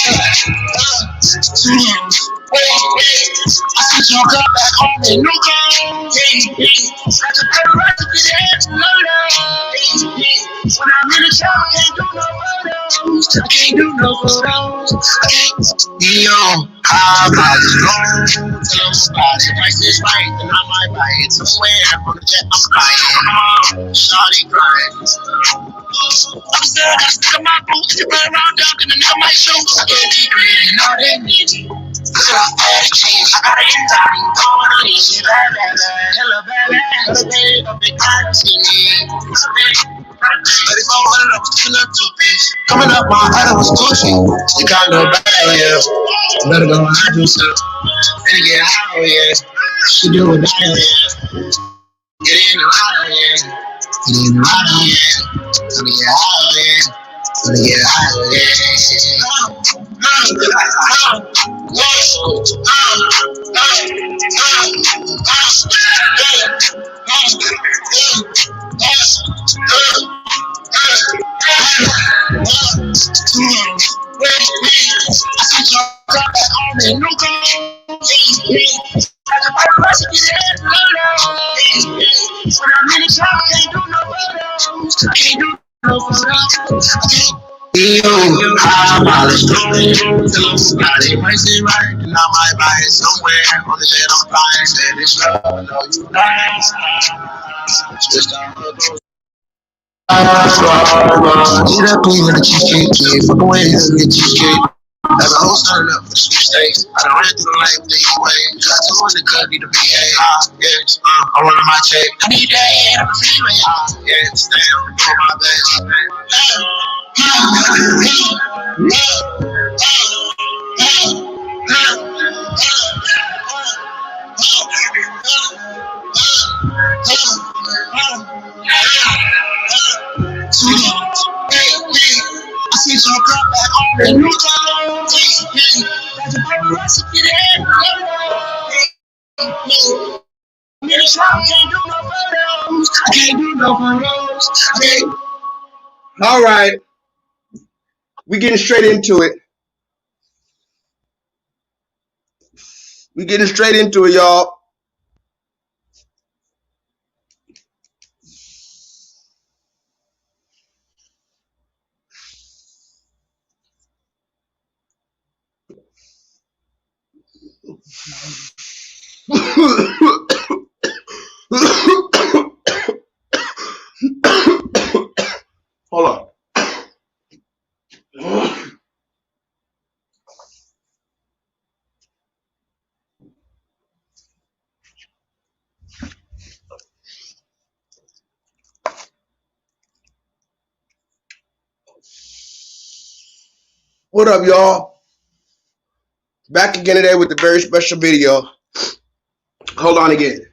I see you come back home in new clothes. Got your paparazzi to the head to low. When I'm in the shower, can't do no photos. I can't do no photos. Yo, I'm not alone. Tell somebody the price is right, then I might buy it somewhere. On the jet, I'm crying. Shawty crying. I'm still gotta stick on my boots. You run around dunking and I might show. I can't be greedy, no, they need me. I got it in time, going on easy, bad, hella bad, hella big, a big time, see me. 3400 up, still up 2 piece. Coming up, my item was Gucci. You got no bad, yeah. Better go hide yourself. Finna get high, yeah. She do it down, yeah. Get in the ride, yeah. Get in the ride, yeah. Gonna get high, yeah. Gonna get high, yeah. I'm all story. Tell somebody price it right, and I might buy it somewhere. On the jet, I'm flying, said it's love. I know you nice. Just eat up queen with the cheesecake kid. Fuck away, you get cheesecake. As a whole started up for sweepstakes. I done ran through the life the way. Got two in the cut, need a VA. Yes, I'm running my check. I need that, I'm a female. Yeah, stand, I'm doing my best. I see some girl back home in new clothes. Got your paparazzi to the head to low. Can't do no photos. I can't do no photos. All right. We getting straight into it. We getting straight into it, y'all. Hold on. What up, y'all? Back again today with a very special video. Hold on again.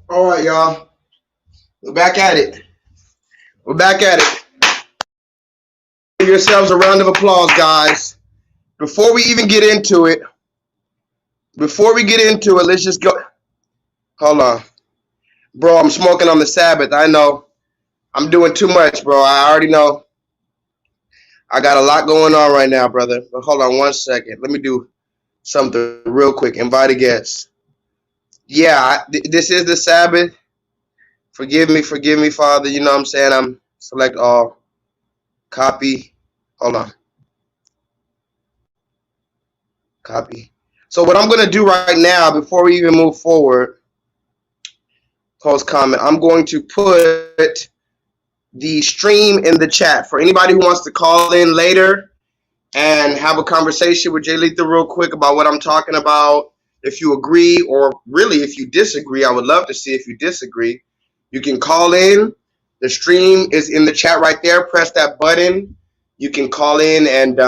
All right, y'all. We're back at it. We're back at it. Give yourselves a round of applause, guys. Before we even get into it, let's just go. Hold on. Bro, I'm smoking on the Sabbath. I know. I'm doing too much, bro. I already know. I got a lot going on right now, brother. But hold on 1 second. Let me do something real quick. Invite a guest. Yeah, this is the Sabbath. Forgive me, Father. You know what I'm saying? I'm select all. Copy. Hold on. Copy. So what I'm going to do right now, before we even move forward, post comment, I'm going to put the stream in the chat for anybody who wants to call in later and have a conversation with J-LEETHAL real quick about what I'm talking about. If you agree, or really if you disagree, I would love to see if you disagree. You can call in. The stream is in the chat right there. Press that button. You can call in, and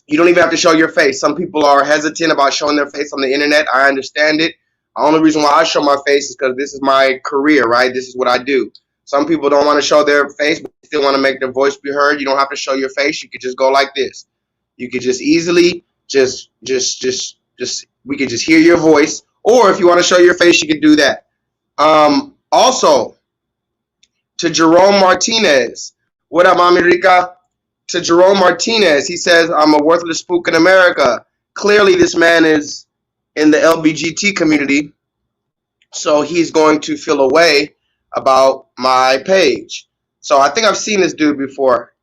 you don't even have to show your face. Some people are hesitant about showing their face on the internet. I understand it. The only reason why I show my face is because this is my career, right? This is what I do. Some people don't want to show their face, but still want to make their voice be heard. You don't have to show your face. You could just go like this. You could just easily we could just hear your voice. Or if you want to show your face, you could do that. Also, To Jerome Martinez. What up, Mami Rica? To Jerome Martinez, he says, I'm a worthless spook in America. Clearly, this man is in the LBGT community, so he's going to feel a way about my page. So I think I've seen this dude before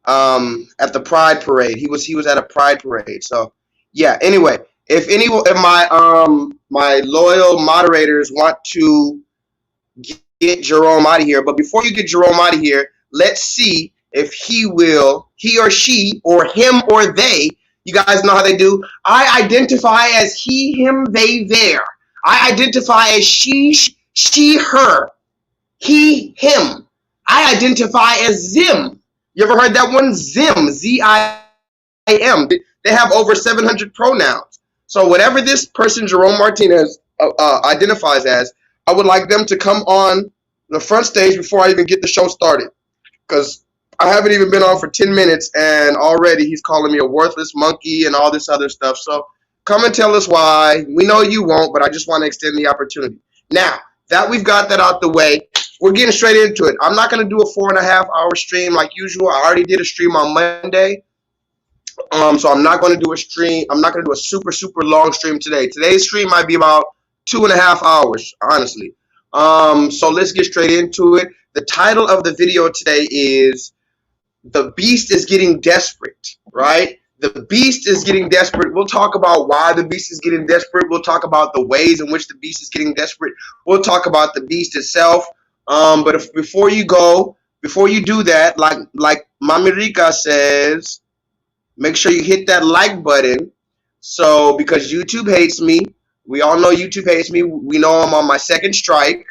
at the Pride Parade. He was at a Pride Parade. So yeah. Anyway, if my loyal moderators want to get Jerome out of here, but before you get Jerome out of here, let's see if he or she, or him or they. You guys know how they do. I identify as he, him, they, their. I identify as she, her, he, him. I identify as Zim. You ever heard that one? Zim, Z-I-M. They have over 700 pronouns. So whatever this person, Jerome Martinez, identifies as, I would like them to come on the front stage before I even get the show started. Because I haven't even been on for 10 minutes, and already he's calling me a worthless monkey and all this other stuff. So come and tell us why. We know you won't, but I just want to extend the opportunity. Now, that we've got that out the way, we're getting straight into it. I'm not going to do a 4.5-hour stream like usual. I already did a stream on Monday. So I'm not going to do a stream. I'm not going to do a super, super long stream today. Today's stream might be about 2.5 hours, honestly. So let's get straight into it. The title of the video today is The Beast is Getting Desperate, right? The Beast is getting desperate. We'll talk about why the Beast is getting desperate. We'll talk about the ways in which the Beast is getting desperate. We'll talk about the Beast itself. But before you do that, like Mami Rica says, make sure you hit that like button. So, because YouTube hates me. We all know YouTube hates me. We know I'm on my second strike.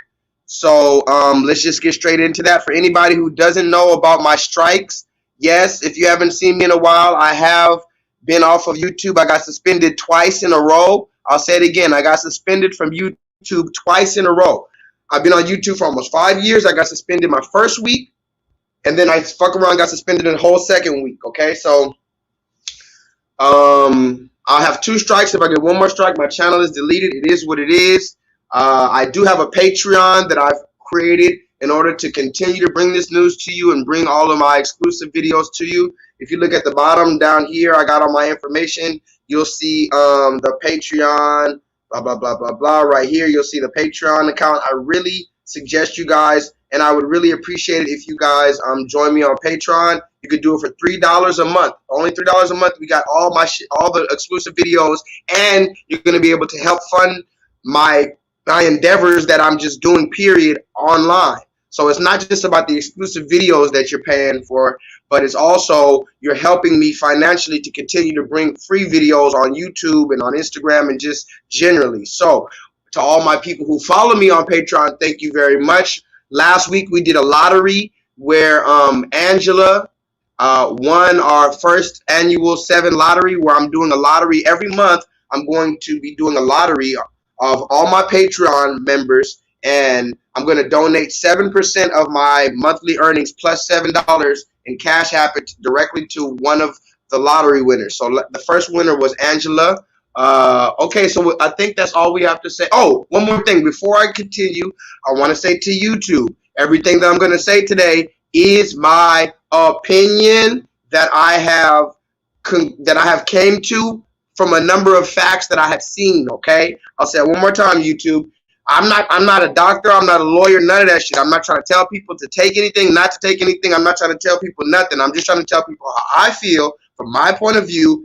So, let's just get straight into that. For anybody who doesn't know about my strikes, yes, if you haven't seen me in a while, I have been off of YouTube. I got suspended twice in a row. I'll say it again. I got suspended from YouTube twice in a row. I've been on YouTube for almost 5 years. I got suspended my first week, and then I got suspended in the whole second week. Okay, so I'll have 2 strikes. If I get 1 more strike, my channel is deleted. It is what it is. I do have a Patreon that I've created in order to continue to bring this news to you and bring all of my exclusive videos to you. If you look at the bottom down here, I got all my information. You'll see the Patreon, blah, blah, blah, blah, blah. Right here, you'll see the Patreon account. I really suggest you guys, and I would really appreciate it if you guys join me on Patreon. You could do it for $3 a month. Only $3 a month. We got all my all the exclusive videos, and you're going to be able to help fund my endeavors that I'm just doing, period, online. So it's not just about the exclusive videos that you're paying for, but it's also you're helping me financially to continue to bring free videos on YouTube and on Instagram and just generally. So to all my people who follow me on Patreon, thank you very much. Last week we did a lottery where Angela won our first annual 7 lottery, where I'm doing a lottery every month. I'm going to be doing a lottery of all my Patreon members, and I'm going to donate 7% of my monthly earnings plus $7 in Cash App it directly to one of the lottery winners. So the first winner was Angela. Okay, so I think that's all we have to say. Oh, one more thing before I continue, I want to say to YouTube, everything that I'm going to say today is my opinion that I have came to from a number of facts that I have seen. Okay, I'll say it one more time, YouTube. I'm not a doctor. I'm not a lawyer. None of that shit. I'm not trying to tell people to take anything, not to take anything. I'm not trying to tell people nothing. I'm just trying to tell people how I feel from my point of view.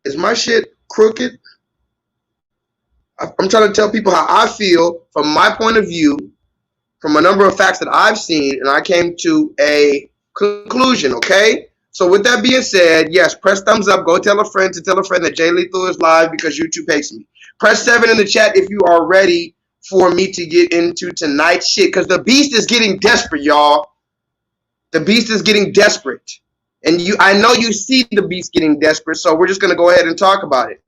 Is my shit crooked? I'm trying to tell people how I feel from my point of view, from a number of facts that I've seen, and I came to a conclusion. Okay. So with that being said, yes, press thumbs up. Go tell a friend to tell a friend that J-LEETHAL is live because YouTube hates me. Press 7 in the chat if you are ready for me to get into tonight's shit, because the Beast is getting desperate, y'all. The Beast is getting desperate. And I know you see the Beast getting desperate, so we're just going to go ahead and talk about it.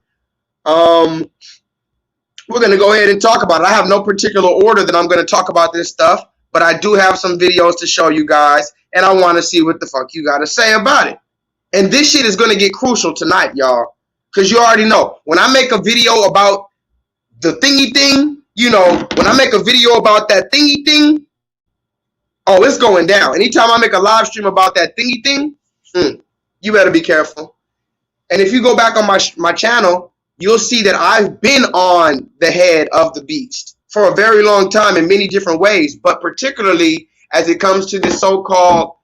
We're going to go ahead and talk about it. I have no particular order that I'm going to talk about this stuff, but I do have some videos to show you guys, and I want to see what the fuck you got to say about it. And this shit is going to get crucial tonight, y'all, because you already know. When I make a video about the thingy thing, you know, when I make a video about that thingy thing, Oh, it's going down. Anytime I make a live stream about that thingy thing, you better be careful. And if you go back on my channel, you'll see that I've been on the head of the beast for a very long time in many different ways, but particularly as it comes to the so-called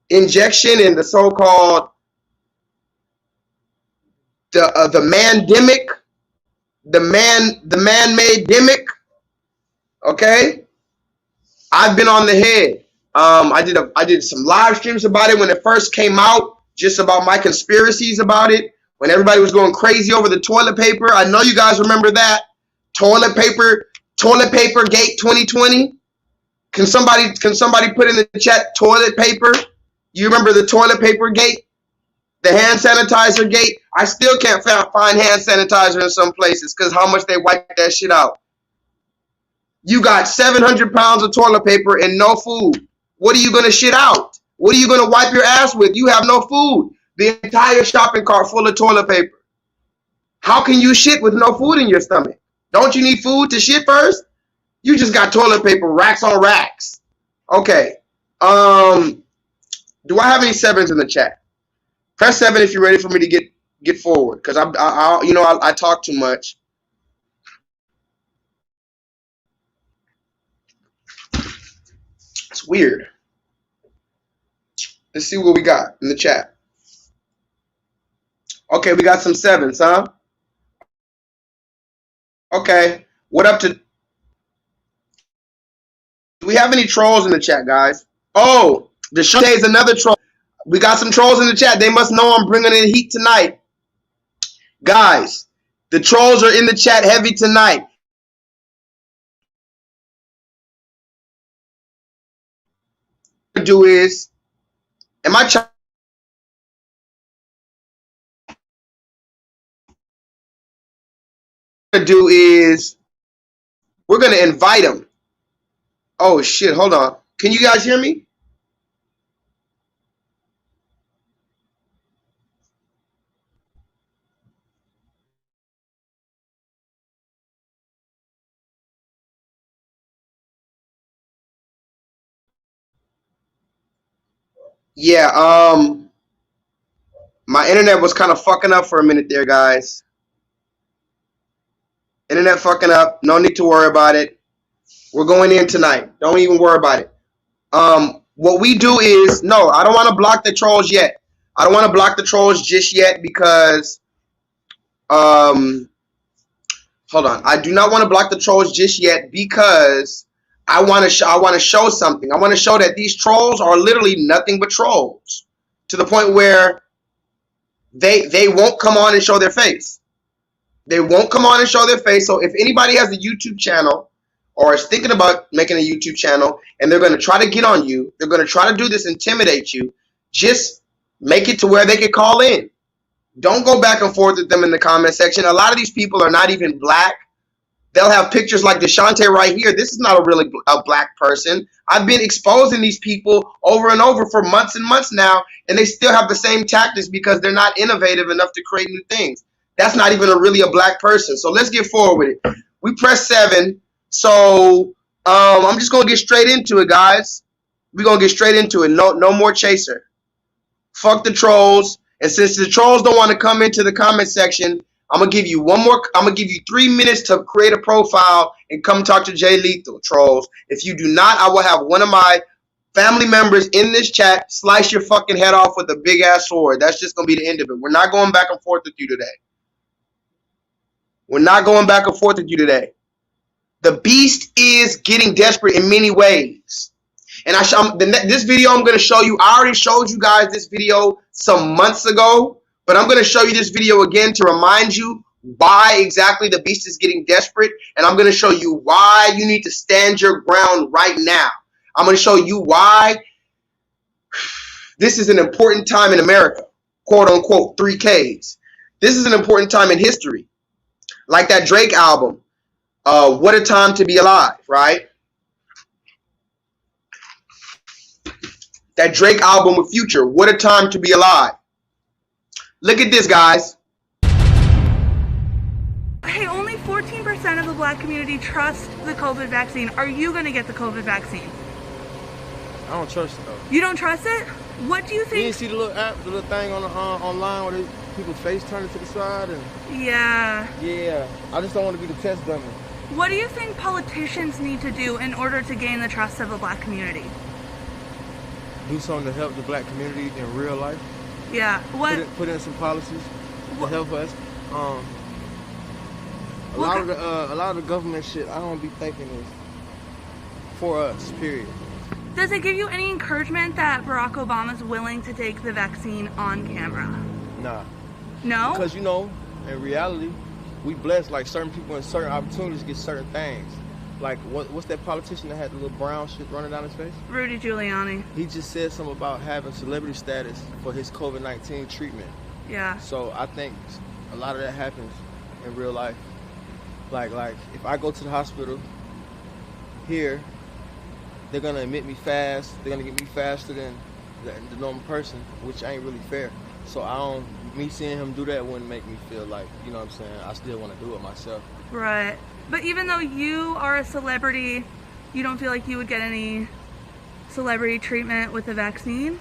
injection and the so-called the mandemic, the man-made demic. Okay, I've been on the head. I did some live streams about it when it first came out, just about my conspiracies about it. When everybody was going crazy over the toilet paper, I know you guys remember that toilet paper gate 2020. Can somebody put in the chat toilet paper? You remember the toilet paper gate, the hand sanitizer gate? I still can't find hand sanitizer in some places because how much they wipe that shit out. You got 700 pounds of toilet paper and no food. What are you going to shit out? What are you going to wipe your ass with? You have no food. The entire shopping cart full of toilet paper. How can you shit with no food in your stomach? Don't you need food to shit first? You just got toilet paper, racks on racks. Okay. Do I have any sevens in the chat? Press 7 if you're ready for me to get forward, because I talk too much. It's weird. Let's see what we got in the chat. Okay, we got some 7s, huh? Okay. What up to... Do we have any trolls in the chat, guys? Oh, the show is another troll. We got some trolls in the chat. They must know I'm bringing in heat tonight. Guys, the trolls are in the chat heavy tonight. What I'm gonna do is, we're gonna invite them. Oh shit, hold on. Can you guys hear me? Yeah, my internet was kind of fucking up for a minute there, guys. Internet fucking up. No need to worry about it. We're going in tonight. Don't even worry about it. What we do is, no, I don't want to block the trolls yet. I don't want to block the trolls just yet because, hold on. I do not want to block the trolls just yet because I want to show something. I want to show that these trolls are literally nothing but trolls, to the point where they won't come on and show their face. They won't come on and show their face. So if anybody has a YouTube channel or is thinking about making a YouTube channel and they're going to try to get on you, they're going to try to do this, intimidate you, just make it to where they can call in. Don't go back and forth with them in the comment section. A lot of these people are not even black. They'll have pictures like Deshante right here. This is not a black person. I've been exposing these people over and over for months and months now, and they still have the same tactics because they're not innovative enough to create new things. That's not even really a black person. So let's get forward with it. We press 7. So I'm just gonna get straight into it, guys. We're gonna get straight into it. No more chaser. Fuck the trolls. And since the trolls don't want to come into the comment section, I'm gonna give you 3 minutes to create a profile and come talk to J-LEETHAL, trolls. If you do not, I will have one of my family members in this chat slice your fucking head off with a big ass sword. That's just gonna be the end of it. We're not going back and forth with you today. We're not going back and forth with you today. The beast is getting desperate in many ways. And this video I'm going to show you, I already showed you guys this video some months ago, but I'm going to show you this video again to remind you why exactly the beast is getting desperate, and I'm going to show you why you need to stand your ground right now. I'm going to show you why this is an important time in America, quote unquote, 3Ks. This is an important time in history. Like that Drake album, What a Time to Be Alive, right? That Drake album with Future, What a Time to Be Alive. Look at this, guys. Hey, only 14% of the black community trust the COVID vaccine. Are you going to get the COVID vaccine? I don't trust it though. You don't trust it? What do you You think? didn't see the little app, the little thing on the online where people's face turn to the side and Yeah. yeah. I just don't want to be the test dummy. What do you think politicians need to do in order to gain the trust of the black community? Do something to help the black community in real life. Yeah. What? Put in some policies to help us. A lot of the government shit I don't be thinking is for us. Period. Does it give you any encouragement that Barack Obama's willing to take the vaccine on camera? Nah. No? Because you know, in reality, we blessed. Like certain people in certain opportunities get certain things. Like what's that politician that had the little brown shit running down his face? Rudy Giuliani. He just said something about having celebrity status for his COVID-19 treatment. Yeah. So I think a lot of that happens in real life. Like if I go to the hospital here, they're gonna admit me fast. They're gonna get me faster than the normal person, which ain't really fair. So me seeing him do that wouldn't make me feel like, you know what I'm saying, I still want to do it myself. Right. But even though you are a celebrity, you don't feel like you would get any celebrity treatment with the vaccine?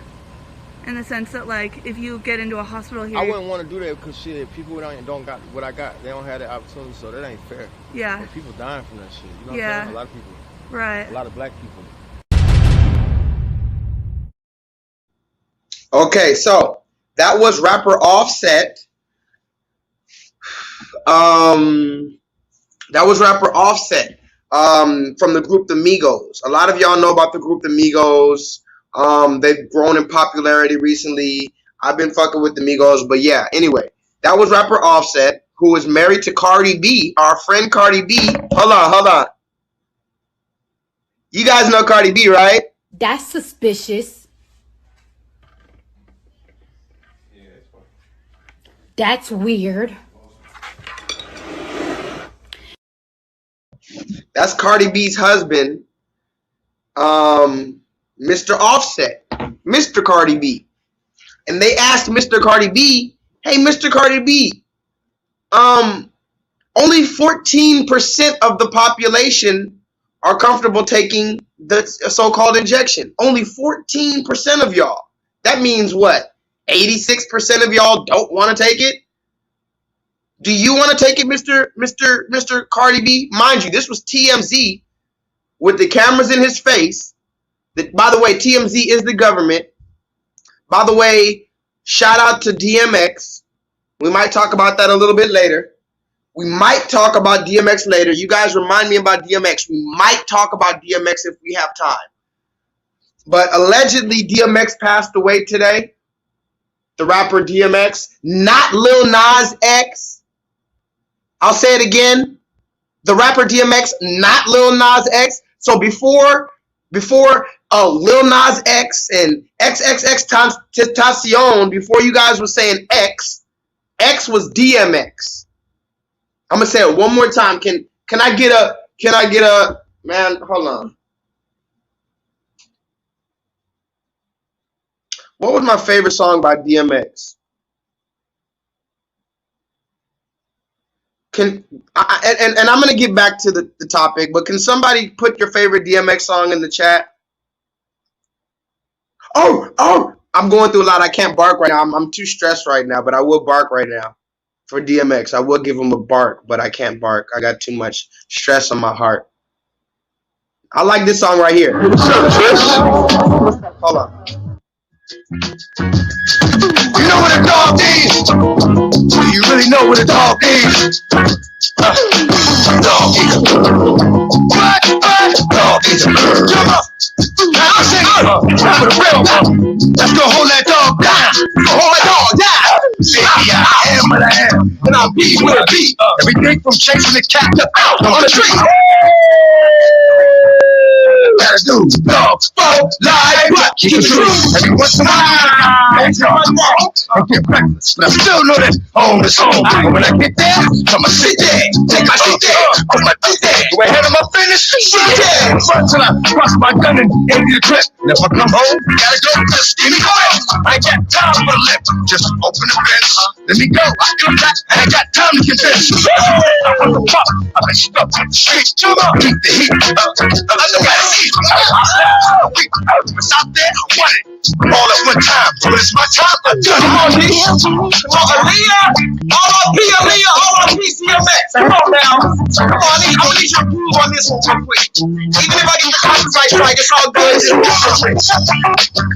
In the sense that, like, if you get into a hospital here... I wouldn't want to do that because, shit, people don't got what I got. They don't have that opportunity, so that ain't fair. Yeah. And people dying from that shit. You know what Yeah. I'm saying? A lot of people. Right. A lot of black people. Okay, so that was rapper Offset. That was rapper Offset from the group The Migos. A lot of y'all know about the group The Migos. They've grown in popularity recently. I've been fucking with The Migos, but yeah, anyway, that was rapper Offset, who is married to Cardi B, our friend Cardi B. Hold on. You guys know Cardi B, right? That's suspicious. That's weird. That's Cardi B's husband, Mr. Offset, Mr. Cardi B. And they asked Mr. Cardi B, hey, Mr. Cardi B, only 14% of the population are comfortable taking the so-called injection. Only 14% of y'all. That means what? 86% of y'all don't want to take it? Do you want to take it, Mr. Cardi B? Mind you, this was TMZ with the cameras in his face. By the way, TMZ is the government. By the way, shout out to DMX. We might talk about that a little bit later. We might talk about DMX later. You guys remind me about DMX. We might talk about DMX if we have time. But allegedly, DMX passed away today. The rapper DMX, not Lil Nas X. I'll say it again. The rapper DMX, not Lil Nas X. So before Lil Nas X and XXXTentacion, before you guys were saying X was DMX. I'm gonna say it one more time. Can I get a man? Hold on. What was my favorite song by DMX? And I'm gonna get back to the topic, but can somebody put your favorite DMX song in the chat? Oh, I'm going through a lot. I can't bark right now. I'm too stressed right now, but I will bark right now. For DMX, I will give him a bark, but I can't bark. I got too much stress on my heart. I like this song right here. Hold on. You know what a dog is? Do you really know what a dog is? Dog is a bird. What? Dog is a bird. Come on. Now I'm saying, I'm a real one. Let's go hold that dog down. Go hold that dog down. Baby, I am what I am, and I'll be what I be. Everything from chasing the cat to out on the tree. Gotta do dogs, folk, lie, but keep it true. Every once in a while, I enjoy my walk and get breakfast, but I still know that home is home. And when I get there, I'ma sit there, take my seat there, put my feet there, go ahead of my finish, sit there. First till I bust my gun and empty the clip. And if I come home, gotta go, just give me go. I ain't got time for the lip, just open the fence. Let me go, I come back, I ain't got time to convince. I'm the pop, I've been stuck on the streets, beat the heat, I know how to eat. Stop there, what? All at one time. So it's my time. Come on, Dee. Come on, Aaliyah. R.I.P. Aaliyah. R.I.P. DMX. Come on now. Come on, I'm gonna need your groove on this one real quick. Even if I get the copyright strike, it's all good.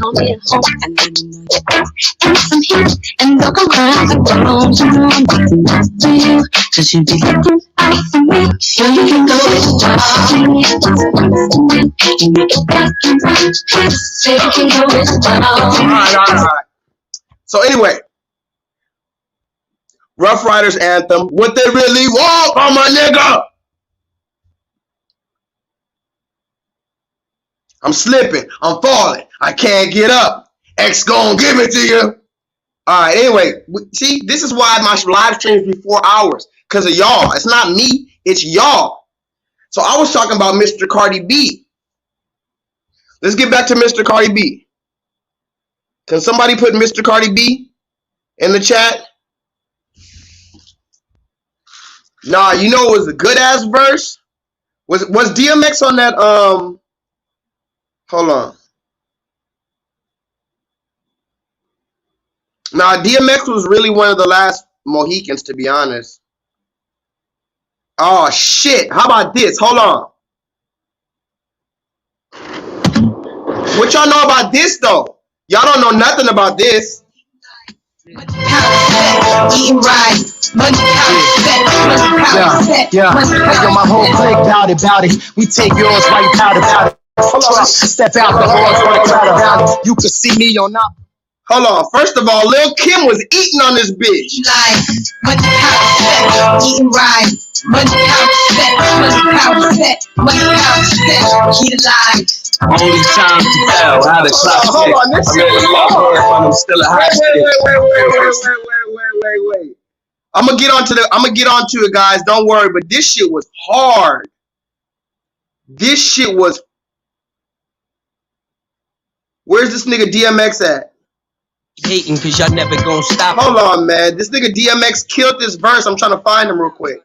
Call me at home and let me know I'm here and don't come crying alone. You know I'm getting back to you, cause you be looking out for me. Sure you can go as well. You make it back in right. Say you can go as well. Alright. So anyway, Rough Riders anthem. What they really want, oh my nigga. I'm slipping. I'm falling. I can't get up. X gon' give it to you. Alright, anyway. See, this is why my live streams be 4 hours. Because of y'all. It's not me. It's y'all. So I was talking about Mr. Cardi B. Let's get back to Mr. Cardi B. Can somebody put Mr. Cardi B in the chat? Nah, you know it was a good ass verse. Was DMX on that? Hold on. Nah, DMX was really one of the last Mohicans, to be honest. Oh shit! How about this? Hold on. What y'all know about this though? Y'all don't know nothing about this. Eating right. Yeah. Yo, my whole clique bout it. We take yours while you pout about it. Step out the horse for the crowd around it. You can see me on up. Hold on. First of all, Lil Kim was eating on this bitch. Eating right. Money Eat alive. Only time to tell how the clock hold tick. on, this shit was hard. I'm still a hot Wait. I'm gonna get onto it, guys. Don't worry, but this shit was hard. This shit was. Where's this nigga DMX at? hating cause y'all never gonna stop. Hold on, man. This nigga DMX killed this verse. I'm trying to find him real quick.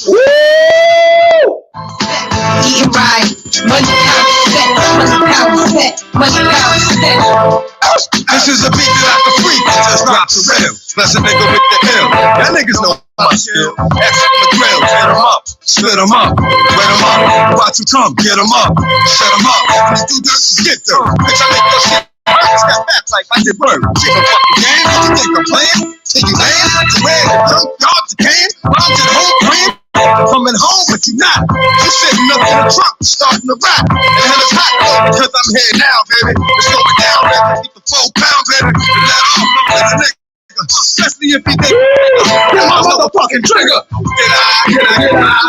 Woo! Eating right. Money This is a beat that I can freak. Just drop the real. Bless a nigga with the ill. Y'all niggas know my skill. X on the grill. Hit 'em up. Split 'em up. Wet 'em up. Watch 'em come. Get 'em up. Shut 'em up. These do this get through. Bitch, I make your shit. Step back like I did bird. Take a fucking game. What you think I'm playing? Take you man. To where the junk dog to cane. Run to the whole cream. Coming home, but you not. You sitting up in the trunk, starting to rap. And hell is hot, because I'm here now, baby. It's going down, baby. Keep the 4 pounds, baby. And let off with a nigga. Especially if he think, get my motherfucking trigger. Get out.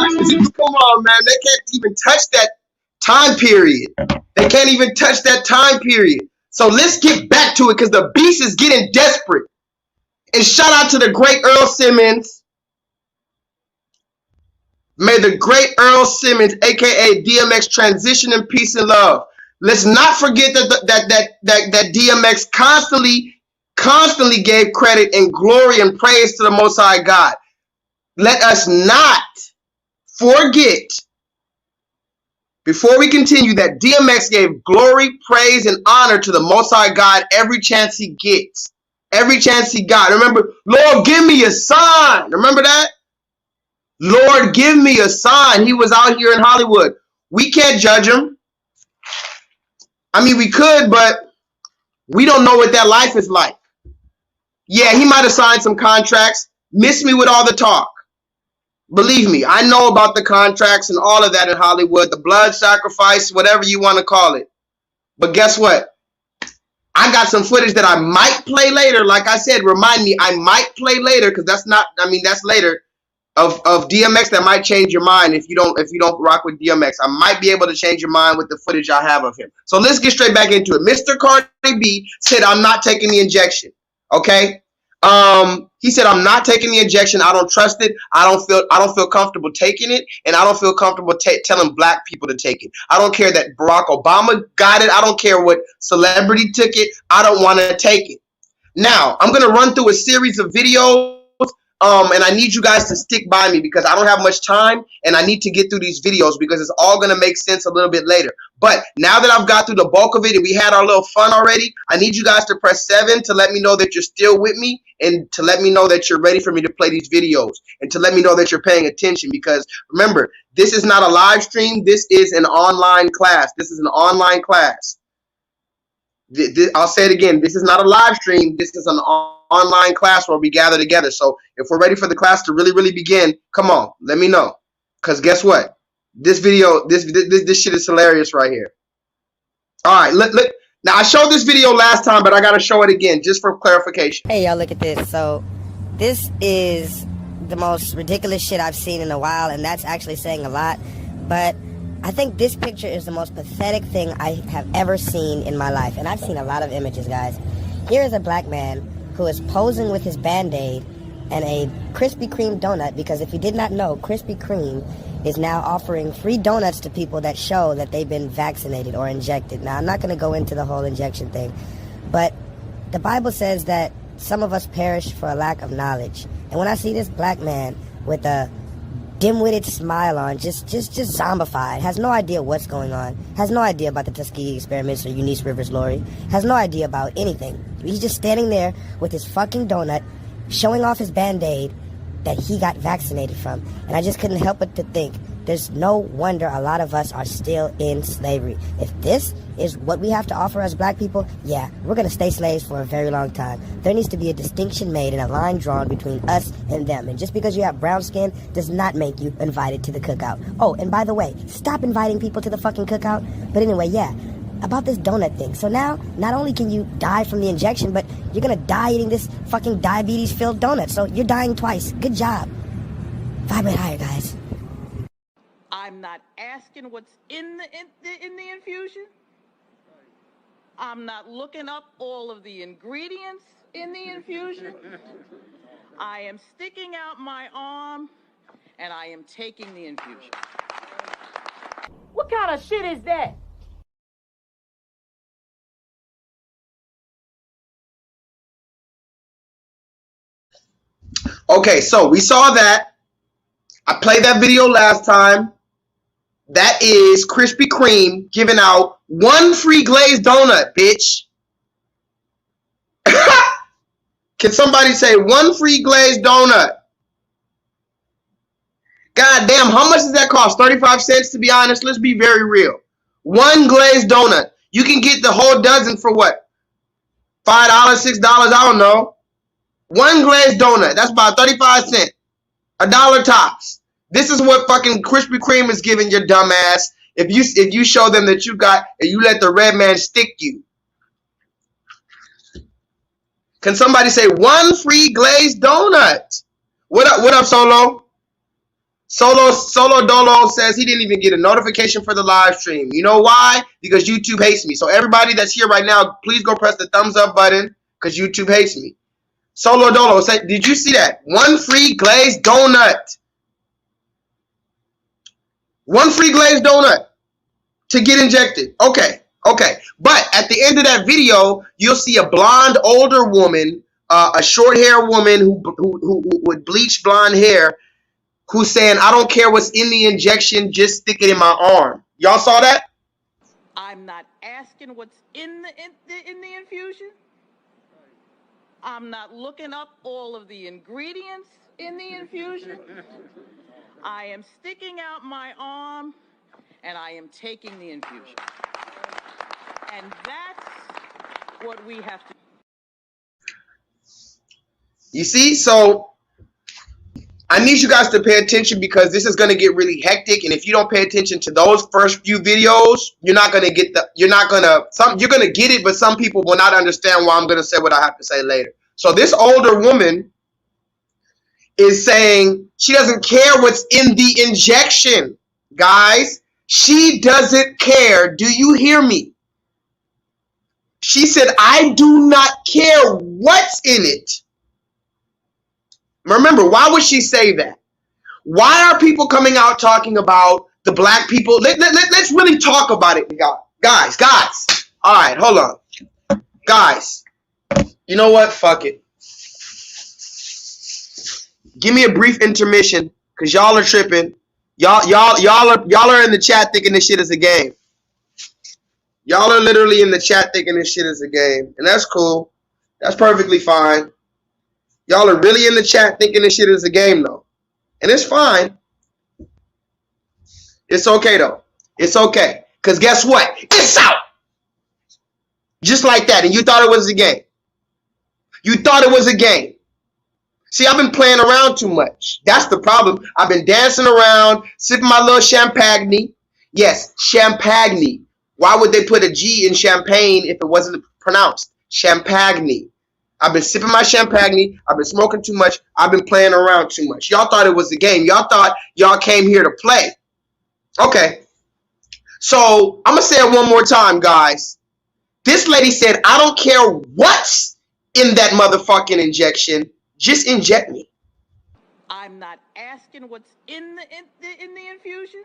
Come on, man. They can't even touch that time period. They can't even touch that time period. So let's get back to it because the beast is getting desperate. And shout out to the great Earl Simmons. May the great Earl Simmons, aka DMX, transition in peace and love. Let's not forget that DMX constantly gave credit and glory and praise to the Most High God. Let us not forget, before we continue, that DMX gave glory, praise, and honor to the Most High God every chance he gets. Every chance he got. Remember, Lord, give me a sign. Remember that? Lord, give me a sign. He was out here in Hollywood. We can't judge him. I mean, we could, but we don't know what that life is like. Yeah, he might have signed some contracts. Miss me with all the talk. Believe me, I know about the contracts and all of that in Hollywood, the blood sacrifice, whatever you want to call it. But guess what? I got some footage that I might play later. Like I said, remind me, I might play later because that's later. Of DMX that might change your mind if you don't rock with DMX. I might be able to change your mind with the footage I have of him. So let's get straight back into it. Mr. Cardi B said, I'm not taking the injection. Okay? He said, I'm not taking the injection. I don't trust it. I don't feel comfortable taking it, and I don't feel comfortable telling black people to take it. I don't care that Barack Obama got it. I don't care what celebrity took it. I don't want to take it. Now, I'm going to run through a series of videos And I need you guys to stick by me because I don't have much time and I need to get through these videos because it's all going to make sense a little bit later. But now that I've got through the bulk of it and we had our little fun already, I need you guys to press 7 to let me know that you're still with me and to let me know that you're ready for me to play these videos and to let me know that you're paying attention because remember, this is not a live stream. This is an online class. This is an online class. I'll say it again. This is not a live stream. This is an online class where we gather together. So if we're ready for the class to really, really begin, come on, let me know. Because guess what? This video, this shit is hilarious right here. All right, look. Now, I showed this video last time, but I got to show it again just for clarification. Hey, y'all, look at this. So this is the most ridiculous shit I've seen in a while, and that's actually saying a lot. But I think this picture is the most pathetic thing I have ever seen in my life. And I've seen a lot of images, guys. Here is a black man who is posing with his Band-Aid and a Krispy Kreme donut, because if you did not know, Krispy Kreme is now offering free donuts to people that show that they've been vaccinated or injected. Now, I'm not going to go into the whole injection thing, but the Bible says that some of us perish for a lack of knowledge. And when I see this black man with a dim-witted smile on, just zombified, has no idea what's going on, has no idea about the Tuskegee experiments or Eunice Rivers Laurie, has no idea about anything. He's just standing there with his fucking donut, showing off his Band-Aid that he got vaccinated from. And I just couldn't help but to think, there's no wonder a lot of us are still in slavery. If this is what we have to offer as black people, yeah, we're going to stay slaves for a very long time. There needs to be a distinction made and a line drawn between us and them. And just because you have brown skin does not make you invited to the cookout. Oh, and by the way, stop inviting people to the fucking cookout. But anyway, yeah, about this donut thing. So now, not only can you die from the injection, but you're going to die eating this fucking diabetes-filled donut. So you're dying twice. Good job. Vibrate higher, guys. I'm not asking what's in the infusion. I'm not looking up all of the ingredients in the infusion. I am sticking out my arm and I am taking the infusion. What kind of shit is that? Okay, so we saw that. I played that video last time. That is Krispy Kreme giving out one free glazed donut, bitch. Can somebody say one free glazed donut? God damn, how much does that cost? 35 cents, to be honest. Let's be very real. One glazed donut. You can get the whole dozen for what? $5, $6, I don't know. One glazed donut. That's about 35 cents. $1 tops. This is what fucking Krispy Kreme is giving your dumb ass if you show them that you got and you let the red man stick you. Can somebody say one free glazed donut? What up, Solo? Solo Dolo says he didn't even get a notification for the live stream. You know why? Because YouTube hates me. So everybody that's here right now, please go press the thumbs up button because YouTube hates me. Solo Dolo said, did you see that? One free glazed donut. One free glazed donut to get injected. Okay. But at the end of that video, you'll see a blonde older woman, a short hair woman who with bleached blonde hair, who's saying, I don't care what's in the injection, just stick it in my arm. Y'all saw that? I'm not asking what's in the infusion. I'm not looking up all of the ingredients in the infusion. I am sticking out my arm and I am taking the infusion. And that's what we have to. You see? So I need you guys to pay attention because this is going to get really hectic. And if you don't pay attention to those first few videos, you're going to get it, but some people will not understand why I'm going to say what I have to say later. So this older woman is saying she doesn't care what's in the injection, guys. She doesn't care. Do you hear me? She said, I do not care what's in it. Remember, why would she say that? Why are people coming out talking about the black people? Let's really talk about it, guys. All right, hold on. Guys, you know what? Fuck it. Give me a brief intermission, cause y'all are tripping. Y'all are in the chat thinking this shit is a game. Y'all are literally in the chat thinking this shit is a game, and that's cool. That's perfectly fine. Y'all are really in the chat thinking this shit is a game, though, and it's fine. It's okay though. It's okay, cause guess what? It's out. Just like that, and you thought it was a game. You thought it was a game. See, I've been playing around too much. That's the problem. I've been dancing around, sipping my little champagne. Yes, champagne. Why would they put a G in champagne if it wasn't pronounced? Champagne. I've been sipping my champagne. I've been smoking too much. I've been playing around too much. Y'all thought it was a game. Y'all thought y'all came here to play. Okay. So, I'm going to say it one more time, guys. This lady said, I don't care what's in that motherfucking injection. Just inject me. I'm not asking what's in the infusion.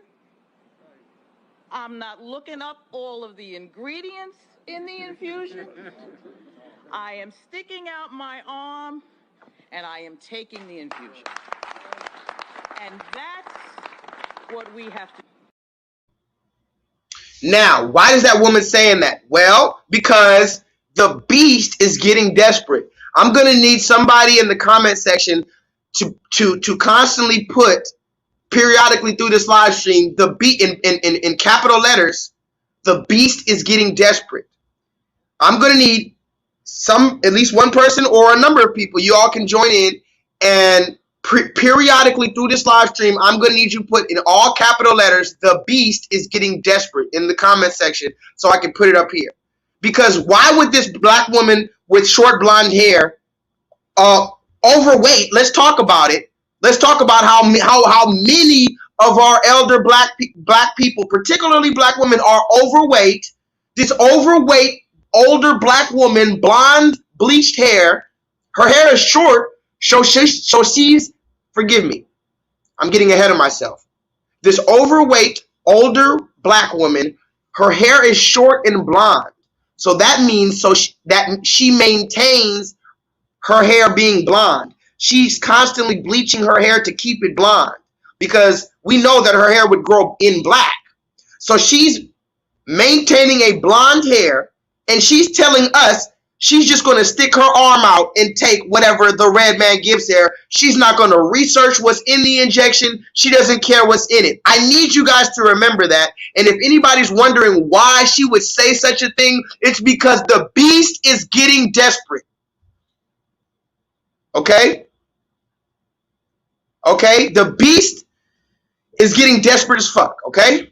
I'm not looking up all of the ingredients in the infusion. I am sticking out my arm and I am taking the infusion. And that's what we have to. Now, why is that woman saying that? Well, because the beast is getting desperate. I'm going to need somebody in the comment section to constantly put periodically through this live stream the beat in capital letters. The beast is getting desperate. I'm going to need at least one person or a number of people. You all can join in, and periodically through this live stream, I'm going to need you to put in all capital letters, the beast is getting desperate in the comment section so I can put it up here. Because why would this black woman with short blonde hair, overweight, let's talk about it. Let's talk about how many of our elder black people, particularly black women, are overweight. This overweight, older black woman, blonde, bleached hair, her hair is short, so she's, forgive me, I'm getting ahead of myself. This overweight, older black woman, her hair is short and blonde. So that means that she maintains her hair being blonde. She's constantly bleaching her hair to keep it blonde because we know that her hair would grow in black. So she's maintaining a blonde hair, and she's telling us she's just going to stick her arm out and take whatever the red man gives her. She's not going to research what's in the injection. She doesn't care what's in it. I need you guys to remember that. And if anybody's wondering why she would say such a thing, it's because the beast is getting desperate. Okay? Okay? The beast is getting desperate as fuck. Okay?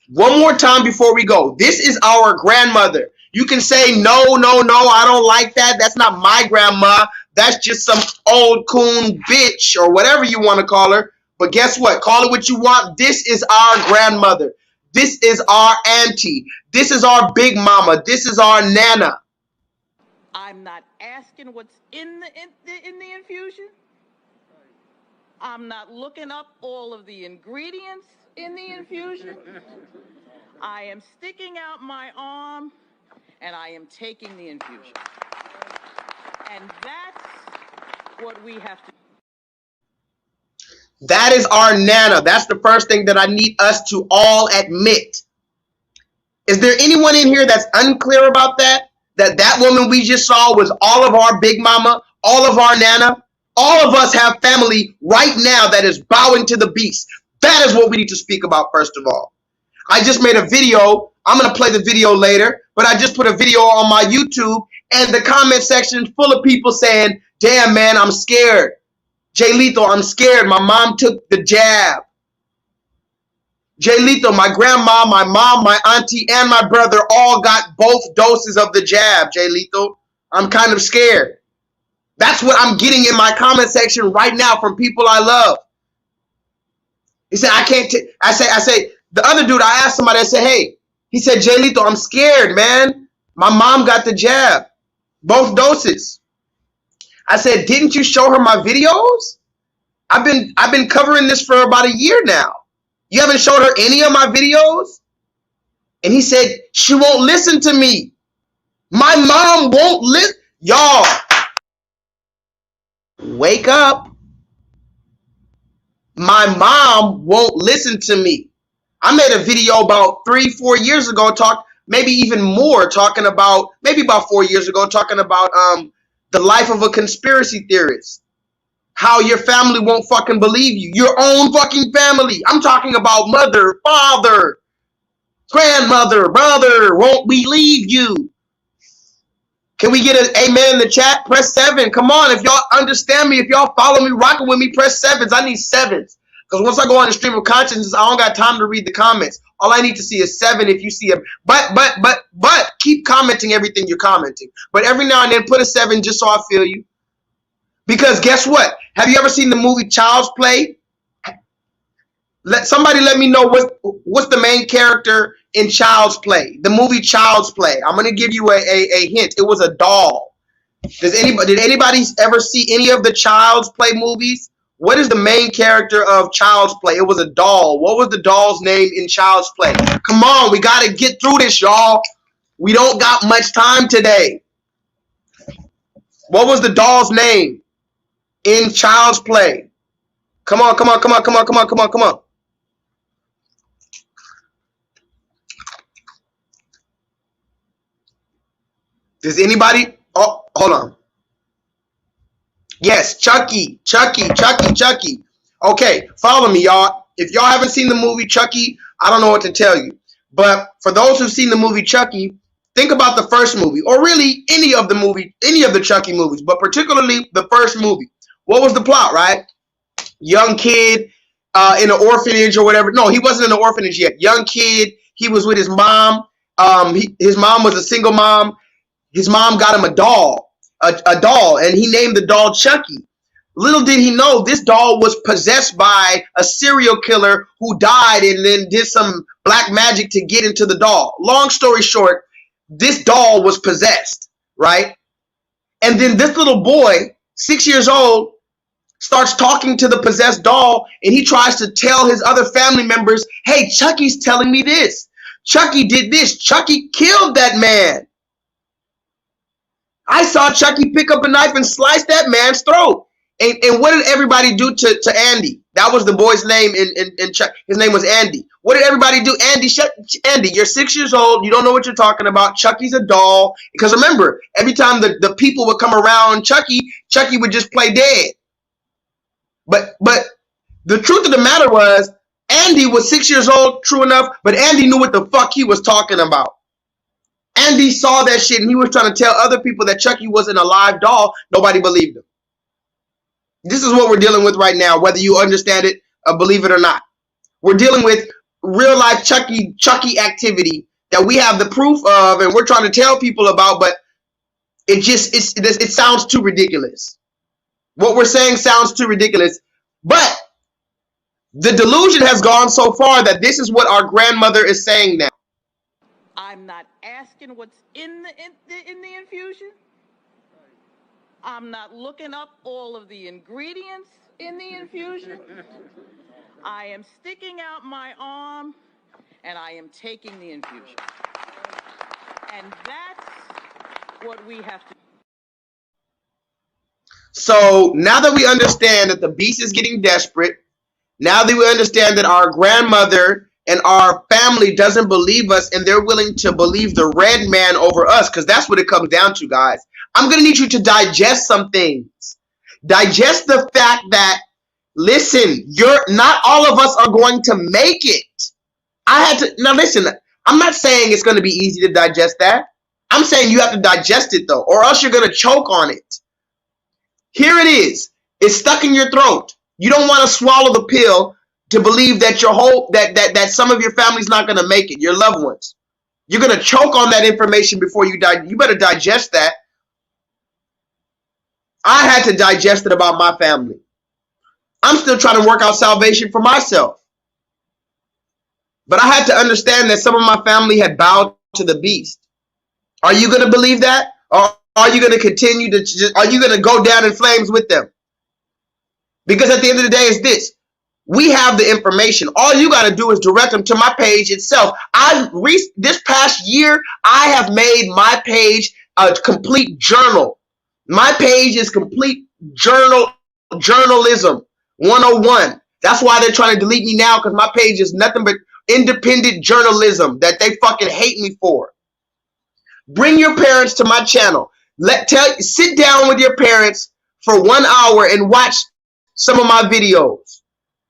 One more time before we go. This is our grandmother. You can say, no, I don't like that. That's not my grandma. That's just some old coon bitch or whatever you want to call her. But guess what? Call it what you want. This is our grandmother. This is our auntie. This is our big mama. This is our nana. I'm not asking what's in the infusion. I'm not looking up all of the ingredients in the infusion. I am sticking out my arm and I am taking the infusion. And that's what we have to. That is our nana. That's the first thing that I need us to all admit. Is there anyone in here that's unclear about that? That woman we just saw was all of our big mama, all of our nana? All of us have family right now that is bowing to the beast. That is what we need to speak about first of all. I just made a video. I'm going to play the video later, but I just put a video on my YouTube, and the comment section is full of people saying, damn, man, I'm scared. J-LEETHAL, I'm scared. My mom took the jab. J-LEETHAL, my grandma, my mom, my auntie, and my brother all got both doses of the jab, J-LEETHAL. I'm kind of scared. That's what I'm getting in my comment section right now from people I love. He said, I can't take, I say, the other dude, I asked somebody, I said, hey, he said, J-LEETHAL, I'm scared, man. My mom got the jab, both doses. I said, didn't you show her my videos? I've been covering this for about a year now. You haven't showed her any of my videos? And he said, she won't listen to me. My mom won't listen. Y'all, wake up. My mom won't listen to me. I made a video about 3-4 years ago, maybe even more, talking about, maybe about 4 years ago, talking about the life of a conspiracy theorist. How your family won't fucking believe you. Your own fucking family. I'm talking about mother, father, grandmother, brother won't believe you. Can we get an amen in the chat? Press 7. Come on. If y'all understand me, if y'all follow me, rocking with me, press 7s. I need 7s. Because once I go on the stream of consciousness, I don't got time to read the comments. All I need to see is 7 if you see them. But keep commenting everything you're commenting. But every now and then put a 7 just so I feel you. Because guess what? Have you ever seen the movie Child's Play? Somebody let me know what's the main character in Child's Play. The movie Child's Play. I'm gonna give you a hint. It was a doll. Did anybody ever see any of the Child's Play movies? What is the main character of Child's Play? It was a doll. What was the doll's name in Child's Play? Come on, we gotta get through this, y'all. We don't got much time today. What was the doll's name in Child's Play? Come on, come on, come on, come on, come on, come on, come on. Does anybody? Oh, hold on. Yes, Chucky. Okay, follow me, y'all. If y'all haven't seen the movie Chucky, I don't know what to tell you. But for those who've seen the movie Chucky, think about the first movie, or really any of the Chucky movies, but particularly the first movie. What was the plot, right? Young kid in an orphanage or whatever. No, he wasn't in an orphanage yet. Young kid. He was with his mom. His mom was a single mom. His mom got him a doll, and he named the doll Chucky. Little did he know this doll was possessed by a serial killer who died and then did some black magic to get into the doll. Long story short, this doll was possessed, right? And then this little boy, 6 years old, starts talking to the possessed doll, and he tries to tell his other family members, hey, Chucky's telling me this. Chucky did this. Chucky killed that man. I saw Chucky pick up a knife and slice that man's throat. And what did everybody do to Andy? That was the boy's name in Chuck. His name was Andy. What did everybody do? Andy, you're 6 years old. You don't know what you're talking about. Chucky's a doll. Because remember, every time the people would come around Chucky would just play dead. But the truth of the matter was, Andy was 6 years old, true enough, but Andy knew what the fuck he was talking about. Andy saw that shit and he was trying to tell other people that Chucky wasn't a live doll. Nobody believed him. This is what we're dealing with right now, whether you understand it or believe it or not. We're dealing with real life Chucky activity that we have the proof of and we're trying to tell people about, but it sounds too ridiculous. What we're saying sounds too ridiculous, but the delusion has gone so far that this is what our grandmother is saying now. I'm not asking what's in the infusion. I'm not looking up all of the ingredients in the infusion. I am sticking out my arm and I am taking the infusion. And that's what we have to. So now that we understand that the beast is getting desperate, now that we understand that our grandmother and our family doesn't believe us and they're willing to believe the red man over us, because that's what it comes down to, guys. I'm going to need you to digest some things. Digest the fact that, listen, not all of us are going to make it. Now listen, I'm not saying it's going to be easy to digest that. I'm saying you have to digest it though, or else you're going to choke on it. Here it is. It's stuck in your throat. You don't want to swallow the pill to believe that that some of your family's not going to make it, your loved ones. You're going to choke on that information before you die. You better digest that. I had to digest it about my family. I'm still trying to work out salvation for myself. But I had to understand that some of my family had bowed to the beast. Are you going to believe that? Or are you going to continue are you going to go down in flames with them? Because at the end of the day, it's this. We have the information. All you got to do is direct them to my page itself. This past year, I have made my page a complete journal. My page is complete journalism 101. That's why they're trying to delete me now, because my page is nothing but independent journalism that they fucking hate me for. Bring your parents to my channel. Sit down with your parents for 1 hour and watch some of my videos.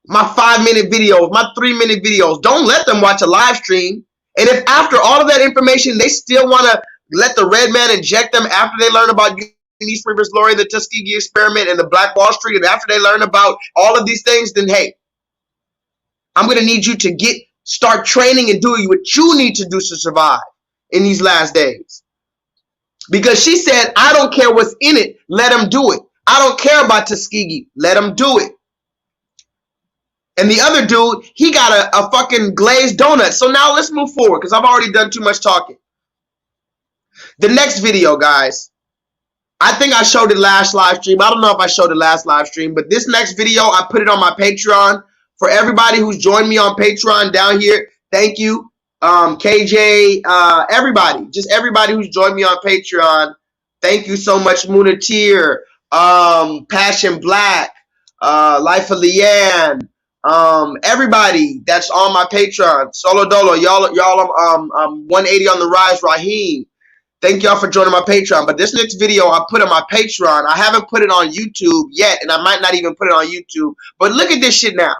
My 5-minute videos, my 3-minute videos. Don't let them watch a live stream. And if after all of that information, they still want to let the red man inject them after they learn about East Rivers Lori, the Tuskegee experiment, and the Black Wall Street, and after they learn about all of these things, then hey, I'm going to need you to start training and doing what you need to do to survive in these last days. Because she said, I don't care what's in it, let them do it. I don't care about Tuskegee, let them do it. And the other dude, he got a fucking glazed donut. So now let's move forward, because I've already done too much talking. The next video, guys, I think I showed it last live stream. I don't know if I showed it last live stream, but this next video, I put it on my Patreon. For everybody who's joined me on Patreon down here, thank you. KJ, everybody, just everybody who's joined me on Patreon, thank you so much. Munatir, Passion Black, Life of Leanne, everybody that's on my Patreon, Solo Dolo, y'all, I'm 180 on the rise, Raheem. Thank y'all for joining my Patreon. But this next video I put on my Patreon. I haven't put it on YouTube yet, and I might not even put it on YouTube. But look at this shit now.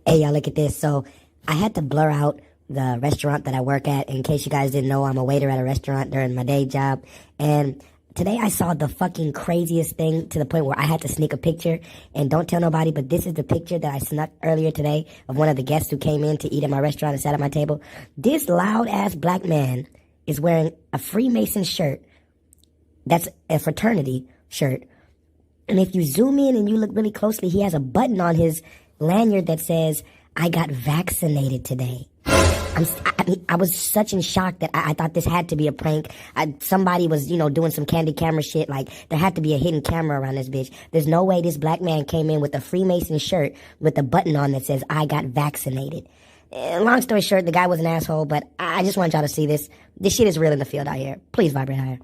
Hey, y'all, look at this. So I had to blur out the restaurant that I work at. In case you guys didn't know, I'm a waiter at a restaurant during my day job. And today I saw the fucking craziest thing, to the point where I had to sneak a picture. And don't tell nobody, but this is the picture that I snuck earlier today of one of the guests who came in to eat at my restaurant and sat at my table. This loud-ass black man is wearing a Freemason shirt. That's a fraternity shirt. And if you zoom in and you look really closely, he has a button on his lanyard that says, I got vaccinated today. I was such in shock that I thought this had to be a prank. Somebody was, doing some candy camera shit. Like, there had to be a hidden camera around this bitch. There's no way this black man came in with a Freemason shirt with a button on that says, I got vaccinated. Long story short, the guy was an asshole, but I just want y'all to see this. This shit is real in the field out here. Please vibrate higher.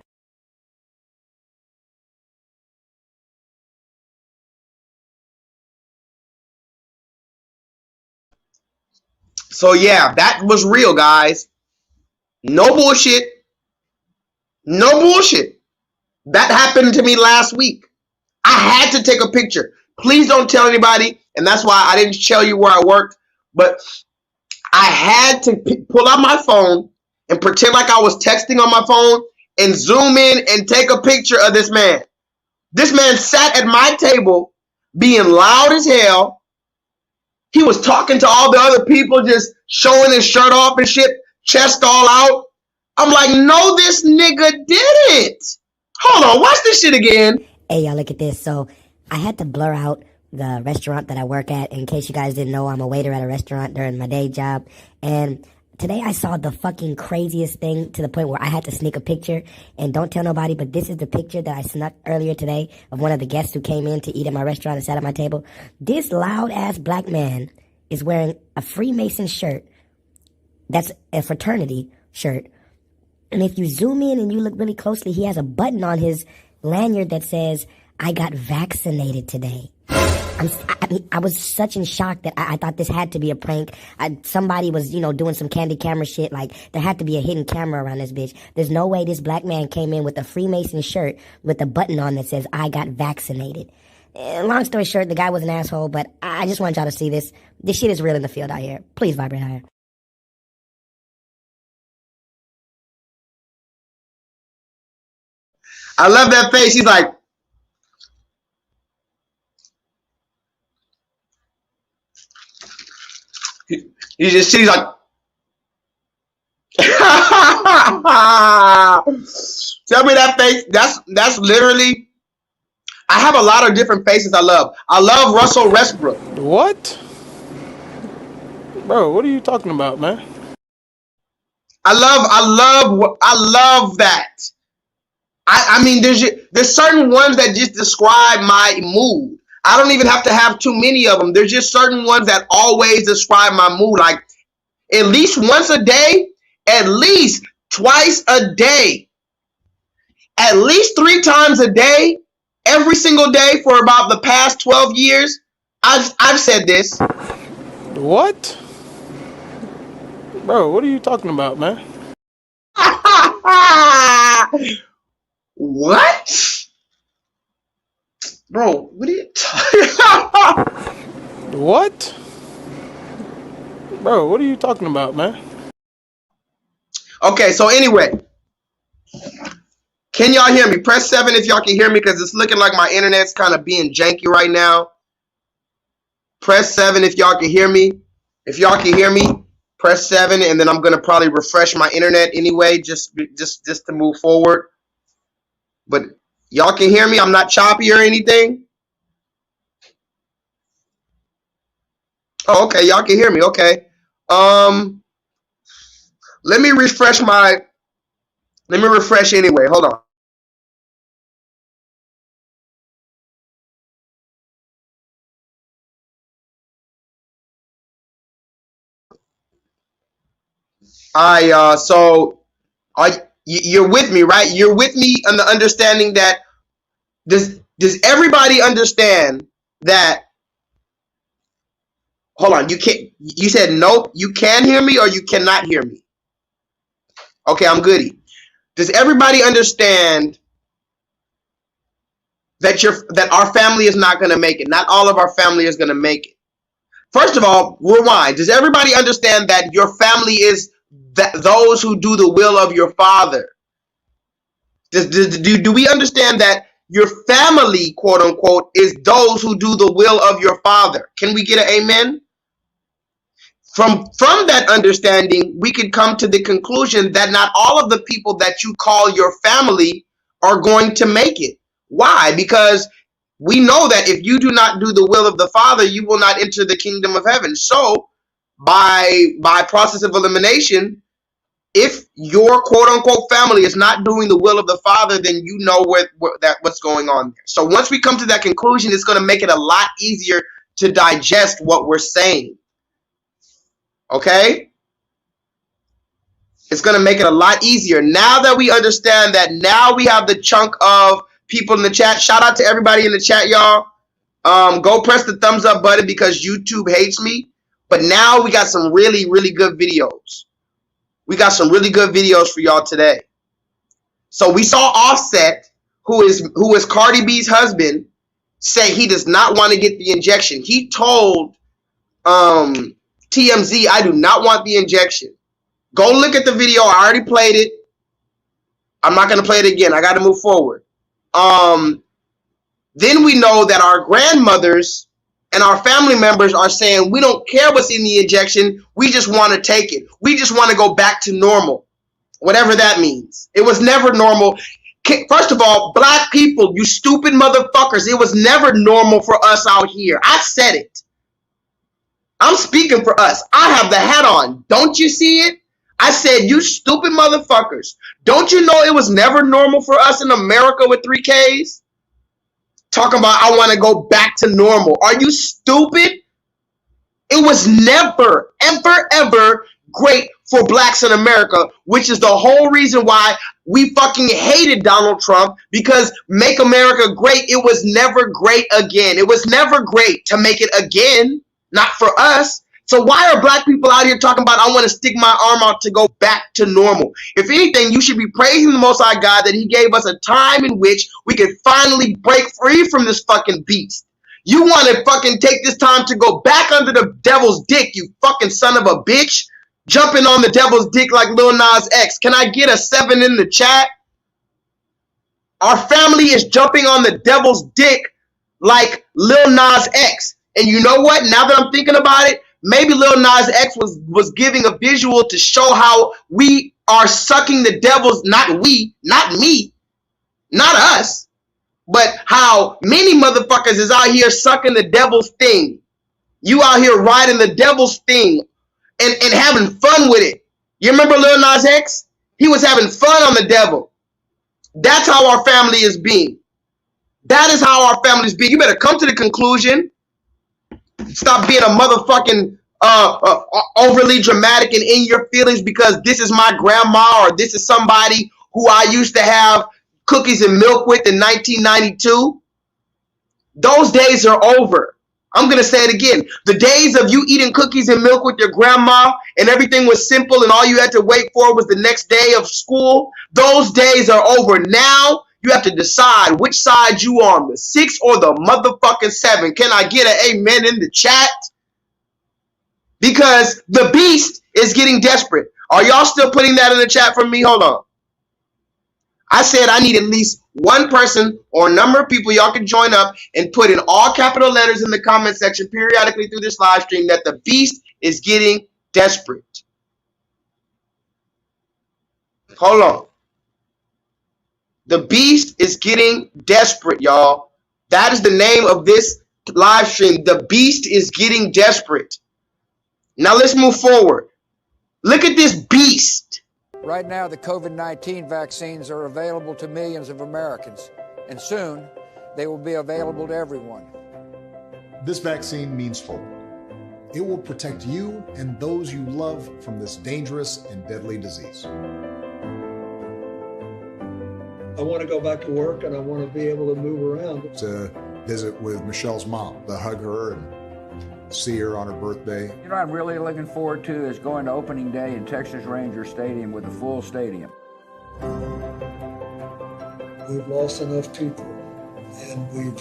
So yeah, that was real, guys. No bullshit. No bullshit. That happened to me last week. I had to take a picture. Please don't tell anybody, and that's why I didn't tell you where I worked, but I had to pull out my phone and pretend like I was texting on my phone and zoom in and take a picture of this man. This man sat at my table being loud as hell. He was talking to all the other people, just showing his shirt off and shit, chest all out. I'm like, no, this nigga didn't. Hold on, watch this shit again. Hey, y'all, look at this. So I had to blur out the restaurant that I work at. In case you guys didn't know, I'm a waiter at a restaurant during my day job. And today I saw the fucking craziest thing, to the point where I had to sneak a picture. And don't tell nobody, but this is the picture that I snuck earlier today of one of the guests who came in to eat at my restaurant and sat at my table. This loud-ass black man is wearing a Freemason shirt. That's a fraternity shirt. And if you zoom in and you look really closely, he has a button on his lanyard that says, I got vaccinated today. I was such in shock that I thought this had to be a prank. Somebody was, doing some candy camera shit. Like, there had to be a hidden camera around this bitch. There's no way this black man came in with a Freemason shirt with a button on that says, I got vaccinated. Long story short, the guy was an asshole, but I just want y'all to see this. This shit is real in the field out here. Please vibrate higher. I love that face. He's like, he just sees like, tell me that face. That's literally. I have a lot of different faces I love. I love Russell Westbrook. What? Bro, what are you talking about, man? I love that. I mean, there's certain ones that just describe my mood. I don't even have to have too many of them. There's just certain ones that always describe my mood. Like, at least once a day, at least twice a day, at least 3 times a day, every single day for about the past 12 years, I've said this. What? Bro, what are you talking about, man? What? Bro, what are you talking What? Bro, what are you talking about, man? Okay, so anyway, can y'all hear me? Press 7 if y'all can hear me, because it's looking like my internet's kind of being janky right now. Press 7 if y'all can hear me. If y'all can hear me, press 7, and then I'm gonna probably refresh my internet anyway, just to move forward. But y'all can hear me. I'm not choppy or anything. Oh, okay, y'all can hear me. Okay. Let me refresh anyway. Hold on. So you're with me, right? You're with me on the understanding that does everybody understand that? Hold on, you said nope, you can hear me or you cannot hear me. Okay, I'm goody. Does everybody understand that our family is not going to make it? Not all of our family is going to make it. First of all, rewind. Does everybody understand that your family is those who do the will of your father? Do we understand that your family, quote unquote, is those who do the will of your father? Can we get an amen? From that understanding, we could come to the conclusion that not all of the people that you call your family are going to make it. Why? Because we know that if you do not do the will of the Father, you will not enter the kingdom of heaven. So, by process of elimination, if your quote unquote family is not doing the will of the Father, then you know what's going on there. So once we come to that conclusion, it's going to make it a lot easier to digest what we're saying. Okay? It's going to make it a lot easier. Now that we understand that, now we have the chunk of people in the chat. Shout out to everybody in the chat, y'all. Go press the thumbs up button because YouTube hates me. But now we got some really, really good videos. We got some really good videos for y'all today. So we saw Offset, who is Cardi B's husband, say he does not want to get the injection. He told TMZ, I do not want the injection. Go look at the video. I already played it. I'm not going to play it again. I got to move forward. Then we know that our grandmothers and our family members are saying, we don't care what's in the injection. We just want to take it. We just want to go back to normal. Whatever that means. It was never normal. First of all, black people, you stupid motherfuckers, it was never normal for us out here. I said it. I'm speaking for us. I have the hat on. Don't you see it? I said, you stupid motherfuckers. Don't you know it was never normal for us in America with 3Ks? Talking about I want to go back to normal. Are you stupid? It was never, ever, ever great for blacks in America, which is the whole reason why we fucking hated Donald Trump, because make America great, it was never great again. It was never great to make it again, not for us. So why are black people out here talking about I want to stick my arm out to go back to normal? If anything, you should be praising the Most High God that he gave us a time in which we could finally break free from this fucking beast. You want to fucking take this time to go back under the devil's dick, you fucking son of a bitch. Jumping on the devil's dick like Lil Nas X. Can I get a 7 in the chat? Our family is jumping on the devil's dick like Lil Nas X. And you know what? Now that I'm thinking about it, maybe Lil Nas X was giving a visual to show how we are sucking the devil's, not we, not me, not us, but how many motherfuckers is out here sucking the devil's thing. You out here riding the devil's thing and having fun with it. You remember Lil Nas X? He was having fun on the devil. That's how our family is being. That is how our family is being. You better come to the conclusion. Stop being a motherfucking overly dramatic and in your feelings because this is my grandma or this is somebody who I used to have cookies and milk with in 1992. Those days are over. I'm going to say it again. The days of you eating cookies and milk with your grandma and everything was simple and all you had to wait for was the next day of school, those days are over. Now you have to decide which side you on, the 6 or the motherfucking 7. Can I get an amen in the chat? Because the beast is getting desperate. Are y'all still putting that in the chat for me? Hold on. I said I need at least one person or a number of people y'all can join up and put in all capital letters in the comment section periodically through this live stream that the beast is getting desperate. Hold on. The beast is getting desperate, y'all. That is the name of this live stream. The beast is getting desperate. Now let's move forward. Look at this beast. Right now, the COVID-19 vaccines are available to millions of Americans, and soon they will be available to everyone. This vaccine means hope. It will protect you and those you love from this dangerous and deadly disease. I want to go back to work and I want to be able to move around. To visit with Michelle's mom, to hug her and see her on her birthday. You know what I'm really looking forward to is going to opening day in Texas Ranger Stadium with a full stadium. We've lost enough people and we've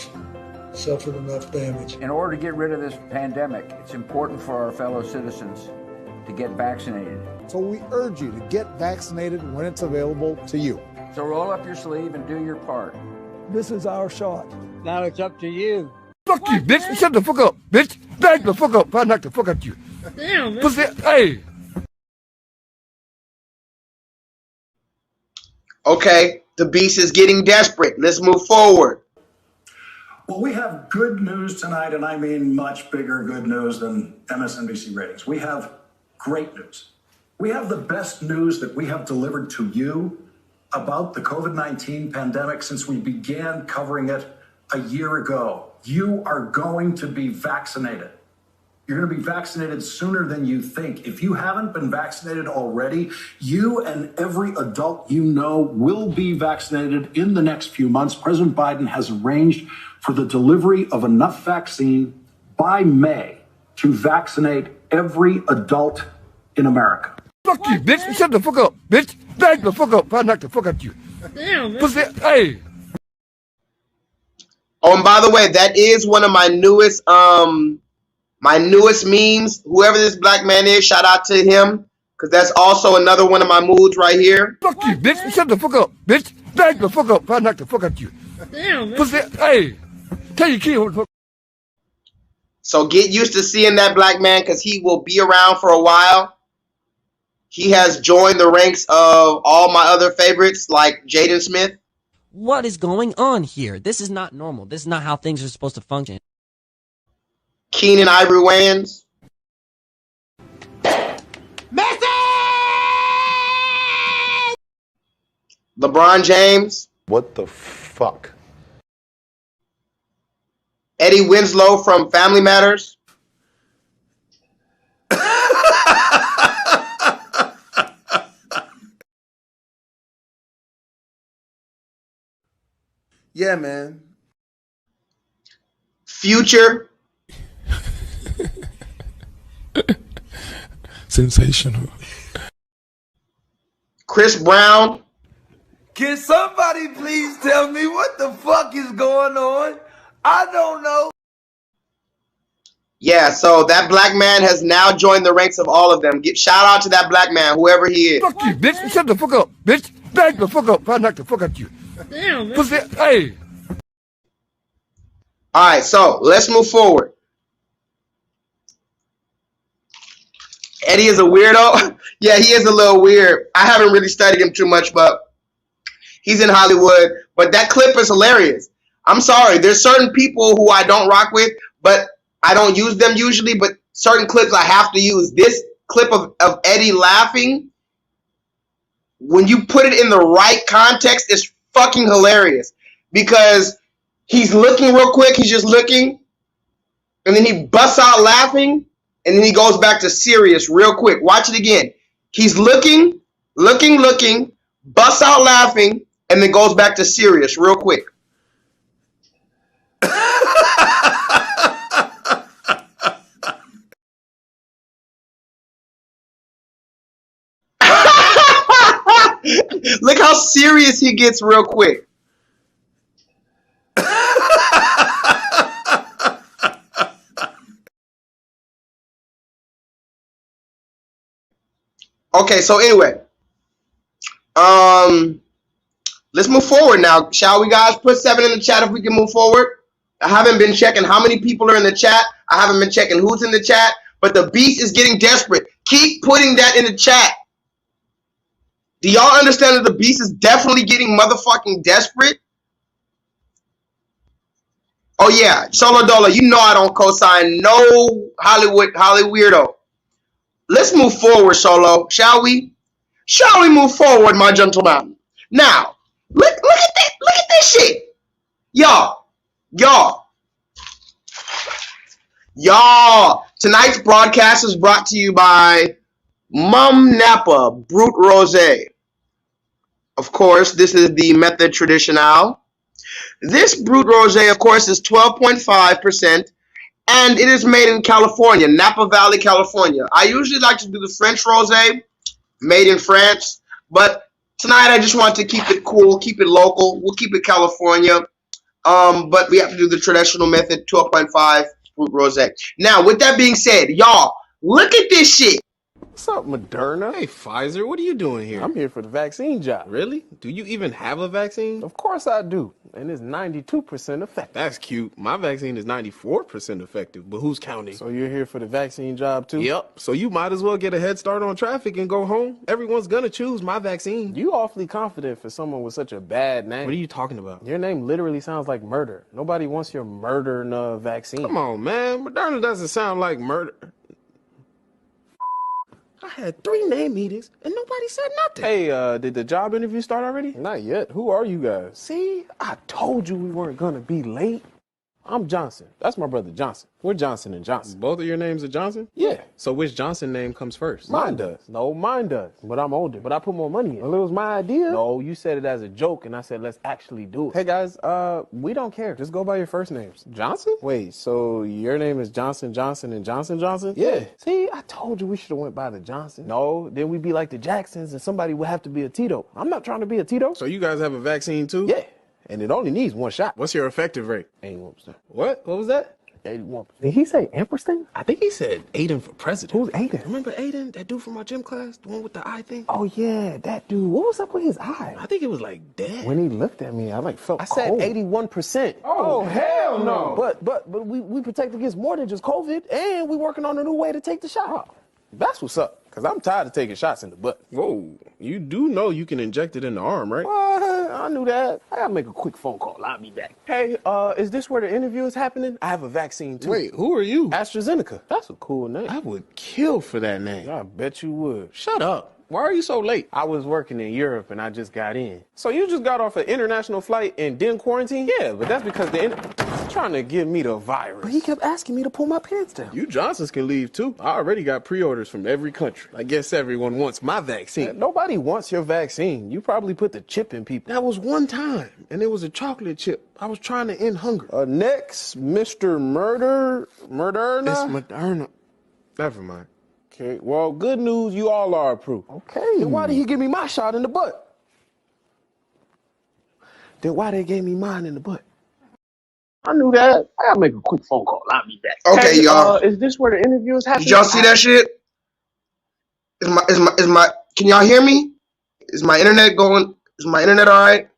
suffered enough damage. In order to get rid of this pandemic, it's important for our fellow citizens to get vaccinated. So we urge you to get vaccinated when it's available to you. So roll up your sleeve and do your part. This is our shot. Now it's up to you. Fuck you, bitch. Shut the fuck up, bitch. Back the fuck up. If I knock the fuck out you. Damn, man. Pussy. Hey. Okay, the beast is getting desperate. Let's move forward. Well, we have good news tonight, and I mean much bigger good news than MSNBC ratings. We have great news. We have the best news that we have delivered to you about the COVID-19 pandemic since we began covering it a year ago. You are going to be vaccinated. You're going to be vaccinated sooner than you think. If you haven't been vaccinated already, you and every adult you know will be vaccinated in the next few months. President Biden has arranged for the delivery of enough vaccine by May to vaccinate every adult in America. Fuck you, bitch. Shut the fuck up, bitch. Back the fuck up. If I knock the fuck out you. Damn, man. Pussy. Hey. Oh, and by the way, that is one of my newest memes. Whoever this black man is, shout out to him, because that's also another one of my moods right here. Fuck you, bitch. Shut the fuck up, bitch. Back the fuck up. If I knock the fuck out you. Damn, man. Pussy. Hey. Tell your kid what the fuck. So get used to seeing that black man, because he will be around for a while. He has joined the ranks of all my other favorites, like Jaden Smith. What is going on here? This is not normal. This is not how things are supposed to function. Keenan Ivory Wayans. Messi! LeBron James. What the fuck? Eddie Winslow from Family Matters. Yeah, man. Future. Sensational. Chris Brown. Can somebody please tell me what the fuck is going on? I don't know. Yeah, so that black man has now joined the ranks of all of them. Shout out to that black man, whoever he is. Fuck you, bitch. Shut the fuck up, bitch. Back the fuck up. If I knock the fuck out you. Damn, man. Pussy. Hey. All right, so let's move forward. Eddie is a weirdo. Yeah, he is a little weird. I haven't really studied him too much, but he's in Hollywood. But that clip is hilarious. I'm sorry. There's certain people who I don't rock with, but I don't use them usually. But certain clips I have to use. This clip of Eddie laughing, when you put it in the right context, it's fucking hilarious. Because he's looking real quick. He's just looking. And then he busts out laughing. And then he goes back to serious real quick. Watch it again. He's looking, busts out laughing, and then goes back to serious real quick. Look how serious he gets real quick. Okay, so anyway, let's move forward now, shall we, guys? Put 7 in the chat if we can move forward. I haven't been checking how many people are in the chat. I haven't been checking who's in the chat, but the beast is getting desperate. Keep putting that in the chat. Do y'all understand that the beast is definitely getting motherfucking desperate? Oh yeah, Solo Dolo, you know I don't co-sign no Hollywood weirdo. Let's move forward, Solo, shall we? Shall we move forward, my gentleman? Now, look at this shit. Y'all. Tonight's broadcast is brought to you by Mum Napa Brut Rosé. Of course, this is the method traditional. This Brut Rosé, of course, is 12.5%, and it is made in California, Napa Valley, California. I usually like to do the French Rosé, made in France, but tonight I just want to keep it cool, keep it local. We'll keep it California, but we have to do the traditional method, 12.5 Brut Rosé. Now, with that being said, y'all, look at this shit. What's up, Moderna? Hey, Pfizer, what are you doing here? I'm here for the vaccine job. Really? Do you even have a vaccine? Of course I do, and it's 92% effective. That's cute. My vaccine is 94% effective, but who's counting? So you're here for the vaccine job too? Yep. So you might as well get a head start on traffic and go home. Everyone's gonna choose my vaccine. You awfully confident for someone with such a bad name. What are you talking about? Your name literally sounds like murder. Nobody wants your murder vaccine. Come on, man. Moderna doesn't sound like murder. I had 3 name meetings and nobody said nothing. Hey, did the job interview start already? Not yet. Who are you guys? See, I told you we weren't gonna be late. I'm Johnson. That's my brother Johnson. We're Johnson and Johnson. Both of your names are Johnson? Yeah. So which Johnson name comes first? Mine does. No, mine does. But I'm older. But I put more money in. Well, it was my idea. No, you said it as a joke, and I said let's actually do it. Hey guys, we don't care. Just go by your first names. Johnson? Wait, so your name is Johnson, Johnson, and Johnson, Johnson? Yeah. See, I told you we should have went by the Johnson. No, then we'd be like the Jacksons, and somebody would have to be a Tito. I'm not trying to be a Tito. So you guys have a vaccine too? Yeah. And it only needs 1 shot. What's your effective rate? 81%. What? What was that? 81%. Did he say ampersand? I think he said Aiden for president. Who's Aiden? Remember Aiden, that dude from my gym class? The one with the eye thing? Oh, yeah, that dude. What was up with his eye? I think it was like dead. When he looked at me, I felt cold. I said 81%. Oh, hell no. But we protect against more than just COVID, and we working on a new way to take the shot. That's what's up. Because I'm tired of taking shots in the butt. Whoa, you do know you can inject it in the arm, right? What? I knew that. I gotta make a quick phone call. I'll be back. Hey, is this where the interview is happening? I have a vaccine too. Wait, who are you? AstraZeneca. That's a cool name. I would kill for that name. I bet you would. Shut up. Why are you so late? I was working in Europe and I just got in. So you just got off an international flight and then quarantine? Yeah, but that's because he's trying to give me the virus. But he kept asking me to pull my pants down. You Johnsons can leave too. I already got pre-orders from every country. I guess everyone wants my vaccine. Nobody wants your vaccine. You probably put the chip in people. That was one time, and it was a chocolate chip. I was trying to end hunger. Next, Mr. Moderna? It's Moderna. Never mind. Okay, well, good news, you all are approved. Okay. Then why did he give me my shot in the butt? Then why they gave me mine in the butt? I knew that. I gotta make a quick phone call. I'll be back. Okay, hey, y'all. Is this where the interview is happening? Did y'all see that shit? Is my can y'all hear me? Is my internet going? Is my internet alright?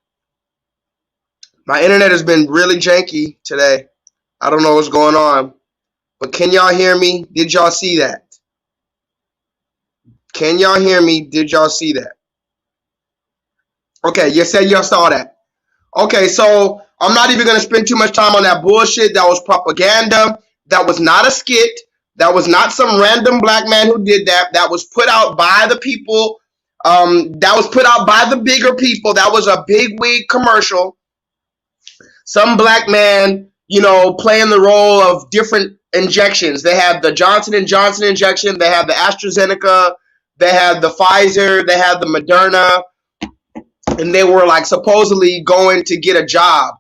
My internet has been really janky today. I don't know what's going on. But can y'all hear me? Did y'all see that? Can y'all hear me? Did y'all see that? Okay, you said y'all saw that. Okay, so I'm not even going to spend too much time on that bullshit. That was propaganda. That was not a skit. That was not some random black man who did that. That was put out by the people. That was put out by the bigger people. That was a big wig commercial. Some black man, you know, playing the role of different injections. They have the Johnson & Johnson injection. They have the AstraZeneca. They had the Pfizer, they had the Moderna, and they were like supposedly going to get a job.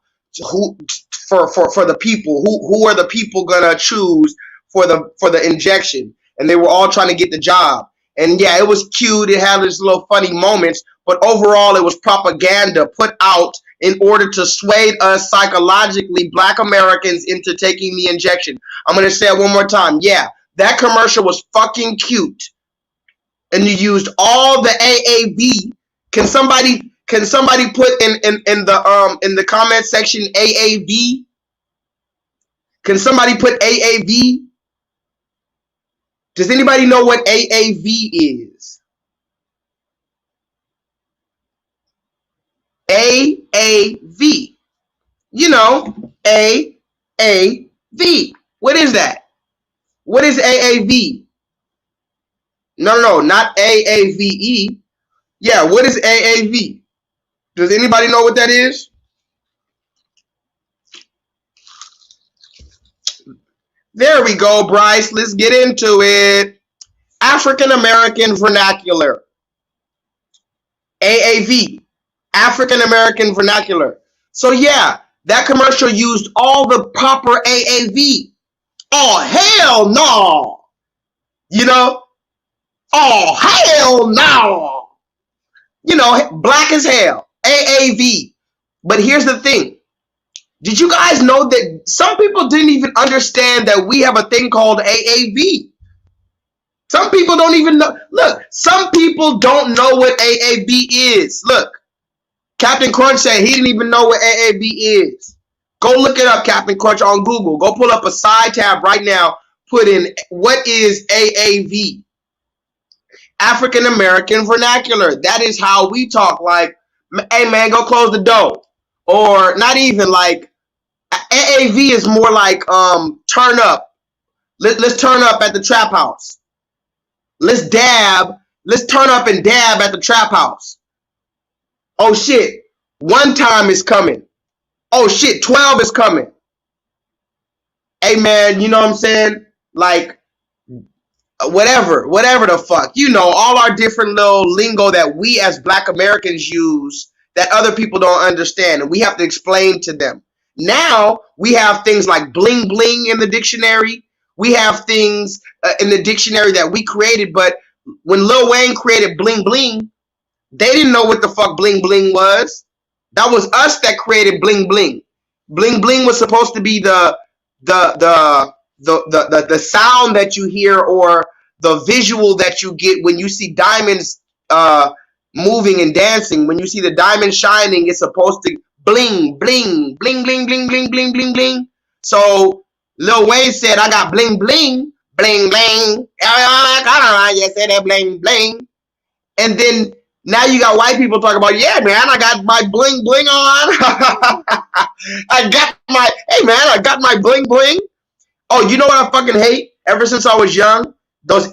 For the people? Who are the people gonna choose for the injection? And they were all trying to get the job. And yeah, it was cute. It had its little funny moments, but overall, it was propaganda put out in order to sway us psychologically, Black Americans, into taking the injection. I'm gonna say it one more time. Yeah, that commercial was fucking cute, and you used all the AAV. Can somebody put in the comment section AAV? Can somebody put AAV? Does anybody know what AAV is? AAV. You know, AAV. What is that? What is AAV? No, not AAVE. Yeah, what is AAV? Does anybody know what that is? There we go, Bryce. Let's get into it. African American Vernacular. AAV. African American Vernacular. So yeah, that commercial used all the proper AAV. Oh, hell no. You know? Oh, hell no. You know, black as hell. AAV. But here's the thing. Did you guys know that some people didn't even understand that we have a thing called AAV? Some people don't even know. Look, some people don't know what AAV is. Look, Captain Crunch said he didn't even know what AAV is. Go look it up, Captain Crunch, on Google. Go pull up a side tab right now. Put in, what is AAV? African American Vernacular. That is how we talk. Like, hey man, go close the door. Or not even like, AAV is more like turn up. Let's turn up at the trap house. Let's dab. Let's turn up and dab at the trap house. Oh shit, one time is coming. Oh shit, 12 is coming. Hey man, you know what I'm saying? Like, whatever the fuck. You know, all our different little lingo that we as Black Americans use that other people don't understand, and we have to explain to them. Now, we have things like bling bling in the dictionary. We have things in the dictionary that we created, but when Lil Wayne created bling bling, they didn't know what the fuck bling bling was. That was us that created bling bling. Bling bling was supposed to be the sound that you hear, or the visual that you get when you see diamonds moving and dancing. When you see the diamond shining, it's supposed to bling, bling, bling, bling, bling, bling, bling, bling, bling. So Lil Wayne said, I got bling, bling, bling, bling. You said that bling, bling. And then now you got white people talking about, yeah, man, I got my bling, bling on. I got my bling, bling. Oh, you know what I fucking hate? Ever since I was young, those,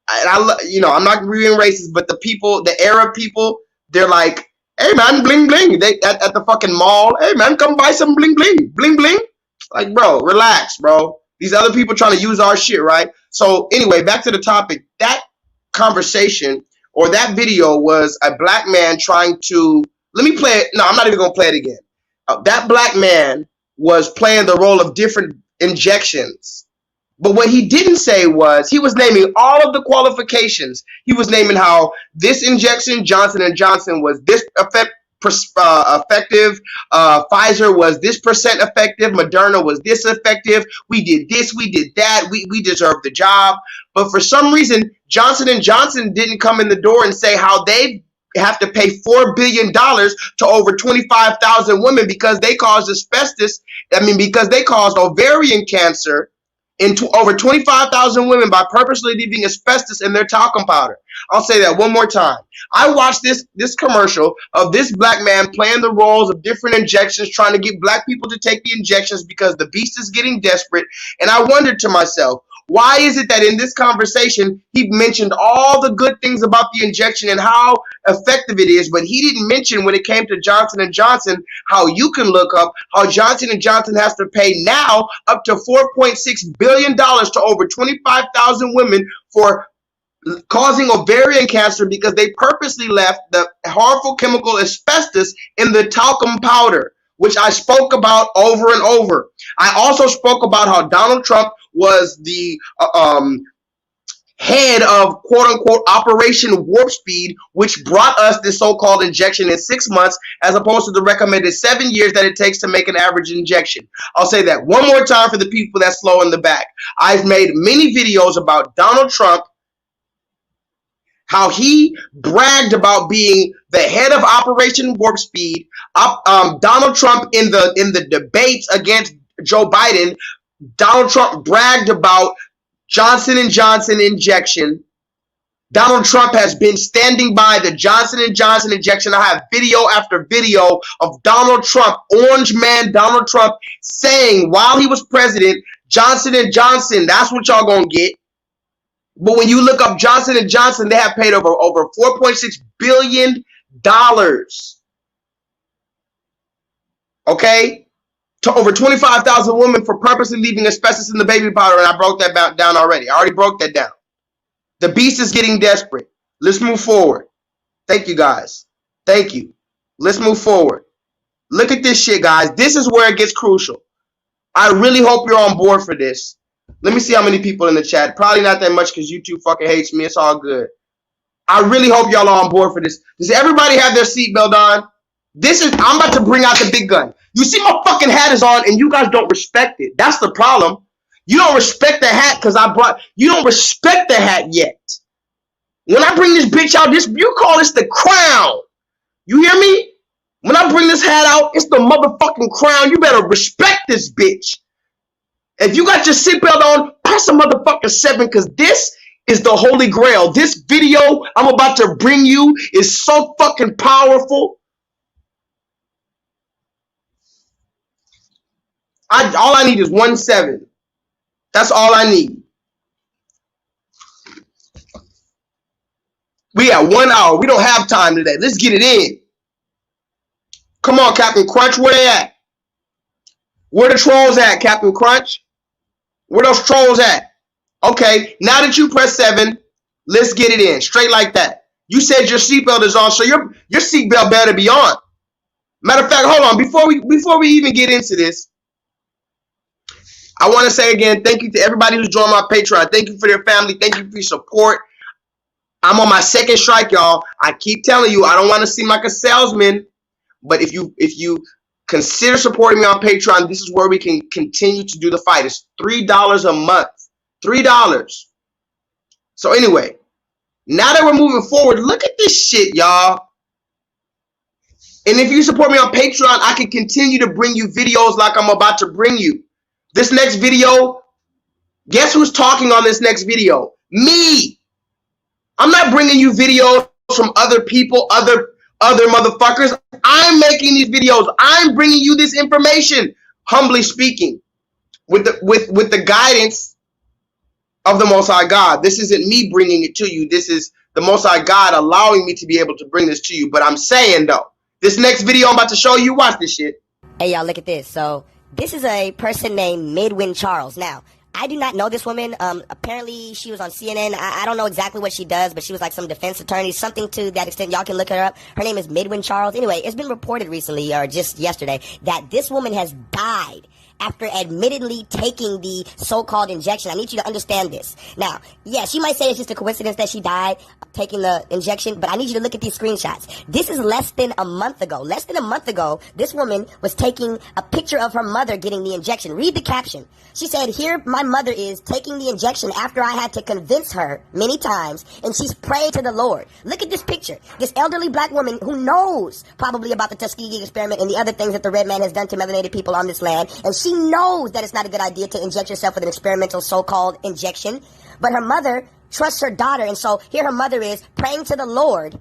I'm not being racist, but the Arab people, they're like, hey man, bling bling. They at the fucking mall. Hey man, come buy some bling bling. Bling bling. Like, bro, relax, bro. These other people trying to use our shit, right? So anyway, back to the topic. That conversation or that video was a black man trying to, let me play it. No, I'm not even gonna play it again. That black man was playing the role of different injections. But what he didn't say was, he was naming all of the qualifications. He was naming how this injection, Johnson & Johnson, was this effective. Pfizer was this percent effective. Moderna was this effective. We did this. We did that. We deserve the job. But for some reason, Johnson & Johnson didn't come in the door and say how they have to pay $4 billion to over 25,000 women because they caused asbestos. Because they caused ovarian cancer into over 25,000 women by purposely leaving asbestos in their talcum powder. I'll say that one more time. I watched this commercial of this black man playing the roles of different injections, trying to get black people to take the injections because the beast is getting desperate. And I wondered to myself, why is it that in this conversation, he mentioned all the good things about the injection and how effective it is, but he didn't mention when it came to Johnson & Johnson, how you can look up how Johnson & Johnson has to pay now up to $4.6 billion to over 25,000 women for causing ovarian cancer because they purposely left the harmful chemical asbestos in the talcum powder, which I spoke about over and over. I also spoke about how Donald Trump was head of quote-unquote Operation Warp Speed, which brought us this so-called injection in 6 months as opposed to the recommended 7 years that it takes to make an average injection. I'll say that one more time for the people that's slow in the back. I've made many videos about Donald Trump, how he bragged about being the head of Operation Warp Speed. Donald Trump in the debates against Joe Biden, Donald Trump bragged about Johnson & Johnson injection. Donald Trump has been standing by the Johnson & Johnson injection. I have video after video of Donald Trump, Orange Man Donald Trump, saying while he was president, Johnson & Johnson, that's what y'all gonna get. But when you look up Johnson & Johnson, they have paid over $4.6 billion. Okay? To over 25,000 women for purposely leaving asbestos in the baby powder, and I broke that down already. I already broke that down. The beast is getting desperate. Let's move forward. Thank you, guys. Thank you. Let's move forward. Look at this shit, guys. This is where it gets crucial. I really hope you're on board for this. Let me see how many people in the chat. Probably not that much because YouTube fucking hates me. It's all good. I really hope y'all are on board for this. Does everybody have their seatbelt on? I'm about to bring out the big gun. You see my fucking hat is on and you guys don't respect it. That's the problem. You don't respect the hat because you don't respect the hat yet. When I bring this bitch out, you call this the crown. You hear me? When I bring this hat out, it's the motherfucking crown. You better respect this bitch. If you got your seatbelt on, press a motherfucking 7 because this is the holy grail. This video I'm about to bring you is so fucking powerful. All I need is 1-7. That's all I need. We got 1 hour. We don't have time today. Let's get it in. Come on, Captain Crunch. Where they at? Where the trolls at, Captain Crunch? Where those trolls at? Okay, now that you press 7, let's get it in. Straight like that. You said your seatbelt is on, so your seatbelt better be on. Matter of fact, hold on. Before we even get into this, I want to say again, thank you to everybody who's joined my Patreon. Thank you for their family. Thank you for your support. I'm on my second strike, y'all. I keep telling you, I don't want to seem like a salesman, but if you consider supporting me on Patreon, this is where we can continue to do the fight. It's $3 a month. $3. So anyway, now that we're moving forward, look at this shit, y'all. And if you support me on Patreon, I can continue to bring you videos like I'm about to bring you. This next video, guess who's talking on this next video? Me. I'm not bringing you videos from other people, other motherfuckers. I'm making these videos. I'm bringing you this information, humbly speaking, with the guidance of the Most High God. This isn't me bringing it to you. This is the Most High God allowing me to be able to bring this to you. But I'm saying, though, this next video I'm about to show you, watch this shit. Hey, y'all, look at this. So this is a person named Midwin Charles. Now, I do not know this woman. Apparently, she was on CNN. I don't know exactly what she does, but she was like some defense attorney, something to that extent. Y'all can look her up. Her name is Midwin Charles. Anyway, it's been reported recently, or just yesterday, that this woman has died after admittedly taking the so-called injection. I need you to understand this. Now, yes, you might say it's just a coincidence that she died taking the injection, but I need you to look at these screenshots. This is less than a month ago. Less than a month ago, this woman was taking a picture of her mother getting the injection. Read the caption. She said, "Here my mother is taking the injection after I had to convince her many times, and she's praying to the Lord." Look at this picture. This elderly black woman who knows probably about the Tuskegee experiment and the other things that the red man has done to melanated people on this land, and she knows that it's not a good idea to inject yourself with an experimental so-called injection, but her mother trusts her daughter, and so here her mother is praying to the Lord.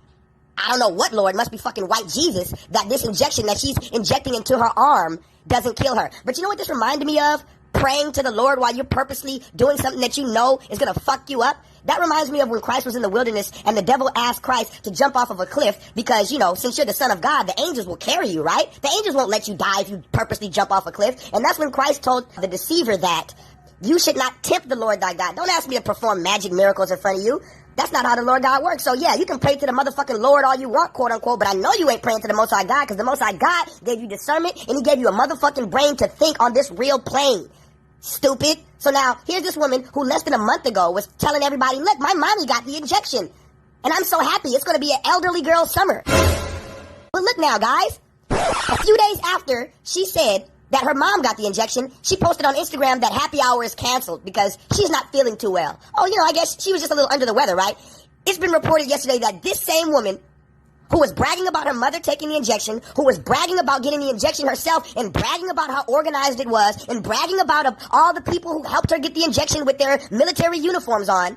I don't know what Lord, must be fucking white Jesus, that this injection that she's injecting into her arm doesn't kill her. But you know what this reminded me of? Praying to the Lord while you're purposely doing something that you know is going to fuck you up. That reminds me of when Christ was in the wilderness and the devil asked Christ to jump off of a cliff because, you know, since you're the son of God, the angels will carry you, right? The angels won't let you die if you purposely jump off a cliff. And that's when Christ told the deceiver that you should not tempt the Lord thy God. Don't ask me to perform magic miracles in front of you. That's not how the Lord God works. So yeah, you can pray to the motherfucking Lord all you want, quote unquote, but I know you ain't praying to the Most High God because the Most High God gave you discernment and he gave you a motherfucking brain to think on this real plane. Stupid. So now, here's this woman who less than a month ago was telling everybody, look, my mommy got the injection. And I'm so happy. It's going to be an elderly girl summer. But look now, guys. A few days after she said that her mom got the injection, she posted on Instagram that happy hour is canceled because she's not feeling too well. Oh, I guess she was just a little under the weather, right? It's been reported yesterday that this same woman who was bragging about her mother taking the injection, who was bragging about getting the injection herself, and bragging about how organized it was, and bragging about all the people who helped her get the injection with their military uniforms on.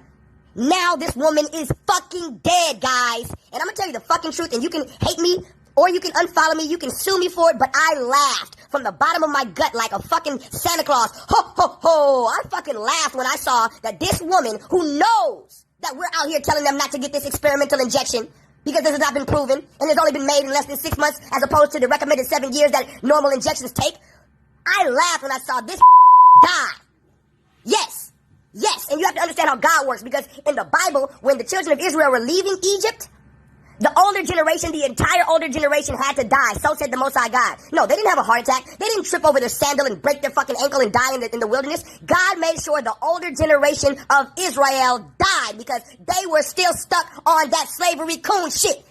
Now this woman is fucking dead, guys. And I'm gonna tell you the fucking truth, and you can hate me, or you can unfollow me, you can sue me for it, but I laughed from the bottom of my gut like a fucking Santa Claus. Ho, ho, ho. I fucking laughed when I saw that this woman who knows that we're out here telling them not to get this experimental injection, because this has not been proven, and it's only been made in less than 6 months as opposed to the recommended 7 years that normal injections take. I laughed when I saw this die. Yes, and you have to understand how God works, because in the Bible, when the children of Israel were leaving Egypt, the older generation, the entire older generation had to die. So said the Most High God. No, they didn't have a heart attack. They didn't trip over their sandal and break their fucking ankle and die in the wilderness. God made sure the older generation of Israel died because they were still stuck on that slavery coon shit.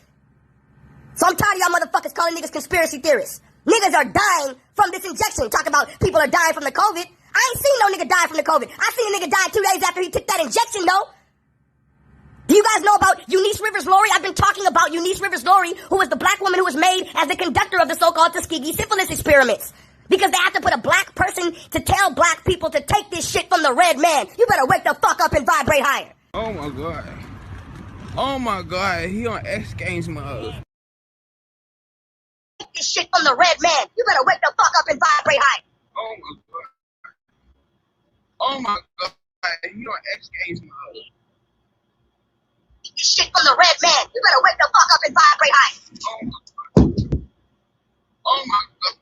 So I'm tired of y'all motherfuckers calling niggas conspiracy theorists. Niggas are dying from this injection. Talk about people are dying from the COVID. I ain't seen no nigga die from the COVID. I seen a nigga die 2 days after he took that injection, though. Do you guys know about Eunice Rivers-Laurie? I've been talking about Eunice Rivers-Laurie, who was the black woman who was made as the conductor of the so-called Tuskegee syphilis experiments. Because they have to put a black person to tell black people to take this shit from the red man. You better wake the fuck up and vibrate higher. Oh my God. Oh my God. He on X Games mode. Take this shit from the red man. You better wake the fuck up and vibrate higher. Oh my God. Oh my God. He on X Games mode. This shit from the red man. You better wake the fuck up and vibrate high. Oh my God. Oh my God.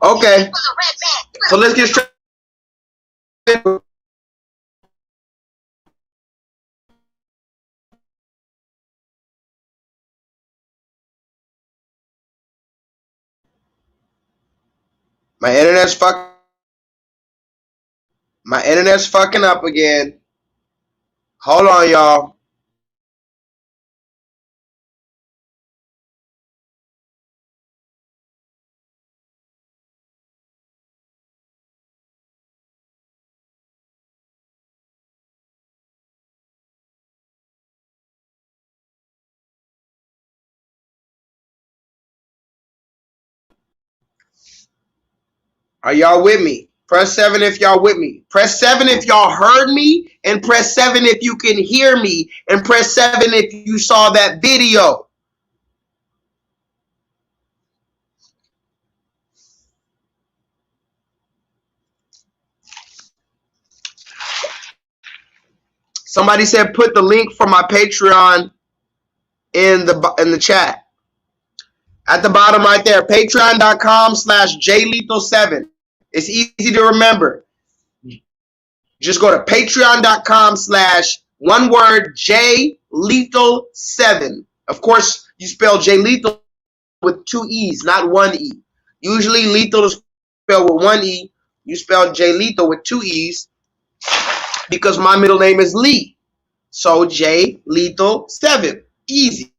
Okay. So let's get straight. My internet's fucking up again. Hold on, y'all. Are y'all with me? Press 7 if y'all with me. Press 7 if y'all heard me, and press 7 if you can hear me, and press 7 if you saw that video. Somebody said put the link for my Patreon in the chat. At the bottom right there, patreon.com/JLEETHAL7. It's easy to remember. Just go to patreon.com/JLEETHAL7. Of course, you spell J-LEETHAL with 2 E's, not 1 E. Usually lethal is spelled with 1 E. You spell J-LEETHAL with 2 E's because my middle name is Lee. So J-LEETHAL7. Easy.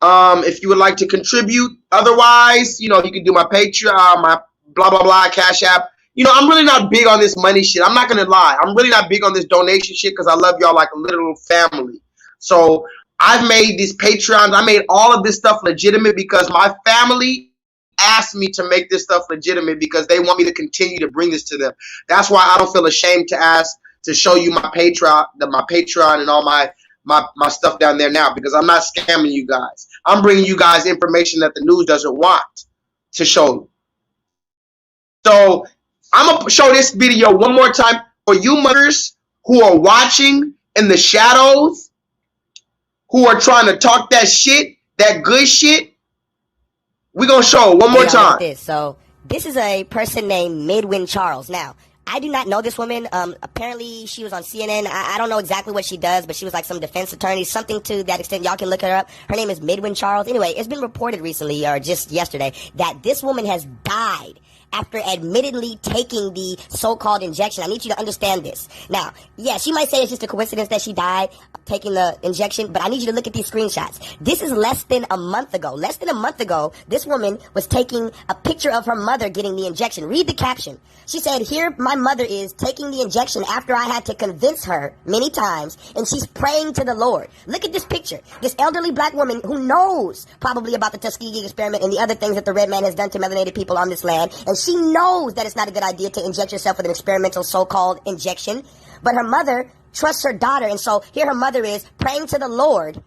If you would like to contribute, otherwise, you can do my Patreon, my blah, blah, blah, Cash App. I'm really not big on this money shit. I'm not going to lie. I'm really not big on this donation shit because I love y'all like a literal family. So I've made these Patreons. I made all of this stuff legitimate because my family asked me to make this stuff legitimate because they want me to continue to bring this to them. That's why I don't feel ashamed to ask to show you my Patreon and all my stuff down there now, because I'm not scamming you guys. I'm bringing you guys information that the news doesn't want to show you. So I'm going to show this video one more time for you mothers who are watching in the shadows, who are trying to talk that shit, that good shit. We're going to show it one more time. So this is a person named Midwin Charles. Now, I do not know this woman. Apparently she was on CNN. I don't know exactly what she does, but she was like some defense attorney, something to that extent. Y'all can look her up. Her name is Midwin Charles. Anyway, it's been reported recently, or just yesterday, that this woman has died after admittedly taking the so-called injection. I need you to understand this. Now, yeah, she might say it's just a coincidence that she died taking the injection, but I need you to look at these screenshots. This is less than a month ago. Less than a month ago, this woman was taking a picture of her mother getting the injection. Read the caption. She said, here my mother is taking the injection after I had to convince her many times, and she's praying to the Lord. Look at this picture. This elderly black woman who knows probably about the Tuskegee experiment and the other things that the red man has done to melanated people on this land, and she knows that it's not a good idea to inject yourself with an experimental so-called injection, but her mother trusts her daughter, and so here her mother is praying to the Lord.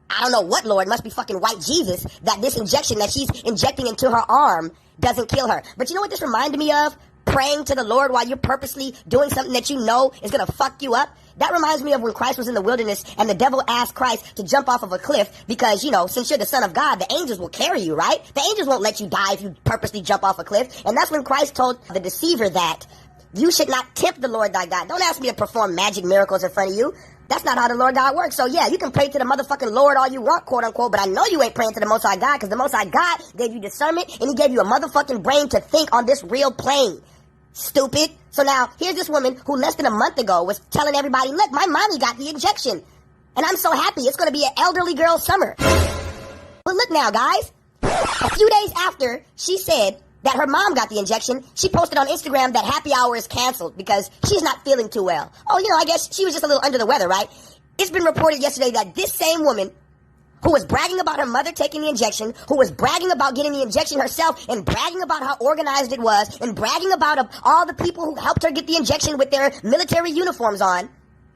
I don't know what Lord, must be fucking white Jesus, that this injection that she's injecting into her arm doesn't kill her. But you know what this reminded me of? Praying to the Lord while you're purposely doing something that you know is going to fuck you up. That reminds me of when Christ was in the wilderness and the devil asked Christ to jump off of a cliff because, you know, since you're the son of God, the angels will carry you, right? The angels won't let you die if you purposely jump off a cliff. And that's when Christ told the deceiver that you should not tempt the Lord thy God. Don't ask me to perform magic miracles in front of you. That's not how the Lord God works. So yeah, you can pray to the motherfucking Lord all you want, quote unquote, but I know you ain't praying to the Most High God, because the Most High God gave you discernment and he gave you a motherfucking brain to think on this real plane. Stupid. So now, here's this woman who less than a month ago was telling everybody, look, my mommy got the injection. And I'm so happy. It's going to be an elderly girl summer. But look now, guys. A few days after she said that her mom got the injection, she posted on Instagram that happy hour is canceled because she's not feeling too well. Oh, you know, I guess she was just a little under the weather, right? It's been reported yesterday that this same woman who was bragging about her mother taking the injection, who was bragging about getting the injection herself, and bragging about how organized it was, and bragging about all the people who helped her get the injection with their military uniforms on.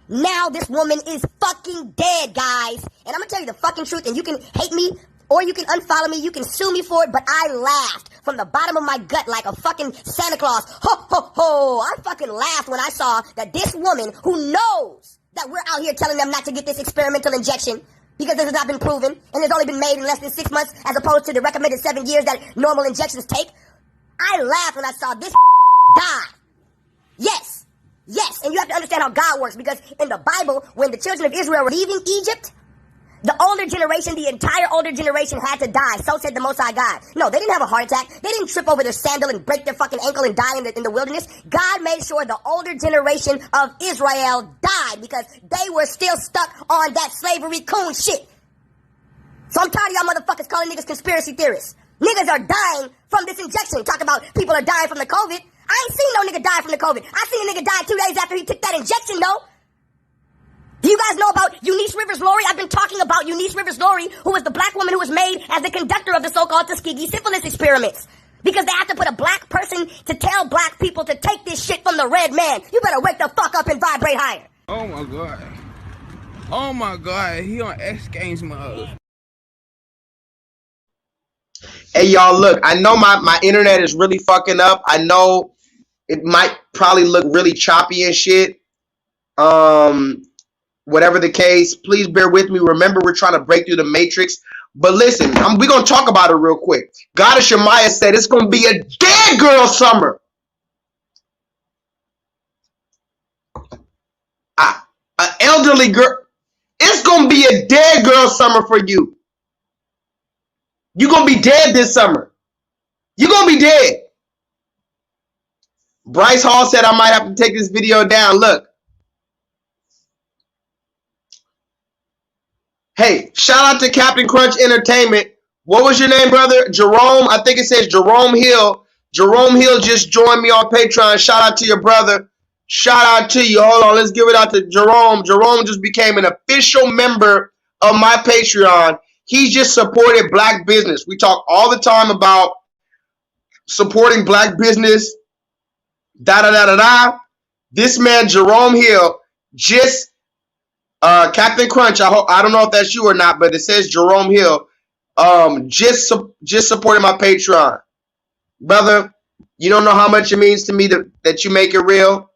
Now this woman is fucking dead, guys. And I'm gonna tell you the fucking truth, and you can hate me, or you can unfollow me, you can sue me for it, but I laughed from the bottom of my gut like a fucking Santa Claus. Ho, ho, ho. I fucking laughed when I saw that this woman who knows that we're out here telling them not to get this experimental injection, because this has not been proven, and it's only been made in less than 6 months, as opposed to the recommended 7 years that normal injections take. I laughed when I saw this die. Yes, yes, and you have to understand how God works, because in the Bible, when the children of Israel were leaving Egypt, the older generation, the entire older generation had to die. So said the Most High God. No, they didn't have a heart attack. They didn't trip over their sandal and break their fucking ankle and die in the wilderness. God made sure the older generation of Israel died because they were still stuck on that slavery coon shit. So I'm tired of y'all motherfuckers calling niggas conspiracy theorists. Niggas are dying from this injection. Talk about people are dying from the COVID. I ain't seen no nigga die from the COVID. I seen a nigga die 2 days after he took that injection, though. Do you guys know about Eunice Rivers-Laurie? I've been talking about Eunice Rivers-Laurie, who was the black woman who was made as the conductor of the so-called Tuskegee syphilis experiments. Because they have to put a black person to tell black people to take this shit from the red man. You better wake the fuck up and vibrate higher. Oh my God. Oh my God. He on X Games mode. Hey, y'all, look, I know my internet is really fucking up. I know it might probably look really choppy and shit. Whatever the case, please bear with me. Remember, we're trying to break through the matrix. But listen, we're going to talk about it real quick. Goddess Shemaiah said it's going to be a dead girl summer. An elderly girl. It's going to be a dead girl summer for you. You're going to be dead this summer. You're going to be dead. Bryce Hall said I might have to take this video down. Look. Hey, shout out to Captain Crunch Entertainment. What was your name, brother? Jerome. I think it says Jerome Hill. Jerome Hill just joined me on Patreon. Shout out to your brother. Shout out to you. Hold on. Let's give it out to Jerome. Jerome just became an official member of my Patreon. He just supported black business. We talk all the time about supporting black business. Da-da-da-da-da. This man, Jerome Hill, just... Captain Crunch, I don't know if that's you or not, but it says Jerome Hill. Just supporting my Patreon, brother. You don't know how much it means to me that you make it real.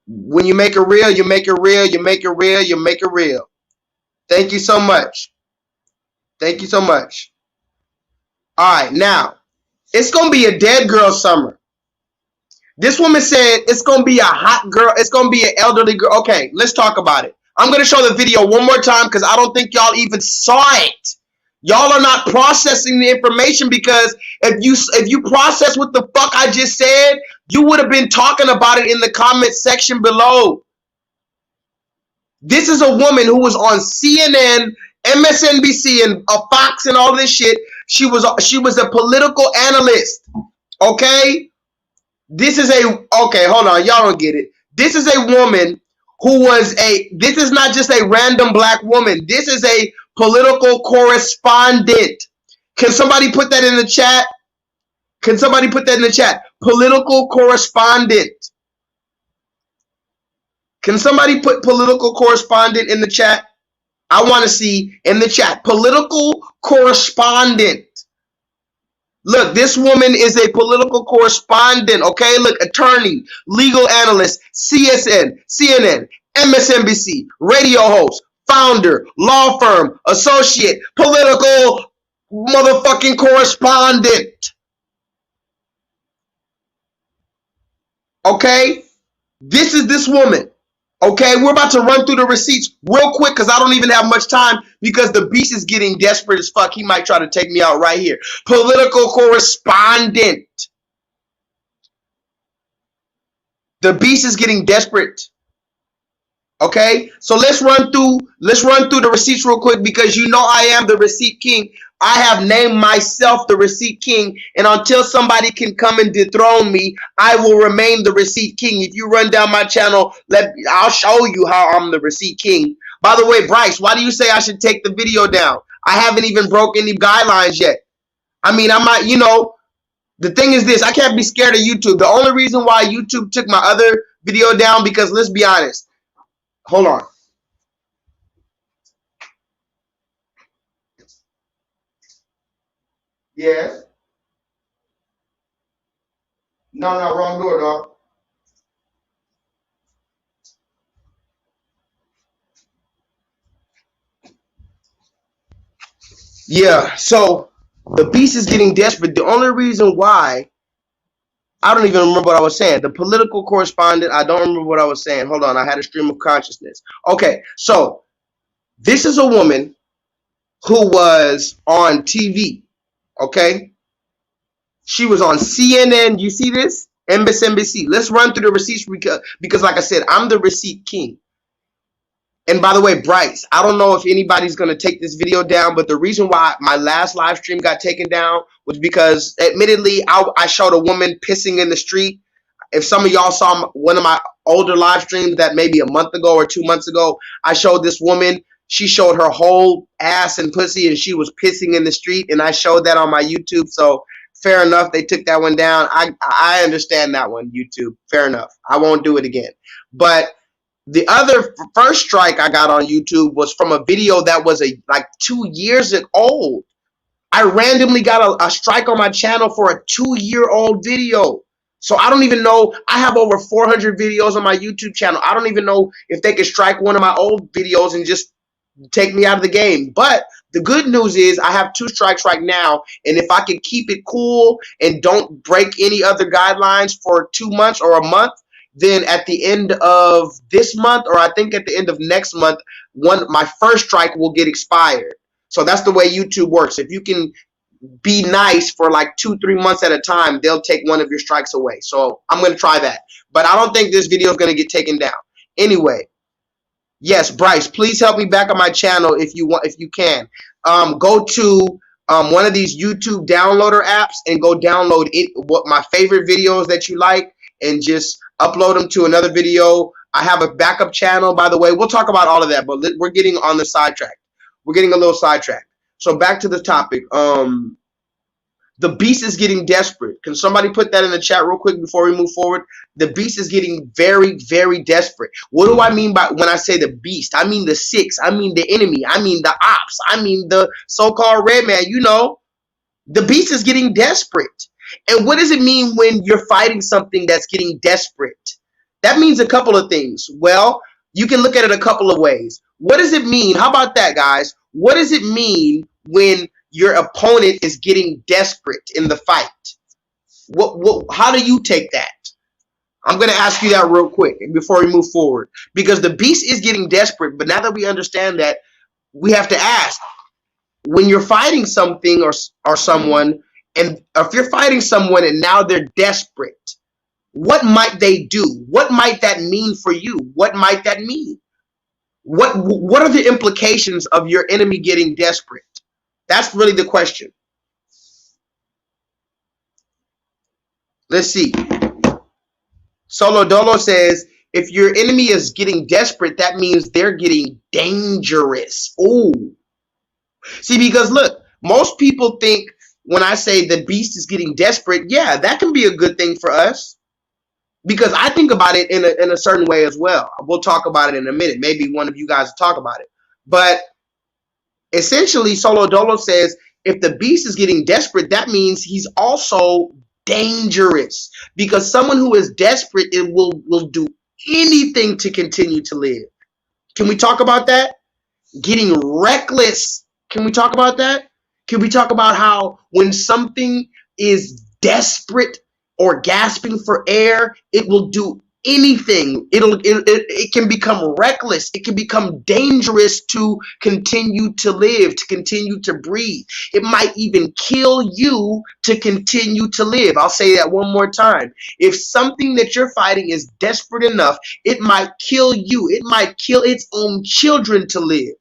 When you make it real, you make it real. You make it real. You make it real. Thank you so much. Thank you so much. All right, now it's gonna be a dead girl summer. This woman said it's gonna be a hot girl. It's gonna be an elderly girl. Okay, let's talk about it. I'm gonna show the video one more time because I don't think y'all even saw it. Y'all are not processing the information, because if you process what the fuck I just said, you would have been talking about it in the comment section below. This is a woman who was on CNN, MSNBC, and Fox and all this shit. She was a political analyst. Okay? This is okay, hold on, y'all don't get it. This is a woman this is not just a random black woman. This is a political correspondent. Can somebody put that in the chat? Can somebody put that in the chat? Political correspondent. Can somebody put political correspondent in the chat? I want to see in the chat. Political correspondent. Look, this woman is a political correspondent, okay? Look, attorney, legal analyst, CNN, MSNBC, radio host, founder, law firm, associate, political motherfucking correspondent. Okay? This is this woman. Okay, we're about to run through the receipts real quick because I don't even have much time, because the beast is getting desperate as fuck. He might try to take me out right here. Political correspondent. The beast is getting desperate. Okay, so let's run through the receipts real quick, because you know I am the receipt king. I have named myself the receipt king, and until somebody can come and dethrone me, I will remain the receipt king. If you run down my channel, I'll show you how I'm the receipt king. By the way, Bryce, why do you say I should take the video down? I haven't even broke any guidelines yet. I mean, I might, the thing is this, I can't be scared of YouTube. The only reason why YouTube took my other video down, because let's be honest. Hold on. Yes. No, wrong door, dog. Yeah, so the beast is getting desperate. The only reason why, I don't even remember what I was saying. The political correspondent, I don't remember what I was saying. Hold on, I had a stream of consciousness. Okay, so this is a woman who was on TV, okay? She was on CNN. You see this? MSNBC. Let's run through the receipts, because like I said, I'm the receipt king. And by the way, Bryce, I don't know if anybody's going to take this video down, but the reason why my last live stream got taken down was because, admittedly, I showed a woman pissing in the street. If some of y'all saw one of my older live streams that maybe a month ago or 2 months ago, I showed this woman. She showed her whole ass and pussy, and she was pissing in the street, and I showed that on my YouTube. So fair enough, they took that one down. I understand that one, YouTube. Fair enough. I won't do it again. But the other first strike I got on YouTube was from a video that was like 2 years old. I randomly got a strike on my channel for a 2-year-old video. So I don't even know. I have over 400 videos on my YouTube channel. I don't even know if they could strike one of my old videos and just take me out of the game. But the good news is I have 2 strikes right now, and if I can keep it cool and don't break any other guidelines for 2 months or a month, then at the end of this month, or I think at the end of next month, my first strike will get expired. So that's the way YouTube works. If you can be nice for like 2-3 months at a time, they'll take one of your strikes away. So I'm going to try that. But I don't think this video is going to get taken down. Anyway, yes, Bryce, please help me back on my channel if you can. Go to one of these YouTube downloader apps and go download what my favorite videos that you like, and just upload them to another video. I have a backup channel, by the way. We'll talk about all of that, but we're getting on the sidetrack. We're getting a little sidetracked. So back to the topic. The beast is getting desperate. Can somebody put that in the chat real quick before we move forward? The beast is getting very, very desperate. What do I mean by when I say the beast? I mean the six. I mean the enemy. I mean the ops. I mean the so-called red man. You know, the beast is getting desperate. And what does it mean when you're fighting something that's getting desperate? That means a couple of things. Well, you can look at it a couple of ways. What does it mean? How about that, guys? What does it mean when your opponent is getting desperate in the fight? How do you take that? I'm going to ask you that real quick before we move forward, because the beast is getting desperate. But now that we understand that, we have to ask, when you're fighting something or someone, and if you're fighting someone and now they're desperate, what might they do? What might that mean for you? What might that mean? What are the implications of your enemy getting desperate? That's really the question. Let's see. Solo Dolo says, if your enemy is getting desperate, that means they're getting dangerous. Ooh. See, because look, most people think when I say the beast is getting desperate, yeah, that can be a good thing for us. Because I think about it in a certain way as well. We'll talk about it in a minute. Maybe one of you guys will talk about it. But essentially, Solo Dolo says, if the beast is getting desperate, that means he's also dangerous. Because someone who is desperate, it will do anything to continue to live. Can we talk about that? Getting reckless. Can we talk about that? Can we talk about how when something is desperate or gasping for air, it will do anything. It can become reckless. It can become dangerous to continue to live, to continue to breathe. It might even kill you to continue to live. I'll say that one more time. If something that you're fighting is desperate enough, it might kill you. It might kill its own children to live.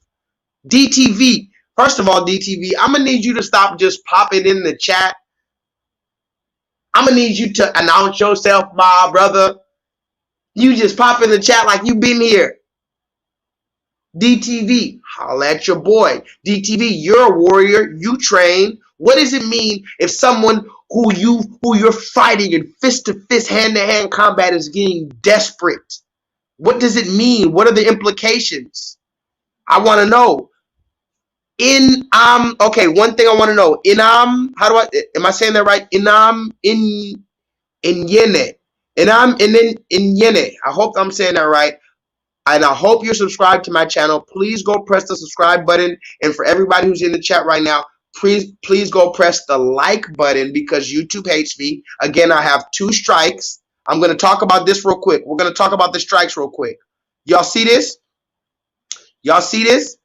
Dee Tv, first of all, Dee Tv, I'm going to need you to stop just popping in the chat. I'm going to need you to announce yourself, my brother. You just pop in the chat like you been here. Dee Tv, holla at your boy. Dee Tv, you're a warrior. You train. What does it mean if someone who you're fighting in fist-to-fist, hand-to-hand combat is getting desperate? What does it mean? What are the implications? I want to know. Okay, one thing I want to know. Am I saying that right? Inyene. Inyene. I hope I'm saying that right. And I hope you're subscribed to my channel. Please go press the subscribe button. And for everybody who's in the chat right now, please go press the like button because YouTube hates me. Again, I have 2 strikes. I'm going to talk about this real quick. We're going to talk about the strikes real quick. Y'all see this? Y'all see this?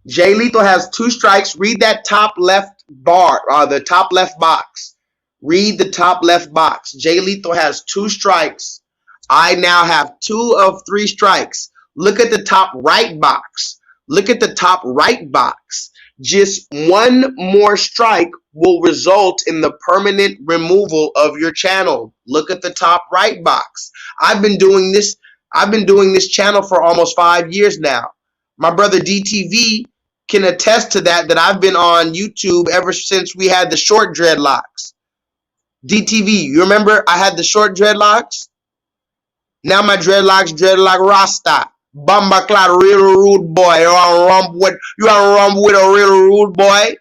J-LEETHAL has 2 strikes. Read that top left bar, the top left box. Read the top left box. J-LEETHAL has 2 strikes. I now have 2 of 3 strikes. Look at the top right box. Look at the top right box. Just 1 more strike will result in the permanent removal of your channel. Look at the top right box. I've been doing this channel for almost 5 years now. My brother Dee Tv can attest to that I've been on YouTube ever since we had the short dreadlocks. Dee Tv, you remember I had the short dreadlocks? Now my dreadlocks, dreadlock Rasta. Bamba clad real rude boy. You wanna rump with a real rude boy?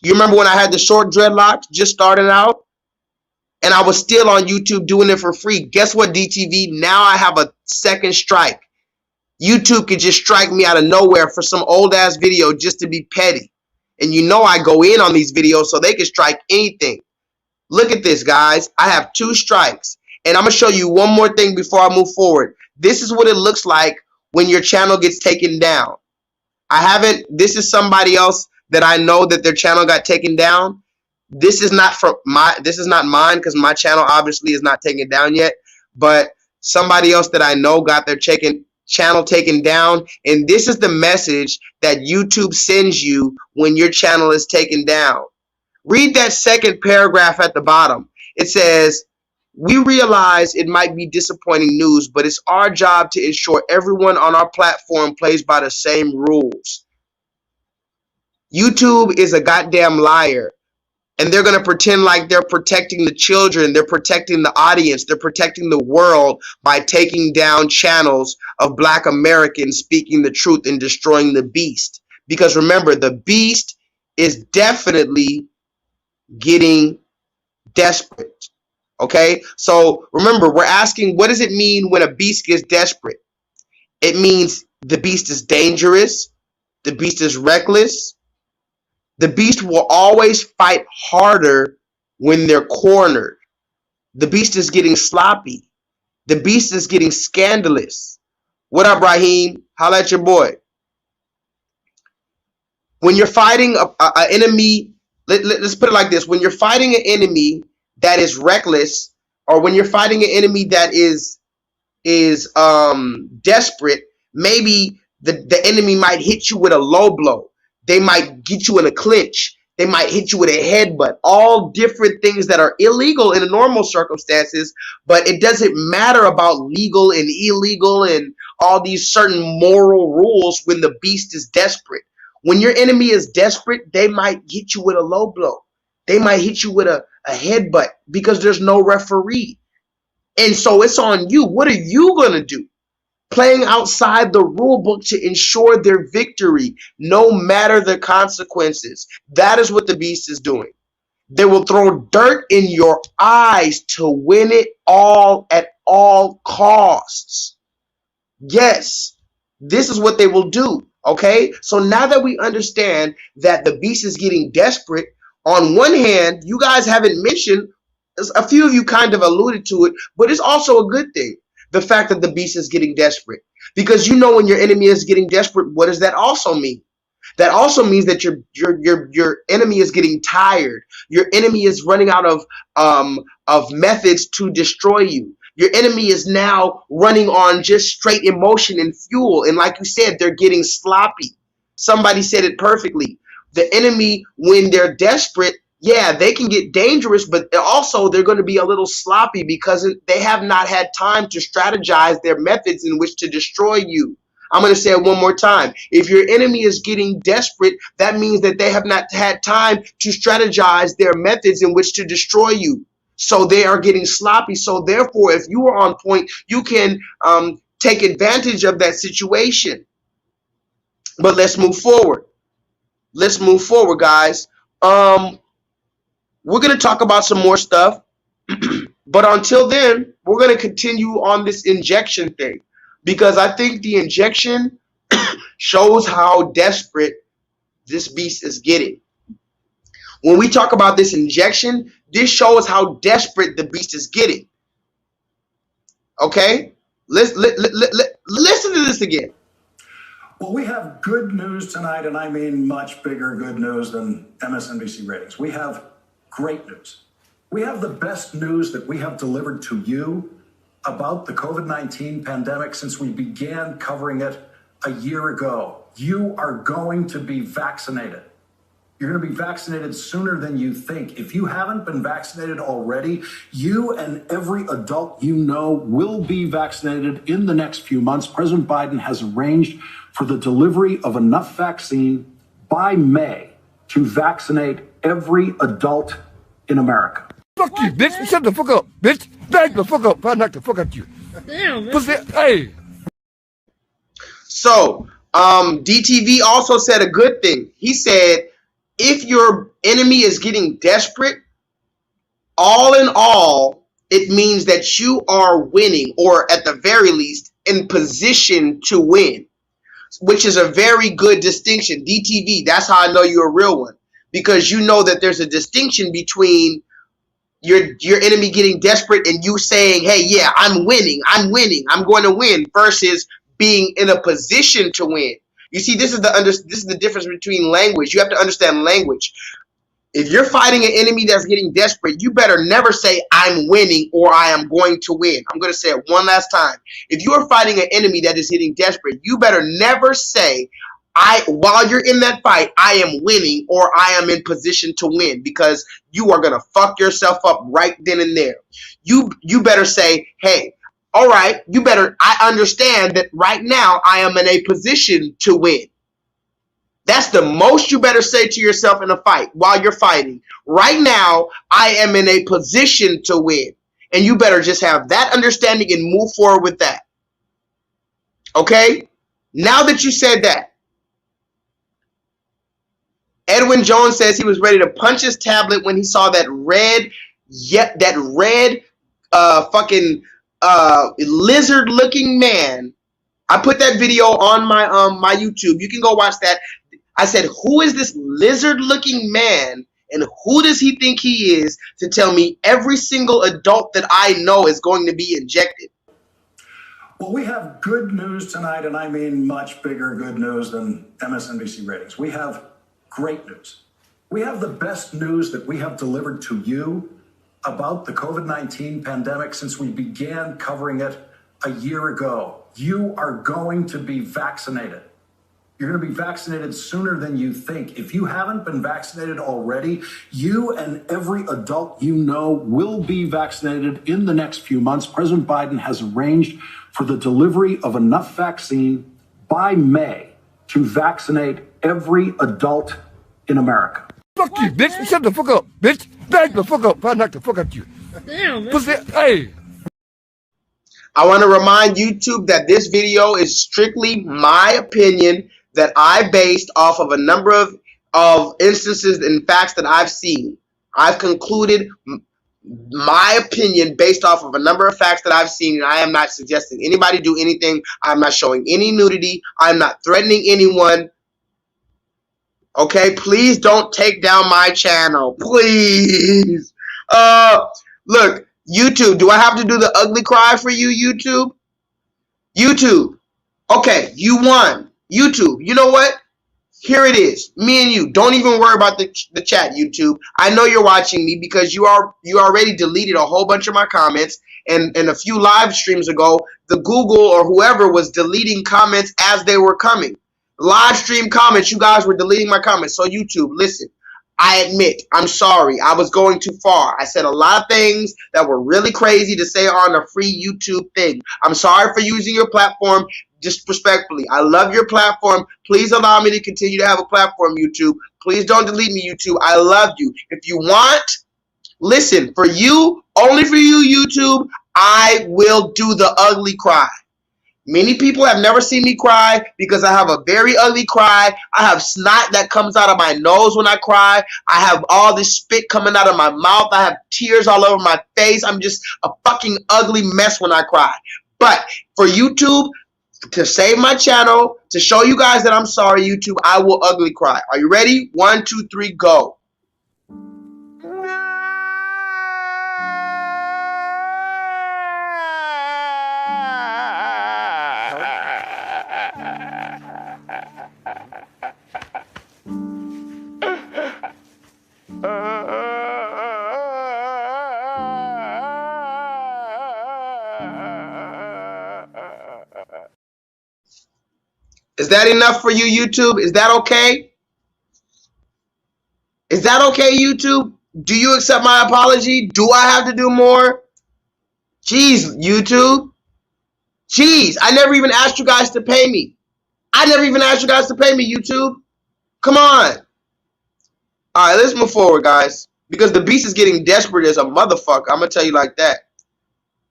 You remember when I had the short dreadlocks just starting out? And I was still on YouTube doing it for free. Guess what, Dee Tv? Now I have a second strike. YouTube could just strike me out of nowhere for some old ass video just to be petty. And you know I go in on these videos so they can strike anything. Look at this, guys. I have 2 strikes. And I'm going to show you one more thing before I move forward. This is what it looks like when your channel gets taken down. This is somebody else that I know that their channel got taken down. This is not mine because my channel obviously is not taken down yet. But somebody else that I know got their channel taken down, and this is the message that YouTube sends you when your channel is taken down. Read that second paragraph at the bottom. It says, we realize it might be disappointing news, but it's our job to ensure everyone on our platform plays by the same rules. YouTube is a goddamn liar. And they're going to pretend like they're protecting the children, they're protecting the audience, they're protecting the world by taking down channels of Black Americans speaking the truth and destroying the beast. Because remember, the beast is definitely getting desperate. Okay? So remember, we're asking, what does it mean when a beast gets desperate? It means the beast is dangerous, the beast is reckless. The beast will always fight harder when they're cornered. The beast is getting sloppy. The beast is getting scandalous. What up, Raheem? Holla at your boy. When you're fighting an enemy, let's put it like this. When you're fighting an enemy that is reckless, or when you're fighting an enemy that is desperate, maybe the enemy might hit you with a low blow. They might get you in a clinch. They might hit you with a headbutt. All different things that are illegal in normal circumstances, but it doesn't matter about legal and illegal and all these certain moral rules when the beast is desperate. When your enemy is desperate, they might hit you with a low blow. They might hit you with a headbutt because there's no referee. And so it's on you. What are you going to do? Playing outside the rule book to ensure their victory, no matter the consequences. That is what the beast is doing. They will throw dirt in your eyes to win it all at all costs. Yes, this is what they will do. Okay, so now that we understand that the beast is getting desperate, on one hand, you guys haven't mentioned, a few of you kind of alluded to it, but it's also a good thing. The fact that the beast is getting desperate, because you know when your enemy is getting desperate, what does that also mean? That also means that your enemy is getting tired. Your enemy is running out of methods to destroy you. Your enemy is now running on just straight emotion and fuel. And like you said, they're getting sloppy. Somebody said it perfectly. The enemy, when they're desperate, yeah, they can get dangerous, but also they're going to be a little sloppy because they have not had time to strategize their methods in which to destroy you. I'm going to say it one more time. If your enemy is getting desperate, that means that they have not had time to strategize their methods in which to destroy you. So they are getting sloppy. So therefore, if you are on point, you can take advantage of that situation. But let's move forward. Let's move forward, guys. We're going to talk about some more stuff. But until then, we're going to continue on this injection thing, because I think the injection shows how desperate this beast is getting. When we talk about this injection, this shows how desperate the beast is getting. Okay? Listen to this again. Well, we have good news tonight, and I mean much bigger good news than MSNBC ratings. We have great news. We have the best news that we have delivered to you about the COVID-19 pandemic since we began covering it a year ago. You are going to be vaccinated. You're going to be vaccinated sooner than you think. If you haven't been vaccinated already, you and every adult you know will be vaccinated in the next few months. President Biden has arranged for the delivery of enough vaccine by May to vaccinate every adult in America. Fuck you, bitch. Shut the fuck up, bitch. Back the fuck up. If I knock the fuck out you. Damn, pussy. Hey. So, Dee Tv also said a good thing. He said, if your enemy is getting desperate, all in all, it means that you are winning, or at the very least, in position to win, which is a very good distinction. Dee Tv, that's how I know you're a real one, because you know that there's a distinction between your enemy getting desperate and you saying, hey, yeah, I'm winning, I'm going to win, versus being in a position to win. You see, this is the difference between language. You have to understand language. If you're fighting an enemy that's getting desperate, you better never say I'm winning or I am going to win. I'm going to say it one last time. If you are fighting an enemy that is getting desperate, you better never say, while you're in that fight, I am winning or I am in position to win, because you are going to fuck yourself up right then and there. You better say, hey, all right, I understand that right now I am in a position to win. That's the most you better say to yourself in a fight while you're fighting. Right now, I am in a position to win. And you better just have that understanding and move forward with that. Okay? Now that you said that, Edwin Jones says he was ready to punch his tablet when he saw that red fucking lizard-looking man. I put that video on my YouTube. You can go watch that. I said, who is this lizard-looking man And who does he think he is to tell me every single adult that I know is going to be injected? Well, we have good news tonight, and I mean much bigger good news than MSNBC ratings. We have great news. We have the best news that we have delivered to you about the COVID-19 pandemic since we began covering it a year ago. You are going to be vaccinated. You're going to be vaccinated sooner than you think. If you haven't been vaccinated already, you and every adult you know will be vaccinated in the next few months. President Biden has arranged for the delivery of enough vaccine by May to vaccinate every adult in America. Fuck you, bitch. Shut the fuck up, bitch. Back the fuck up. If I knock the fuck out you. Damn, man. Pussy. Hey. I want to remind YouTube that this video is strictly my opinion that I based off of a number of instances and facts that I've seen. I've concluded my opinion based off of a number of facts that I've seen, and I am not suggesting anybody do anything. I'm not showing any nudity. I'm not threatening anyone. Okay, please don't take down my channel. Please. Look, YouTube, do I have to do the ugly cry for you, YouTube? YouTube. Okay, you won. YouTube, you know what? Here it is. Me and you. Don't even worry about the chat, YouTube. I know you're watching me because you already deleted a whole bunch of my comments, and a few live streams ago, the Google or whoever was deleting comments as they were coming. Live stream comments, you guys were deleting my comments. So YouTube, listen, I admit, I'm sorry. I was going too far. I said a lot of things that were really crazy to say on a free YouTube thing. I'm sorry for using your platform disrespectfully. I love your platform. Please allow me to continue to have a platform, YouTube. Please don't delete me, YouTube. I love you. If you want, listen, for you, only for you, YouTube, I will do the ugly cry. Many people have never seen me cry because I have a very ugly cry. I have snot that comes out of my nose when I cry. I have all this spit coming out of my mouth. I have tears all over my face. I'm just a fucking ugly mess when I cry. But for YouTube, to save my channel, to show you guys that I'm sorry, YouTube, I will ugly cry. Are you ready? 1, 2, 3, go. Is that enough for you, YouTube? Is that okay? Is that okay, YouTube? Do you accept my apology? Do I have to do more? Jeez, YouTube. Jeez, I never even asked you guys to pay me. I never even asked you guys to pay me, YouTube. Come on. All right, let's move forward, guys. Because the beast is getting desperate as a motherfucker. I'm going to tell you like that.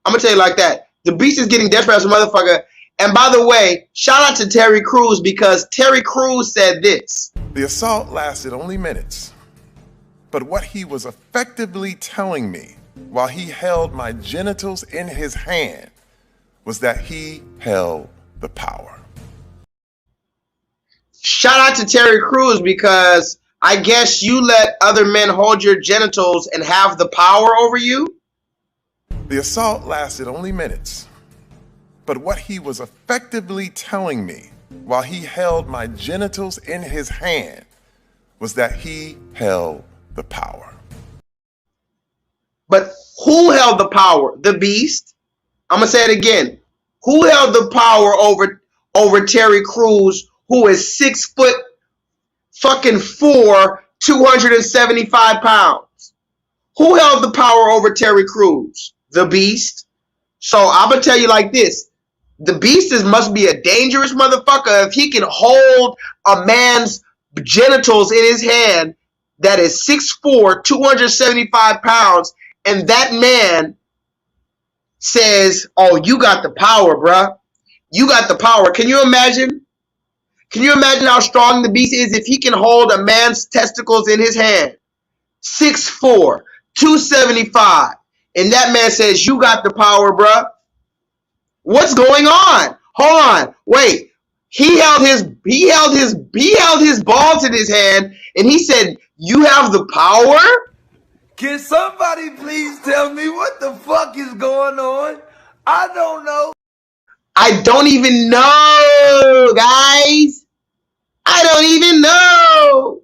I'm going to tell you like that. The beast is getting desperate as a motherfucker. And by the way, shout out to Terry Crews because Terry Crews said this. The assault lasted only minutes. But what he was effectively telling me while he held my genitals in his hand was that he held the power. Shout out to Terry Crews because I guess you let other men hold your genitals and have the power over you? The assault lasted only minutes. But what he was effectively telling me while he held my genitals in his hand was that he held the power. But who held the power? The beast? I'm going to say it again. Who held the power over Terry Crews, who is 6 foot fucking 4, 275 pounds? Who held the power over Terry Crews? The beast? So I'm going to tell you like this. The beast must be a dangerous motherfucker if he can hold a man's genitals in his hand that is 6'4", 275 pounds, and that man says, oh, you got the power, bruh. You got the power. Can you imagine? Can you imagine how strong the beast is if he can hold a man's testicles in his hand? 6'4", 275. And that man says, you got the power, bruh. What's going on? Hold on. Wait. He held his balls in his hand and he said, You have the power? Can somebody please tell me what the fuck is going on? I don't know. I don't even know, guys. I don't even know.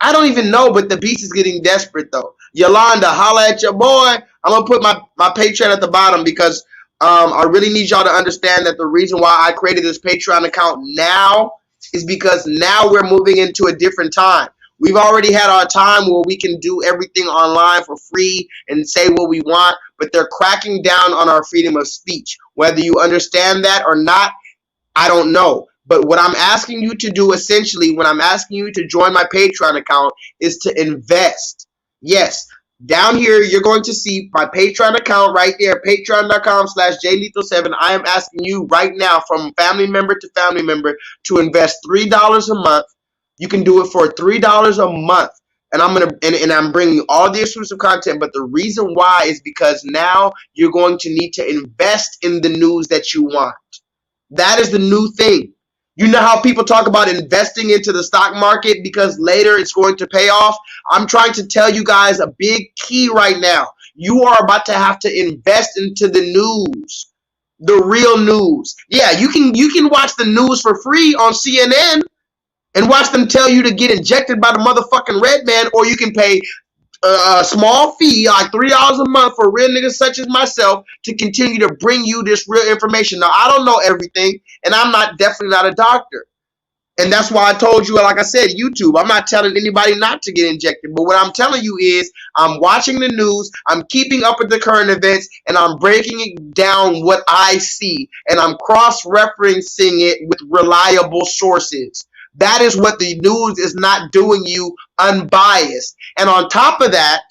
I don't even know, but the beast is getting desperate, though. Yolanda, holla at your boy. I'm going to put my Patreon at the bottom because I really need y'all to understand that the reason why I created this Patreon account now is because now we're moving into a different time. We've already had our time where we can do everything online for free and say what we want, but they're cracking down on our freedom of speech. Whether you understand that or not, I don't know. But what I'm asking you to do essentially, when I'm asking you to join my Patreon account, is to invest. Yes, down here you're going to see my Patreon account right there, patreon.com/JLEETHAL7. I am asking you right now, from family member to family member, to invest $3 a month. You can do it for $3 a month. And I'm bringing all the exclusive content, but the reason why is because now you're going to need to invest in the news that you want. That is the new thing. You know how people talk about investing into the stock market because later it's going to pay off? I'm trying to tell you guys a big key right now. You are about to have to invest into the news, the real news. Yeah, you can watch the news for free on CNN and watch them tell you to get injected by the motherfucking red man, or you can pay a small fee, like $3 a month, for real niggas such as myself to continue to bring you this real information. Now, I don't know everything, and I'm definitely not a doctor. And that's why I told you, like I said, YouTube. I'm not telling anybody not to get injected. But what I'm telling you is I'm watching the news, I'm keeping up with the current events, and I'm breaking it down what I see. And I'm cross-referencing it with reliable sources. That is what the news is not doing you unbiased. And on top of that,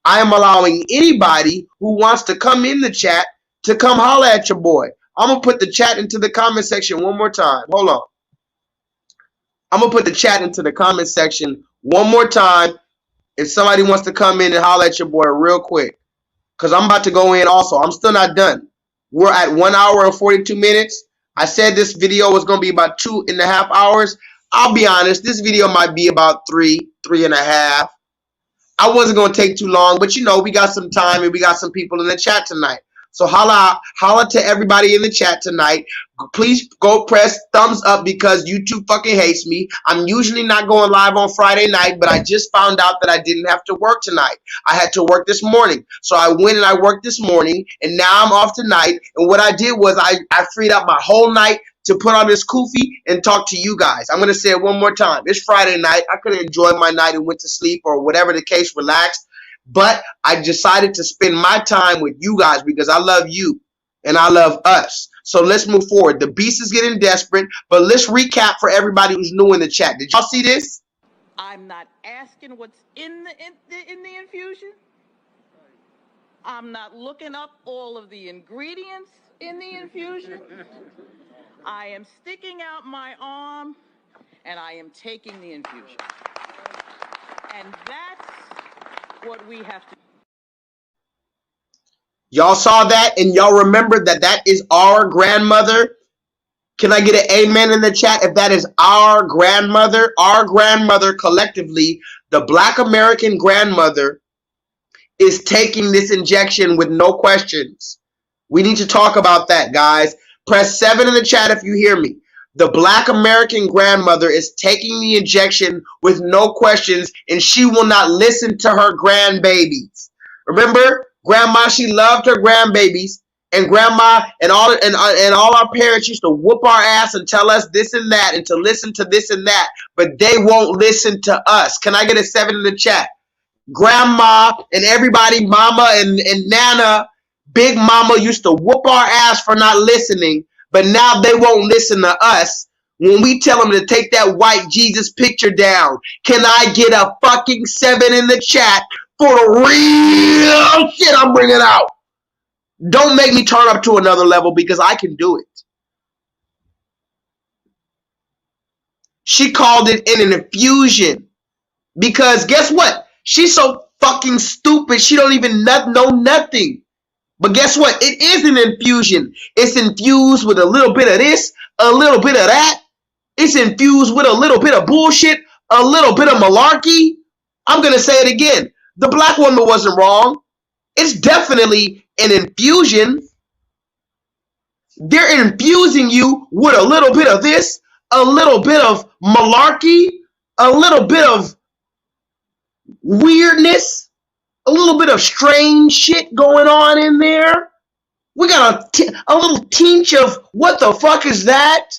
I am allowing anybody who wants to come in the chat to come holler at your boy. I'm going to put the chat into the comment section one more time. Hold on. I'm going to put the chat into the comment section one more time if somebody wants to come in and holler at your boy real quick. Because I'm about to go in also. I'm still not done. We're at 1 hour and 42 minutes. I said this video was going to be about 2.5 hours. I'll be honest, this video might be about 3.5. I wasn't going to take too long, but you know, we got some time and we got some people in the chat tonight. So holla to everybody in the chat tonight. Please go press thumbs up because YouTube fucking hates me. I'm usually not going live on Friday night, but I just found out that I didn't have to work tonight. I had to work this morning. So I went and I worked this morning, and now I'm off tonight. And what I did was I freed up my whole night to put on this kufi and talk to you guys. I'm going to say it one more time. It's Friday night. I could have enjoyed my night and went to sleep or whatever the case, relaxed. But I decided to spend my time with you guys because I love you and I love us. So let's move forward. The beast is getting desperate, but let's recap for everybody who's new in the chat. Did y'all see this? I'm not asking what's in the infusion. I'm not looking up all of the ingredients in the infusion. I am sticking out my arm and I am taking the infusion. And that's what we have to. Y'all saw that and y'all remember that that is our grandmother. Can I get an amen in the chat if that is our grandmother? Our grandmother collectively, the Black American grandmother, is taking this injection with no questions. We need to talk about that, guys. Press 7 in the chat if you hear me. The Black American grandmother is taking the injection with no questions, and she will not listen to her grandbabies. Remember, grandma, she loved her grandbabies, and grandma and all our parents used to whoop our ass and tell us this and that and to listen to this and that, but they won't listen to us. Can I get a 7 in the chat? Grandma and everybody, mama and nana, big mama used to whoop our ass for not listening, but now they won't listen to us when we tell them to take that white Jesus picture down. Can I get a fucking 7 in the chat for the real shit I'm bringing out? Don't make me turn up to another level because I can do it. She called it an infusion because guess what? She's so fucking stupid. She don't even know nothing. But guess what? It is an infusion. It's infused with a little bit of this, a little bit of that. It's infused with a little bit of bullshit, a little bit of malarkey. I'm going to say it again. The black woman wasn't wrong. It's definitely an infusion. They're infusing you with a little bit of this, a little bit of malarkey, a little bit of weirdness, a little bit of strange shit going on in there. We got a little tinge of what the fuck is that?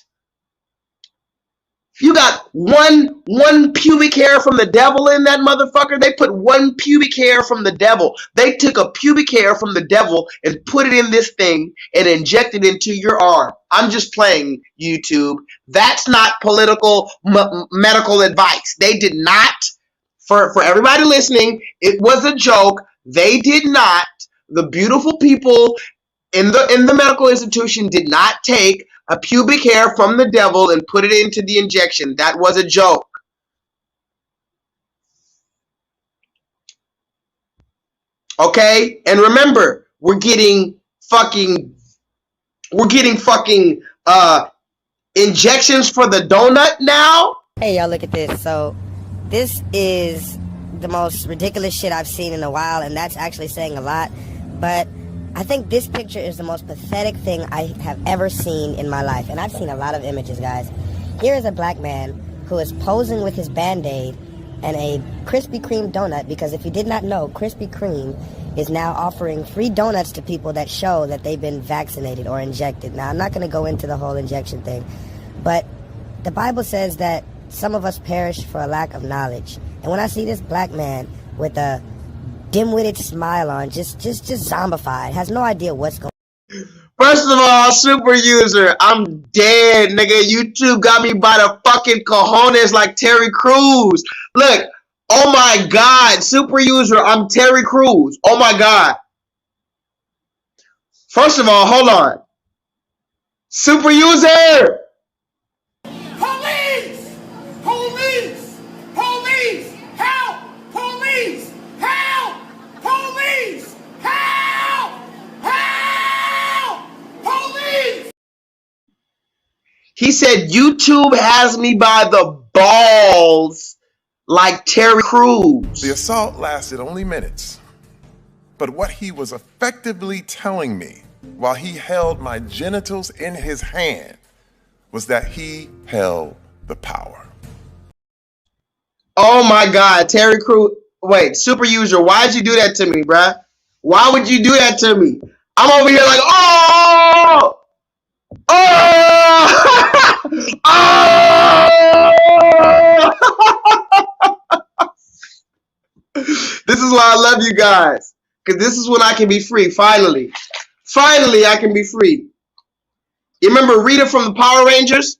You got one pubic hair from the devil in that motherfucker. They put one pubic hair from the devil. They took a pubic hair from the devil and put it in this thing and injected it into your arm. I'm just playing, YouTube. That's not political medical advice. They did not. For everybody listening, it was a joke. They did not. The beautiful people in the medical institution did not take a pubic hair from the devil and put it into the injection. That was a joke. Okay? And remember, we're getting fucking injections for the donut now? Hey, y'all, look at this. So, this is the most ridiculous shit I've seen in a while, and that's actually saying a lot. But I think this picture is the most pathetic thing I have ever seen in my life. And I've seen a lot of images, guys. Here is a black man who is posing with his Band-Aid and a Krispy Kreme donut, because if you did not know, Krispy Kreme is now offering free donuts to people that show that they've been vaccinated or injected. Now, I'm not going to go into the whole injection thing, but the Bible says that some of us perish for a lack of knowledge. And when I see this black man with a dim-witted smile on, just zombified, has no idea what's going on. First of all, super user, I'm dead, nigga. YouTube got me by the fucking cojones like Terry Crews. Look, oh my god, super user, I'm Terry Crews. Oh my god. First of all, hold on. Super user! Police! Police! Police! Help! Police! Help! Police! Help! Help! Police! He said YouTube has me by the balls like Terry Crews. The assault lasted only minutes, but what he was effectively telling me while he held my genitals in his hand was that he held the power. Oh my god, Terry Crews. Wait, super user, why'd you do that to me, bruh? Why would you do that to me? I'm over here like, oh! Oh! Oh! This is why I love you guys. Because this is when I can be free, finally. Finally, I can be free. You remember Rita from the Power Rangers?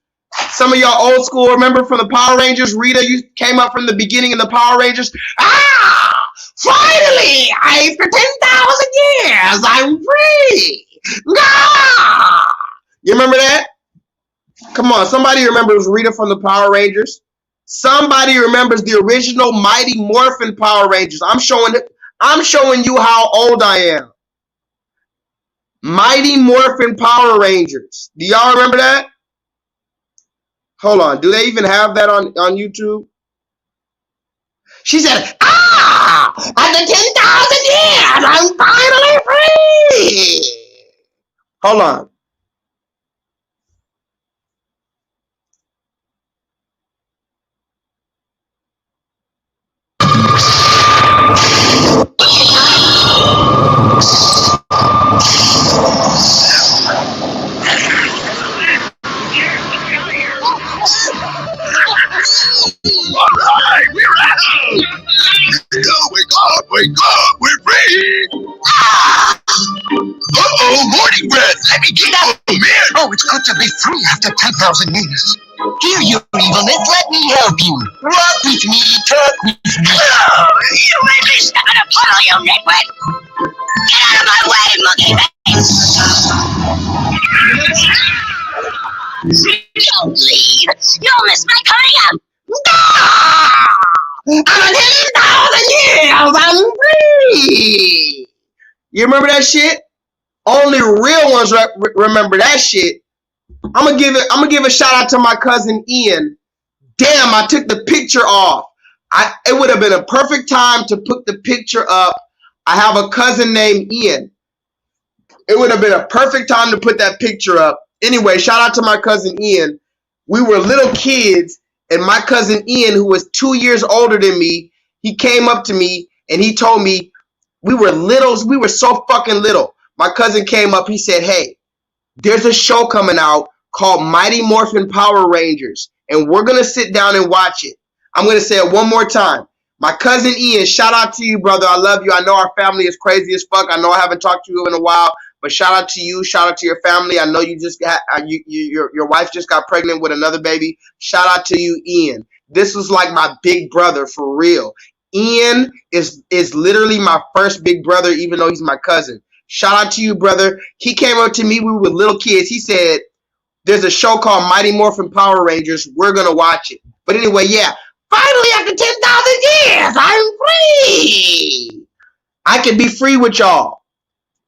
Some of y'all old school remember from the Power Rangers? Rita, you came up from the beginning in the Power Rangers. Ah! Finally! After 10,000 years, I'm free! Ah! You remember that? Come on, somebody remembers Rita from the Power Rangers? Somebody remembers the original Mighty Morphin Power Rangers. I'm showing you how old I am. Mighty Morphin Power Rangers. Do y'all remember that? Hold on. Do they even have that on YouTube? She said, ah! After 10,000 years, I'm finally free! Hold on. Alright, we're out! Wake up, we're free! Ah! Uh-oh, morning breath! Let me get out, man! Oh, it's good to be free after 10,000 years. Here, you evilness, let me help you. Walk with me, talk with me. Oh, you made me step in a puddle, you nitwit! Get out of my way, monkey face! Don't leave! You'll miss my coming up! After 10,000 years, I'm free! You remember that shit? Only real ones remember that shit. I'm gonna give a shout out to my cousin Ian. Damn, I took the picture off. It would have been a perfect time to put the picture up. I have a cousin named Ian. It would have been a perfect time to put that picture up. Anyway, shout out to my cousin Ian. We were little kids, and my cousin Ian, who was 2 years older than me, he came up to me and he told me, we were littles. We were so fucking little. My cousin came up. He said, hey, there's a show coming out called Mighty Morphin Power Rangers, and we're going to sit down and watch it. I'm going to say it one more time. My cousin Ian, shout out to you, brother. I love you. I know our family is crazy as fuck. I know I haven't talked to you in a while, but shout out to you. Shout out to your family. I know you just got your wife just got pregnant with another baby. Shout out to you, Ian. This was like my big brother for real. Ian is literally my first big brother, even though he's my cousin. Shout out to you, brother. He came up to me. We were little kids. He said, there's a show called Mighty Morphin Power Rangers. We're going to watch it. But anyway, yeah. Finally, after 10,000 years, I'm free. I can be free with y'all.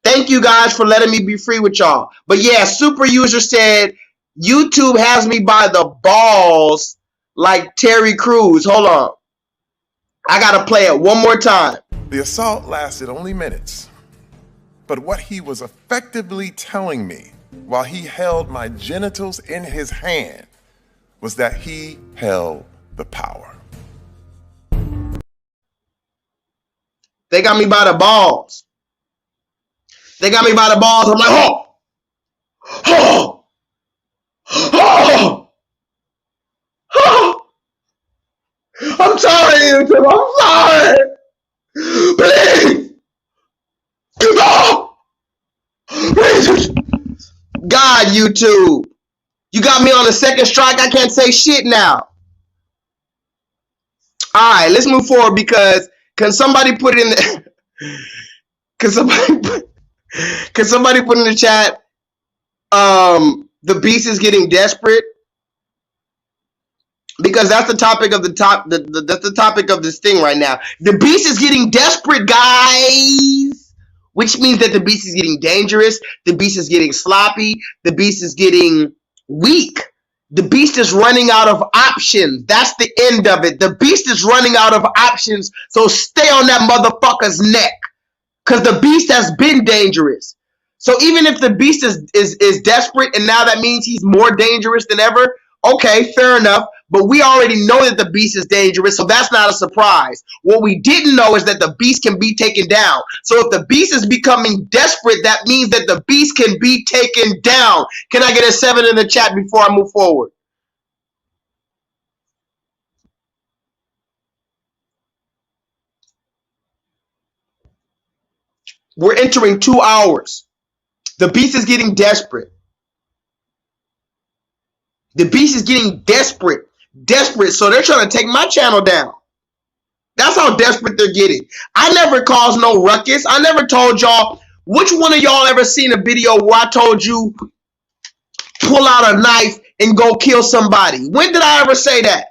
Thank you guys for letting me be free with y'all. But yeah, Super User said, YouTube has me by the balls like Terry Crews. Hold on. I got to play it one more time. The assault lasted only minutes. But what he was effectively telling me while he held my genitals in his hand was that he held the power. They got me by the balls. They got me by the balls. I'm like, oh, oh, oh, oh. I'm sorry, YouTube. I'm sorry. Please. No. Please. God, YouTube. You got me on the second strike. I can't say shit now. All right, let's move forward because can somebody put it in the can somebody put in the chat the beast is getting desperate? Because that's the topic of that's the topic of this thing right now. The beast is getting desperate, guys. Which means that the beast is getting dangerous, the beast is getting sloppy, the beast is getting weak. The beast is running out of options. That's the end of it. The beast is running out of options. So stay on that motherfucker's neck. Because the beast has been dangerous. So even if the beast is desperate and now that means he's more dangerous than ever, okay, fair enough. But we already know that the beast is dangerous, so that's not a surprise. What we didn't know is that the beast can be taken down. So if the beast is becoming desperate, that means that the beast can be taken down. Can I get a 7 in the chat before I move forward? We're entering 2 hours. The beast is getting desperate. The beast is getting desperate. Desperate, so they're trying to take my channel down. That's how desperate they're getting. I never caused no ruckus. I never told y'all. Which one of y'all ever seen a video where I told you pull out a knife and go kill somebody? When did I ever say that?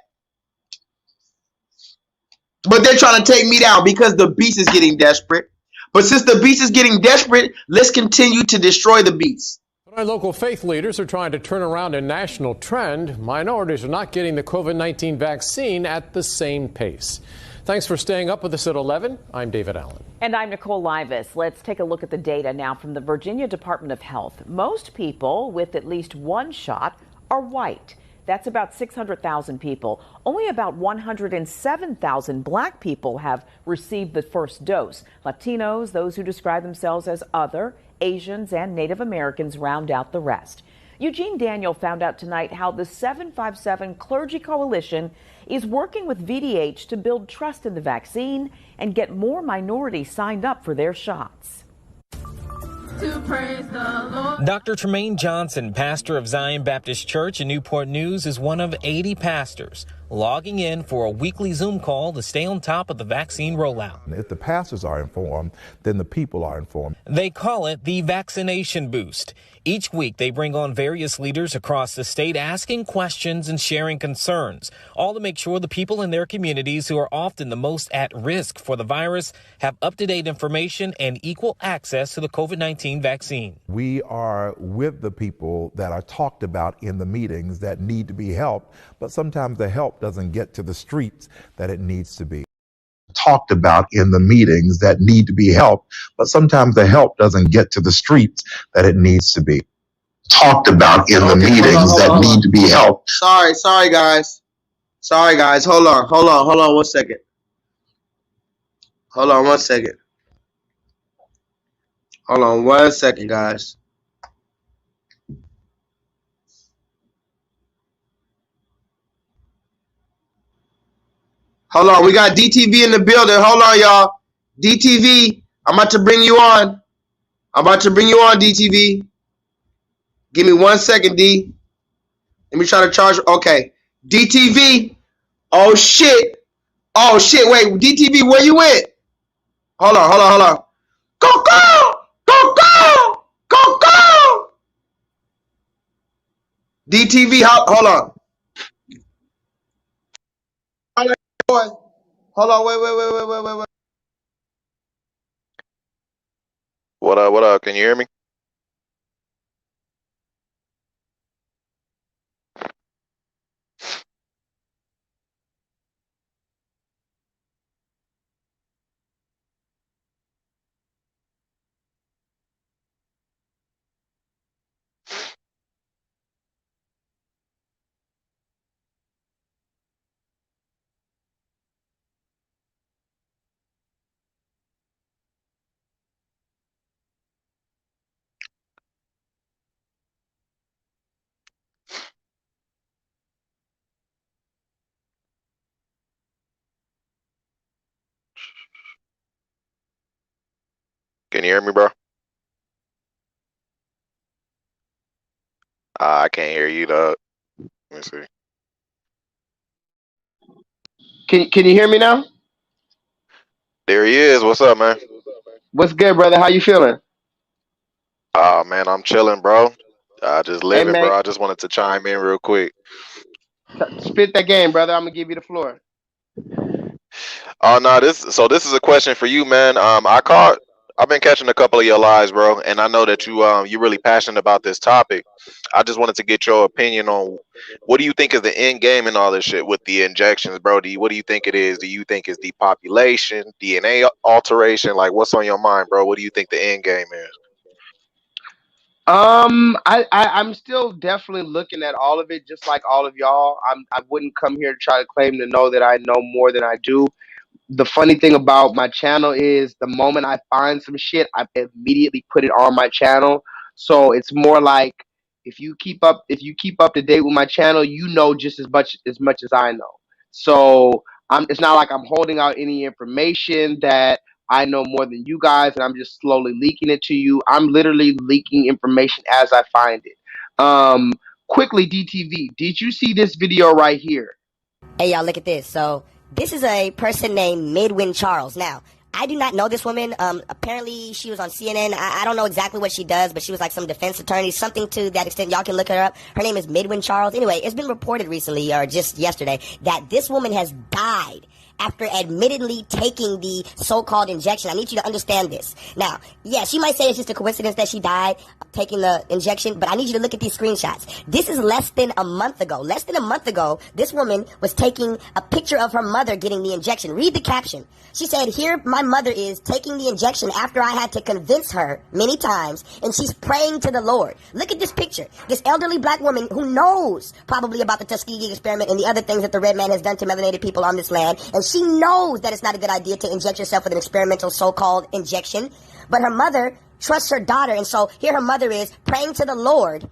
But they're trying to take me down because the beast is getting desperate. But since the beast is getting desperate, let's continue to destroy the beast. Local faith leaders are trying to turn around a national trend. Minorities are not getting the COVID-19 vaccine at the same pace. Thanks for staying up with us at 11. I'm David Allen. And I'm Nicole Livas. Let's take a look at the data now from the Virginia Department of Health. Most people with at least one shot are white. That's about 600,000 people. Only about 107,000 black people have received the first dose. Latinos, those who describe themselves as other, Asians, and Native Americans round out the rest. Eugene Daniel found out tonight how the 757 Clergy Coalition is working with VDH to build trust in the vaccine and get more minorities signed up for their shots. To praise the Lord. Dr. Tremaine Johnson, pastor of Zion Baptist Church in Newport News, is one of 80 pastors logging in for a weekly Zoom call to stay on top of the vaccine rollout. If the pastors are informed, then the people are informed. They call it the vaccination boost. Each week, they bring on various leaders across the state asking questions and sharing concerns, all to make sure the people in their communities who are often the most at risk for the virus have up-to-date information and equal access to the COVID-19 vaccine. We are with the people that are talked about in the meetings that need to be helped, but sometimes the help help doesn't get to the streets that it needs to be. Talked about in the meetings that need to be helped, but sometimes the help doesn't get to the streets that it needs to be. Talked about in the meetings that need to be helped. Sorry guys. Hold on 1 second. Hold on 1 second. Hold on 1 second, guys. Hold on, we got Dee Tv in the building. Hold on, y'all. Dee Tv, I'm about to bring you on. Dee Tv. Give me 1 second, D. Let me try to charge. Okay. Dee Tv. Oh, shit. Wait, Dee Tv, where you at? Hold on. Go! Dee Tv, hold on. Hold on, wait. What up? Can you hear me? Can you hear me, bro? I can't hear you, dog. Let me see. Can you hear me now? There he is. What's up, man? What's good, brother? How you feeling? Oh, man, I'm chilling, bro. Just living, man. bro. I just wanted to chime in real quick. Spit that game, brother. I'm gonna give you the floor. Oh no, this is a question for you, man. I've been catching a couple of your lives, bro, and I know that you're really passionate about this topic. I just wanted to get your opinion on what do you think is the end game and all this shit with the injections, bro? What do you think it is? Do you think it's depopulation, DNA alteration? Like, what's on your mind, bro? What do you think the end game is? I'm still definitely looking at all of it, just like all of y'all. I wouldn't come here to try to claim to know that I know more than I do. The funny thing about my channel is the moment I find some shit, I immediately put it on my channel. So it's more like if you keep up to date with my channel, you know just as much as I know. So it's not like I'm holding out any information that I know more than you guys, and I'm just slowly leaking it to you. I'm literally leaking information as I find it. Quickly, Dee Tv, did you see this video right here? Hey, y'all, look at this. So this is a person named Midwin Charles. Now, I do not know this woman. Apparently, she was on CNN. I don't know exactly what she does, but she was like some defense attorney, something to that extent. Y'all can look her up. Her name is Midwin Charles. Anyway, it's been reported recently, or just yesterday, that this woman has died after admittedly taking the so-called injection. I need you to understand this. Now, yeah, she might say it's just a coincidence that she died taking the injection, but I need you to look at these screenshots. This is less than a month ago. Less than a month ago, this woman was taking a picture of her mother getting the injection. Read the caption. She said, "Here my mother is taking the injection after I had to convince her many times, and she's praying to the Lord." Look at this picture. This elderly black woman who knows probably about the Tuskegee experiment and the other things that the red man has done to melanated people on this land, and she knows that it's not a good idea to inject yourself with an experimental so-called injection, but her mother trusts her daughter, and so here her mother is praying to the Lord.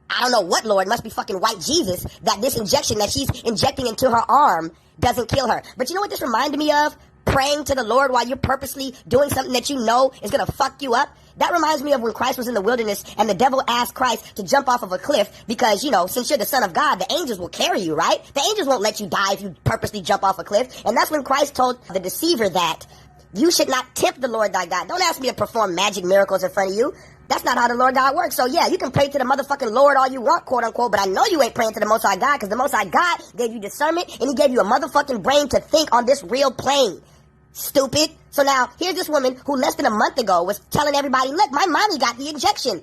I don't know what Lord, must be fucking white Jesus, that this injection that she's injecting into her arm doesn't kill her. But you know what this reminded me of? Praying to the Lord while you're purposely doing something that you know is going to fuck you up. That reminds me of when Christ was in the wilderness and the devil asked Christ to jump off of a cliff because, you know, since you're the son of God, the angels will carry you, right? The angels won't let you die if you purposely jump off a cliff. And that's when Christ told the deceiver that you should not tempt the Lord thy God. Don't ask me to perform magic miracles in front of you. That's not how the Lord God works. So yeah, you can pray to the motherfucking Lord all you want, quote unquote, but I know you ain't praying to the Most High God, because the Most High God gave you discernment and he gave you a motherfucking brain to think on this real plane. Stupid. So now, here's this woman who less than a month ago was telling everybody, look, my mommy got the injection.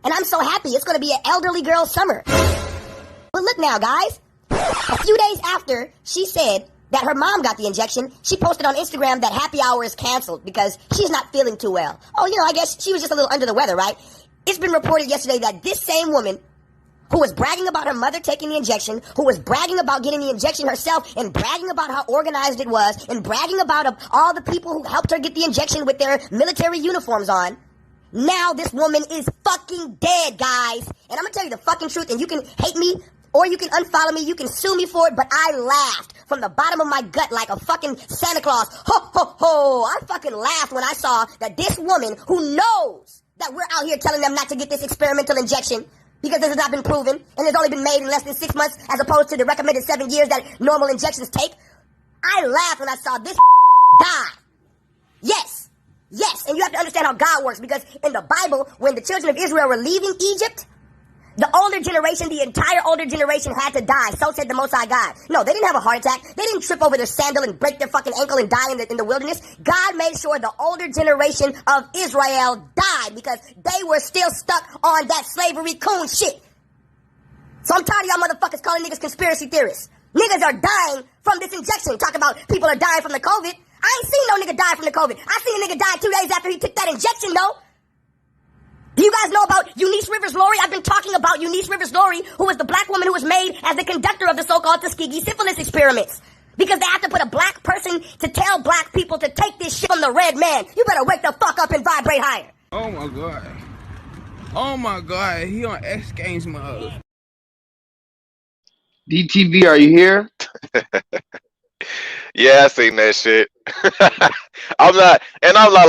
And I'm so happy. It's going to be an elderly girl summer. But look now, guys. A few days after she said that her mom got the injection, she posted on Instagram that happy hour is canceled because she's not feeling too well. Oh, I guess she was just a little under the weather, right? It's been reported yesterday that this same woman who was bragging about her mother taking the injection, who was bragging about getting the injection herself, and bragging about how organized it was, and bragging about all the people who helped her get the injection with their military uniforms on. Now this woman is fucking dead, guys. And I'm gonna tell you the fucking truth, and you can hate me, or you can unfollow me, you can sue me for it, but I laughed from the bottom of my gut like a fucking Santa Claus. Ho, ho, ho. I fucking laughed when I saw that this woman who knows that we're out here telling them not to get this experimental injection because this has not been proven and it's only been made in less than 6 months as opposed to the recommended 7 years that normal injections take. I laughed when I saw this die. Yes. Yes. And you have to understand how God works, because in the Bible, when the children of Israel were leaving Egypt, the older generation, the entire older generation had to die. So said the Most High God. No, they didn't have a heart attack. They didn't trip over their sandal and break their fucking ankle and die in the wilderness. God made sure the older generation of Israel died because they were still stuck on that slavery coon shit. So I'm tired of y'all motherfuckers calling niggas conspiracy theorists. Niggas are dying from this injection. Talk about people are dying from the COVID. I ain't seen no nigga die from the COVID. I seen a nigga die 2 days after he took that injection, though. Do you guys know about Eunice Rivers-Laurie? I've been talking about Eunice Rivers-Laurie, who was the black woman who was made as the conductor of the so-called Tuskegee syphilis experiments. Because they have to put a black person to tell black people to take this shit from the red man. You better wake the fuck up and vibrate higher. Oh my God. Oh my God. He on X Games mode. Dee Tv, are you here? Yeah, I seen that shit. I'm not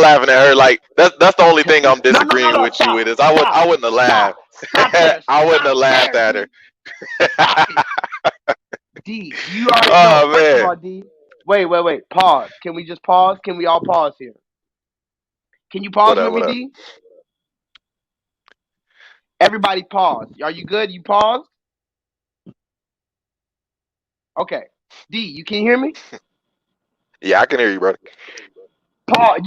laughing at her. Like that's the only thing I'm disagreeing with you with is I wouldn't have laughed. I wouldn't have laughed at her. D, you already Oh know. First of all, man. D, wait. Pause. Can we just pause? Can we all pause here? Can you pause with What me, up? D? Everybody pause. Are you good? You paused? Okay. D, you can hear me? Yeah, I can hear you, brother. Pause.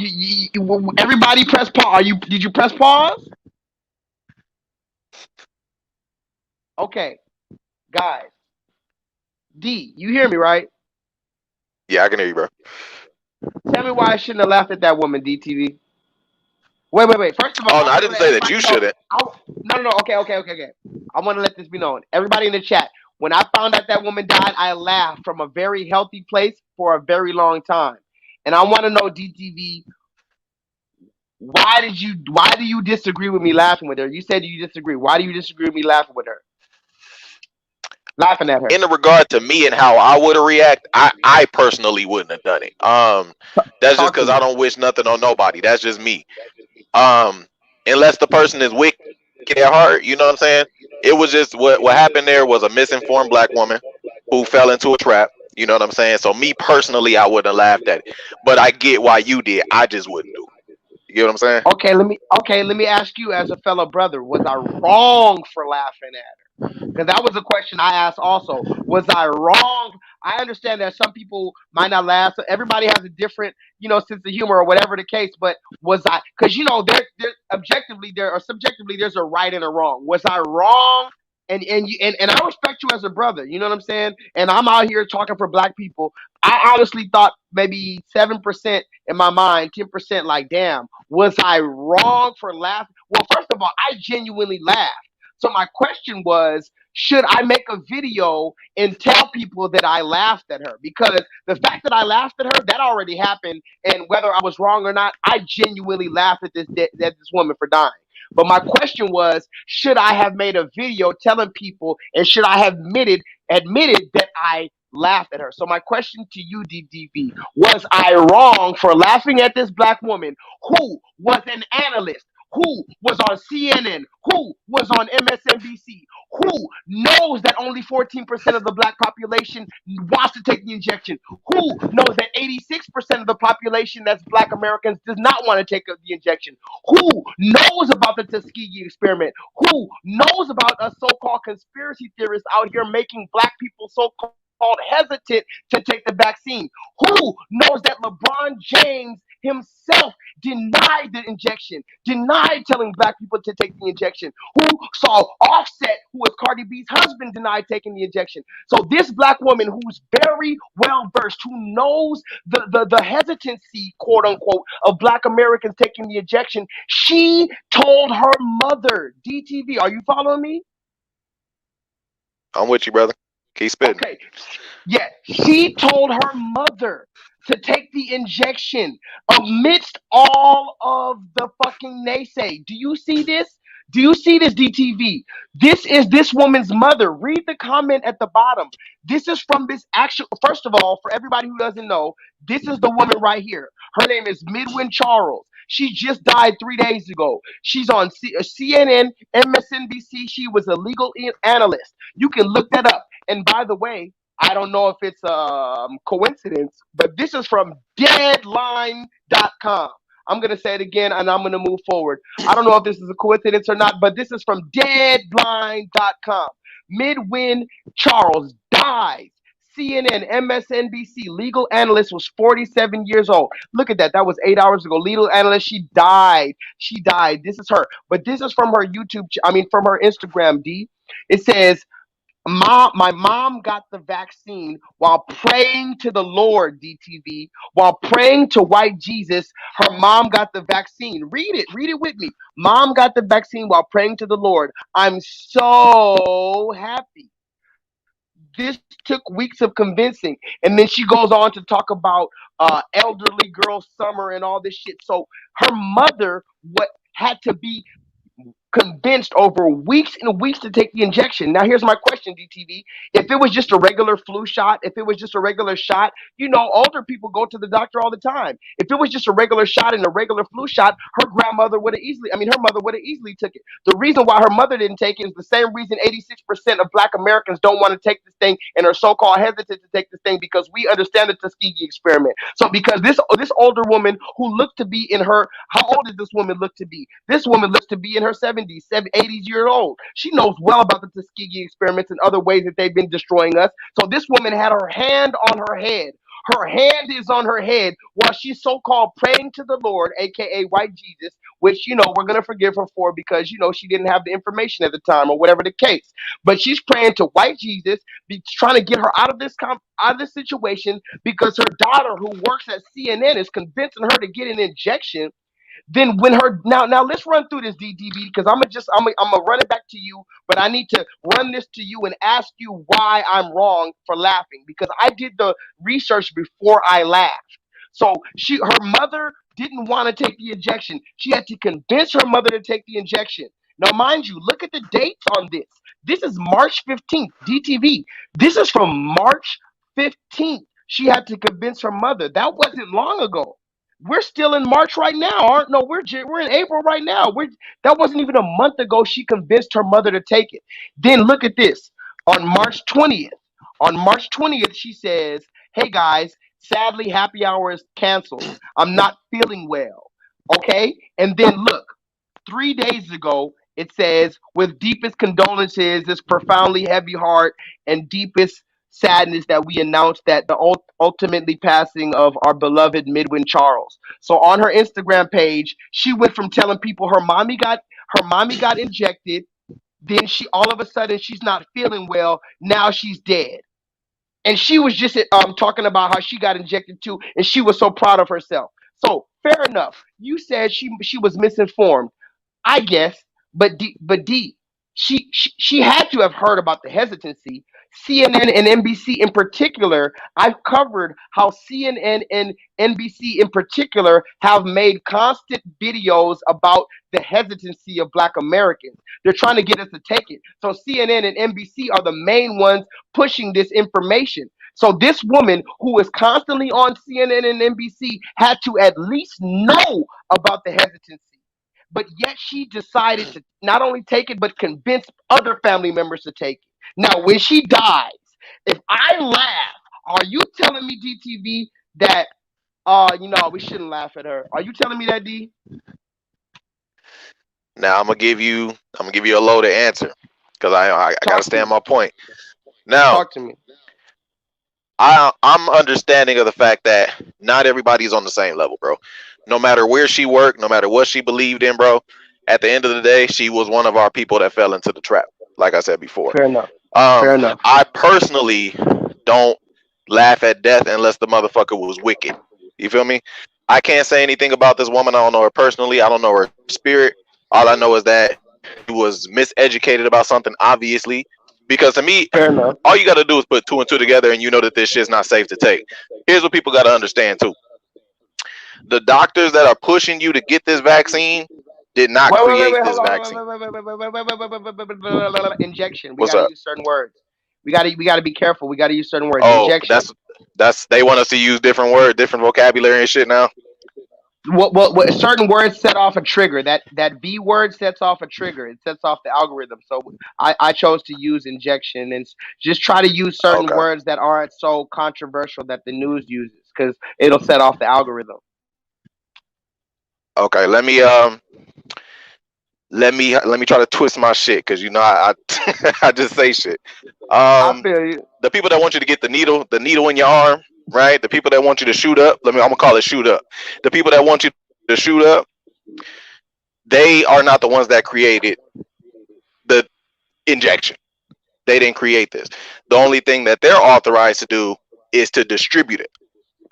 Everybody press pause. Did you press pause? Okay. Guys. D, you hear me, right? Yeah, I can hear you, bro. Tell me why I shouldn't have laughed at that woman, Dee Tv. Wait. First of all, Oh I no, I want to didn't let say that everybody you know. shouldn't. No. Okay. I want to let this be known. Everybody in the chat, when I found out that woman died, I laughed from a very healthy place for a very long time. And I want to know, Dee Tv, why do you disagree with me laughing with her? You said you disagree. Why do you disagree with me laughing with her? Laughing at her. In regard to me and how I would have react, I personally wouldn't have done it. That's just because I don't wish nothing on nobody. That's just me. Unless the person is wicked at heart, you know what I'm saying? It was just what happened there was a misinformed black woman who fell into a trap. You know what I'm saying? So me personally, I wouldn't have laughed at it. But I get why you did. I just wouldn't do it. You get what I'm saying? Let me ask you as a fellow brother, was I wrong for laughing at her? Because that was a question I asked also. Was I wrong? I understand that some people might not laugh. So everybody has a different, sense of humor or whatever the case. But was I? Because there objectively there or subjectively there's a right and a wrong. Was I wrong? And I respect you as a brother. You know what I'm saying? And I'm out here talking for black people. I honestly thought maybe 7% in my mind, 10% like, damn, was I wrong for laughing? Well, first of all, I genuinely laughed. So my question was, should I make a video and tell people that I laughed at her? Because the fact that I laughed at her, that already happened. And whether I was wrong or not, I genuinely laughed at this woman for dying. But my question was, should I have made a video telling people, and should I have admitted that I laughed at her? So my question to you, DDV, was I wrong for laughing at this black woman who was an analyst, who was on CNN, who was on MSNBC, who knows that only 14% of the black population wants to take the injection, who knows that 86% of the population that's black Americans does not want to take the injection, who knows about the Tuskegee experiment, who knows about us so-called conspiracy theorists out here making black people so-called default hesitant to take the vaccine? Who knows that LeBron James himself denied the injection, denied telling black people to take the injection? Who saw Offset, who was Cardi B's husband, denied taking the injection? So this black woman who's very well versed, who knows the hesitancy, quote unquote, of black Americans taking the injection, she told her mother, Dee Tv, are you following me? I'm with you, brother. Keep spitting. Okay. Yeah, she told her mother to take the injection amidst all of the fucking naysay. Do you see this? Do you see this, DTV? This is this woman's mother. Read the comment at the bottom. This is from this actual, first of all, for everybody who doesn't know, this is the woman right here. Her name is Midwin Charles. She just died 3 days ago. She's on CNN, MSNBC. She was a legal analyst. You can look that up. And by the way, I don't know if it's a coincidence, but this is from deadline.com. I'm going to say it again and I'm going to move forward. I don't know if this is a coincidence or not, but this is from deadline.com. Midwin Charles dies. CNN, MSNBC, legal analyst, was 47 years old. Look at that. That was 8 hours ago. Legal analyst, she died. She died. This is her. But this is from her from her Instagram, D. It says, my mom got the vaccine while praying to the Lord, DTV, while praying to white Jesus. Her mom got the vaccine. Read it with me. Mom got the vaccine while praying to the Lord. I'm so happy. This took weeks of convincing. And then she goes on to talk about elderly girl summer and all this shit. So her mother had to be convinced over weeks and weeks to take the injection. Now, here's my question, DTV. If it was just a regular flu shot, if it was just a regular shot, older people go to the doctor all the time. If it was just a regular shot and a regular flu shot, her mother would have easily took it. The reason why her mother didn't take it is the same reason 86% of black Americans don't want to take this thing and are so-called hesitant to take this thing, because we understand the Tuskegee experiment. So because this older woman who looked to be in her, how old does this woman look to be? This woman looks to be in her 70s, 80s years old. She knows well about the Tuskegee experiments and other ways that they've been destroying us. So this woman had her hand on her head. Her hand is on her head while she's so-called praying to the Lord, aka white Jesus, which we're gonna forgive her for, because she didn't have the information at the time or whatever the case. But she's praying to white Jesus, trying to get her out of this situation, because her daughter, who works at CNN, is convincing her to get an injection. Then when her now let's run through this, DDB, because I'm gonna run it back to you, but I need to run this to you and ask you why I'm wrong for laughing, because I did the research before I laughed. So her mother didn't want to take the injection. She had to convince her mother to take the injection. Now, mind you, look at the dates on this. This is March 15th, DTV. This is from March 15th. She had to convince her mother. That wasn't long ago. We're still in March right now, we're in April right now. That wasn't even a month ago. She convinced her mother to take it. Then look at this. On March 20th, she says, "Hey guys, sadly, happy hour is canceled. I'm not feeling well." Okay, and then look, 3 days ago, it says, "With deepest condolences, this profoundly heavy heart and deepest sadness that we announced that the ultimately passing of our beloved Midwin Charles." So on her Instagram page, she went from telling people her mommy got injected, then she all of a sudden she's not feeling well, now she's dead. And she was just talking about how she got injected too, and she was so proud of herself. So fair enough. You said she was misinformed, I guess, but D, she had to have heard about the hesitancy. CNN and NBC in particular, I've covered how CNN and NBC in particular have made constant videos about the hesitancy of black Americans. They're trying to get us to take it. So CNN and NBC are the main ones pushing this information. So this woman who is constantly on CNN and NBC had to at least know about the hesitancy. But yet she decided to not only take it, but convince other family members to take it. Now, when she dies, if I laugh, are you telling me, DTV, that we shouldn't laugh at her? Are you telling me that, D? Now I'm gonna give you a loaded answer, because I gotta stand my point. Now, talk to me. I'm understanding of the fact that not everybody's on the same level, bro. No matter where she worked, no matter what she believed in, bro. At the end of the day, she was one of our people that fell into the trap. Like I said before, Fair enough. Fair enough. I personally don't laugh at death unless the motherfucker was wicked. You feel me? I can't say anything about this woman. I don't know her personally. I don't know her spirit. All I know is that she was miseducated about something, obviously. Because to me, Fair enough. all you got to do is put two and two together, and you know that this shit's not safe to take. Here's what people got to understand too: the doctors that are pushing you to get this vaccine did not create Wait, this hold on. vaccine. Injection. We What's gotta up? use certain words. We gotta be careful. We gotta use certain words. Oh, Injection. that's they want us to use different words, different vocabulary and shit now. What certain words set off a trigger. That V word sets off a trigger. It sets off the algorithm. So I chose to use injection and just try to use certain Okay. words that aren't so controversial that the news uses because it'll set off the algorithm. Okay, let me try to twist my shit because you know I I just say shit. I feel you. The people that want you to get the needle in your arm, right? The people that want you to shoot up. I'm gonna call it shoot up. The people that want you to shoot up, they are not the ones that created the injection. They didn't create this. The only thing that they're authorized to do is to distribute it.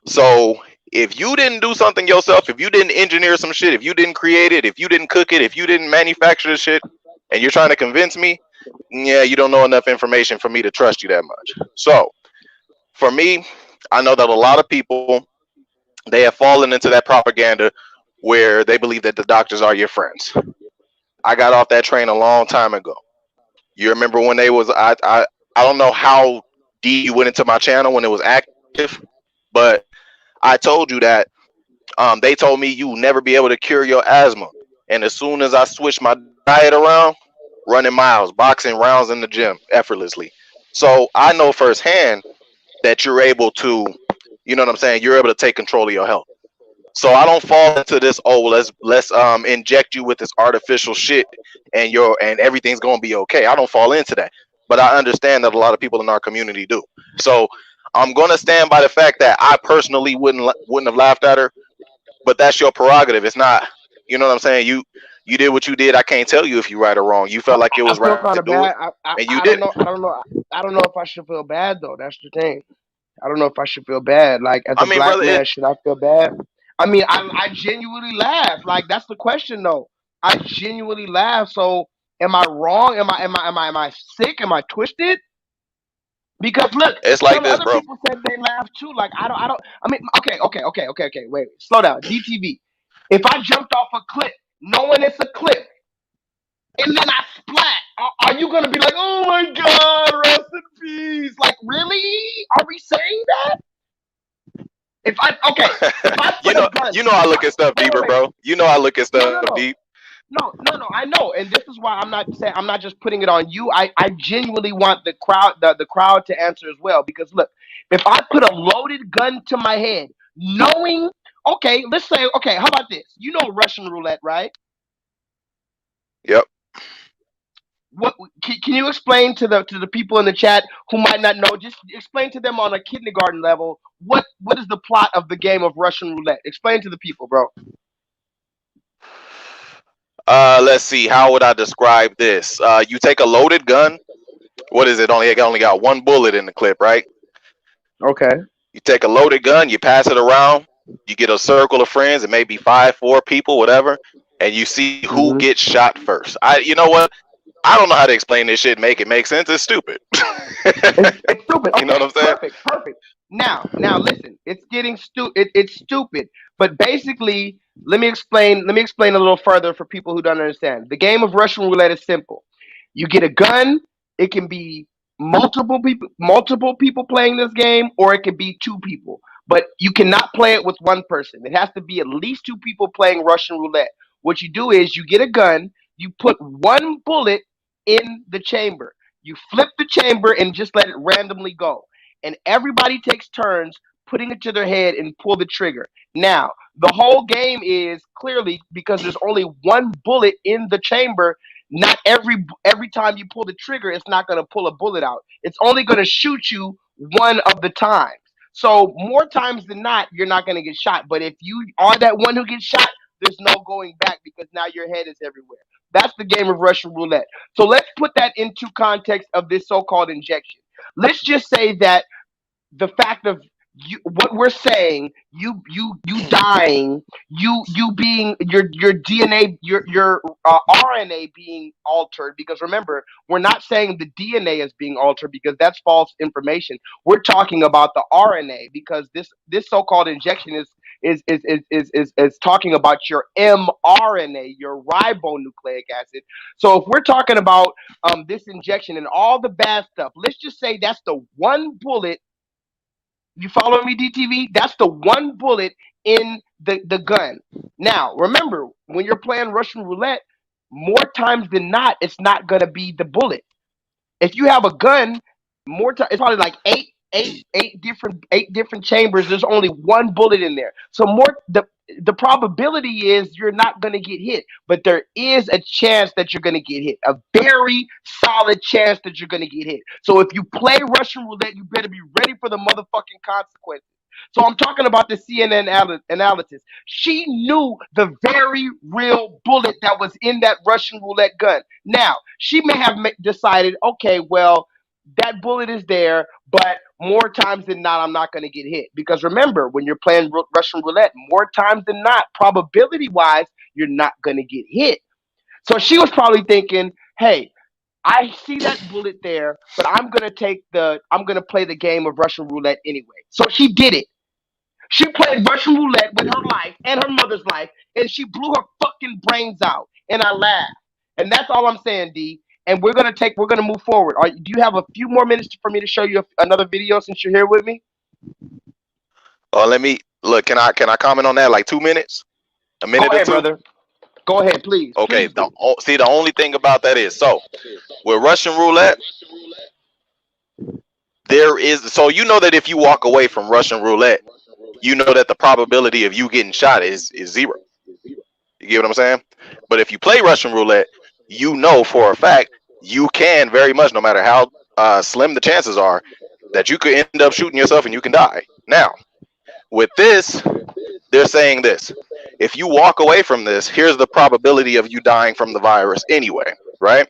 So if you didn't do something yourself, if you didn't engineer some shit, if you didn't create it, if you didn't cook it, if you didn't manufacture the shit, and you're trying to convince me, yeah, you don't know enough information for me to trust you that much. So for me, I know that a lot of people they have fallen into that propaganda where they believe that the doctors are your friends. I got off that train a long time ago. You remember when they was I don't know how deep you went into my channel when it was active, but I told you that they told me you will never be able to cure your asthma. And as soon as I switched my diet around, running miles, boxing rounds in the gym effortlessly. So I know firsthand that you're able to, you know what I'm saying? You're able to take control of your health. So I don't fall into this. Oh, let's inject you with this artificial shit, and everything's gonna be okay. I don't fall into that, but I understand that a lot of people in our community do. So I'm gonna stand by the fact that I personally wouldn't have laughed at her, but that's your prerogative. It's not. You know what I'm saying? You did what you did. I can't tell you if you're right or wrong. You felt like it I was feel right kind to of do it, bad. and you I did don't it. know. I don't know. I don't know if I should feel bad though. That's the thing. I don't know if I should feel bad. Like as I a mean, black brother, man, should I feel bad? I mean, I genuinely laugh. Like that's the question though. I genuinely laugh. So am I wrong? Am I sick? Am I twisted? Because look, it's like some this, other bro. people said they laughed too. Like I don't. I mean, okay. Wait, slow down. DTV. If I jumped off a cliff, knowing it's a cliff, and then I splat, are you gonna be like, oh my god, rest in peace? Like, really? Are we saying that? If I if I you put know, a gun, you know, I look at stuff deeper, wait. bro. You know, I look at No, no, stuff no. deep. No. I know, and this is why I'm not saying I'm not just putting it on you. I genuinely want the crowd to answer as well because look, if I put a loaded gun to my head, knowing let's say how about this? You know Russian roulette, right? Yep. What can you explain to the people in the chat who might not know? Just explain to them on a kindergarten level what is the plot of the game of Russian roulette. Explain to the people, bro. Let's see. How would I describe this? You take a loaded gun. What is it? Only got one bullet in the clip, right? Okay. You take a loaded gun. You pass it around. You get a circle of friends. It may be 5, 4 people, whatever, and you see who Mm-hmm. gets shot first. You know what? I don't know how to explain this shit. Make it make sense. It's stupid. It's stupid. You know Okay, what I'm saying? perfect. Now, listen. It's getting stupid. It's stupid. But basically, let me explain. Let me explain a little further for people who don't understand. The game of Russian roulette is simple. You get a gun. It can be multiple people playing this game, or it can be two people. But you cannot play it with one person. It has to be at least two people playing Russian roulette. What you do is you get a gun. You put one bullet in the chamber. You flip the chamber and just let it randomly go. And everybody takes turns putting it to their head and pull the trigger. Now, the whole game is clearly because there's only one bullet in the chamber. Not every time you pull the trigger, it's not going to pull a bullet out. It's only going to shoot you one of the times. So more times than not, you're not going to get shot. But if you are that one who gets shot, there's no going back because now your head is everywhere. That's the game of Russian roulette. So let's put that into context of this so-called injection. Let's just say that the fact of what we're saying, you dying, you being your DNA, your RNA being altered. Because remember, we're not saying the DNA is being altered because that's false information. We're talking about the RNA because this so-called injection is talking about your mRNA, your ribonucleic acid. So if we're talking about this injection and all the bad stuff, let's just say that's the one bullet. You follow me, DTV? That's the one bullet in the gun. Now, remember, when you're playing Russian roulette, more times than not, it's not going to be the bullet. If you have a gun, more time, it's probably like eight different chambers. There's only one bullet in there. So the probability is you're not going to get hit, but there is a chance that you're going to get hit. A very solid chance that you're going to get hit. So if you play Russian roulette, you better be ready for the motherfucking consequences. So I'm talking about the CNN analysis. She knew the very real bullet that was in that Russian roulette gun. Now, she may have decided, okay, well, that bullet is there, but more times than not, I'm not going to get hit. Because remember, when you're playing Russian roulette, more times than not, probability wise, you're not going to get hit. So she was probably thinking, hey, I see that bullet there, but I'm going to play the game of Russian roulette anyway. So she did it. She played Russian roulette with her life and her mother's life, and she blew her fucking brains out. And I laughed. And that's all I'm saying, D. And we're gonna move forward. Do you have a few more minutes for me to show you another video since you're here with me? Oh, let me look. Can I comment on that? Like 2 minutes, a minute Go ahead, or two. brother. Go ahead, please. Okay. Please See, the only thing about that is with Russian roulette, there is you know that if you walk away from Russian roulette, you know that the probability of you getting shot is zero. You get what I'm saying? But if you play Russian roulette, you know for a fact you can very much, no matter how slim the chances are, that you could end up shooting yourself and you can die. Now, with this, they're saying this. If you walk away from this, here's the probability of you dying from the virus anyway, right?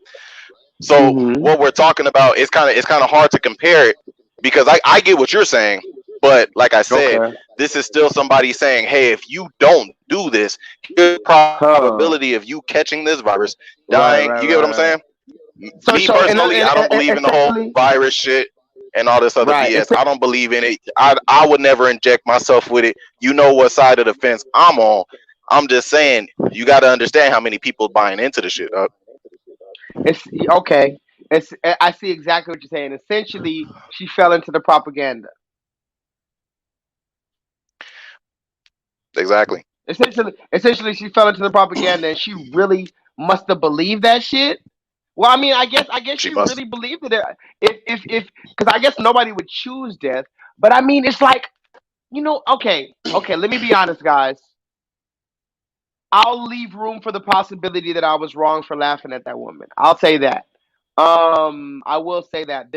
So what we're talking about is kind of hard to compare it because I get what you're saying, but like I said, this is still somebody saying, hey, if you don't do this, here's the probability of you catching this virus, dying. You get what I'm saying? Me personally, I don't believe in the whole virus shit and all this other BS. I don't believe in it. I would never inject myself with it. You know what side of the fence I'm on. I'm just saying, you got to understand how many people buying into the shit. It's okay. I see exactly what you're saying. Essentially, she fell into the propaganda. Exactly. Essentially, she fell into the propaganda, and she really must have believed that shit. Well, I mean, I guess she really believed it. If because I guess nobody would choose death. But I mean, it's like, okay. Let me be honest, guys. I'll leave room for the possibility that I was wrong for laughing at that woman. I'll say that. I will say that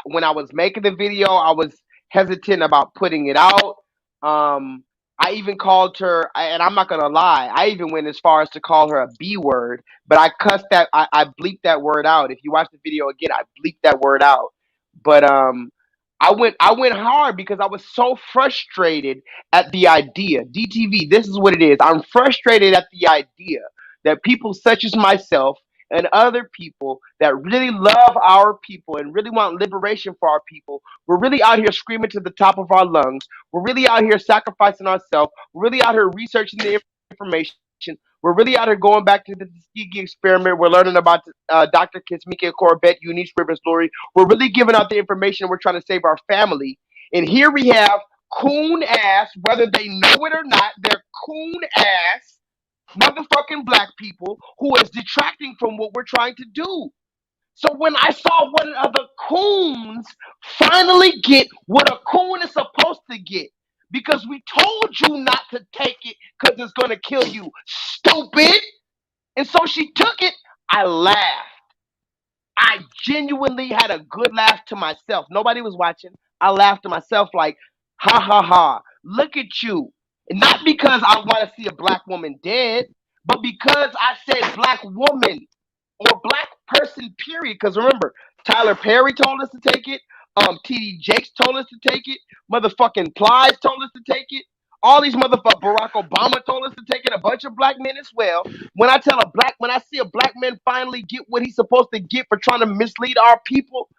when I was making the video, I was hesitant about putting it out. I even called her, and I'm not gonna lie, I even went as far as to call her a B word, but I cussed that, I bleeped that word out. If you watch the video again, I bleeped that word out. But I went hard because I was so frustrated at the idea. DTV, this is what it is. I'm frustrated at the idea that people such as myself and other people that really love our people and really want liberation for our people, we're really out here screaming to the top of our lungs. We're really out here sacrificing ourselves. We're really out here researching the information. We're really out here going back to the Tuskegee experiment. We're learning about Dr. Kinsmika Corbett, Eunice Rivers Lurie. We're really giving out the information. We're trying to save our family. And here we have coon ass, whether they know it or not, they're coon ass motherfucking black people who is detracting from what we're trying to do. So when I saw one of the coons finally get what a coon is supposed to get, because we told you not to take it because it's going to kill you, stupid. And so she took it. I laughed. I genuinely had a good laugh to myself. Nobody was watching. I laughed to myself like, ha ha ha, look at you. And not because I want to see a black woman dead, but because I said black woman or black person, period. Because remember, Tyler Perry told us to take it. TD Jakes told us to take it. Motherfucking Plies told us to take it. All these motherfuckers, Barack Obama told us to take it. A bunch of black men as well. When I see a black man finally get what he's supposed to get for trying to mislead our people,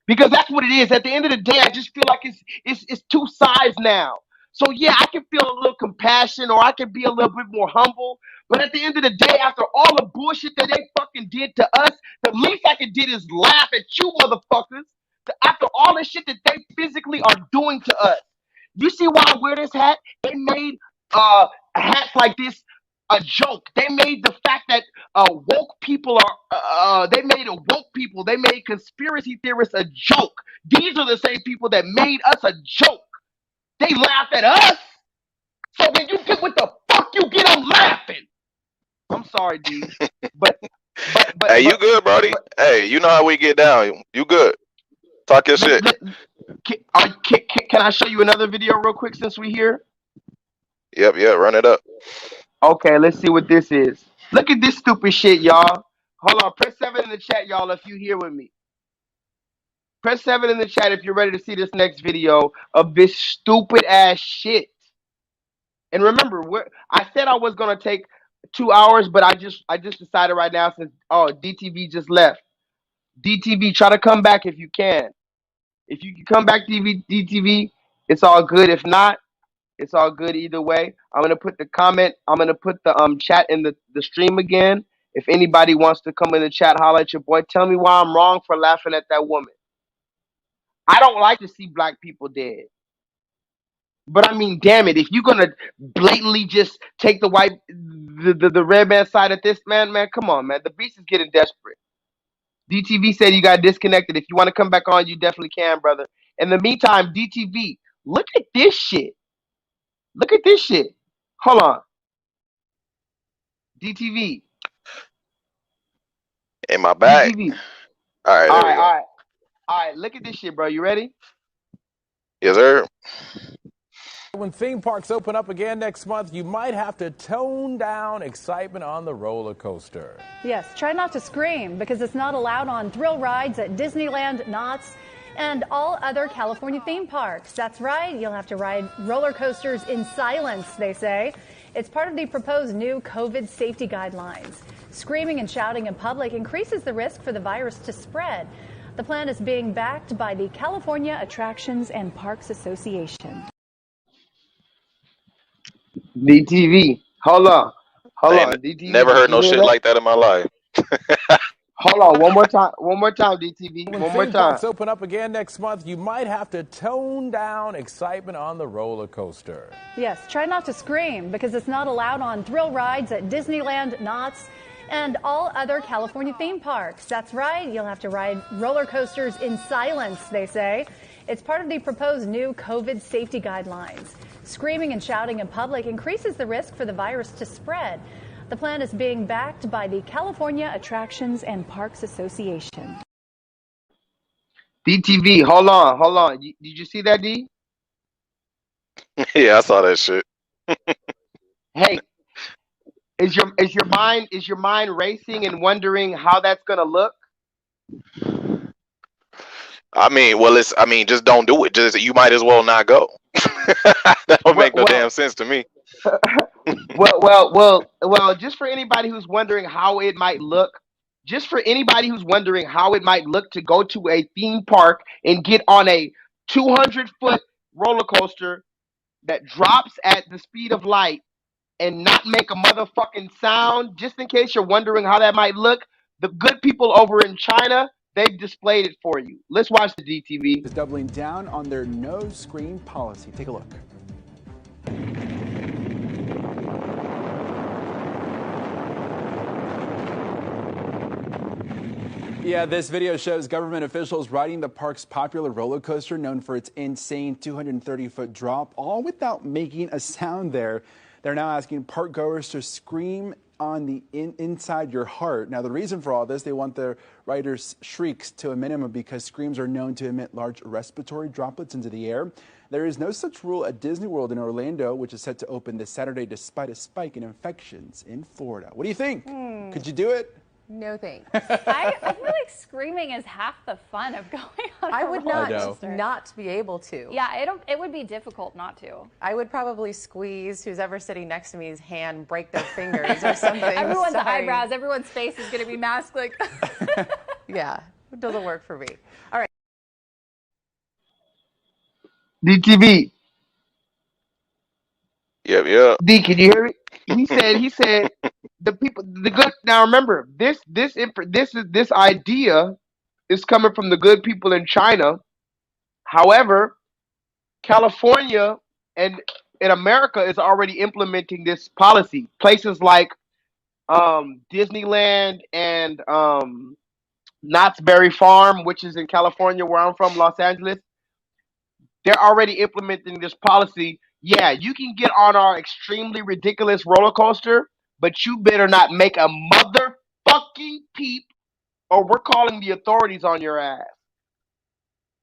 because that's what it is. At the end of the day, I just feel like it's two sides now. So yeah, I can feel a little compassion, or I can be a little bit more humble. But at the end of the day, after all the bullshit that they fucking did to us, the least I can did is laugh at you motherfuckers. After all the shit that they physically are doing to us. You see why I wear this hat? They made hats like this a joke. They made the fact that woke people are they made a woke people, they made conspiracy theorists a joke. These are the same people that made us a joke. They laugh at us. So when you get what the fuck you get, I'm laughing. I'm sorry, D. But hey, you good, Brody? Hey, you know how we get down. You good? Talk your shit. Can I show you another video real quick since we here? Yep, run it up. Okay, let's see what this is. Look at this stupid shit, y'all. Hold on, press 7 in the chat, y'all, if you here with me. Press 7 in the chat if you're ready to see this next video of this stupid ass shit. And remember, I said I was gonna take 2 hours, but I just decided right now, since Dee Tv just left. Dee Tv, try to come back if you can. If you can come back, Dee Tv, it's all good. If not, it's all good either way. I'm gonna put the comment. I'm gonna put the chat in the stream again. If anybody wants to come in the chat, holler at your boy. Tell me why I'm wrong for laughing at that woman. I don't like to see black people dead. But I mean, damn it, if you're gonna blatantly just take the red man side of this, man, come on, man. The beast is getting desperate. DTV said you got disconnected. If you want to come back on, you definitely can, brother. In the meantime, DTV, look at this shit. Look at this shit. Hold on. DTV. In my bag. DTV. All right, there we go. All right, look at this shit, bro. You ready? Yes, sir. When theme parks open up again next month, you might have to tone down excitement on the roller coaster. Yes, try not to scream because it's not allowed on thrill rides at Disneyland, Knott's, and all other California theme parks. That's right, you'll have to ride roller coasters in silence, they say. It's part of the proposed new COVID safety guidelines. Screaming and shouting in public increases the risk for the virus to spread. The plan is being backed by the California Attractions and Parks Association. DTV, hold on. DTV. Never heard no shit like that in my life. Hold on, one more time, DTV. When One more theme time. parks open up again next month, you might have to tone down excitement on the roller coaster. Yes, try not to scream because it's not allowed on thrill rides at Disneyland, Knott's, and all other California theme parks. That's right, you'll have to ride roller coasters in silence, they say. It's part of the proposed new COVID safety guidelines. Screaming and shouting in public increases the risk for the virus to spread. The plan is being backed by the California Attractions and Parks Association. DTV, hold on. Did you see that, D? Yeah, I saw that shit. Hey, is your mind racing and wondering how that's gonna look? I mean, just don't do it. Just you might as well not go. That don't make no damn sense to me. Well, just for anybody who's wondering how it might look, to go to a theme park and get on a 200-foot roller coaster that drops at the speed of light and not make a motherfucking sound, just in case you're wondering how that might look, the good people over in China, they've displayed it for you. Let's watch the DTV. Is doubling down on their no screen policy. Take a look. Yeah, this video shows government officials riding the park's popular roller coaster known for its insane 230-foot drop, all without making a sound there. They're now asking park goers to scream on the inside your heart. Now, the reason for all this, they want the writer's shrieks to a minimum because screams are known to emit large respiratory droplets into the air. There is no such rule at Disney World in Orlando, which is set to open this Saturday despite a spike in infections in Florida. What do you think? Could you do it? No thanks. I feel like screaming is half the fun of going on I a would roller not coaster. not be able to. Yeah, it would be difficult not to. I would probably squeeze who's ever sitting next to me's hand, break their fingers or something. Everyone's Sorry. eyebrows, everyone's face is going to be masked. Like, yeah, it doesn't work for me. All right. Dee Tv. Yep. D, can you hear me? He said the people, the good. Now remember, this idea is coming from the good people in China. However, California and in America is already implementing this policy. Places like Disneyland and Knott's Berry Farm, which is in California, where I'm from, Los Angeles, they're already implementing this policy. Yeah, you can get on our extremely ridiculous roller coaster, but you better not make a motherfucking peep, or we're calling the authorities on your ass.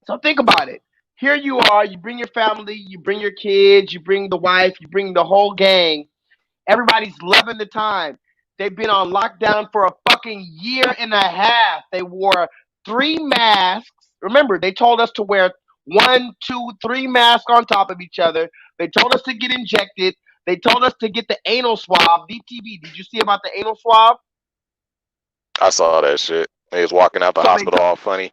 So think about it. Here you are, you bring your family, you bring your kids, you bring the wife, you bring the whole gang. Everybody's loving the time. They've been on lockdown for a fucking year and a half. They wore 3 masks. Remember, they told us to wear 1, 2, 3 masks on top of each other. They told us to get injected. They told us to get the anal swab. DTV, did you see about the anal swab? I saw that shit. They was walking out the hospital all funny.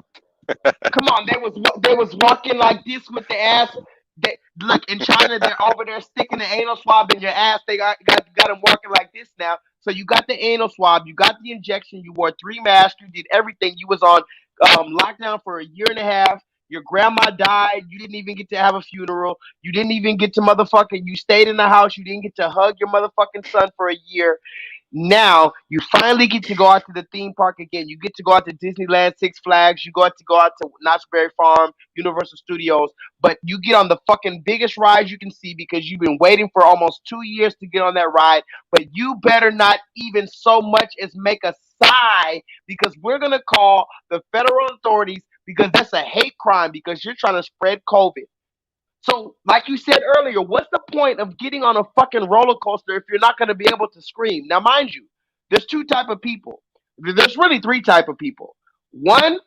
Come on, they was walking like this with the ass. Look, in China, they're over there sticking the anal swab in your ass. They got them walking like this now. So you got the anal swab, you got the injection, you wore 3 masks, you did everything. You was on lockdown for a year and a half. Your grandma died. You didn't even get to have a funeral. You didn't even get to motherfucking. You stayed in the house. You didn't get to hug your motherfucking son for a year. Now you finally get to go out to the theme park again. You get to go out to Disneyland, Six Flags. You go out to Knott's Berry Farm, Universal Studios. But you get on the fucking biggest ride you can see because you've been waiting for almost 2 years to get on that ride. But you better not even so much as make a sigh, because we're gonna call the federal authorities, because that's a hate crime, because you're trying to spread COVID. So, like you said earlier, what's the point of getting on a fucking roller coaster if you're not going to be able to scream? Now, mind you, there's 2 type of people. There's really 3 type of people. One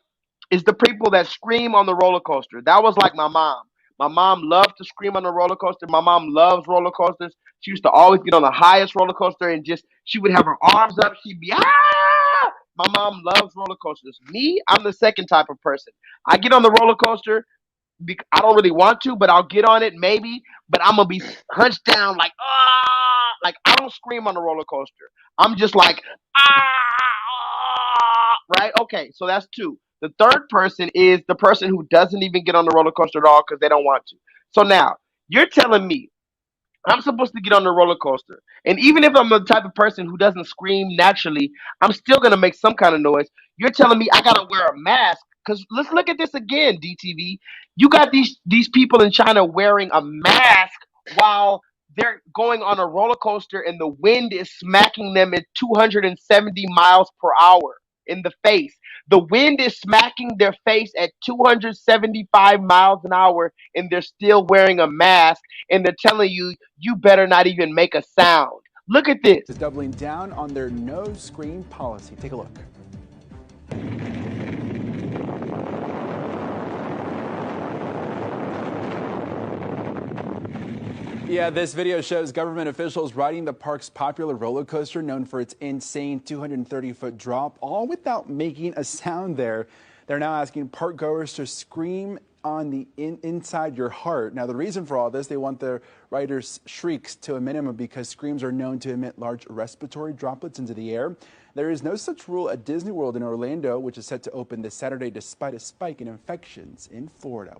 is the people that scream on the roller coaster. That was like my mom. My mom loved to scream on the roller coaster. My mom loves roller coasters. She used to always get on the highest roller coaster and she would have her arms up. She'd be, ah! My mom loves roller coasters. Me, I'm the second type of person. I get on the roller coaster. I don't really want to, but I'll get on it maybe. But I'm gonna be hunched down like like I don't scream on the roller coaster. I'm just like right. Okay, so that's 2. The third person is the person who doesn't even get on the roller coaster at all because they don't want to. So now you're telling me I'm supposed to get on the roller coaster, and even if I'm the type of person who doesn't scream naturally, I'm still gonna make some kind of noise. You're telling me I gotta wear a mask? Because let's look at this again, DTV. You got these people in China wearing a mask while they're going on a roller coaster and the wind is smacking them at 270 miles per hour in the face. The wind is smacking their face at 275 miles an hour and they're still wearing a mask, and they're telling you, you better not even make a sound. Look at this. Is doubling down on their no scream policy. Take a look. Yeah, this video shows government officials riding the park's popular roller coaster known for its insane 230-foot drop, all without making a sound there. They're now asking park goers to scream on the inside your heart. Now, the reason for all this, they want the riders' shrieks to a minimum because screams are known to emit large respiratory droplets into the air. There is no such rule at Disney World in Orlando, which is set to open this Saturday despite a spike in infections in Florida.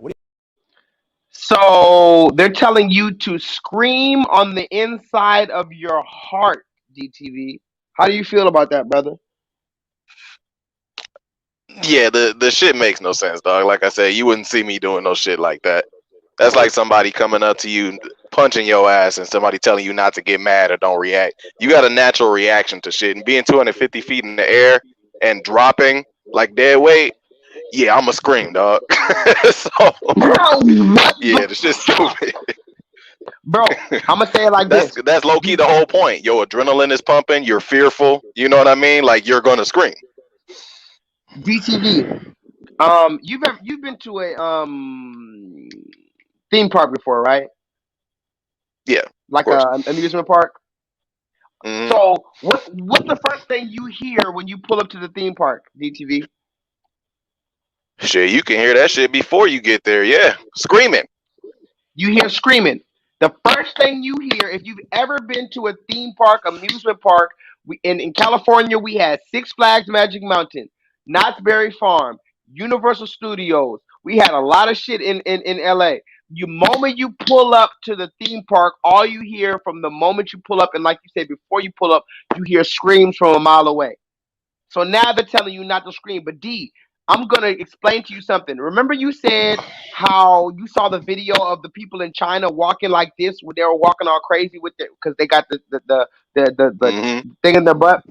So they're telling you to scream on the inside of your heart, DTV. How do you feel about that, brother? Yeah, the shit makes no sense, dog. Like I said, you wouldn't see me doing no shit like that. That's like somebody coming up to you, punching your ass, and somebody telling you not to get mad or don't react. You got a natural reaction to shit, and being 250 feet in the air and dropping like dead weight. Yeah, I'ma scream, dog. So yeah, the shit's stupid. Bro, I'm gonna say it like this. That's low key the whole point. Your adrenaline is pumping. You're fearful. You know what I mean? Like you're gonna scream. DTV. You've been to a theme park before, right? Yeah, like an amusement park. Mm-hmm. So what's the first thing you hear when you pull up to the theme park, DTV? Shit, you can hear that shit before you get there. Yeah, screaming. You hear screaming. The first thing you hear, if you've ever been to a theme park, amusement park, in California, we had Six Flags Magic Mountain, Knott's Berry Farm, Universal Studios. We had a lot of shit in LA. The moment you pull up to the theme park, all you hear from the moment you pull up, and like you said, before you pull up, you hear screams from a mile away. So now they're telling you not to scream. But D, I'm gonna explain to you something. Remember you said how you saw the video of the people in China walking like this, when they were walking all crazy with it because they got the thing in their butt.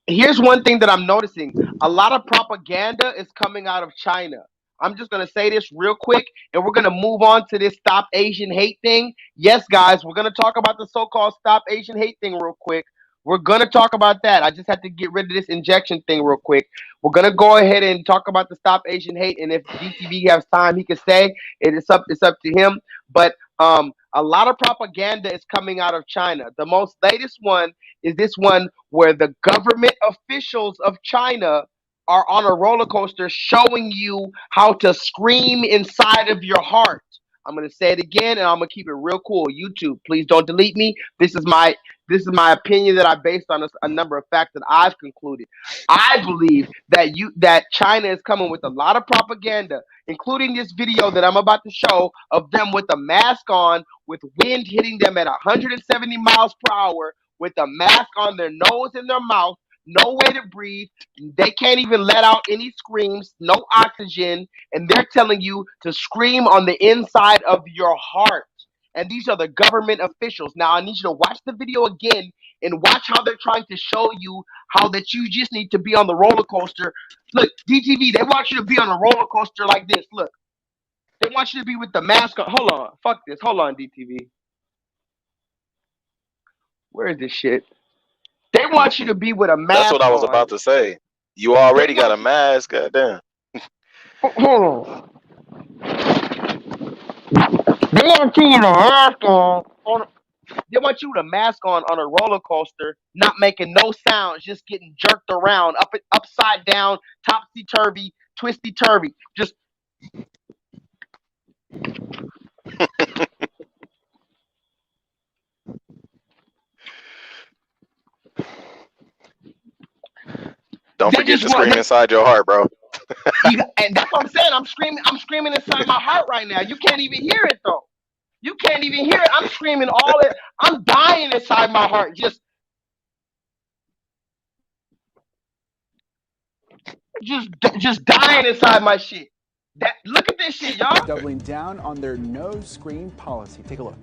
Here's one thing that I'm noticing. A lot of propaganda is coming out of China. I'm just going to say this real quick, and we're going to move on to this Stop Asian Hate thing. Yes, guys, we're going to talk about the so-called Stop Asian Hate thing real quick. We're going to talk about that. I just had to get rid of this injection thing real quick. We're going to go ahead and talk about the Stop Asian Hate, and if DTV has time, he can stay. It's up to him. But a lot of propaganda is coming out of China. The most latest one is this one where the government officials of China are on a roller coaster showing you how to scream inside of your heart. I'm going to say it again, and I'm going to keep it real cool. YouTube, please don't delete me. This is my opinion that I based on a number of facts that I've concluded. I believe that China is coming with a lot of propaganda, including this video that I'm about to show of them with a mask on, with wind hitting them at 170 miles per hour, with a mask on their nose and their mouth, no way to breathe. They can't even let out any screams, no oxygen, and they're telling you to scream on the inside of your heart. And these are the government officials. Now, I need you to watch the video again and watch how they're trying to show you how that you just need to be on the roller coaster. Look, DTV, they want you to be on a roller coaster like this. Look, they want you to be with the mask on. Hold on. Fuck this. Hold on, DTV. Where is this shit? They want you to be with a mask on. That's what I was about to say. You already got a mask, goddamn. Hold on. They want you with a mask on. They want you with a mask on a roller coaster, not making no sounds, just getting jerked around, upside down, topsy turvy, twisty turvy, just. Don't forget to scream inside your heart, bro. And that's what I'm saying. I'm screaming inside my heart right now. You can't even hear it though. You can't even hear it. I'm screaming all it. I'm dying inside my heart. Just dying inside my shit. Look at this shit, y'all. Doubling down on their no screen policy. Take a look.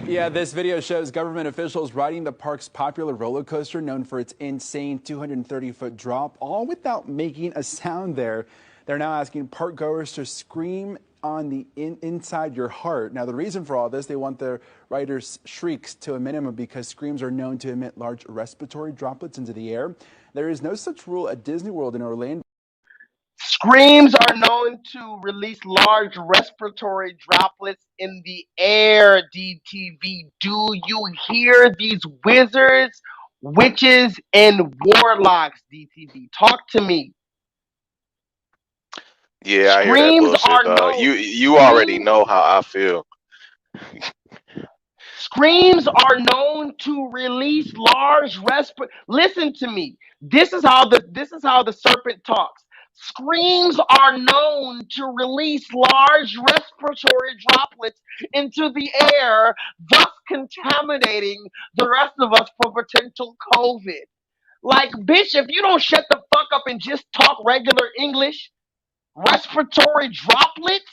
Yeah, this video shows government officials riding the park's popular roller coaster known for its insane 230-foot drop, all without making a sound there. They're now asking park goers to scream on the inside your heart. Now, the reason for all this, they want the riders' shrieks to a minimum because screams are known to emit large respiratory droplets into the air. There is no such rule at Disney World in Orlando. Screams are known to release large respiratory droplets in the air, DTV. Do you hear these wizards, witches, and warlocks, DTV? Talk to me. Yeah, I hear that bullshit, dog. You already know how I feel. Screams are known to release large Listen to me. This is how the serpent talks. Screams are known to release large respiratory droplets into the air, thus contaminating the rest of us for potential COVID. Like, bitch, if you don't shut the fuck up and just talk regular English, respiratory droplets,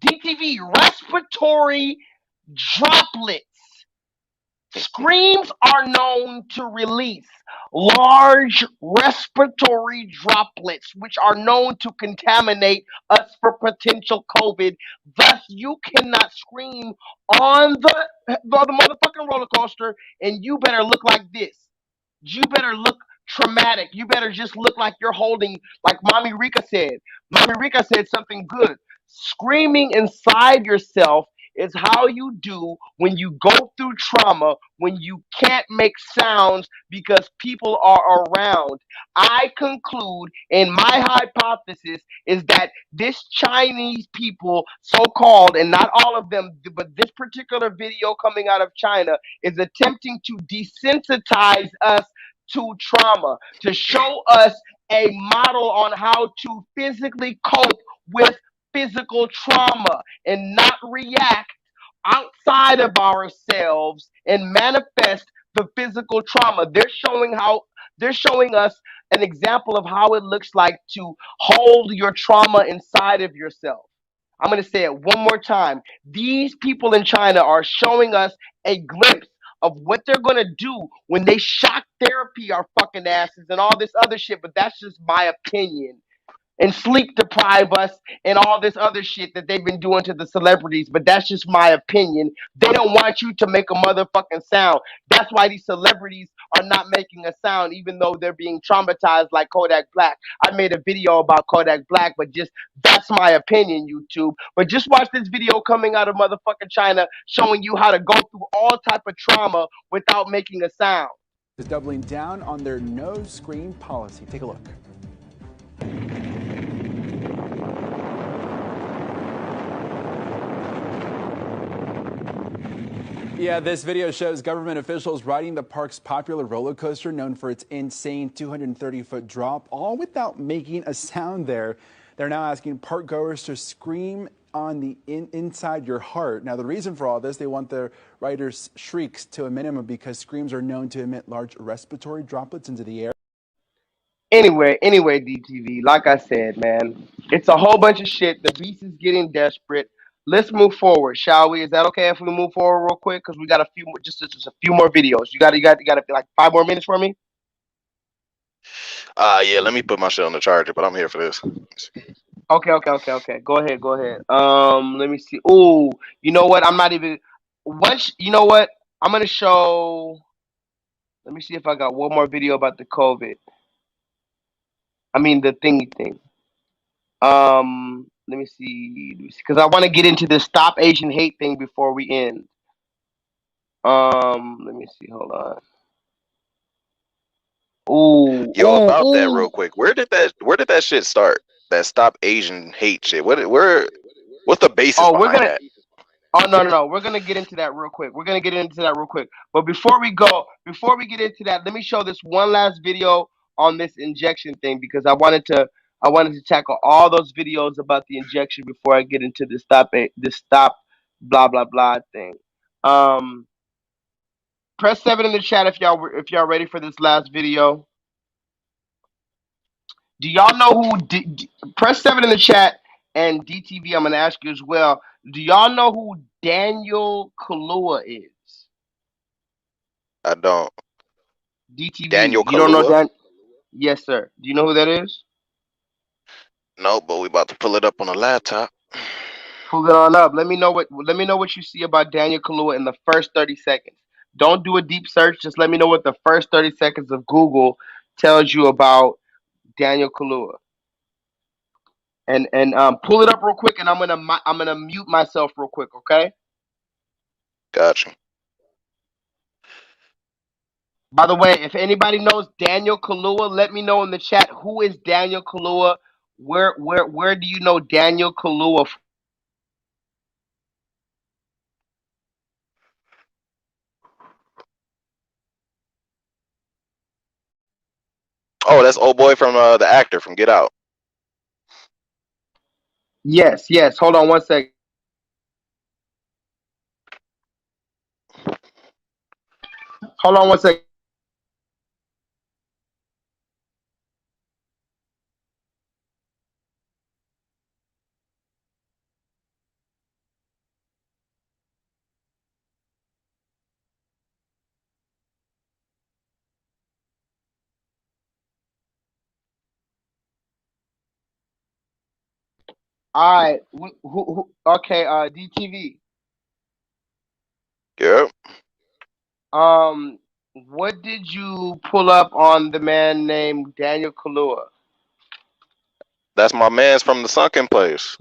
DTV, respiratory droplets. Screams are known to release large respiratory droplets, which are known to contaminate us for potential COVID. Thus, you cannot scream on the motherfucking roller coaster, and you better look like this. You better look traumatic. You better just look like you're holding, like Mommy Rika said. Mommy Rika said something good. Screaming inside yourself is how you do when you go through trauma, when you can't make sounds because people are around. I conclude, and my hypothesis is that this Chinese people, so called, and not all of them, but this particular video coming out of China, is attempting to desensitize us to trauma, to show us a model on how to physically cope with physical trauma and not react outside of ourselves and manifest the physical trauma. They're showing us an example of how it looks like to hold your trauma inside of yourself. I'm going to say it one more time. These people in China are showing us a glimpse of what they're going to do when they shock therapy our fucking asses and all this other shit, but that's just my opinion, and sleep deprive us and all this other shit that they've been doing to the celebrities. But that's just my opinion. They don't want you to make a motherfucking sound. That's why these celebrities are not making a sound, even though they're being traumatized like Kodak Black. I made a video about Kodak Black, but just that's my opinion, YouTube. But just watch this video coming out of motherfucking China showing you how to go through all type of trauma without making a sound. Is doubling down on their no screen policy. Take a look. Yeah, this video shows government officials riding the park's popular roller coaster known for its insane 230-foot drop, all without making a sound there. They're now asking park goers to scream on the inside your heart. Now, the reason for all this, they want the riders' shrieks to a minimum because screams are known to emit large respiratory droplets into the air. Anyway, DTV, like I said, man, it's a whole bunch of shit. The beast is getting desperate. Let's move forward, shall we? Is that okay if we move forward real quick? Because we got a few more, just a few more videos. You got like 5 more minutes for me? Yeah, let me put my shit on the charger, but I'm here for this. Okay. Go ahead. Let me see. Ooh, you know what? I'm not even. You know what? I'm gonna show. Let me see if I got one more video about the COVID. I mean the thingy thing. Let me see, because I want to get into the Stop Asian Hate thing before we end. Let me see. Hold on. Yo, about that real quick. Where did that shit start? That Stop Asian Hate shit. What's the basis behind that? Oh no. We're gonna get into that real quick. But before we get into that, let me show this one last video on this injection thing, because I wanted to tackle all those videos about the injection before I get into the stop blah blah blah thing. Press 7 in the chat if y'all ready for this last video. Do y'all know who? Press 7 in the chat, and DTV, I'm gonna ask you as well. Do y'all know who Daniel KALUUYA is? I don't. DTV. Daniel You don't know KALUUYA? Yes, sir. Do you know who that is? No, but we about to pull it up on a laptop. Pull it on up. Let me know what you see about Daniel KALUUYA in the first 30 seconds. Don't do a deep search. Just let me know what the first 30 seconds of Google tells you about Daniel KALUUYA. And pull it up real quick, and I'm gonna mute myself real quick. Okay. Gotcha. By the way, if anybody knows Daniel KALUUYA, let me know in the chat. Who is Daniel KALUUYA? Where do you know Daniel KALUUYA from? Oh, that's old boy from the actor from Get Out. Yes. Hold on one second. Hold on one second. All right. Okay. DTV. Yep. What did you pull up on the man named Daniel Kaluuya? That's my man's from the sunken place.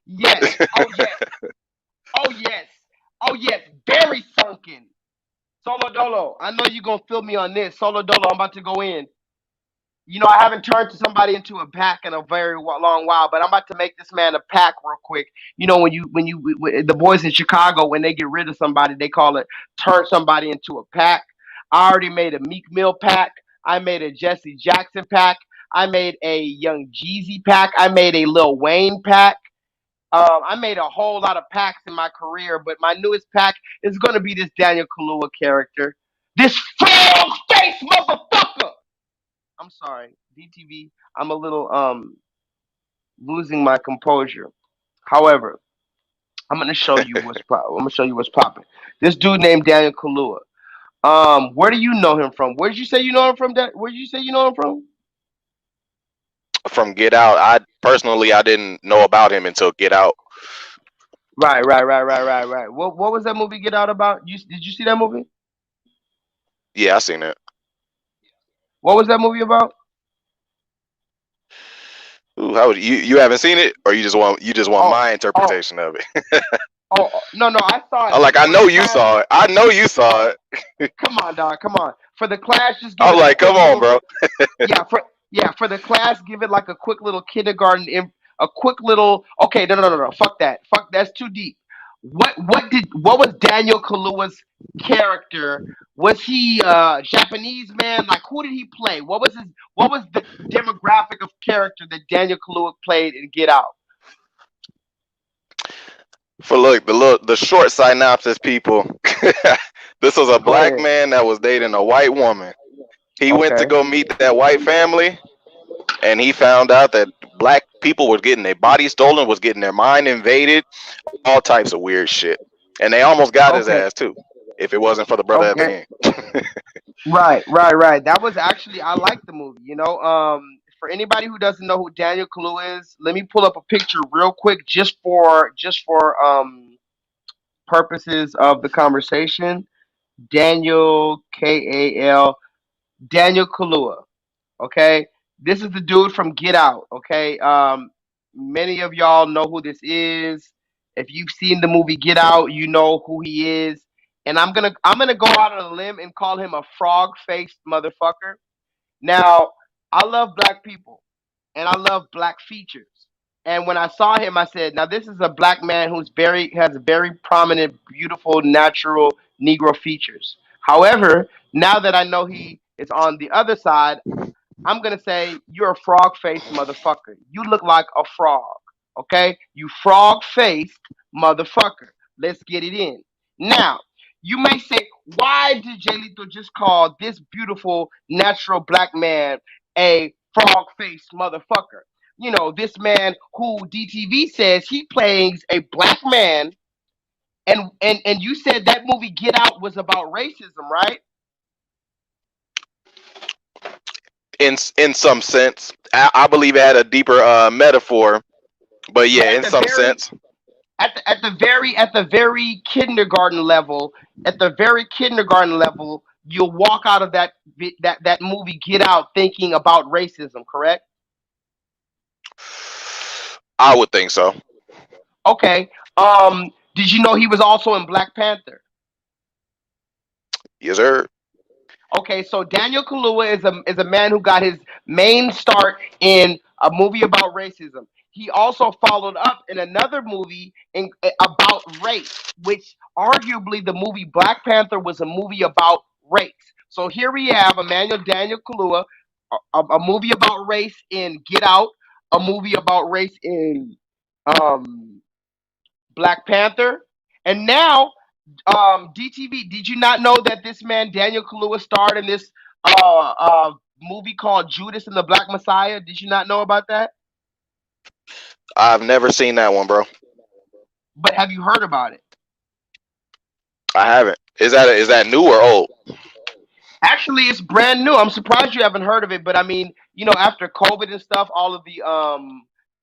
Yes. Oh yes. Oh yes. Oh yes. Very sunken. Solo Dolo. I know you're gonna feel me on this. Solo Dolo. I'm about to go in. You know, I haven't turned to somebody into a pack in a very long while, but I'm about to make this man a pack real quick. You know, when the boys in Chicago, when they get rid of somebody, they call it turn somebody into a pack. I already made a Meek Mill pack. I made a Jesse Jackson pack. I made a Young Jeezy pack. I made a Lil Wayne pack. I made a whole lot of packs in my career, but my newest pack is going to be this Daniel Kaluuya character. This frog face motherfucker! I'm sorry, DTV. I'm a little losing my composure. However, I'm gonna show you what's popping. This dude named Daniel Kaluuya. Where do you know him from? Where did you say you know him from? Where did you say you know him from? From Get Out. I didn't know about him until Get Out. Right. What was that movie Get Out about? Did you see that movie? Yeah, I seen it. What was that movie about? Ooh, how would you haven't seen it, or you just want my interpretation of it? No, I saw it. I'm like, I know you saw it. I know you saw it. Come on, dog. Come on. For the class, just give I'm it like, come on, bro. for the class, give it like a quick little kindergarten, a quick little. Okay, no. Fuck that. That's too deep. What was Daniel Kaluuya's character? Was he Japanese man? Like, who did he play? What was the demographic of character that Daniel Kaluuya played in Get Out? For the short synopsis, people. This was a black man that was dating a white woman. He went to go meet that white family, and he found out that black people were getting their body stolen, was getting their mind invaded, all types of weird shit. And they almost got his ass too, if it wasn't for the brother at the end. Right. That was actually, I like the movie. You know, for anybody who doesn't know who Daniel Kaluuya is, let me pull up a picture real quick, just for purposes of the conversation. Daniel Kal Daniel Kaluuya. Okay, this is the dude from Get Out. Okay, many of y'all know who this is. If you've seen the movie Get Out, you know who he is. And I'm gonna go out on a limb and call him a frog faced motherfucker. Now, I love black people and I love black features. And when I saw him, I said, "Now this is a black man has very prominent, beautiful, natural Negro features." However, now that I know he is on the other side, I'm gonna say you're a frog faced motherfucker. You look like a frog. Okay? You frog faced motherfucker. Let's get it in. Now, you may say, why did J-LEETHAL just call this beautiful natural black man a frog faced motherfucker? You know, this man who DTV says he plays a black man, and you said that movie Get Out was about racism, right? In some sense, I believe it had a deeper metaphor, but yeah, in some sense. At the very kindergarten level, you'll walk out of that movie Get Out thinking about racism, correct? I would think so. Okay. Did you know he was also in Black Panther? Yes, sir. Okay, so Daniel Kaluuya is a man who got his main start in a movie about racism. He also followed up in another movie about race, which arguably the movie Black Panther was a movie about race. So here we have Daniel Kaluuya, a movie about race in Get Out, a movie about race in Black Panther, and now DTV. Did you not know that this man Daniel Kaluuya starred in this movie called Judas and the Black Messiah? Did you not know about that? I've never seen that one, bro. But have you heard about it? I haven't. Is that new or old? Actually, it's brand new. I'm surprised you haven't heard of it, but I mean, after COVID and stuff, all of the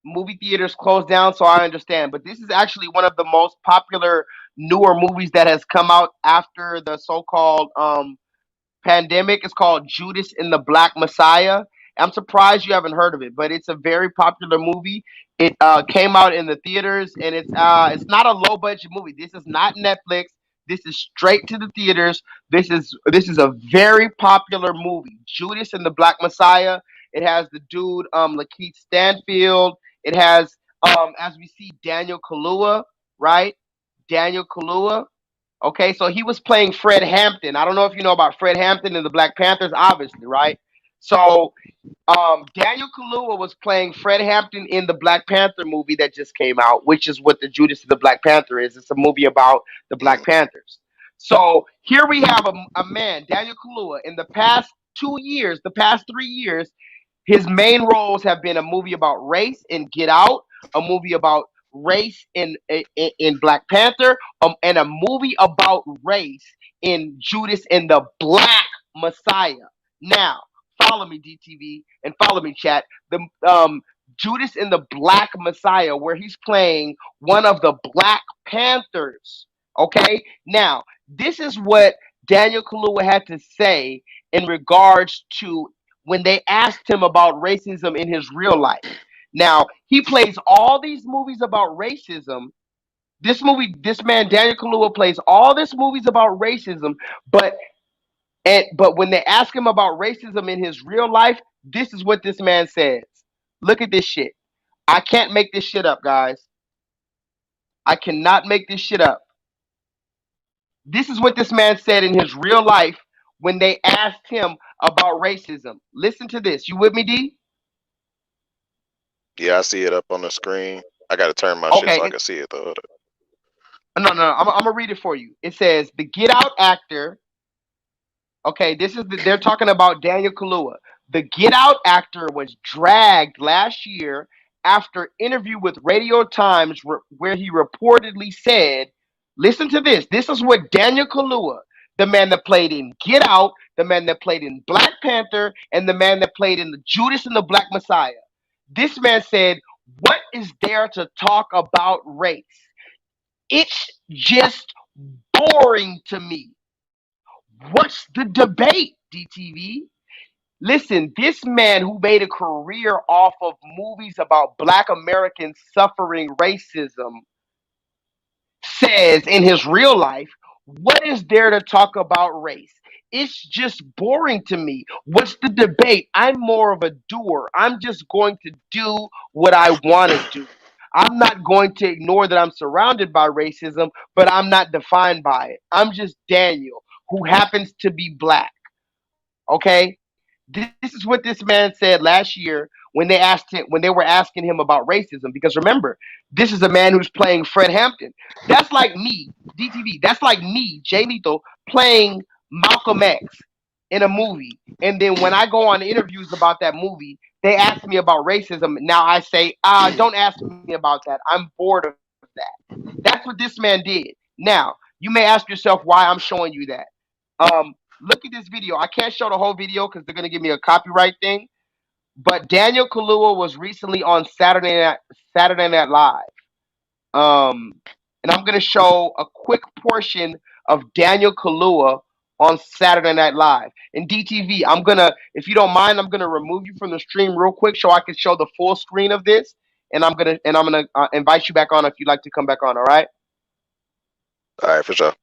movie theaters closed down, so I understand. But this is actually one of the most popular newer movies that has come out after the so-called pandemic. Is called Judas and the Black Messiah. I'm surprised you haven't heard of it, but it's a very popular movie. It came out in the theaters, and it's not a low budget movie. This is not Netflix. This is straight to the theaters. This is a very popular movie. Judas and the Black Messiah. It has the dude Lakeith Stanfield. It has as we see Daniel Kaluuya, right? Daniel Kaluuya. Okay, so he was playing Fred Hampton. I don't know if you know about Fred Hampton and the Black Panthers, obviously, right? So Daniel Kaluuya was playing Fred Hampton in the Black Panther movie that just came out, which is what the Judas of the Black Panther is. It's a movie about the Black Panthers. So here we have a man, Daniel Kaluuya, in the past 2 years, the past 3 years, his main roles have been a movie about race in Get Out, a movie about race in Black Panther, and a movie about race in Judas and the Black Messiah. Now, follow me, DTV, and follow me, chat. The Judas and the Black Messiah, where he's playing one of the Black Panthers. Okay, now this is what Daniel Kaluuya had to say in regards to when they asked him about racism in his real life. Now, he plays all these movies about racism. This man, Daniel Kaluuya, plays all these movies about racism, but when they ask him about racism in his real life, this is what this man says. Look at this shit. I can't make this shit up, guys. I cannot make this shit up. This is what this man said in his real life when they asked him about racism. Listen to this. You with me, D? Yeah, I see it up on the screen. I gotta turn my shit so I can see it though. No. I'm gonna read it for you. It says the Get Out actor. Okay, they're talking about Daniel Kaluuya. The Get Out actor was dragged last year after interview with Radio Times where he reportedly said, listen to this. This is what Daniel Kaluuya, the man that played in Get Out, the man that played in Black Panther, and the man that played in the Judas and the Black Messiah. This man said, what is there to talk about race? It's just boring to me. What's the debate, DTV? Listen, this man who made a career off of movies about Black Americans suffering racism says in his real life, what is there to talk about race? It's just boring to me. What's the debate? I'm more of a doer. I'm just going to do what I want to do. I'm not going to ignore that I'm surrounded by racism, but I'm not defined by it. I'm just Daniel, who happens to be Black. Okay? This is what this man said last year when they were asking him about racism. Because remember, this is a man who's playing Fred Hampton. That's like me, DTV. That's like me, J-LEETHAL, playing Malcolm X in a movie. And then when I go on interviews about that movie, they ask me about racism. Now I say, don't ask me about that. I'm bored of that. That's what this man did. Now, you may ask yourself why I'm showing you that. Look at this video. I can't show the whole video because they're going to give me a copyright thing. But Daniel Kaluuya was recently on Saturday Night Live. And I'm going to show a quick portion of Daniel Kaluuya on Saturday Night Live. And DTV, if you don't mind, I'm going to remove you from the stream real quick so I can show the full screen of this. And I'm going to invite you back on if you'd like to come back on, all right? All right, for sure.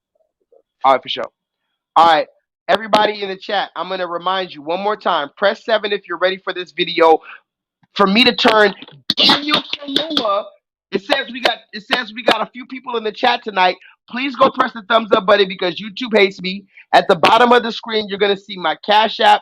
All right, for sure. All right. Everybody in the chat, I'm going to remind you one more time. Press 7 if you're ready for this video. For me to turn Daniel Kaluuya, it says we got a few people in the chat tonight. Please go press the thumbs up button because YouTube hates me. At the bottom of the screen, you're going to see my Cash App.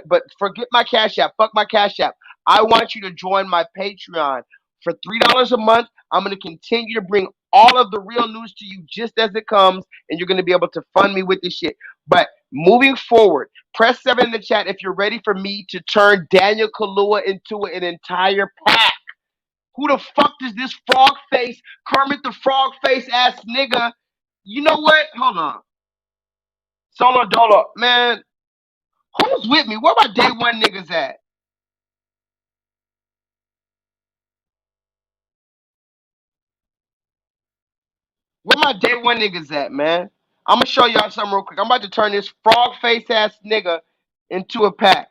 But forget my Cash App. Fuck my Cash App. I want you to join my Patreon. For $3 a month, I'm going to continue to bring all of the real news to you just as it comes, and you're going to be able to fund me with this shit. But moving forward, press 7 in the chat if you're ready for me to turn Daniel Kaluuya into an entire pack. Who the fuck is this frog face, Kermit the Frog face ass nigga? You know what? Hold on. Solo Dolo, man. Who's with me? Where my day one niggas at? Where my day one niggas at, man? I'm gonna show y'all something real quick. I'm about to turn this frog face ass nigga into a pack.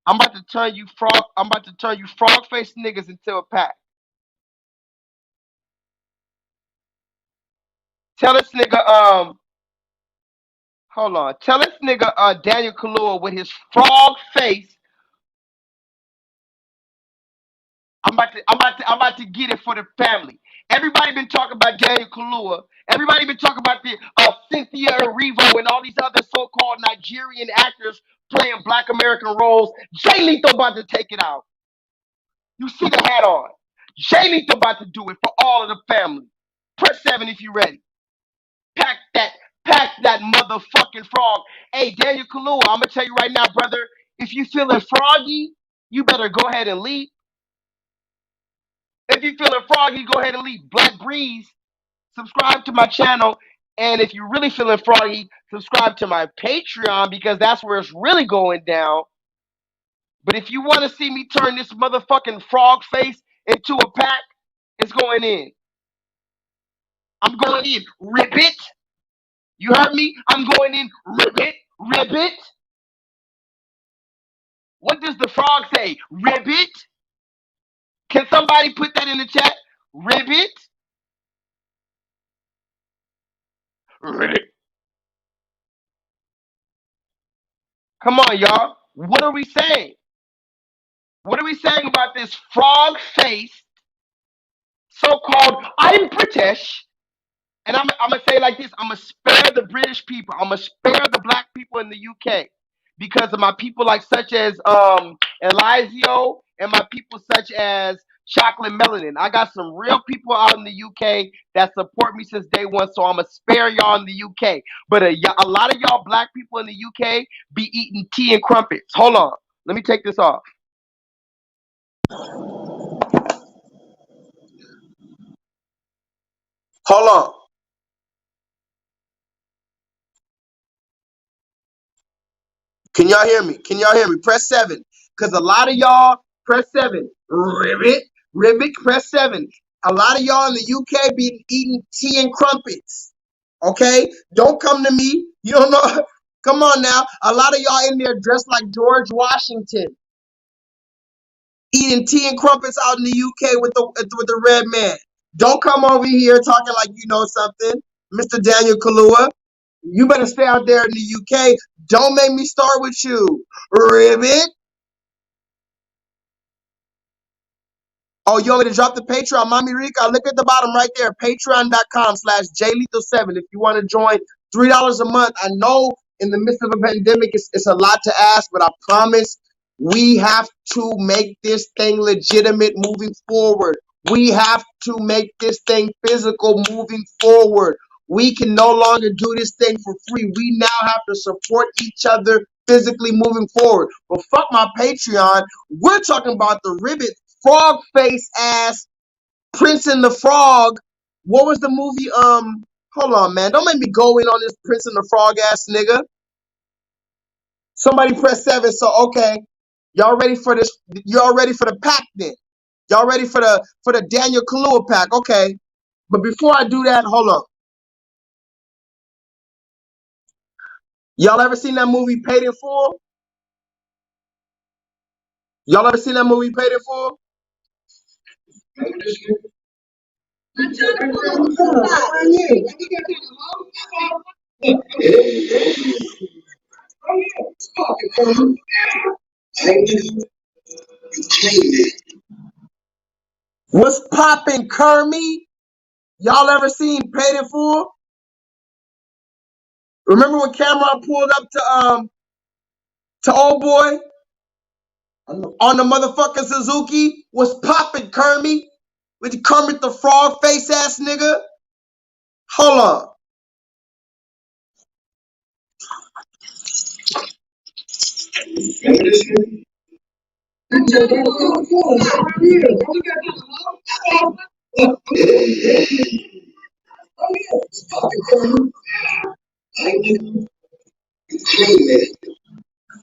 I'm about to turn you frog face niggas into a pack. Tell this nigga hold on. Tell this nigga Daniel Kaluuya with his frog face. I'm about to get it for the family. Everybody been talking about Daniel Kaluuya. Everybody been talking about the Cynthia Erivo and all these other so-called Nigerian actors playing Black American roles. J-LEETHAL about to take it out. You see the hat on. J-LEETHAL about to do it for all of the family. Press 7 if you ready. Pack that motherfucking frog. Hey, Daniel Kaluuya, I'm gonna tell you right now, brother. If you feeling froggy, you better go ahead and leave. If you feeling froggy, go ahead and leave. Black Breeze, subscribe to my channel. And if you're really feeling froggy, subscribe to my Patreon because that's where it's really going down. But if you want to see me turn this motherfucking frog face into a pack, it's going in. I'm going in. Ribbit. You heard me? I'm going in. Ribbit. Ribbit. What does the frog say? Ribbit. Can somebody put that in the chat? Ribbit. Ribbit. Come on, y'all. What are we saying? What are we saying about this frog face, so-called I'm British? And I'm gonna say it like this: I'm gonna spare the British people. I'm gonna spare the black people in the UK because of my people like such as Elizio and my people such as Chocolate Melanin. I got some real people out in the UK that support me since day one, so I'm gonna spare y'all in the UK. But a lot of y'all black people in the UK be eating tea and crumpets. Hold on, let me take this off. Hold on. Can y'all hear me? Can y'all hear me? Press 7. Because a lot of y'all, press 7. Ribbit, ribbit, press 7. A lot of y'all in the UK be eating tea and crumpets. Okay? Don't come to me. You don't know. Come on now. A lot of y'all in there dressed like George Washington. Eating tea and crumpets out in the UK with the red man. Don't come over here talking like you know something, Mr. Daniel Kaluuya. You better stay out there in the UK. Don't make me start with you. Ribbit. Oh, you want me to drop the Patreon? Mommy Rika, look at the bottom right there. Patreon.com/JLEETHAL7 if you want to join. $3 a month. I know in the midst of a pandemic, it's a lot to ask, but I promise we have to make this thing legitimate moving forward. We have to make this thing physical moving forward. We can no longer do this thing for free. We now have to support each other physically moving forward. But fuck my Patreon. We're talking about the ribbit frog face ass Prince and the Frog. What was the movie? Hold on, man. Don't make me go in on this Prince and the Frog ass nigga. Somebody press 7. So okay. Y'all ready for this? Y'all ready for the pack then? Y'all ready for the Daniel Kaluuya pack? Okay. But before I do that, hold on. Y'all ever seen that movie Paid in Full? Y'all ever seen that movie Paid in Full? What's poppin', Kermie? Y'all ever seen Paid in Full? Remember when Cameron pulled up to old boy on the motherfucking Suzuki? What's poppin', Kermie? With Kermit the Frog face ass nigga? Hold on.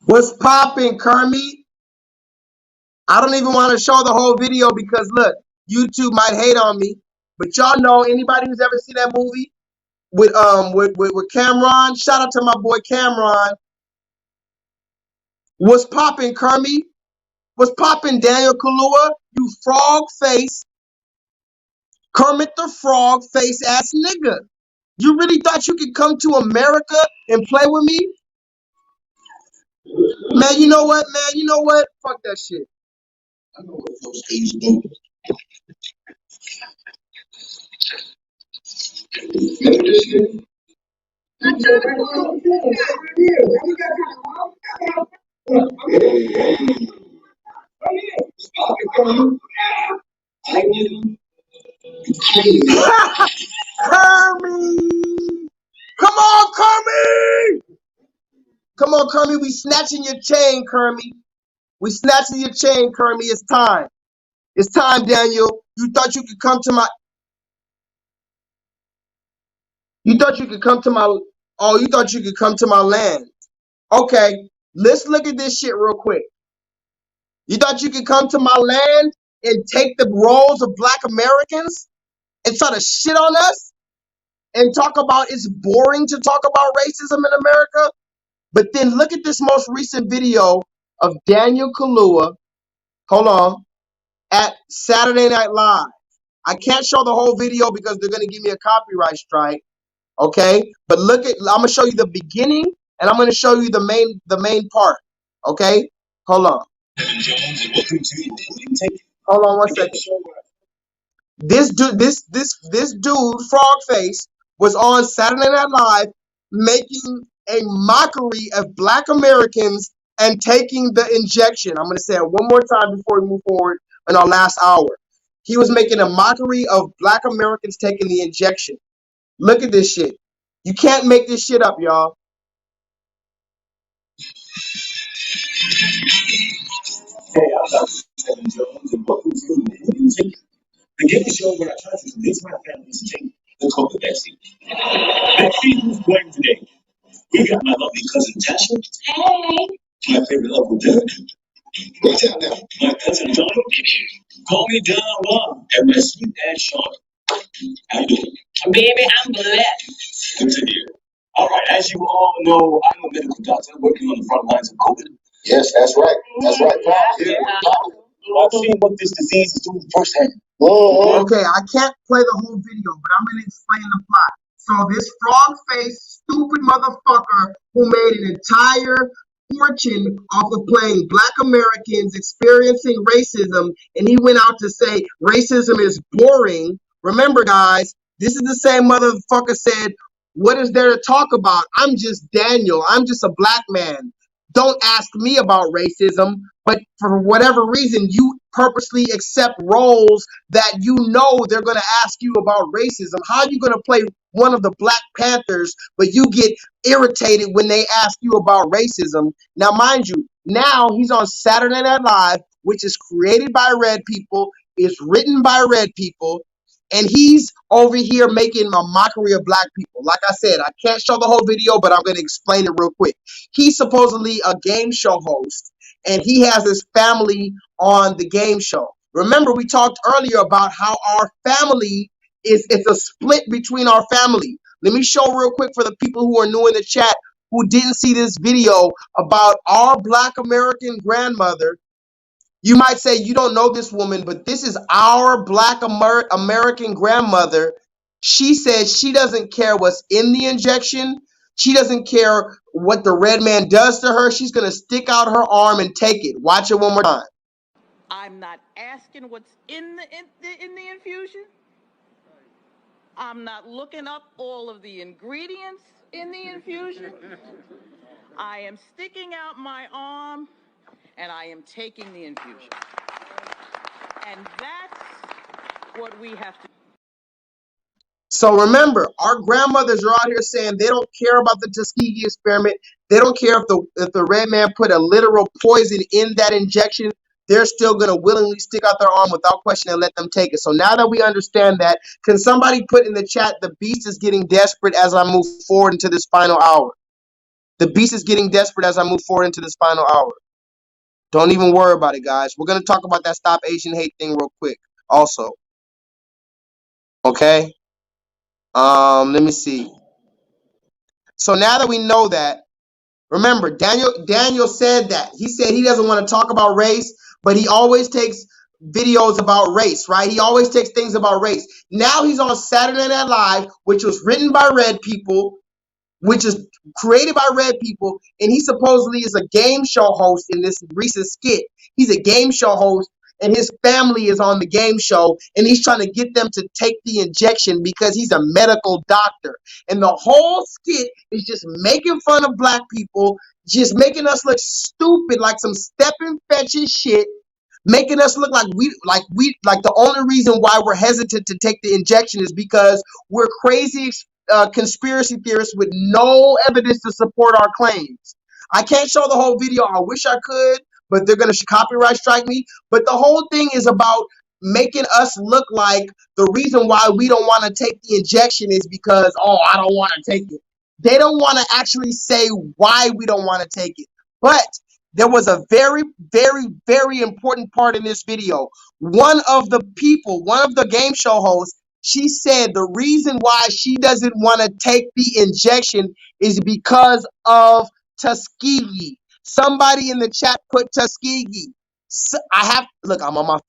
What's popping, Kermit? I don't even want to show the whole video because look, YouTube might hate on me. But y'all know anybody who's ever seen that movie with Cameron? Shout out to my boy Cameron. What's popping, Kermit? What's popping, Daniel Kaluuya? You frog face, Kermit the Frog face ass nigga. You really thought you could come to America and play with me? Man, you know what, man? You know what? Fuck that shit. I know what those things do. Kermit! Come on, Kermit! Come on, Kermit. We snatching your chain, Kermit. We snatching your chain, Kermit. It's time. It's time, Daniel. You thought you could come to my. You thought you could come to my. Oh, you thought you could come to my land. Okay, let's look at this shit real quick. You thought you could come to my land and take the roles of Black Americans and try to shit on us and talk about it's boring to talk about racism in America? But then look at this most recent video of Daniel Kaluuya. Hold on. At Saturday Night Live. I can't show the whole video because they're going to give me a copyright strike. Okay? But look at, I'm going to show you the beginning and I'm going to show you the main part. Okay? Hold on. Hold on one second. This dude, this dude, Frogface, was on Saturday Night Live making a mockery of Black Americans and taking the injection. I'm going to say it one more time before we move forward in our last hour. He was making a mockery of Black Americans taking the injection. Look at this shit. You can't make this shit up, y'all. Hey, I'm Dr. Seven Jones, and welcome to Injected. The game show where I try to convince my family to take the COVID vaccine. Let's see who's playing today. We got my lovely cousin Tasha. Hey. My favorite Uncle Doug. What's out now? My cousin John. Call me Don Juan. And my sweet dad Sean. How you doing? Baby, I'm blessed. Good to hear. All right, as you all know, I'm a medical doctor working on the front lines of COVID. Yes, that's right. That's right. Yeah. I've seen what this disease is doing firsthand. Okay, I can't play the whole video, but I'm going to explain the plot. So this frog-faced, stupid motherfucker who made an entire fortune off of playing Black Americans experiencing racism, and he went out to say racism is boring. Remember, guys, this is the same motherfucker said, what is there to talk about? I'm just Daniel. I'm just a Black man. Don't ask me about racism, but for whatever reason, you purposely accept roles that you know they're going to ask you about racism. How are you going to play one of the Black Panthers, but you get irritated when they ask you about racism? Now, mind you, now he's on Saturday Night Live, which is created by red people, is written by red people, and he's over here making a mockery of Black people. Like I said, I can't show the whole video, but I'm going to explain it real quick. He's supposedly a game show host, and he has his family on the game show. Remember, we talked earlier about how our family it's a split between our family. Let me show real quick for the people who are new in the chat who didn't see this video about our Black American grandmother. You might say you don't know this woman, but this is our Black American grandmother. She said she doesn't care what's in the injection. She doesn't care what the red man does to her. She's going to stick out her arm and take it. Watch it one more time. I'm not asking what's in the infusion. I'm not looking up all of the ingredients in the infusion. I am sticking out my arm and I am taking the infusion. And that's what we have to. So remember, our grandmothers are out here saying they don't care about the Tuskegee experiment. They don't care if the red man put a literal poison in that injection. They're still going to willingly stick out their arm without question and let them take it. So now that we understand that, can somebody put in the chat, the beast is getting desperate as I move forward into this final hour? The beast is getting desperate as I move forward into this final hour. Don't even worry about it, guys. We're going to talk about that Stop Asian Hate thing real quick also. Okay? Let me see. So now that we know that, remember, Daniel said that. He said he doesn't want to talk about race, but he always takes videos about race, right? He always takes things about race. Now he's on Saturday Night Live, which was written by red people, which is created by red people, and he supposedly is a game show host in this recent skit. He's a game show host, and his family is on the game show, and he's trying to get them to take the injection because he's a medical doctor. And the whole skit is just making fun of black people, just making us look stupid, like some stepping fetching shit, making us look like the only reason why we're hesitant to take the injection is because we're crazy conspiracy theorists with no evidence to support our claims. I can't show the whole video. I wish I could, but they're going to copyright strike me. But the whole thing is about making us look like the reason why we don't want to take the injection is because, oh, I don't want to take it. They don't want to actually say why we don't want to take it. But there was a very, very, very important part in this video. One of the game show hosts, she said the reason why she doesn't want to take the injection is because of Tuskegee. Somebody in the chat put Tuskegee. So I'm on my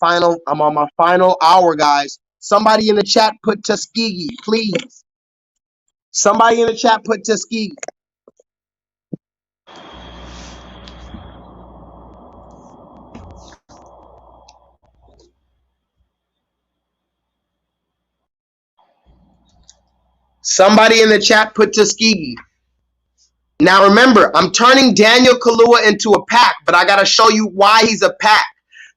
final hour, guys. Somebody in the chat put Tuskegee, please. Somebody in the chat put Tuskegee. Somebody in the chat put Tuskegee. Now remember, I'm turning Daniel KALUUYA into a pack, but I got to show you why he's a pack.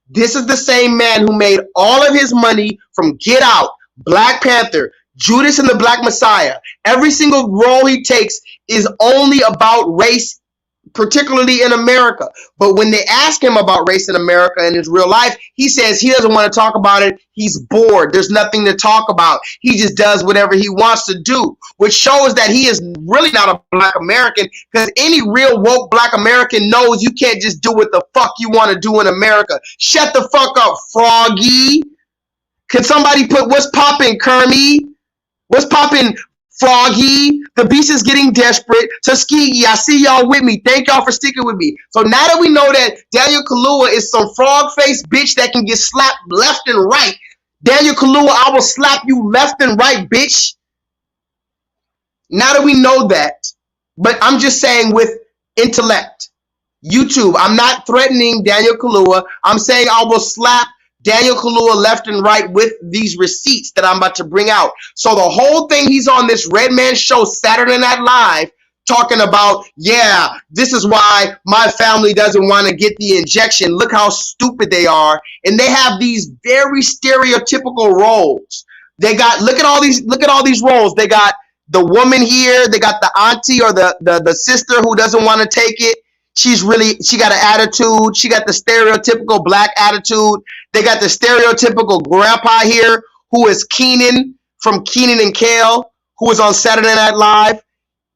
This is the same man who made all of his money from Get Out, Black Panther, Judas and the Black Messiah. Every single role he takes is only about race, particularly in America. But when they ask him about race in America in his real life, he says he doesn't want to talk about it. He's bored. There's nothing to talk about. He just does whatever he wants to do, which shows that he is really not a black American, because any real woke black American knows you can't just do what the fuck you want to do in America. Shut the fuck up, Froggy. Can somebody put what's poppin', Kermie? What's poppin', Froggy? The beast is getting desperate. Tuskegee, I see y'all with me. Thank y'all for sticking with me. So now that we know that Daniel KALUUYA is some frog-faced bitch that can get slapped left and right, Daniel KALUUYA, I will slap you left and right, bitch. Now that we know that, but I'm just saying with intellect. YouTube, I'm not threatening Daniel KALUUYA. I'm saying I will slap Daniel KALUUYA left and right with these receipts that I'm about to bring out. So the whole thing, he's on this Red Man show, Saturday Night Live, talking about, yeah, this is why my family doesn't want to get the injection. Look how stupid they are. And they have these very stereotypical roles. They got, look at all these roles. They got the woman here, they got the auntie or the sister who doesn't want to take it. She got an attitude. She got the stereotypical black attitude. They got the stereotypical grandpa here, who is Keenan from Keenan and Kel, who is on Saturday Night Live.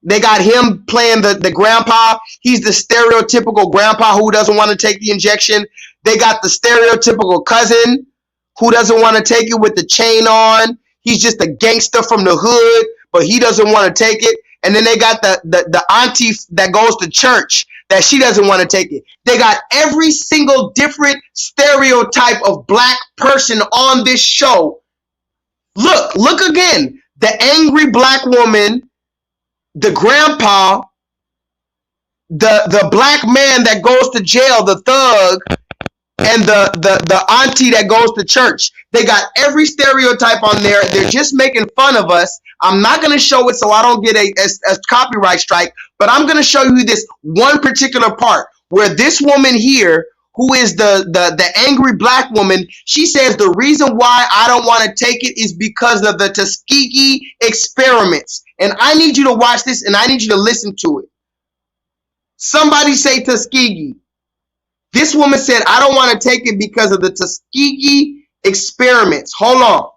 They got him playing the grandpa. He's the stereotypical grandpa who doesn't want to take the injection. They got the stereotypical cousin who doesn't want to take it with the chain on. He's just a gangster from the hood, but he doesn't want to take it. And then they got the auntie that goes to church, that she doesn't want to take it. They got every single different stereotype of black person on this show. Look again. The angry black woman, the grandpa, the black man that goes to jail, the thug, and the auntie that goes to church. They got every stereotype on there. They're just making fun of us. I'm not going to show it so I don't get a copyright strike, but I'm going to show you this one particular part where this woman here, who is the angry black woman, she says the reason why I don't want to take it is because of the Tuskegee experiments. And I need you to watch this and I need you to listen to it. Somebody say Tuskegee. This woman said, I don't want to take it because of the Tuskegee experiments. Hold on.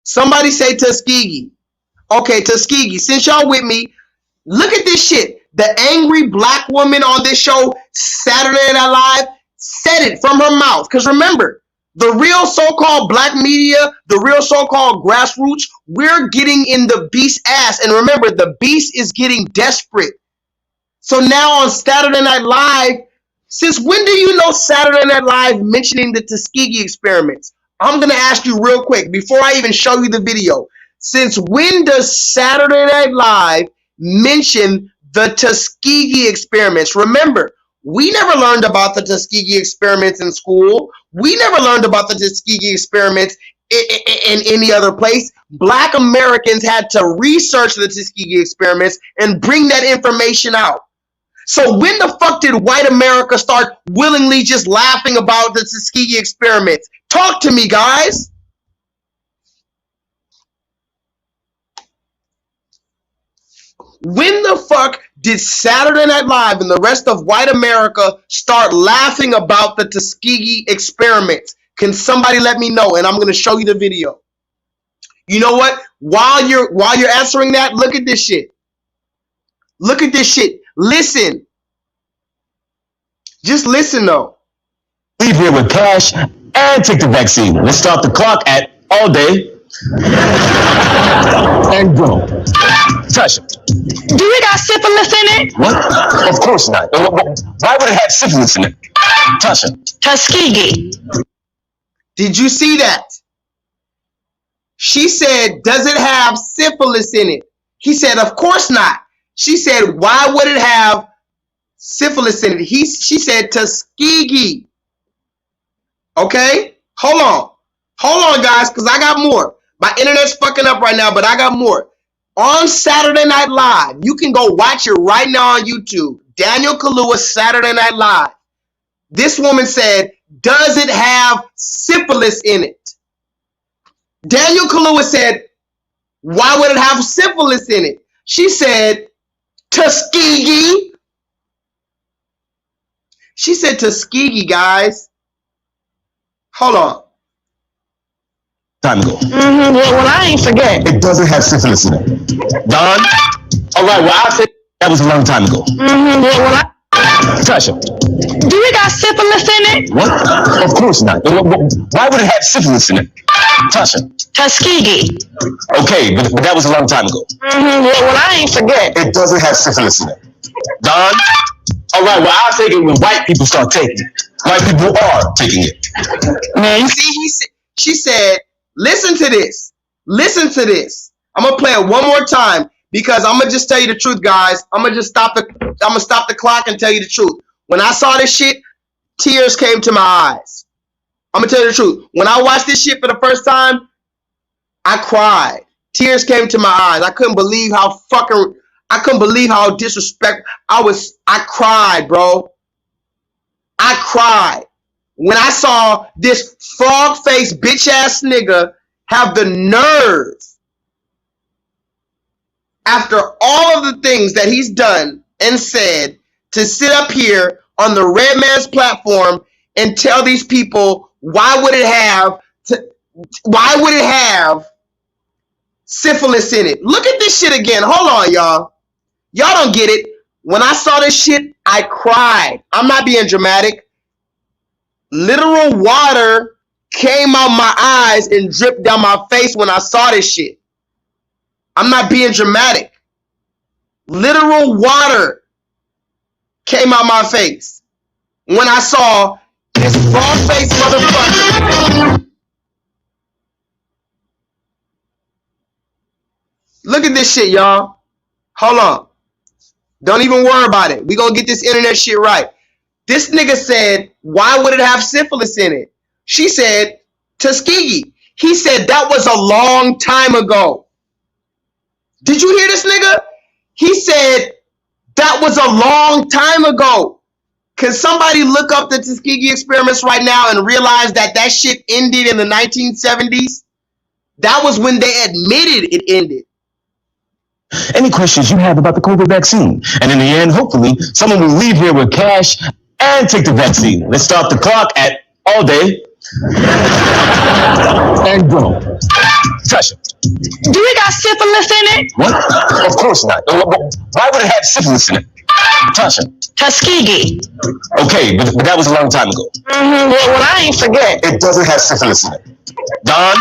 Somebody say Tuskegee. Okay, Tuskegee, since y'all with me, look at this shit. The angry black woman on this show, Saturday Night Live, said it from her mouth. Because remember, the real so-called black media, the real so-called grassroots, we're getting in the beast's ass. And remember, the beast is getting desperate. So now on Saturday Night Live, since when do you know Saturday Night Live mentioning the Tuskegee experiments? I'm going to ask you real quick before I even show you the video. Since when does Saturday Night Live mention the Tuskegee experiments? Remember, we never learned about the Tuskegee experiments in school. We never learned about the Tuskegee experiments in any other place. Black Americans had to research the Tuskegee experiments and bring that information out. So when the fuck did white America start willingly just laughing about the Tuskegee experiments? Talk to me, guys. When the fuck did Saturday Night Live and the rest of white America start laughing about the Tuskegee experiments? Can somebody let me know? And I'm going to show you the video. You know what? While you're answering that, look at this shit. Look at this shit. Listen. Just listen though. Leave here with cash and take the vaccine. Let's start the clock at all day and go. Touch it. Do it got syphilis in it? What? Of course not. Why would it have syphilis in it? Touch it. Tuskegee. Did you see that? She said, does it have syphilis in it? He said, of course not. She said, why would it have syphilis in it? She said Tuskegee. Okay? Hold on, guys, because I got more. My internet's fucking up right now, but I got more. On Saturday Night Live, you can go watch it right now on YouTube. Daniel KALUUYA, Saturday Night Live. This woman said, does it have syphilis in it? Daniel KALUUYA said, why would it have syphilis in it? She said, Tuskegee. She said Tuskegee, guys. Hold on. Time ago. Well, I ain't forget. It doesn't have syphilis in it. Don? All right, well, I'll say that was a long time ago. Well, Tasha. do it got syphilis in it? What? Of course not. Why would it have syphilis in it? Tasha. Tuskegee. Okay, but that was a long time ago. Well, I ain't forget. It doesn't have syphilis in it. Don? All right, well, I'll take it when white people start taking it. White people are taking it. Man, you see, she said, listen to this. Listen to this. I'm going to play it one more time because I'm going to just tell you the truth, guys. I'm going to stop the clock and tell you the truth. When I saw this shit, tears came to my eyes. I'm going to tell you the truth. When I watched this shit for the first time, I cried. Tears came to my eyes. I couldn't believe how disrespectful I cried, bro. I cried when I saw this frog-faced bitch-ass nigga have the nerve, after all of the things that he's done and said, to sit up here on the red man's platform and tell these people why would it have syphilis in it. Look at this shit again. Hold on, y'all. Y'all don't get it. When I saw this shit, I cried. I'm not being dramatic. Literal water came out my eyes and dripped down my face when I saw this shit. I'm not being dramatic. Literal water came out my face when I saw this frog-faced motherfucker. Look at this shit, y'all. Hold on. Don't even worry about it. We gonna get this internet shit right. This nigga said, why would it have syphilis in it? She said, Tuskegee. He said that was a long time ago. Did you hear this nigga? He said that was a long time ago. Can somebody look up the Tuskegee experiments right now and realize that that shit ended in the 1970s? That was when they admitted it ended. Any questions you have about the COVID vaccine? And in the end, hopefully, someone will leave here with cash and take the vaccine. Let's start the clock at all day and go. Tasha. Do it got syphilis in it? What? Of course not. Why would it have syphilis in it? Tasha. Tuskegee. Okay, but that was a long time ago. Well, I ain't forget. It doesn't have syphilis in it. Don?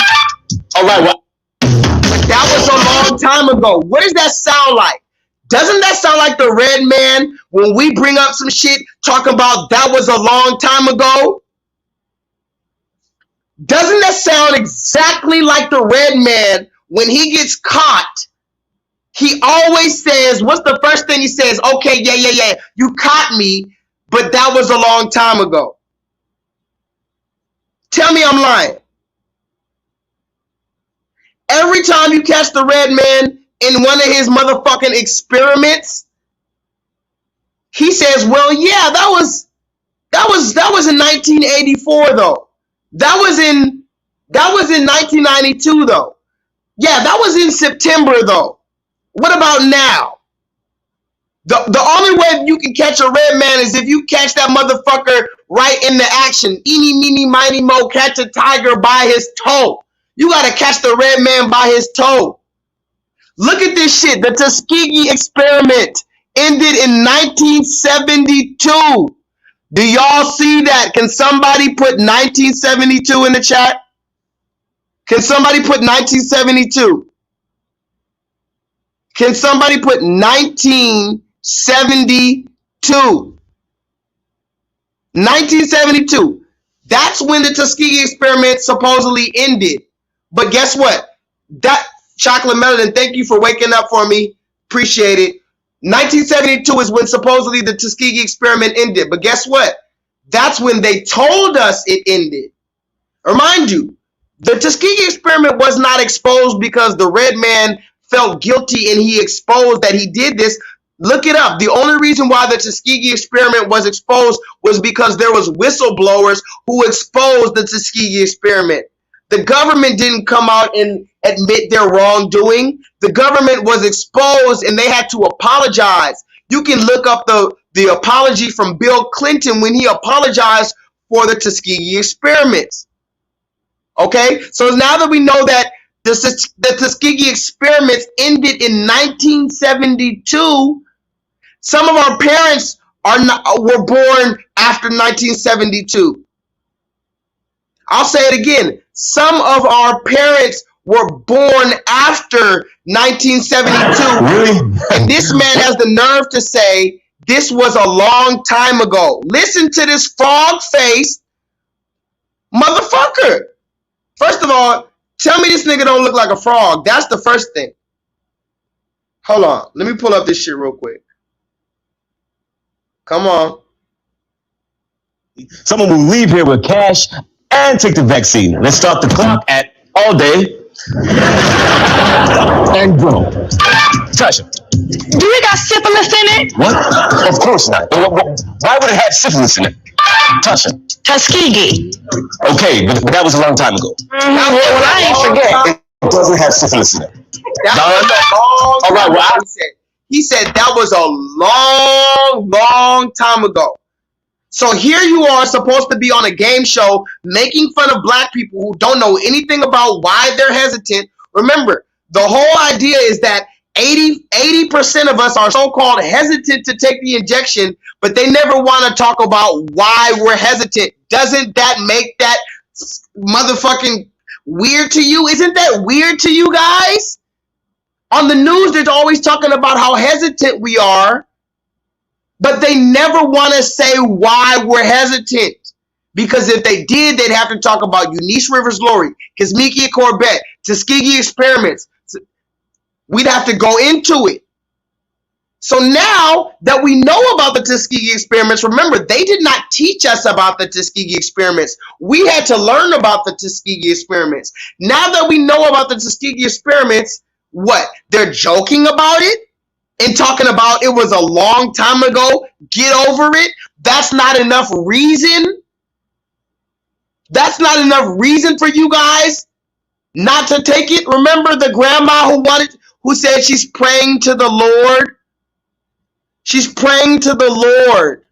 All right, well. That was a long time ago. What does that sound like? Doesn't that sound like the red man when we bring up some shit talking about that was a long time ago? Doesn't that sound exactly like the red man when he gets caught? He always says, what's the first thing he says? Okay, yeah, you caught me, but that was a long time ago. Tell me I'm lying. Every time you catch the red man in one of his motherfucking experiments, he says, well, yeah, that was in 1984 though. That was in 1992 though. Yeah, that was in September though. What about now? The only way you can catch a red man is if you catch that motherfucker right in the action. Eeny, meeny, miny, mo, catch a tiger by his toe. You gotta catch the red man by his toe. Look at this shit. The Tuskegee experiment ended in 1972. Do y'all see that? Can somebody put 1972 in the chat? Can somebody put 1972? Can somebody put 1972? 1972. That's when the Tuskegee experiment supposedly ended. But guess what? That Chocolate Melon, thank you for waking up for me. Appreciate it. 1972 is when supposedly the Tuskegee experiment ended. But guess what? That's when they told us it ended. Remind you, the Tuskegee experiment was not exposed because the red man felt guilty and he exposed that he did this. Look it up. The only reason why the Tuskegee experiment was exposed was because there was whistleblowers who exposed the Tuskegee experiment. The government didn't come out and admit their wrongdoing. The government was exposed and they had to apologize. You can look up the apology from Bill Clinton when he apologized for the Tuskegee experiments. Okay, so now that we know that the Tuskegee experiments ended in 1972, some of our parents were born after 1972. I'll say it again. Some of our parents were born after 1972. Really? And this man has the nerve to say this was a long time ago. Listen to this frog-faced motherfucker. First of all, tell me this nigga don't look like a frog. That's the first thing. Hold on. Let me pull up this shit real quick. Come on. Someone will leave here with cash and take the vaccine. Let's start the clock at all day and go. Tasha. Do it got syphilis in it? What? Of course not. Why would it have syphilis in it? Tasha. Tuskegee. Okay, but that was a long time ago. Well, I ain't forget. It doesn't have syphilis in it. That was a long time ago. He said that was a long time ago. So here you are supposed to be on a game show making fun of black people who don't know anything about why they're hesitant. Remember, the whole idea is that 80% of us are so-called hesitant to take the injection, but they never want to talk about why we're hesitant. Doesn't that make that motherfucking weird to you? Isn't that weird to you guys? On the news, they're always talking about how hesitant we are, but they never want to say why we're hesitant. Because if they did, they'd have to talk about Eunice Rivers-Lowry, Kismiki Corbett, Tuskegee experiments. We'd have to go into it. So now that we know about the Tuskegee experiments, remember, they did not teach us about the Tuskegee experiments. We had to learn about the Tuskegee experiments. Now that we know about the Tuskegee experiments, what? They're joking about it and talking about it was a long time ago. Get over it. That's not enough reason. That's not enough reason for you guys not to take it. Remember the grandma who said she's praying to the Lord? She's praying to the Lord.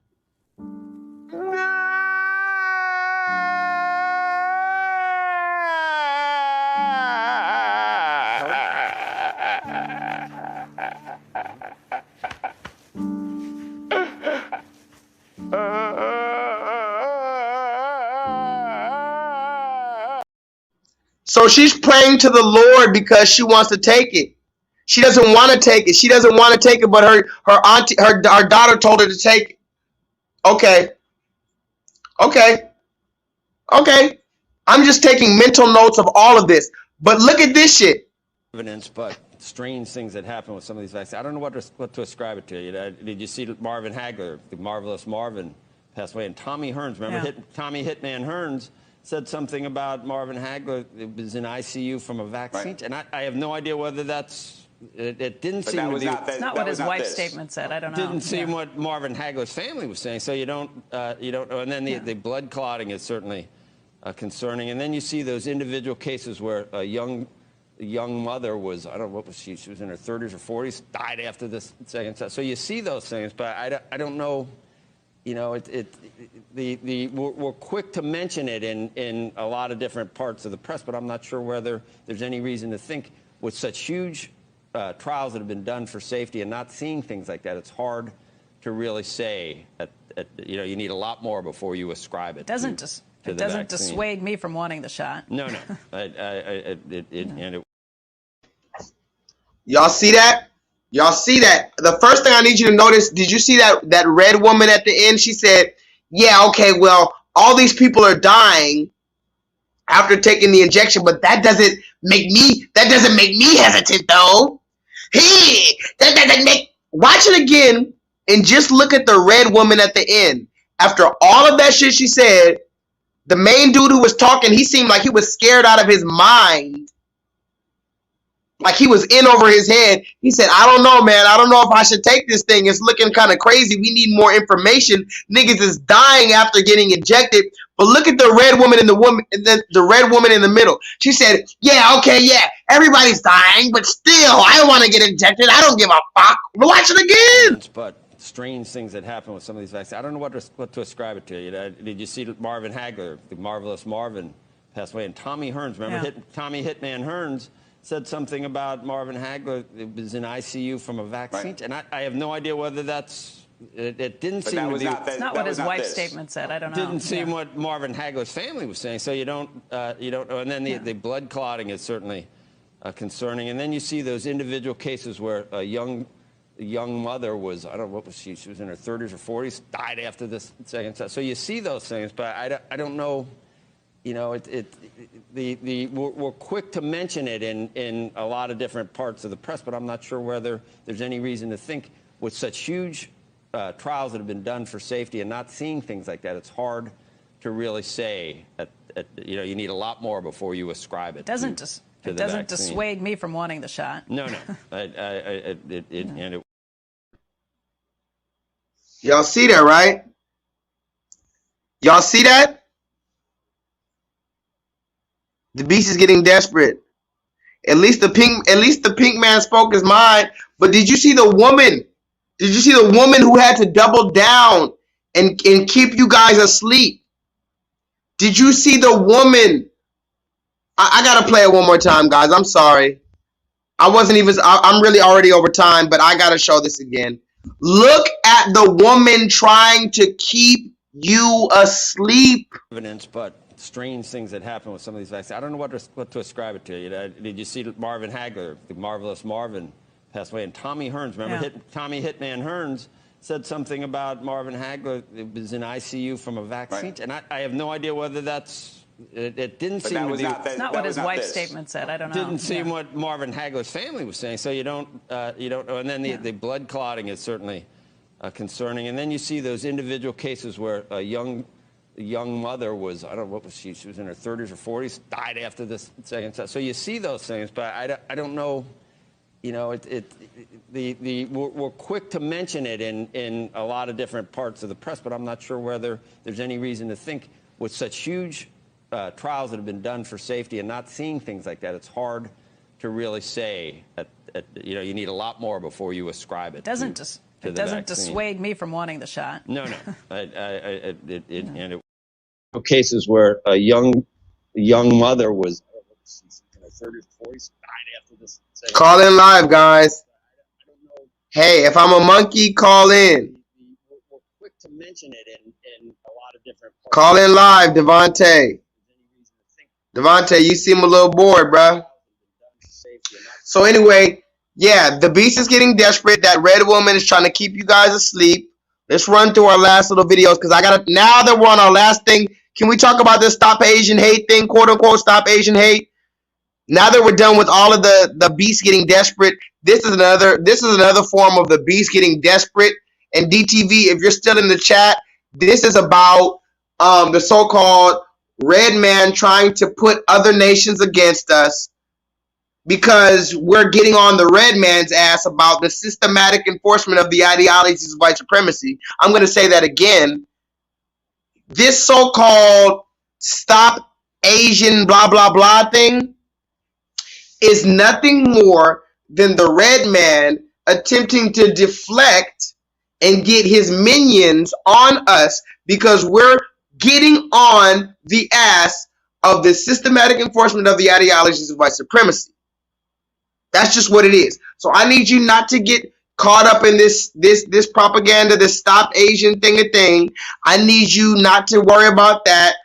So she's praying to the Lord because she wants to take it. She doesn't want to take it. She doesn't want to take it, but her daughter told her to take it. Okay. I'm just taking mental notes of all of this. But look at this shit. Evidence, but strange things that happen with some of these vaccines. I don't know what to ascribe it to. You know, did you see Marvin Hagler, the marvelous Marvin, passed away, and Tommy Hearns? Remember, Tommy Hitman Hearns said something about Marvin Hagler. It was in ICU from a vaccine, and I have no idea whether that's. It didn't seem to be. It's not what his wife's statement said. I don't know. Didn't seem what Marvin Hagler's family was saying. So you don't know. And then the blood clotting is certainly concerning. And then you see those individual cases where a young mother was, I don't know, what was she? She was in her 30s or 40s, died after this second test. So you see those things, but I don't know. You know, we're quick to mention it in a lot of different parts of the press, but I'm not sure whether there's any reason to think with such huge trials that have been done for safety and not seeing things like that, it's hard to really say that you know, you need a lot more before you ascribe it. It doesn't dissuade me from wanting the shot. No. Y'all see that? Y'all see that? The first thing I need you to notice, did you see that red woman at the end? She said, yeah, okay, well, all these people are dying after taking the injection, but that doesn't make me hesitant though. Hey, that doesn't make. Watch it again and just look at the red woman at the end. After all of that shit she said, the main dude who was talking, he seemed like he was scared out of his mind. Like he was in over his head. He said, I don't know, man. I don't know if I should take this thing. It's looking kind of crazy. We need more information. Niggas is dying after getting injected. But look at the red woman and the red woman in the middle. She said, yeah, okay, yeah. Everybody's dying, but still, I want to get injected. I don't give a fuck. Watch it again. But strange things that happen with some of these vaccines. I don't know what to ascribe it to. You know, did you see Marvin Hagler, the marvelous Marvin, passed away, and Tommy Hearns? Remember, Tommy Hitman Hearns said something about Marvin Hagler. It was in ICU from a vaccine, and I have no idea whether that's. It didn't seem to be. It's not what his wife's statement said. I don't know. Didn't seem what Marvin Hagler's family was saying. So you don't know. And then the blood clotting is certainly concerning. And then you see those individual cases where a young mother was, I don't know, what was she? She was in her 30s or 40s, died after this second test. So you see those things, but I don't know. You know, we're quick to mention it in a lot of different parts of the press, but I'm not sure whether there's any reason to think with such huge trials that have been done for safety and not seeing things like that, it's hard to really say that you know, you need a lot more before you ascribe it. It doesn't dissuade me from wanting the shot. No. Y'all see that, right? Y'all see that? The beast is getting desperate. At least the pink man spoke his mind. But did you see the woman? Did you see the woman who had to double down and keep you guys asleep? Did you see the woman? I gotta play it one more time, guys. I'm sorry. I'm really already over time, but I gotta show this again. Look at the woman trying to keep you asleep. Evidence, but strange things that happen with some of these vaccines. I don't know what to ascribe it to. You know, did you see Marvin Hagler, the marvelous Marvin, passed away, and Tommy Hearns? Remember, Tommy Hitman Hearns said something about Marvin Hagler. It was in ICU from a vaccine, and I have no idea whether that's. It didn't seem to be. It's not what his wife's statement said. I don't know. Didn't seem what Marvin Hagler's family was saying. So you don't know. And then the blood clotting is certainly concerning. And then you see those individual cases where a young mother was, I don't know, what was she? She was in her 30s or 40s, died after this second test. So you see those things, but I don't know. You know, we're quick to mention it in a lot of different parts of the press, but I'm not sure whether there's any reason to think with such huge trials that have been done for safety and not seeing things like that, it's hard to really say that you know, you need a lot more before you ascribe it. It doesn't dissuade me from wanting the shot. No. Cases where a young mother was in her 30s or 40s, died after this. Call in live, guys. Hey, if I'm a monkey, call in. We're quick to mention it in a lot of different. Call in live, Devontae. Devontae, you seem a little bored, bruh. So anyway, yeah, the beast is getting desperate. That red woman is trying to keep you guys asleep. Let's run through our last little videos because I gotta. Now that we're on our last thing, can we talk about this stop Asian hate thing, quote unquote stop Asian hate? Now that we're done with all of the beast getting desperate, this is another form of the beast getting desperate. And Dee Tv, if you're still in the chat, this is about the so-called red man trying to put other nations against us because we're getting on the red man's ass about the systematic enforcement of the ideologies of white supremacy. I'm going to say that again. This so-called stop Asian blah blah blah thing is nothing more than the red man attempting to deflect and get his minions on us because we're getting on the ass of the systematic enforcement of the ideologies of white supremacy. That's just what it is. So I need you not to get caught up in this propaganda, this stop Asian thing. I need you not to worry about that.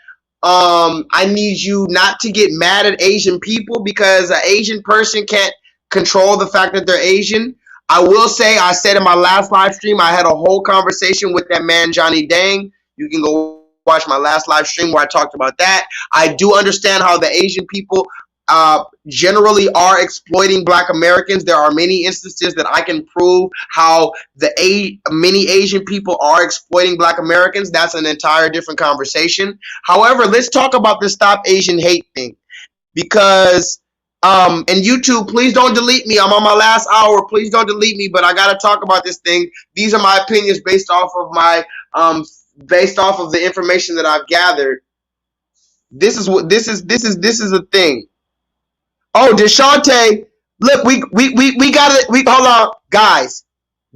I need you not to get mad at Asian people because an Asian person can't control the fact that they're Asian. I will say, I said in my last live stream, I had a whole conversation with that man, Johnny Dang. You can go watch my last live stream where I talked about that. I do understand how the Asian people generally are exploiting Black Americans. There are many instances that I can prove how many Asian people are exploiting Black Americans. That's an entire different conversation. However, let's talk about this stop Asian hate thing because and YouTube, please don't delete me. I'm on my last hour. Please don't delete me, but I got to talk about this thing. These are my opinions based off of the information that I've gathered. This is a thing. Oh, DeShante, look, we got it. Hold on, guys.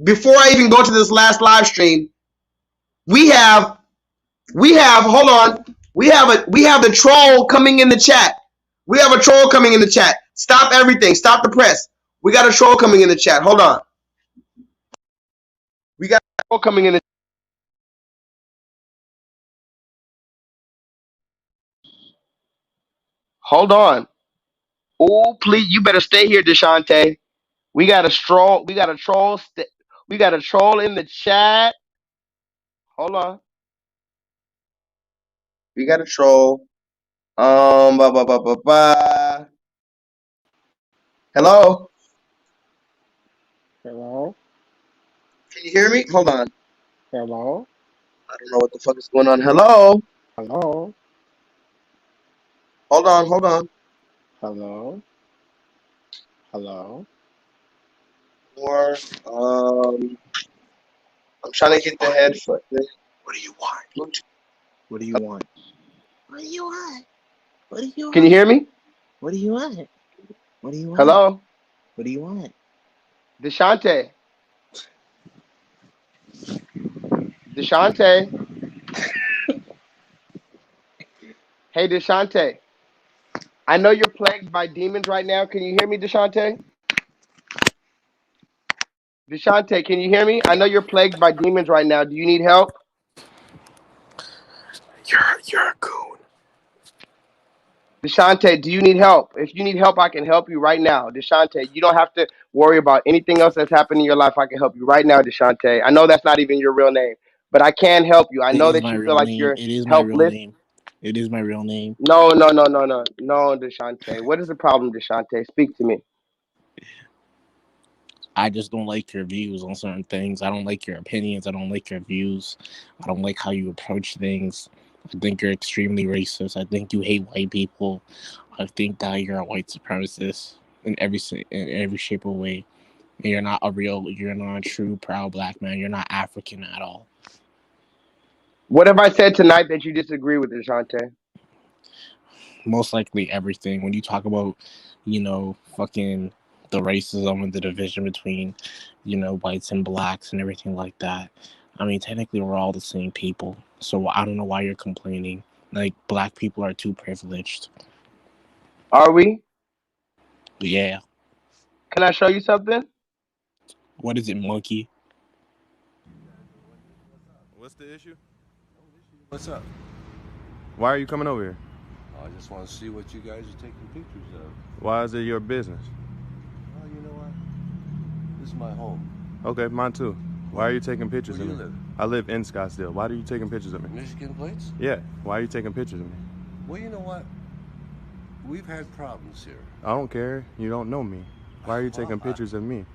Before I even go to this last live stream, we have hold on. We have the troll coming in the chat. We have a troll coming in the chat. Stop everything. Stop the press. We got a troll coming in the chat. Hold on. We got a troll coming in the Hold on. Oh, please, you better stay here, DeShante. We got a troll. We got a troll in the chat. Hold on. We got a troll. Ba, ba, ba, ba, ba. Hello? Hello? Can you hear me? Hold on. Hello? I don't know what the fuck is going on. Hello? Hello? Hold on. Hello? Hello? Or, I'm trying to get the headphone. What do you want? What do you want? What do you want? What do you want? Can you hear me? What do you want? What do you want? Hello? What do you want? DeShante. DeShante. Hey, DeShante. I know you're plagued by demons right now. Can you hear me, DeShante? DeShante, can you hear me? I know you're plagued by demons right now. Do you need help? You're a goon. DeShante, do you need help? If you need help, I can help you right now. DeShante, you don't have to worry about anything else that's happened in your life. I can help you right now, DeShante. I know that's not even your real name, but I can help you. I know that you feel like you're helpless. It is my real name. No, DeShante. What is the problem, DeShante? Speak to me. I just don't like your views on certain things. I don't like your opinions. I don't like your views. I don't like how you approach things. I think you're extremely racist. I think you hate white people. I think that you're a white supremacist in every shape or way. And you're not a true proud Black man. You're not African at all. What have I said tonight that you disagree with, DeShante? Most likely everything. When you talk about, fucking the racism and the division between, whites and blacks and everything like that. I mean, technically we're all the same people. So I don't know why you're complaining. Like, Black people are too privileged. Are we? Yeah. Can I show you something? What is it, monkey? What's the issue? What's up? Why are you coming over here? I just want to see what you guys are taking pictures of. Why is it your business? Well, you know what? This is my home. Okay, mine too. Why are you taking pictures Where of do me? you live? I live in Scottsdale. Why are you taking pictures of me? Michigan plates? Yeah. Why are you taking pictures of me? Well, you know what? We've had problems here. I don't care. You don't know me. Why are you taking pictures of me?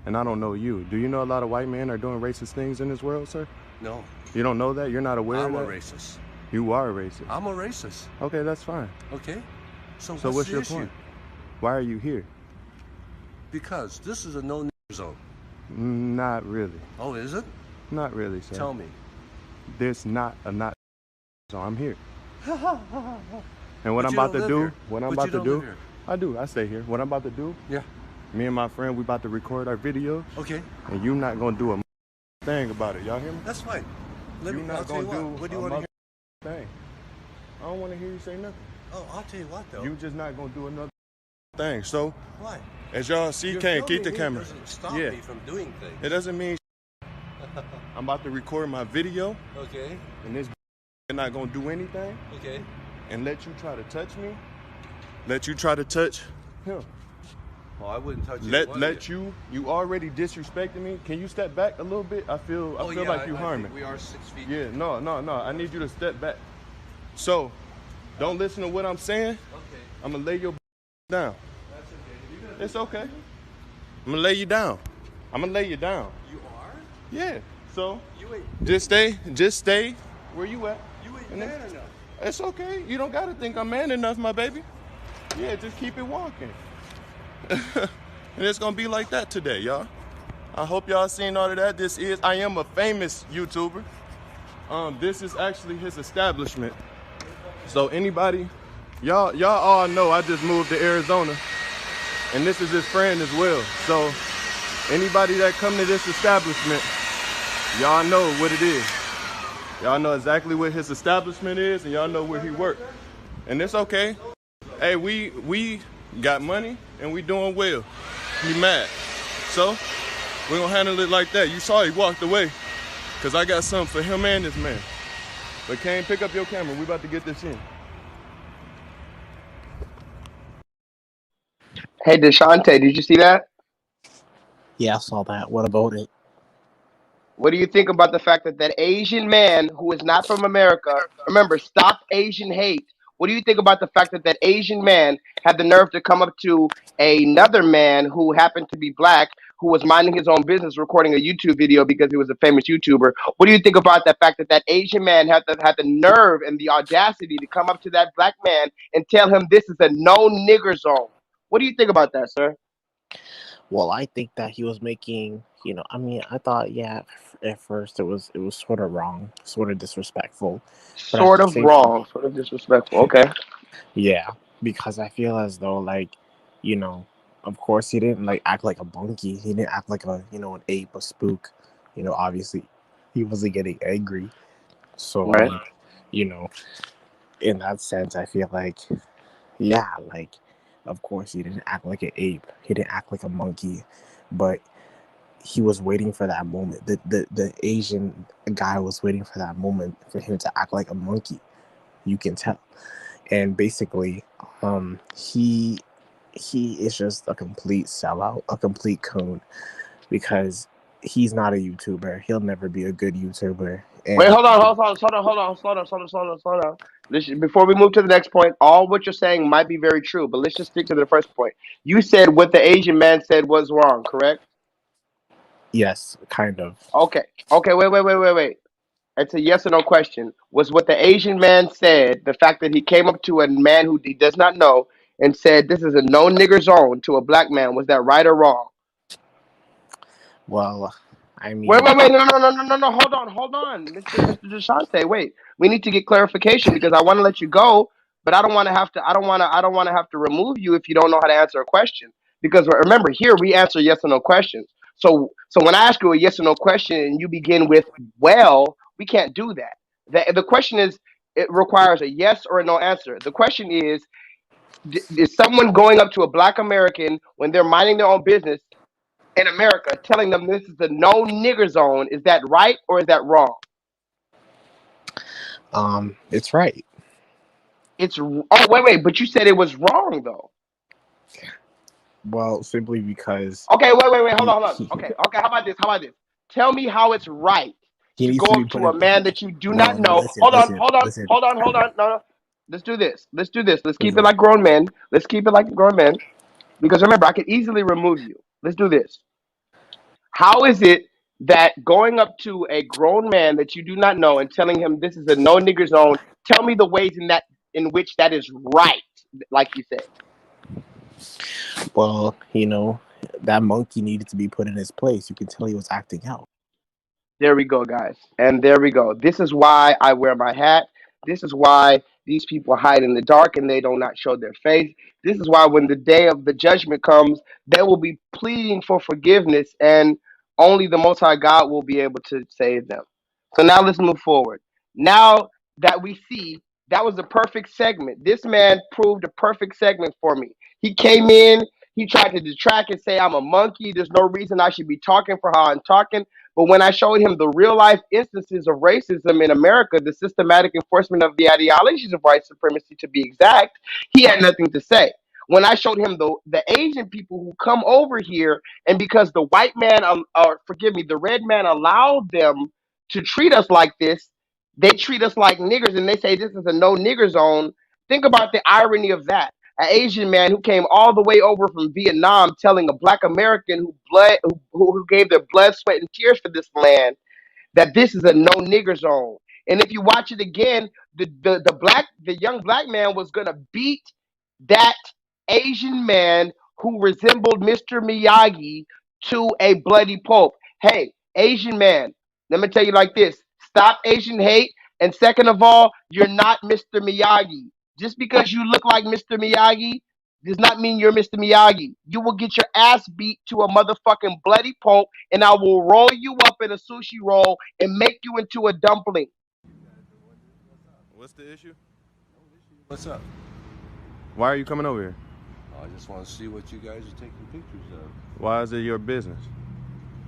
And I don't know you. Do you know a lot of white men are doing racist things in this world, sir? No. You don't know that? You're not aware I'm of a that? racist. You are a racist. I'm a racist. Okay, that's fine. Okay? So what's the your issue? point? Why are you here? Because this is a no zone. Not really. Oh, is it? Not really, sir. Tell me. There's not a not so I'm here. And what But I'm you about don't to live do, here. what I'm But about you to don't do, live here. I do. I stay here. What I'm about to do, yeah. Me and my friend, we about to record our video. Okay. And you not gonna do a thing about it. Y'all hear me? That's fine. I'll I'll tell you what do you want to hear? Thing. I don't want to hear you say nothing. Oh, I'll tell you what though. You just not gonna do another thing. So Why? as y'all see, can't keep the camera. Doesn't stop me from doing things. It doesn't mean I'm about to record my video. Okay. And this not gonna do anything. Okay. And let you try to touch me. Let you try to touch him. Well, I wouldn't touch you already disrespected me. Can you step back a little bit? I feel like you harming. We are 6 feet. Yeah, no. I need you to step back. So, don't listen to what I'm saying. Okay. I'm gonna lay your down. That's okay. It's okay. I'm gonna lay you down. I'm gonna lay you down. You are? Yeah. So, You ain't. just stay where you at. You ain't And man then- enough. It's okay. You don't gotta think I'm man enough, my baby. Yeah, just keep it walking. And it's gonna be like that today, y'all. I hope y'all seen all of that. I am a famous YouTuber. This is actually his establishment. So anybody, y'all all know I just moved to Arizona, and this is his friend as well. So anybody that come to this establishment, y'all know what it is. Y'all know exactly what his establishment is, and y'all know where he works. And it's okay. Hey, we got money and we doing well. He mad. So we gonna handle it like that. You saw he walked away. Cause I got something for him and this man. But Kane, pick up your camera. We about to get this in. Hey, Deshante, did you see that? Yeah, I saw that. What about it? What do you think about the fact that that Asian man who is not from America, remember, stop Asian hate. What do you think about the fact that that Asian man had the nerve to come up to another man who happened to be black, who was minding his own business, recording a YouTube video because he was a famous YouTuber? What do you think about the fact that that Asian man had the nerve and the audacity to come up to that black man and tell him this is a no nigger zone? What do you think about that, sir? Well, I think that he was making, I mean, I thought, yeah, at first it was sort of wrong, sort of disrespectful. But at Sort the of same wrong, sort of disrespectful. Okay. Yeah, because I feel as though, of course he didn't act like a monkey. He didn't act like an ape, a spook. Obviously he wasn't getting angry. So, Right. In that sense, I feel like, yeah, of course he didn't act like an ape. He didn't act like a monkey, but he was waiting for that moment. The Asian guy was waiting for that moment for him to act like a monkey. You can tell. And basically, he is just a complete sellout, a complete coon, because he's not a YouTuber. He'll never be a good YouTuber. And Wait, hold on. Slow down. Before we move to the next point, all what you're saying might be very true, but let's just stick to the first point. You said what the Asian man said was wrong, correct? Yes, kind of. Okay. Wait. It's a yes or no question. Was what the Asian man said, the fact that he came up to a man who he does not know and said this is a no nigger zone to a black man, was that right or wrong? Well, I mean, Wait, no, hold on, Mr. Deshante, wait. We need to get clarification because I want to let you go, but I don't want to have to. I don't want to have to remove you if you don't know how to answer a question. Because remember, here we answer yes or no questions. So when I ask you a yes or no question and you begin with well, we can't do that. The question is, it requires a yes or a no answer. The question is someone going up to a black American when they're minding their own business in America, telling them this is the no nigger zone, is that right or is that wrong? It's right. It's oh wait, but you said it was wrong though. Well, simply because Okay, wait, hold he, on. he, Okay, how about this? Tell me how it's right he to needs go to be up put to a in. man that you do No, not no, know. listen, Hold listen, on. listen, No. Let's do this. Let's keep it listen. like grown men. Let's keep it like grown men. Because remember, I can easily remove you. Let's do this. How is it that going up to a grown man that you do not know and telling him this is a no nigger zone, tell me the ways in which that is right, like you said. Well, that monkey needed to be put in his place. You can tell he was acting out. There we go, guys. And there we go. This is why I wear my hat. This is why these people hide in the dark and they do not show their face. This is why when the day of the judgment comes, they will be pleading for forgiveness and only the Most High God will be able to save them. So now let's move forward. Now that we see that was a perfect segment. This man proved a perfect segment for me. He came in, he tried to detract and say, I'm a monkey. There's no reason I should be talking for how I'm talking. But when I showed him the real life instances of racism in America, the systematic enforcement of the ideologies of white supremacy to be exact, he had nothing to say. When I showed him the Asian people who come over here, and because the white man, or forgive me, the red man allowed them to treat us like this, they treat us like niggers and they say this is a no nigger zone. Think about the irony of that. An Asian man who came all the way over from Vietnam telling a black American who gave their blood, sweat, and tears for this land that this is a no nigger zone. And if you watch it again, the young black man was gonna beat that Asian man who resembled Mr. Miyagi to a bloody pulp. Hey, Asian man, let me tell you like this: stop Asian hate, and second of all, you're not Mr. Miyagi. Just because you look like Mr. Miyagi does not mean you're Mr. Miyagi. You will get your ass beat to a motherfucking bloody pulp, and I will roll you up in a sushi roll and make you into a dumpling. What's the issue? What's up? Why are you coming over here? I just want to see what you guys are taking pictures of. Why is it your business?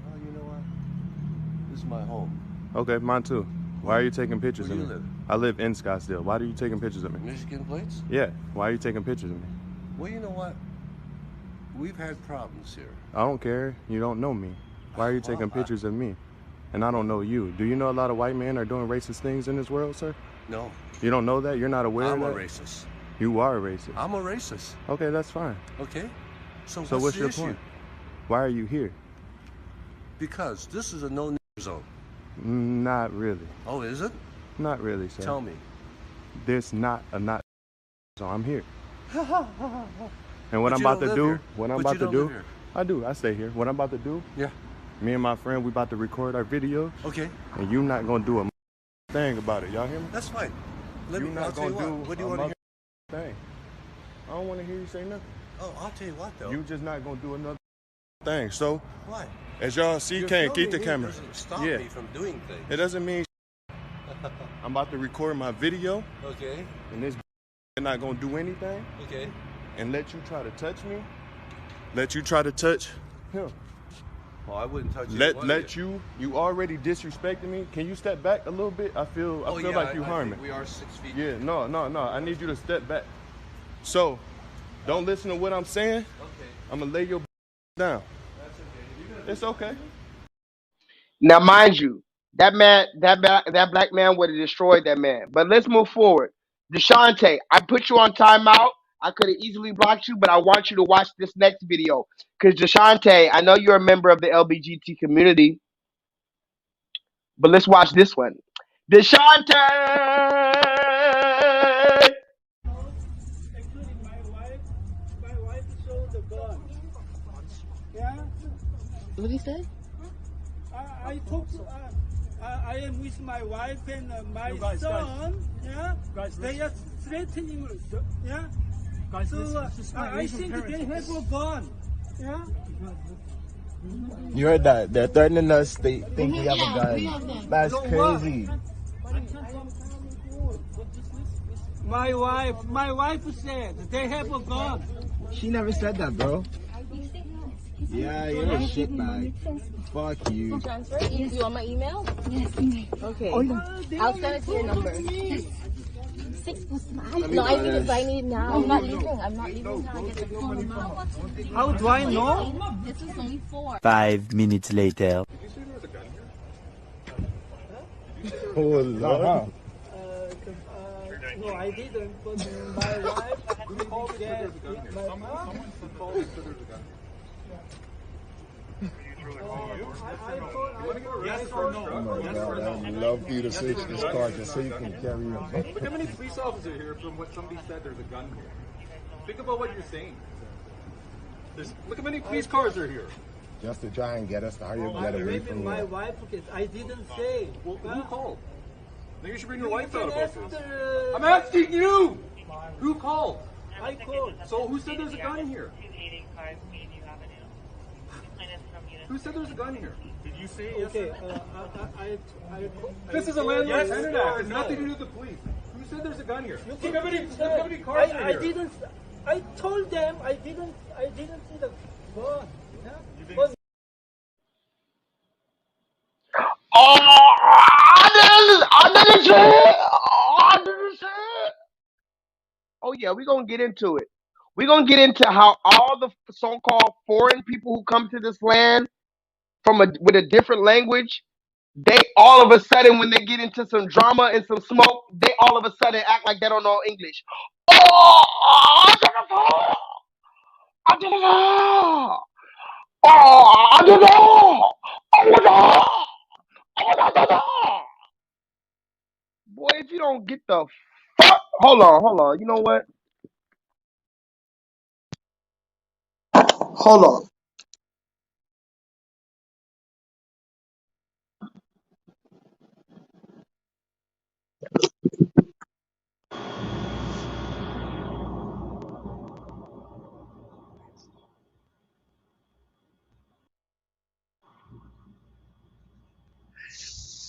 Well, you know what? This is my home. Okay, mine too. Why are you taking pictures Where of do me? you live? I live in Scottsdale. Why are you taking pictures of me? Michigan plates? Yeah. Why are you taking pictures of me? Well, you know what? We've had problems here. I don't care. You don't know me. Why are you taking pictures of me? And I don't know you. Do you know a lot of white men are doing racist things in this world, sir? No. You don't know that? You're not aware of that? I'm a racist. You are a racist. I'm a racist. Okay, that's fine. Okay? So what's the your issue? point? Why are you here? Because this is a no zone. Not really. Oh, is it? Not really, sir. Tell me. There's not a not so I'm here. And what But I'm you about don't to live do, here. what I'm But about you to don't do, live here. I do. I stay here. What I'm about to do, Yeah. me and my friend, we about to record our videos. Okay. And you not gonna do a thing about it. Y'all hear me? That's fine. I'll not tell you gonna what. What do do you a want to hear? thing. I don't want to hear you say nothing. Oh, I'll tell you what, though. You just not gonna do another thing. So, Why? as y'all see, You're can't keep filming the me camera. doesn't stop Yeah. me from doing things. It doesn't mean I'm about to record my video. Okay. And this not gonna do anything. Okay. And let you try to touch me. Let you try to touch him. Oh, I wouldn't touch You already disrespected me. Can you step back a little bit? I feel like you harm me. We are 6 feet. Yeah, no. I need you to step back. So, don't listen to what I'm saying. Okay. I'm gonna lay your down. That's okay. It's okay. Now, mind you, that black man would have destroyed that man. But let's move forward. DeShante, I put you on timeout. I could have easily blocked you, but I want you to watch this next video. Because DeShante, I know you're a member of the LBGT community, but let's watch this one. DeShante! What did he say? I talk to, I am with my wife and my son. Yeah, they are threatening us. Yeah, so I think they have a gun. Yeah. You heard that? They're threatening us. They think we have a gun. That's crazy. My wife said they have a gun. She never said that, bro. Yeah, you're a shitbag. Fuck you. Transfer? You want my email? Yes, email. Okay. I'll send it to your number. No, I need to sign it now. I'm not leaving. I'm not leaving until I get the full amount. How do I know? This is only 4. 5 minutes later. Oh, Lord. No, I didn't. But my wife called that. Yes or no? Oh my God, I'd love for you to search this car just so you can carry on. Look how many police officers here from what somebody said there's a gun here. Think about what you're saying. Look how many police cars are here. Just to try and get us to hurry up, get away from My here. wife, because I didn't say. Well, who called? Maybe you should bring your wife out about this. After, I'm asking you! Who called? I called. So who said there's a gun here? Who said there's a gun here? Did you say yes? Okay, This is a landlord yes tenant or act. It's no? nothing to do with the police. Who said there's a gun here? Look Look how many cars are I here. didn't. I told them I didn't see the gun. Yeah? But Oh yeah, we're gonna get into it. We're gonna get into how all the so-called foreign people who come to this land with a different language, they all of a sudden when they get into some drama and some smoke, they all of a sudden act like they don't know English. Boy, if you don't get the fuck, hold on. You know what? Hold on.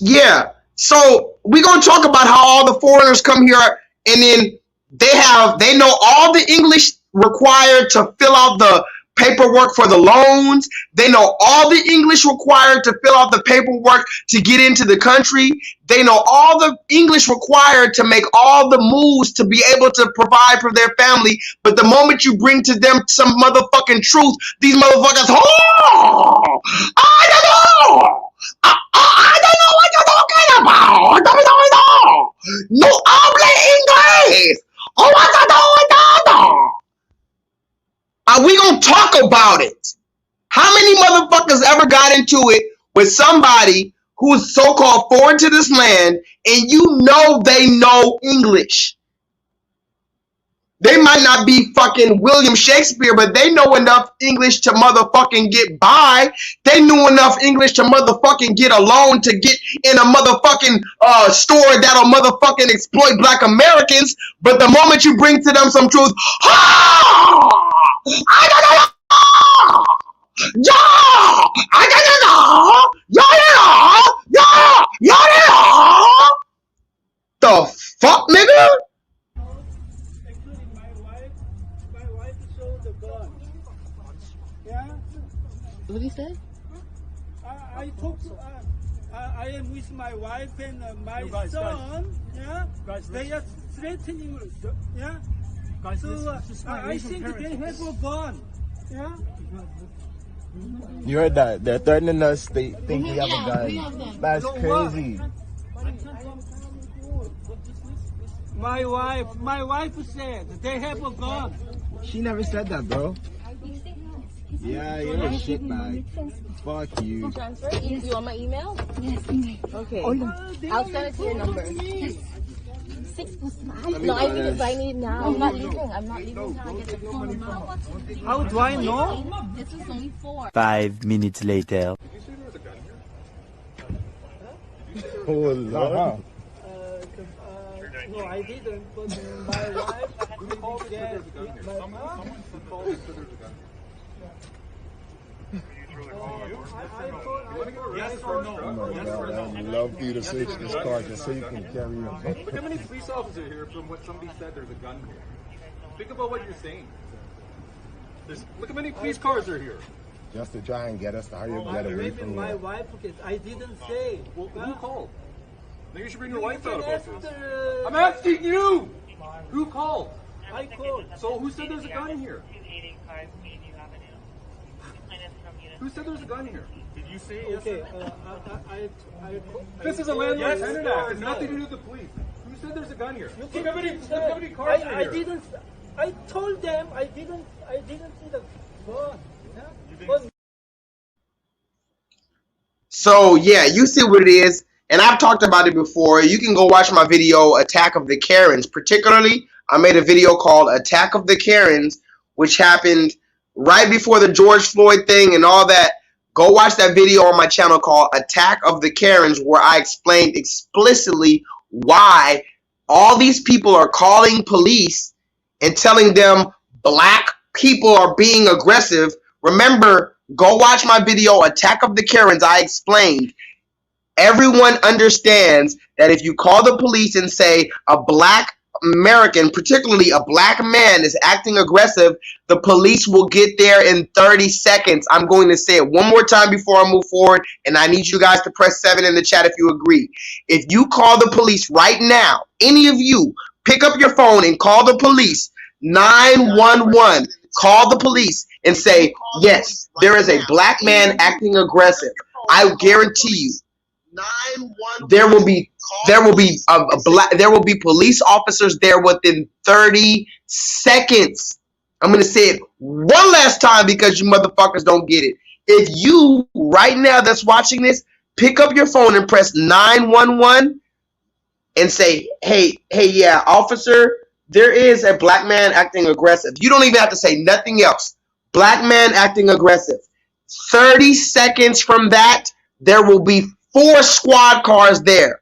Yeah. So we're gonna talk about how all the foreigners come here and then they know all the English required to fill out the paperwork for the loans. They know all the English required to fill out the paperwork to get into the country. They know all the English required to make all the moves to be able to provide for their family. But the moment you bring to them some motherfucking truth, these motherfuckers, oh, I don't know. I don't know what you're talking about. No habla inglés. Oh, are we gonna talk about it? How many motherfuckers ever got into it with somebody who's so-called foreign to this land and you know they know English? They might not be fucking William Shakespeare, but they know enough English to motherfucking get by. They knew enough English to motherfucking get a loan to get in a motherfucking store that'll motherfucking exploit black Americans. But the moment you bring to them some truth, the fuck, nigga? What did he say? I talk to, I am with my wife and my son. Yeah, they are threatening us. Yeah, so I think they have a gun. Yeah. You heard that? They're threatening us. They think we have a gun. That's crazy. My wife said they have a gun. She never said that, bro. Yeah, you're a shitbag. Fuck you. Transfer? You want my email? Yes. Okay. I'll send it to your number. Yes. No, I need it now. I'm not leaving. I'm not leaving until I get the full amount. How do I know? This is only 4. 5 minutes later. Oh, Lord. No, I didn't. But my wife called that. Yes or no? Oh my God, I'd love for you to search this car just so you can carry on. Look how many police officers here from what somebody said there's a gun here. Think about what you're saying. Look how many police cars are here. Just to try and get us to hurry up, get away from here. My wife, because I didn't say. Well, who called? Maybe you should bring your wife out about this. After, I'm asking you! Who called? I called. So who said there's a gun here? Who said there's a gun here? Did you say yes? Okay, this is a landlord tenant act. It's nothing to do with the police. Who said there's a gun here? Look how many cars are here? I didn't. I told them I didn't see the gun. Yeah? So yeah, you see what it is, and I've talked about it before. You can go watch my video, Attack of the Karens. Particularly, I made a video called Attack of the Karens, which happened right before the George Floyd thing and all that. Go watch that video on my channel called Attack of the Karens, where I explained explicitly why all these people are calling police and telling them black people are being aggressive. Remember, go watch my video, Attack of the Karens. I explained. Everyone understands that if you call the police and say a black American, particularly a black man, is acting aggressive, the police will get there in 30 seconds. I'm going to say it one more time before I move forward, and I need you guys to press 7 in the chat if you agree. If you call the police right now, any of you, pick up your phone and call the police, 911, call the police and say, yes, there is a black man acting aggressive. I guarantee you, there will be police officers there within 30 seconds. I'm going to say it one last time because you motherfuckers don't get it. If you right now that's watching this, pick up your phone and press 911 and say, hey, yeah, officer, there is a black man acting aggressive. You don't even have to say nothing else. Black man acting aggressive. 30 seconds from that, there will be 4 squad cars there.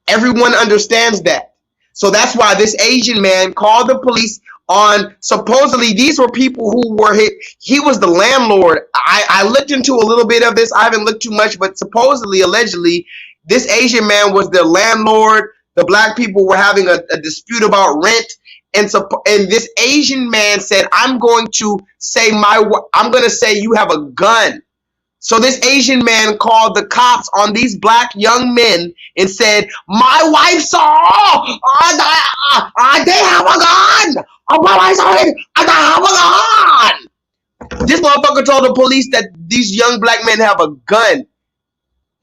Everyone understands that. So that's why this Asian man called the police on, supposedly these were people who were hit. He was the landlord. I looked into a little bit of this. I haven't looked too much, but supposedly, allegedly, this Asian man was the landlord. The black people were having a dispute about rent. And this Asian man said, I'm going to say you have a gun. So this Asian man called the cops on these black young men and said, my wife saw, they have a gun. My wife saw it, I have a gun. This motherfucker told the police that these young black men have a gun.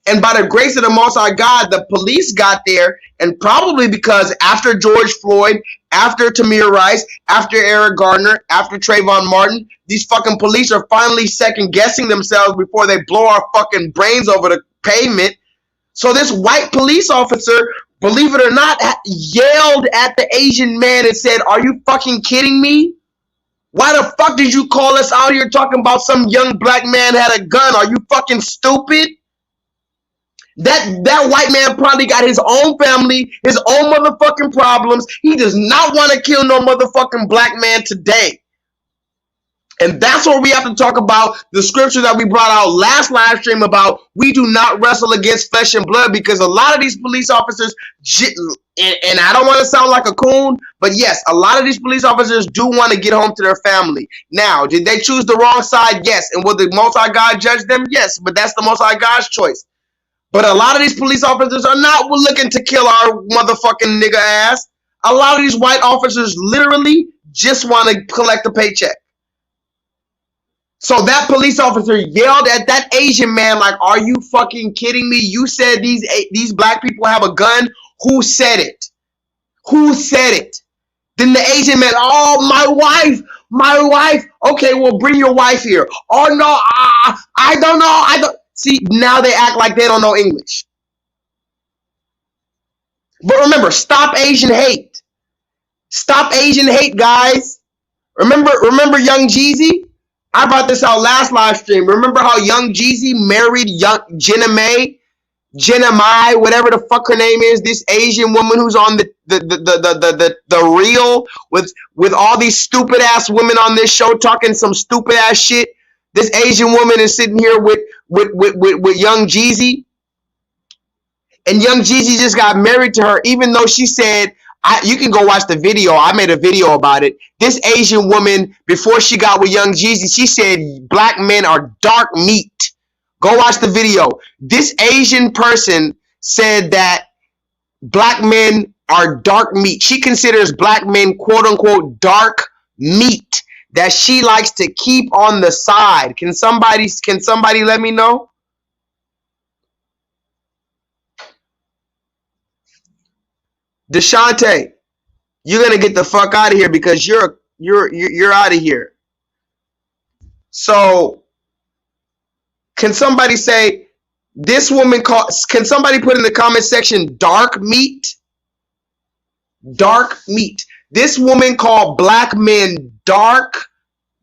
And by the grace of the Most High God, the police got there, and probably because after George Floyd, after Tamir Rice, after Eric Gardner, after Trayvon Martin, these fucking police are finally second-guessing themselves before they blow our fucking brains over the pavement. So this white police officer, believe it or not, yelled at the Asian man and said, are you fucking kidding me? Why the fuck did you call us out here talking about some young black man had a gun? Are you fucking stupid? That white man probably got his own family, his own motherfucking problems. He does not want to kill no motherfucking black man today. And that's what we have to talk about, the scripture that we brought out last live stream about we do not wrestle against flesh and blood, because a lot of these police officers, and I don't want to sound like a coon, but yes, a lot of these police officers do want to get home to their family. Now, did they choose the wrong side? Yes. And will the Most High God judge them? Yes, but that's the Most High God's choice. But a lot of these police officers are not looking to kill our motherfucking nigga ass. A lot of these white officers literally just want to collect a paycheck. So that police officer yelled at that Asian man like, are you fucking kidding me? You said these black people have a gun? Who said it? Who said it? Then the Asian man, oh, my wife. Okay, well, bring your wife here. Oh, no, I don't know. See, now they act like they don't know English. But remember, stop Asian hate. Stop Asian hate, guys. Remember Young Jeezy? I brought this out last live stream. Remember how Young Jeezy married Jenna May, whatever the fuck her name is, this Asian woman who's on the reel with all these stupid ass women on this show talking some stupid ass shit. This Asian woman is sitting here with Young Jeezy, and Young Jeezy just got married to her, even though she said, you can go watch the video. I made a video about it. This Asian woman, before she got with Young Jeezy, she said black men are dark meat. Go watch the video. This Asian person said that black men are dark meat. She considers black men, quote unquote, dark meat that she likes to keep on the side. Can somebody let me know? Deshante, you're gonna get the fuck out of here because you're out of here. So can somebody say this woman can somebody put in the comment section dark meat? Dark meat. This woman called black men dark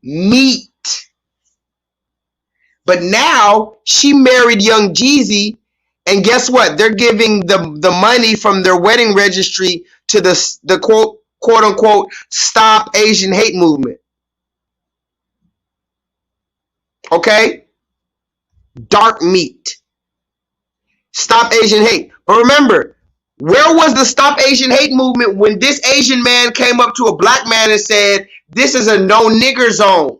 meat. But now she married Young Jeezy, and guess what? They're giving the money from their wedding registry to the quote unquote Stop Asian Hate movement. Okay? Dark meat. Stop Asian Hate. But remember, where was the Stop Asian Hate movement when this Asian man came up to a black man and said, this is a no nigger zone?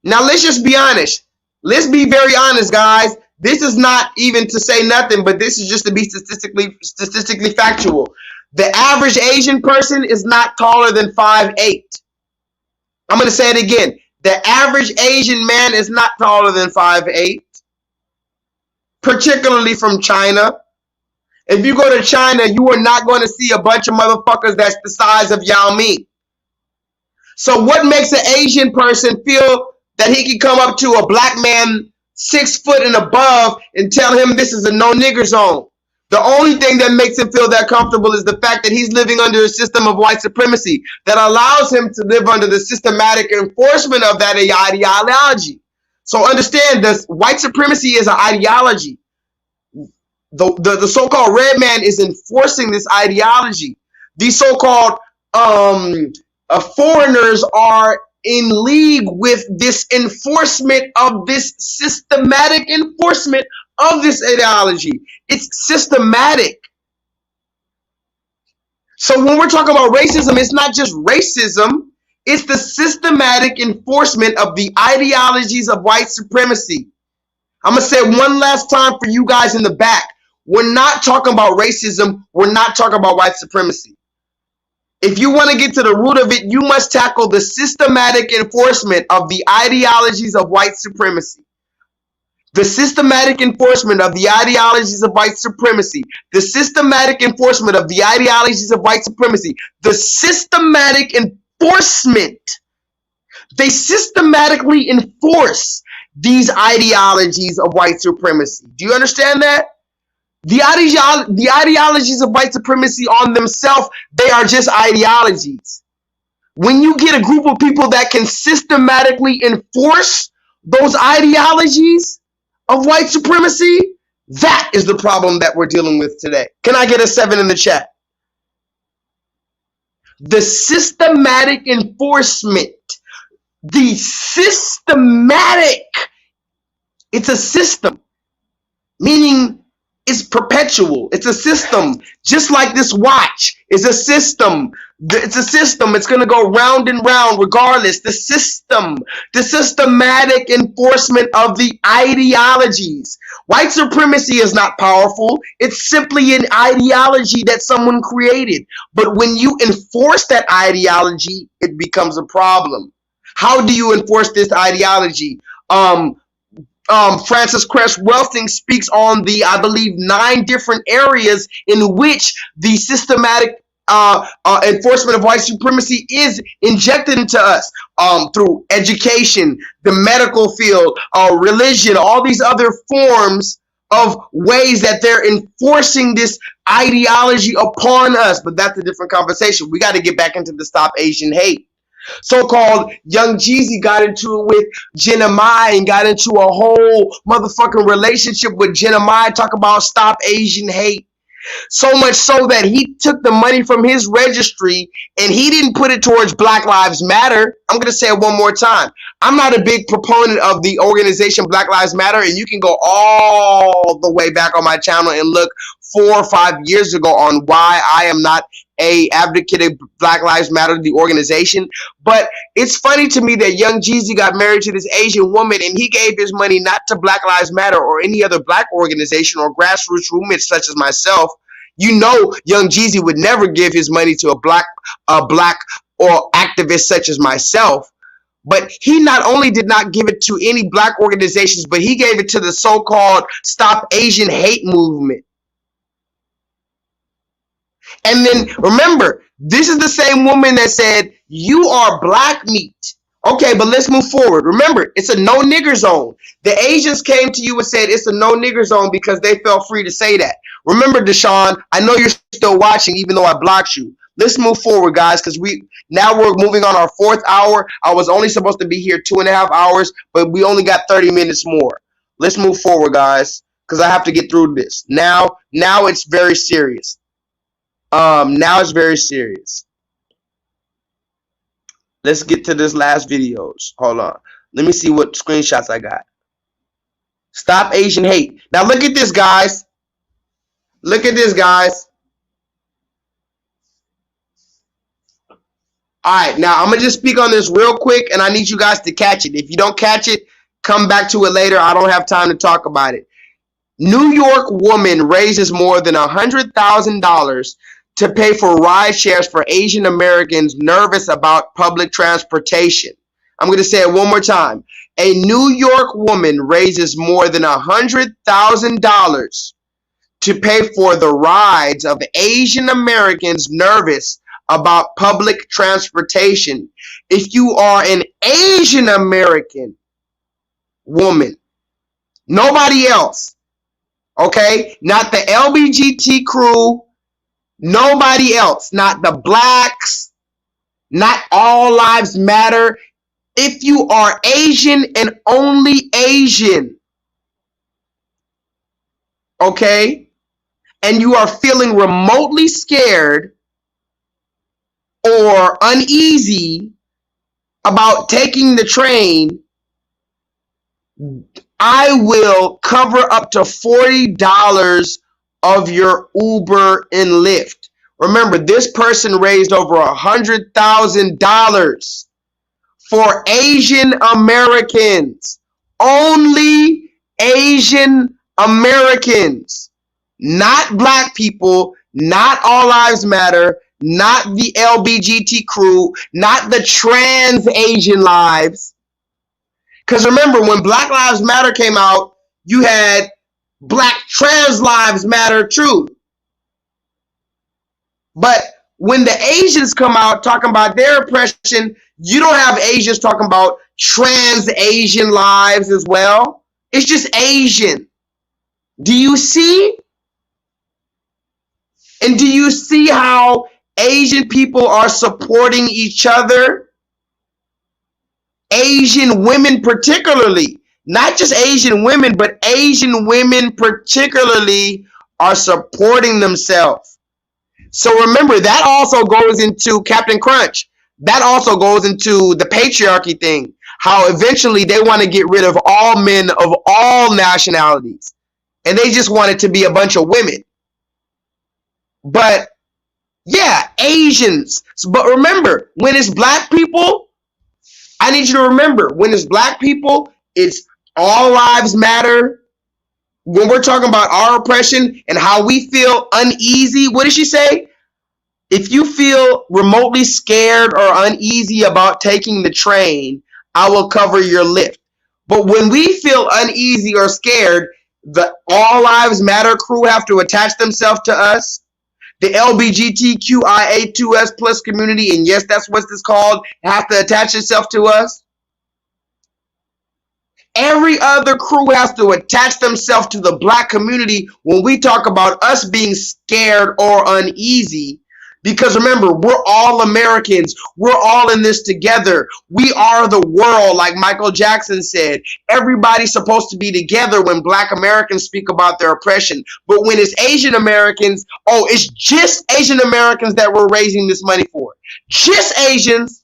Now, let's just be honest. Let's be very honest, guys. This is not even to say nothing, but this is just to be statistically factual. The average Asian person is not taller than 5'8". I'm going to say it again. The average Asian man is not taller than 5'8", particularly from China. If you go to China, you are not going to see a bunch of motherfuckers that's the size of Yao Ming. So what makes an Asian person feel that he can come up to a black man 6 foot and above and tell him this is a no nigger zone? The only thing that makes him feel that comfortable is the fact that he's living under a system of white supremacy that allows him to live under the systematic enforcement of that ideology. So understand this, white supremacy is an ideology. The so-called red man is enforcing this ideology. These so-called foreigners are in league with this enforcement of this systematic enforcement of this ideology. It's systematic. So when we're talking about racism, it's not just racism, it's the systematic enforcement of the ideologies of white supremacy. I'm going to say it one last time for you guys in the back. We're not talking about racism. We're not talking about white supremacy. If you want to get to the root of it, you must tackle the systematic enforcement of the ideologies of white supremacy. The systematic enforcement of the ideologies of white supremacy. The systematic enforcement of the ideologies of white supremacy. The systematic enforcement. They systematically enforce these ideologies of white supremacy. Do you understand that? The ideologies of white supremacy on themselves, they are just ideologies. When you get a group of people that can systematically enforce those ideologies of white supremacy, that is the problem that we're dealing with today. Can I get a 7 in the chat? The systematic enforcement. The systematic. It's a system. Meaning it's perpetual. It's a system. Just like this watch is a system. It's a system. It's going to go round and round regardless. The system. The systematic enforcement of the ideologies. White supremacy is not powerful. It's simply an ideology that someone created. But when you enforce that ideology, it becomes a problem. How do you enforce this ideology? Francis Cress Welting speaks on the, I believe, 9 different areas in which the systematic enforcement of white supremacy is injected into us through education, the medical field, religion, all these other forms of ways that they're enforcing this ideology upon us. But that's a different conversation. We got to get back into the Stop Asian Hate. So-called Young Jeezy got into it with Jenna Mai and got into a whole motherfucking relationship with Jenna Mai, talk about Stop Asian Hate. So much so that he took the money from his registry and he didn't put it towards Black Lives Matter. I'm going to say it one more time. I'm not a big proponent of the organization Black Lives Matter, and you can go all the way back on my channel and look 4 or 5 years ago on why I am not a advocate of Black Lives Matter, the organization. But it's funny to me that Young Jeezy got married to this Asian woman and he gave his money not to Black Lives Matter or any other black organization or grassroots movement such as myself. You know, Young Jeezy would never give his money to a black or activist such as myself. But he not only did not give it to any black organizations, but he gave it to the so-called Stop Asian Hate movement. And then remember, this is the same woman that said, you are black meat. Okay, but let's move forward. Remember, it's a no nigger zone. The Asians came to you and said it's a no nigger zone because they felt free to say that. Remember, Deshaun, I know you're still watching even though I blocked you. Let's move forward, guys, because now we're moving on our 4th hour. I was only supposed to be here 2.5 hours, but we only got 30 minutes more. Let's move forward, guys, because I have to get through this. Now it's very serious. Now it's very serious. Let's get to this last videos. Hold on. Let me see what screenshots I got. Stop Asian hate. Now look at this, guys. Look at this, guys. Alright, now I'm going to just speak on this real quick, and I need you guys to catch it. If you don't catch it, come back to it later. I don't have time to talk about it. New York woman raises more than $100,000 to pay for ride shares for Asian Americans nervous about public transportation. I'm going to say it one more time. A New York woman raises more than $100,000 to pay for the rides of Asian Americans nervous about public transportation. If you are an Asian American woman, nobody else, okay? Not the LBGT crew, nobody else, not the blacks, not all lives matter. If you are Asian and only Asian, okay, and you are feeling remotely scared or uneasy about taking the train, I will cover up to $40 of your Uber and Lyft. Remember, this person raised over $100,000 for Asian Americans. Only Asian Americans. Not black people, not All Lives Matter, not the LBGT crew, not the trans Asian lives. Because remember, when Black Lives Matter came out, you had Black Trans Lives Matter too. But when the Asians come out talking about their oppression, you don't have Asians talking about trans Asian lives as well. It's just Asian. Do you see? And do you see how Asian people are supporting each other? Asian women particularly, not just Asian women, but Asian women particularly are supporting themselves. So remember, that also goes into Captain Crunch. That also goes into the patriarchy thing, how eventually they want to get rid of all men of all nationalities. And they just want it to be a bunch of women. But yeah, Asians. But remember, when it's black people, I need you to remember, when it's black people, it's all lives matter. When we're talking about our oppression and how we feel uneasy, what did she say? If you feel remotely scared or uneasy about taking the train, I will cover your Lyft. But when we feel uneasy or scared, the All Lives Matter crew have to attach themselves to us. The LGBTQIA2S plus community, and yes, that's what it's called, have to attach itself to us. Every other crew has to attach themselves to the black community when we talk about us being scared or uneasy. Because remember, we're all Americans. We're all in this together. We are the world, like Michael Jackson said. Everybody's supposed to be together when black Americans speak about their oppression. But when it's Asian Americans, oh, it's just Asian Americans that we're raising this money for. Just Asians.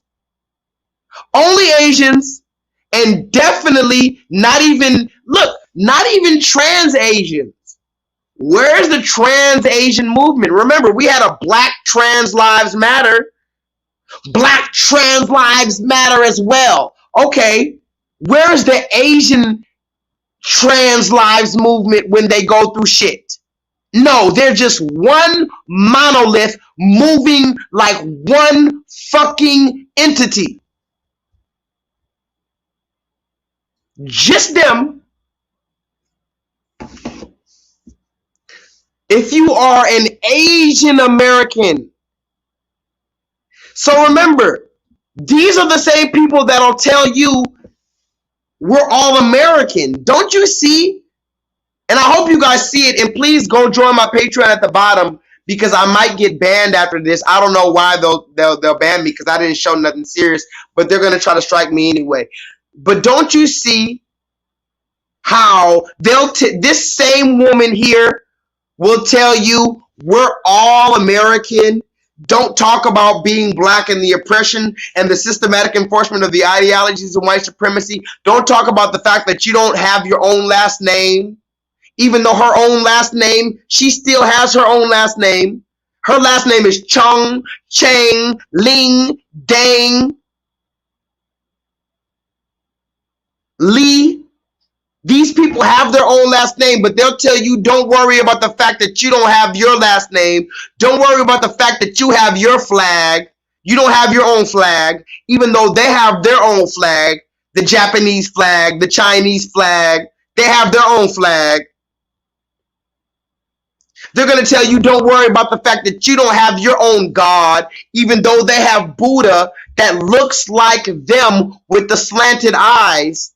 Only Asians. And definitely not even, look, not even trans Asians. Where's the trans Asian movement? Remember, we had a Black Trans Lives Matter. Black Trans Lives Matter as well. Okay, where's the Asian Trans Lives movement when they go through shit? No, they're just one monolith moving like one fucking entity. Just them. If you are an Asian American. So remember, these are the same people that'll tell you we're all American. Don't you see? And I hope you guys see it. And please go join my Patreon at the bottom, because I might get banned after this. I don't know why they'll ban me, because I didn't show nothing serious. But they're gonna try to strike me anyway. But don't you see how this same woman here will tell you we're all American? Don't talk about being black and the oppression and the systematic enforcement of the ideologies of white supremacy. Don't talk about the fact that you don't have your own last name. Even though her own last name, she still has her own last name. Her last name is Chung, Chang, Ling, Dang, Lee. These people have their own last name, but they'll tell you don't worry about the fact that you don't have your last name. Don't worry about the fact that you have your flag. You don't have your own flag, even though they have their own flag, the Japanese flag, the Chinese flag. They have their own flag. They're going to tell you don't worry about the fact that you don't have your own God, even though they have Buddha that looks like them with the slanted eyes.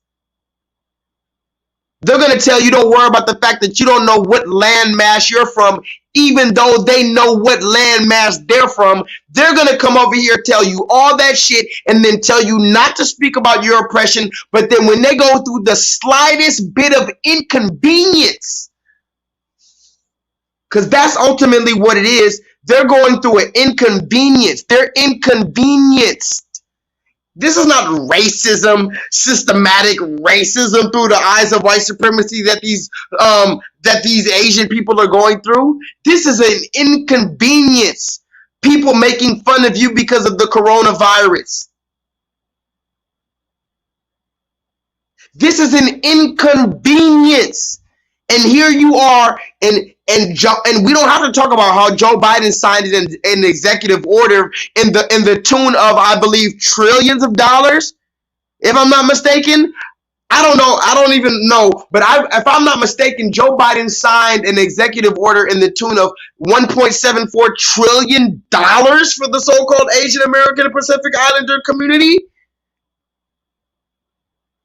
They're going to tell you don't worry about the fact that you don't know what landmass you're from, even though they know what landmass they're from. They're going to come over here, tell you all that shit, and then tell you not to speak about your oppression. But then when they go through the slightest bit of inconvenience, because that's ultimately what it is, they're going through an inconvenience. They're inconvenienced. This is not racism, systematic racism through the eyes of white supremacy that these Asian people are going through. This is an inconvenience. People making fun of you because of the coronavirus. This is an inconvenience. And here you are, and we don't have to talk about how Joe Biden signed an executive order in the tune of, I believe, trillions of dollars, if I'm not mistaken. I don't know. I don't even know. But if I'm not mistaken, Joe Biden signed an executive order in the tune of $1.74 trillion for the so-called Asian American and Pacific Islander community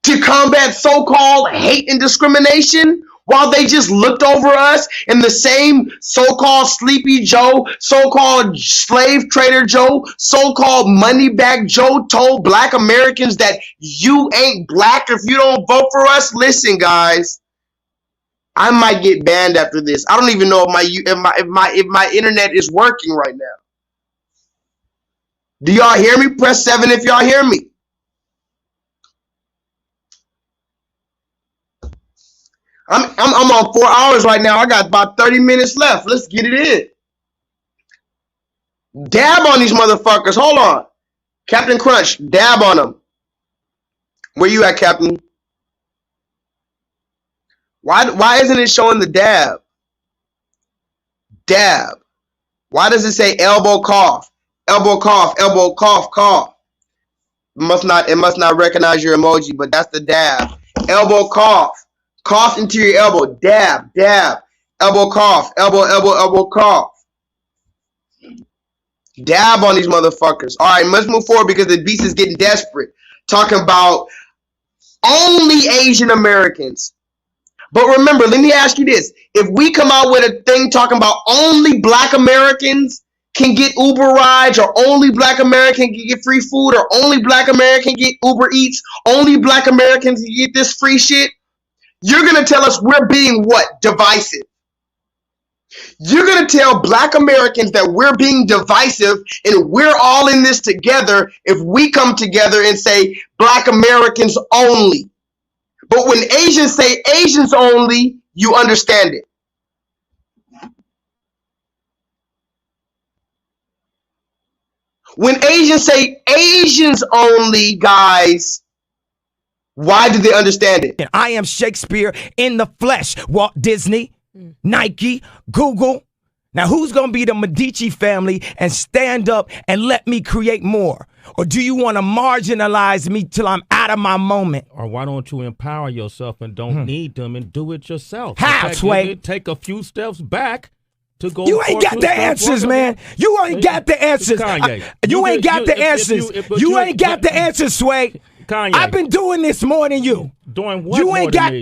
to combat so-called hate and discrimination. While they just looked over us, and the same so-called Sleepy Joe, so-called slave trader Joe, so-called money bag Joe told black Americans that you ain't black if you don't vote for us. Listen, guys, I might get banned after this. I don't even know if my internet is working right now. Do y'all hear me? Press 7 if y'all hear me. I'm on 4 hours right now. I got about 30 minutes left. Let's get it in. Dab on these motherfuckers. Hold on. Captain Crunch, dab on them. Where you at, Captain? Why isn't it showing the dab? Dab. Why does it say elbow cough? Elbow cough, elbow cough, cough. It must not recognize your emoji, but that's the dab. Elbow cough. Cough into your elbow. Dab, dab. Elbow cough. Elbow, elbow, elbow cough. Dab on these motherfuckers. All right, let's move forward because the beast is getting desperate. Talking about only Asian Americans. But remember, let me ask you this. If we come out with a thing talking about only black Americans can get Uber rides, or only black Americans can get free food, or only black Americans get Uber Eats, only black Americans can get this free shit, you're going to tell us we're being what? Divisive. You're going to tell black Americans that we're being divisive and we're all in this together if we come together and say black Americans only. But when Asians say Asians only, you understand it. When Asians say Asians only, guys, why do they understand it? I am Shakespeare in the flesh, Walt Disney. Nike, Google. Now, who's going to be the Medici family and stand up and let me create more? Or do you want to marginalize me till I'm out of my moment? Or why don't you empower yourself and don't need them and do it yourself? How, Sway? Take a few steps back to go. You ain't got the answers, man. You ain't got the answers. You ain't got the answers. You ain't got the answers, Sway. Kanye. I've been doing this more than you. Doing what You ain't got.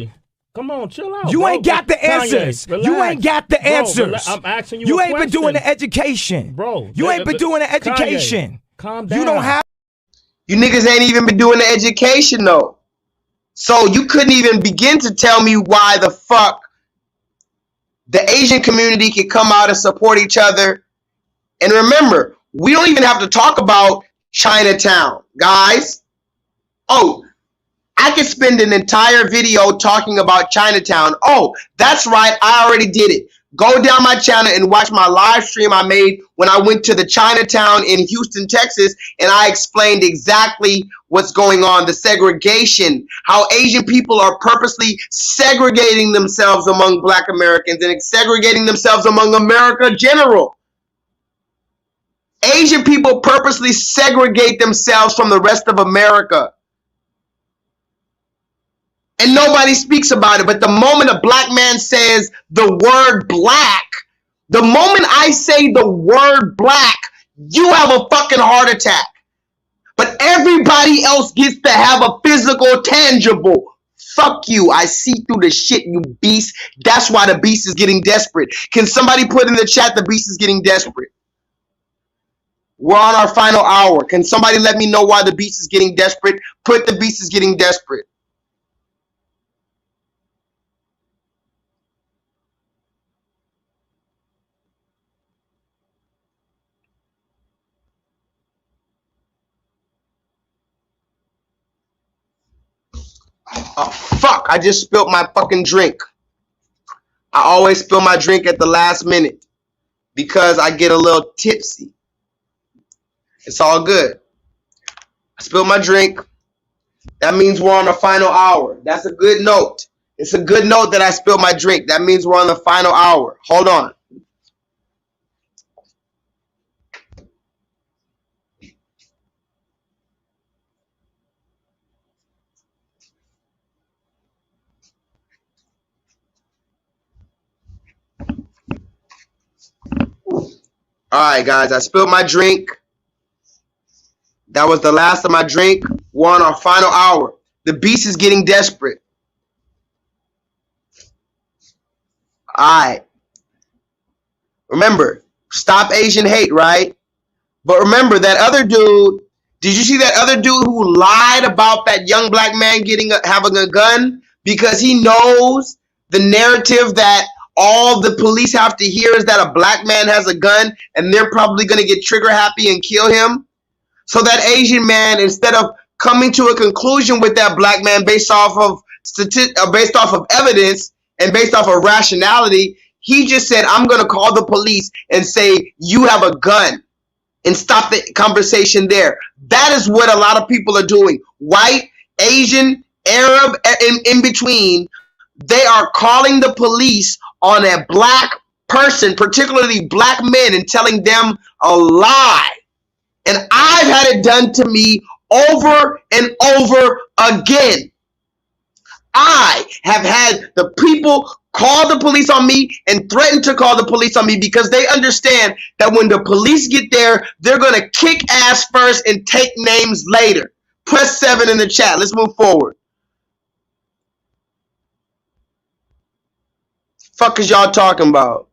Come on, chill out. You bro. ain't got the answers. Kanye, You ain't got the answers. Bro, I'm asking you. You a ain't been question. doing the education, bro. You ain't been doing the education. Kanye, calm down. You don't have. You niggas ain't even been doing the education though. So you couldn't even begin to tell me why the fuck the Asian community can come out and support each other. And remember, we don't even have to talk about Chinatown, guys. Oh, I could spend an entire video talking about Chinatown. Oh, that's right, I already did it. Go down my channel and watch my live stream I made when I went to the Chinatown in Houston, Texas, and I explained exactly what's going on, the segregation, how Asian people are purposely segregating themselves among Black Americans and segregating themselves among America general. Asian people purposely segregate themselves from the rest of America. And nobody speaks about it. But the moment a black man says the word black, the moment I say the word black, you have a fucking heart attack. But everybody else gets to have a physical, tangible. Fuck you. I see through the shit, you beast. That's why the beast is getting desperate. Can somebody put in the chat the beast is getting desperate? We're on our final hour. Can somebody let me know why the beast is getting desperate? Put the beast is getting desperate. Oh, fuck, I just spilled my fucking drink. I always spill my drink at the last minute because I get a little tipsy. It's all good. I spilled my drink. That means we're on the final hour. That's a good note. It's a good note that I spilled my drink. That means we're on the final hour. Hold on. Alright guys, I spilled my drink. That was the last of my drink. We're on our final hour. The beast is getting desperate. Alright. Remember, stop Asian hate, right? But remember that other dude, did you see that other dude who lied about that young black man having a gun? Because he knows the narrative that all the police have to hear is that a black man has a gun and they're probably going to get trigger happy and kill him. So that Asian man, instead of coming to a conclusion with that black man based off of evidence and based off of rationality, he just said, I'm going to call the police and say, you have a gun, and stop the conversation there. That is what a lot of people are doing. White, Asian, Arab, in between, they are calling the police on a black person, particularly black men, and telling them a lie. And I've had it done to me over and over again. I have had the people call the police on me and threaten to call the police on me because they understand that when the police get there, they're going to kick ass first and take names later. Press 7 in the chat. Let's move forward. Fuck is y'all talking about?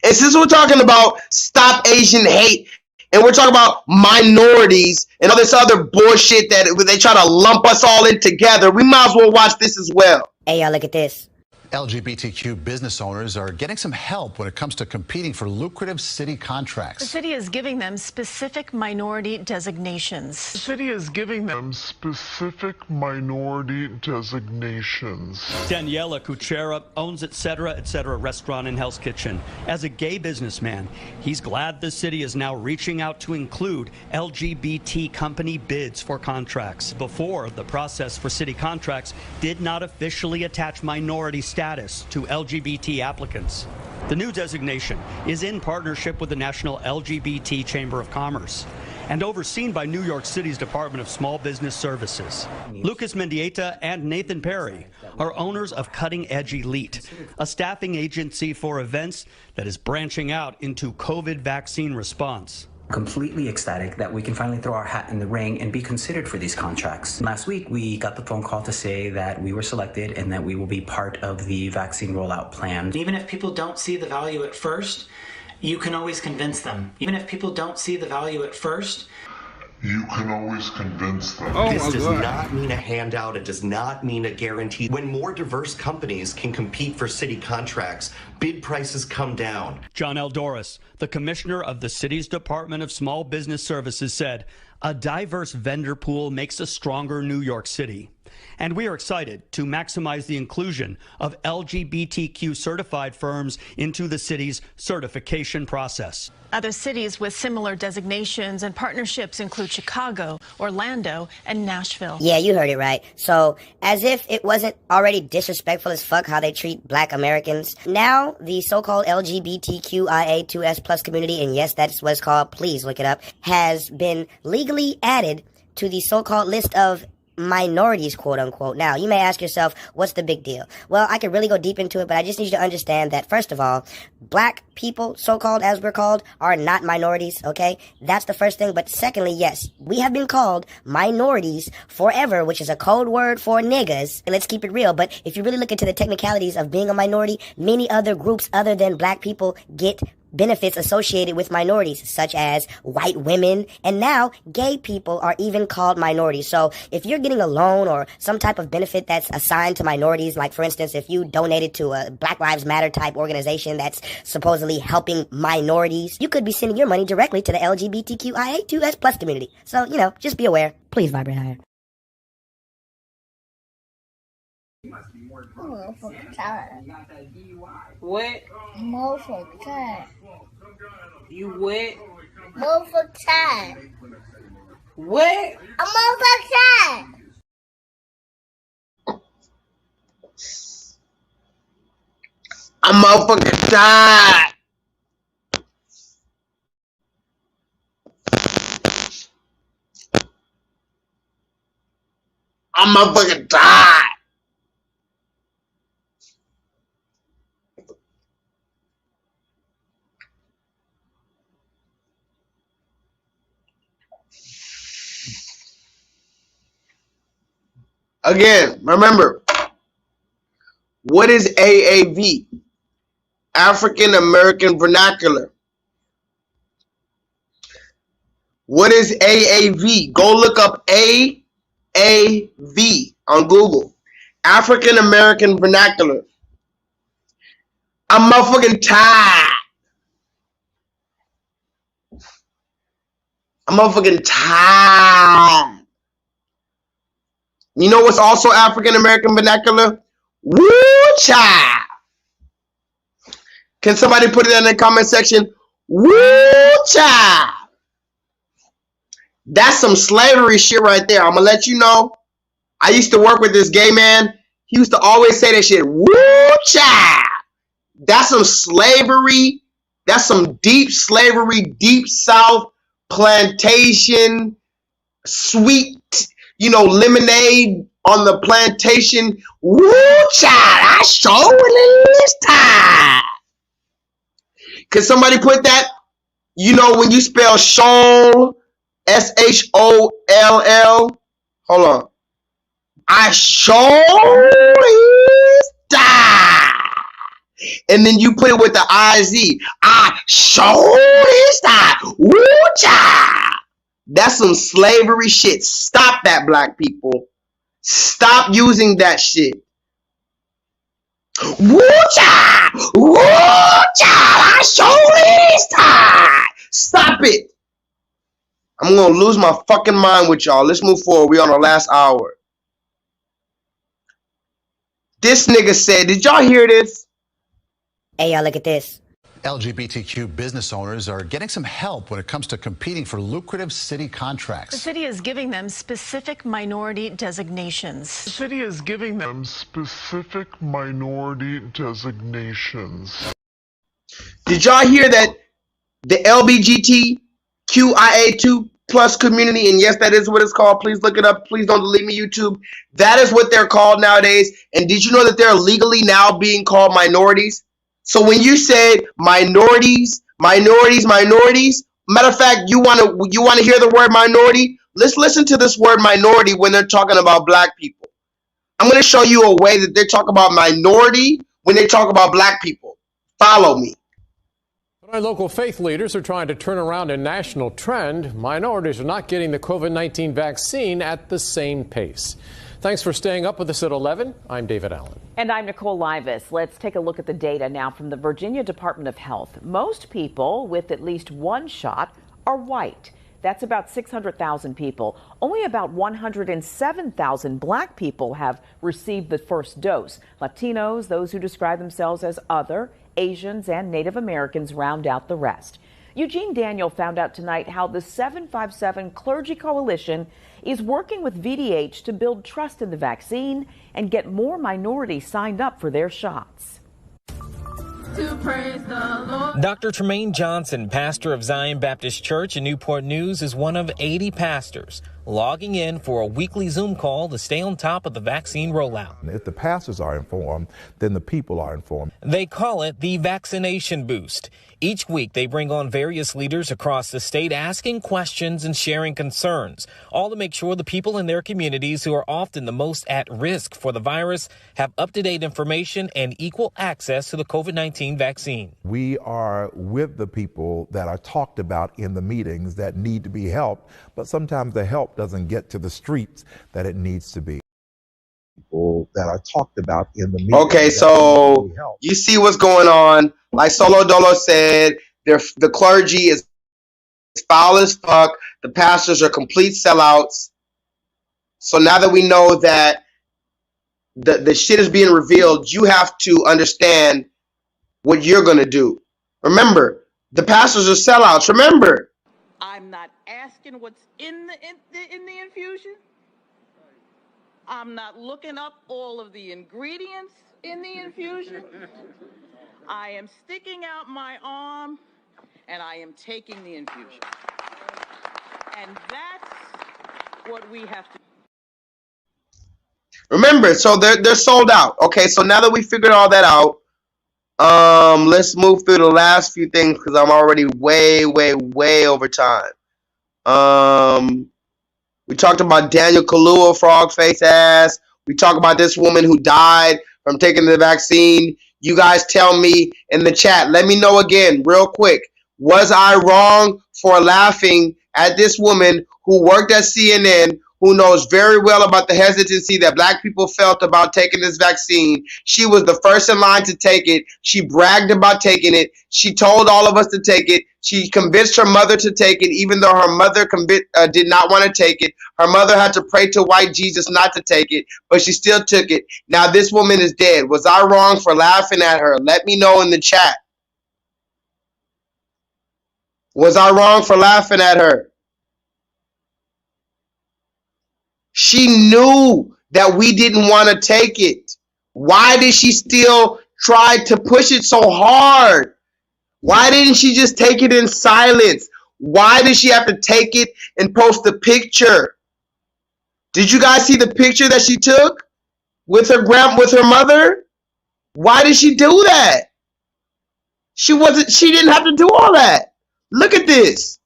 And since we're talking about stop Asian hate, and we're talking about minorities and all this other bullshit that they try to lump us all in together, we might as well watch this as well. Hey, y'all, look at this. LGBTQ business owners are getting some help when it comes to competing for lucrative city contracts. The city is giving them specific minority designations. The city is giving them specific minority designations. Daniela Kuchera owns etc. restaurant in Hell's Kitchen. As a gay businessman, he's glad the city is now reaching out to include LGBT company bids for contracts. Before, the process for city contracts did not officially attach minority status to LGBT applicants. The new designation is in partnership with the National LGBT Chamber of Commerce and overseen by New York City's Department of Small Business Services. Lucas Mendieta and Nathan Perry are owners of Cutting Edge Elite, a staffing agency for events that is branching out into COVID vaccine response. Completely ecstatic that we can finally throw our hat in the ring and be considered for these contracts. Last week, we got the phone call to say that we were selected and that we will be part of the vaccine rollout plan. Even if people don't see the value at first, you can always convince them. Even if people don't see the value at first, you can always convince them. This does not mean a handout. It does not mean a guarantee. When more diverse companies can compete for city contracts, bid prices come down. John Eldoris, the commissioner of the city's Department of Small Business Services, said, "A diverse vendor pool makes a stronger New York City." And we are excited to maximize the inclusion of LGBTQ certified firms into the city's certification process. Other cities with similar designations and partnerships include Chicago, Orlando, and Nashville. Yeah, you heard it right. So, as if it wasn't already disrespectful as fuck how they treat black Americans, now the so-called LGBTQIA2S plus community, and yes, that's what it's called, please look it up, has been legally added to the so-called list of minorities, quote unquote. Now, you may ask yourself, what's the big deal? Well, I could really go deep into it, but I just need you to understand that, first of all, black people, so-called as we're called, are not minorities, okay? That's the first thing. But secondly, yes, we have been called minorities forever, which is a code word for niggas. And let's keep it real. But if you really look into the technicalities of being a minority, many other groups other than black people get benefits associated with minorities, such as white women, and now gay people are even called minorities. So if you're getting a loan or some type of benefit that's assigned to minorities, like for instance, if you donated to a Black Lives Matter type organization that's supposedly helping minorities, you could be sending your money directly to the LGBTQIA2S plus community. So, you know, just be aware. Please vibrate higher. Motherfucker tired. What? Motherfucker tired. You what? Motherfucker tired. What? A motherfucker tired. I'm motherfucking tired. I'm motherfucking tired. Again, remember, what is AAV? African American Vernacular. What is AAV? Go look up AAV on Google. African American Vernacular. I'm motherfucking tired. I'm motherfucking tired. You know what's also African American Vernacular? Woo-cha! Can somebody put it in the comment section? Woo-cha! That's some slavery shit right there. I'm gonna let you know. I used to work with this gay man. He used to always say that shit. Woo-cha! That's some slavery. That's some deep slavery, deep South plantation, sweet, you know, lemonade on the plantation. Woo-cha! I sure this time. Can somebody put that? You know, when you spell Sholl, S-H-O-L-L. Hold on. I sure is die. And then you put it with the I-Z. I sure is die. Woo-cha! That's some slavery shit. Stop that, black people. Stop using that shit. Woo-cha! Woo-cha! I show this time! Stop it! I'm gonna lose my fucking mind with y'all. Let's move forward. We on our last hour. This nigga said, did y'all hear this? Hey, y'all, look at this. LGBTQ business owners are getting some help when it comes to competing for lucrative city contracts. The city is giving them specific minority designations. The city is giving them specific minority designations. Did y'all hear that the LGBTQIA2 plus community, and yes, that is what it's called. Please look it up. Please don't delete me, YouTube. That is what they're called nowadays. And did you know that they're legally now being called minorities? So when you said minorities, matter of fact, you want to hear the word minority? Let's listen to this word minority when they're talking about black people. I'm going to show you a way that they talk about minority when they talk about black people. Follow me. Tonight, local faith leaders are trying to turn around a national trend. Minorities are not getting the COVID-19 vaccine at the same pace. Thanks for staying up with us at 11. I'm David Allen. And I'm Nicole Livas. Let's take a look at the data now from the Virginia Department of Health. Most people with at least one shot are white. That's about 600,000 people. Only about 107,000 black people have received the first dose. Latinos, those who describe themselves as other, Asians, and Native Americans round out the rest. Eugene Daniel found out tonight how the 757 Clergy Coalition is working with VDH to build trust in the vaccine and get more minorities signed up for their shots. Dr. Tremaine Johnson, pastor of Zion Baptist Church in Newport News, is one of 80 pastors logging in for a weekly Zoom call to stay on top of the vaccine rollout. If the pastors are informed, then the people are informed. They call it the vaccination boost. Each week, they bring on various leaders across the state asking questions and sharing concerns, all to make sure the people in their communities who are often the most at risk for the virus have up-to-date information and equal access to the COVID-19 vaccine. We are with the people that are talked about in the meetings that need to be helped, but sometimes the help doesn't get to the streets that it needs to be. People that are talked about in the meetings. Okay, so you see what's going on. Like Solo Dolo said, the clergy is foul as fuck. The pastors are complete sellouts. So now that we know that the shit is being revealed, you have to understand what you're going to do. Remember, the pastors are sellouts. Remember. I'm not asking what's in the infusion. I'm not looking up all of the ingredients in the infusion. I am sticking out my arm and I am taking the infusion. And that's what we have to. Remember, so they're sold out. Okay, so now that we figured all that out, let's move through the last few things because I'm already way over time. We talked about Daniel KALUUYA, frog face ass. We talked about this woman who died from taking the vaccine. You guys tell me in the chat. Let me know again, real quick. Was I wrong for laughing at this woman who worked at CNN, who knows very well about the hesitancy that black people felt about taking this vaccine? She was the first in line to take it. She bragged about taking it. She told all of us to take it. She convinced her mother to take it, even though her mother did not want to take it. Her mother had to pray to white Jesus not to take it, but she still took it. Now this woman is dead. Was I wrong for laughing at her? Let me know in the chat. Was I wrong for laughing at her? She knew that we didn't want to take it. Why did she still try to push it so hard? Why didn't she just take it in silence? Why did she have to take it and post a picture? Did you guys see the picture that she took with her mother? Why did she do that? She didn't have to do all that. Look at this.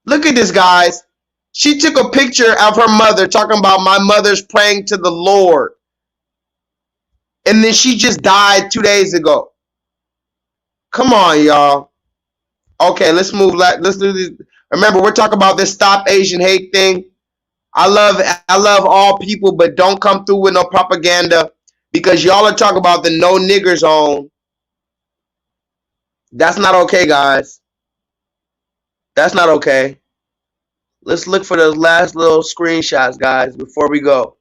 Look at this, guys. She took a picture of her mother talking about my mother's praying to the Lord. And then she just died 2 days ago. Come on, y'all. Okay, let's move. Let's do this. Remember, we're talking about this Stop Asian Hate thing. I love all people, but don't come through with no propaganda. because y'all are talking about the no nigger zone. That's not okay, guys. That's not okay. Let's look for those last little screenshots, guys, before we go.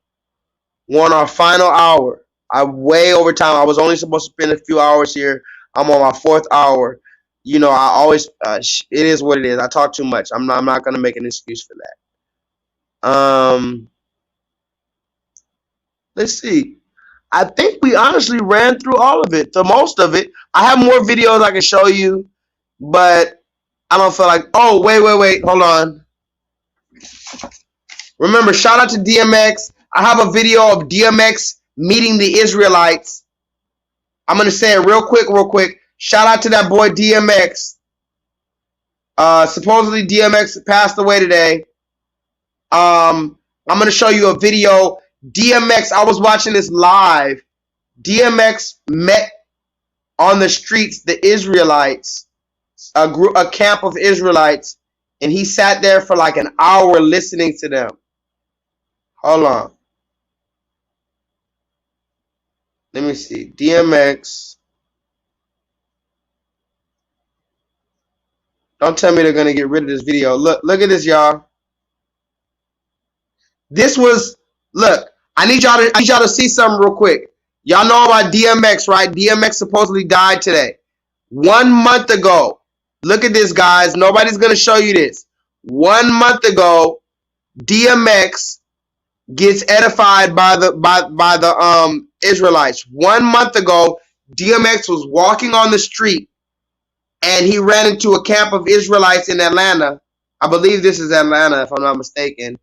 We're on our final hour. I'm way over time. I was only supposed to spend a few hours here. I'm on my 4th hour. You know, I always it is what it is. I talk too much. I'm not gonna make an excuse for that. Let's see. I think we honestly ran through all of it, the most of it. I have more videos I can show you, but I don't feel like. Oh, wait, hold on. Remember, shout out to DMX. I have a video of DMX meeting the Israelites. I'm gonna say it real quick. Shout out to that boy DMX. Supposedly DMX passed away today. I'm gonna show you a video. DMX, I was watching this live. DMX met on the streets the Israelites, a camp of Israelites, and he sat there for like an hour listening to them. Hold on. Let me see. DMX. Don't tell me they're gonna get rid of this video. Look at this, y'all. This was I need y'all to see something real quick. Y'all know about DMX, right? DMX supposedly died today. 1 month ago. Look at this, guys. Nobody's gonna show you this. 1 month ago, DMX gets edified by the Israelites. 1 month ago, DMX was walking on the street and he ran into a camp of Israelites in Atlanta. I believe this is Atlanta, if I'm not mistaken.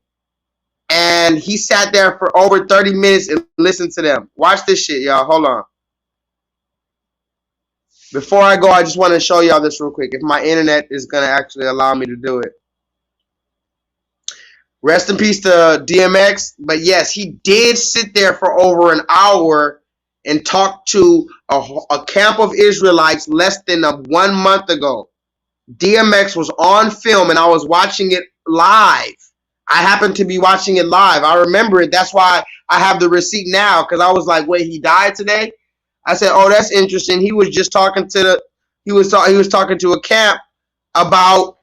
And he sat there for over 30 minutes and listened to them. Watch this shit, y'all. Hold on. Before I go, I just want to show y'all this real quick. If my internet is going to actually allow me to do it. Rest in peace to DMX. But yes, he did sit there for over an hour and talk to a camp of Israelites less than 1 month ago. DMX was on film and I was watching it live. I happened to be watching it live. I remember it. That's why I have the receipt now, because I was like, wait, he died today? I said, oh, that's interesting. He was just talking to he was talking to a camp about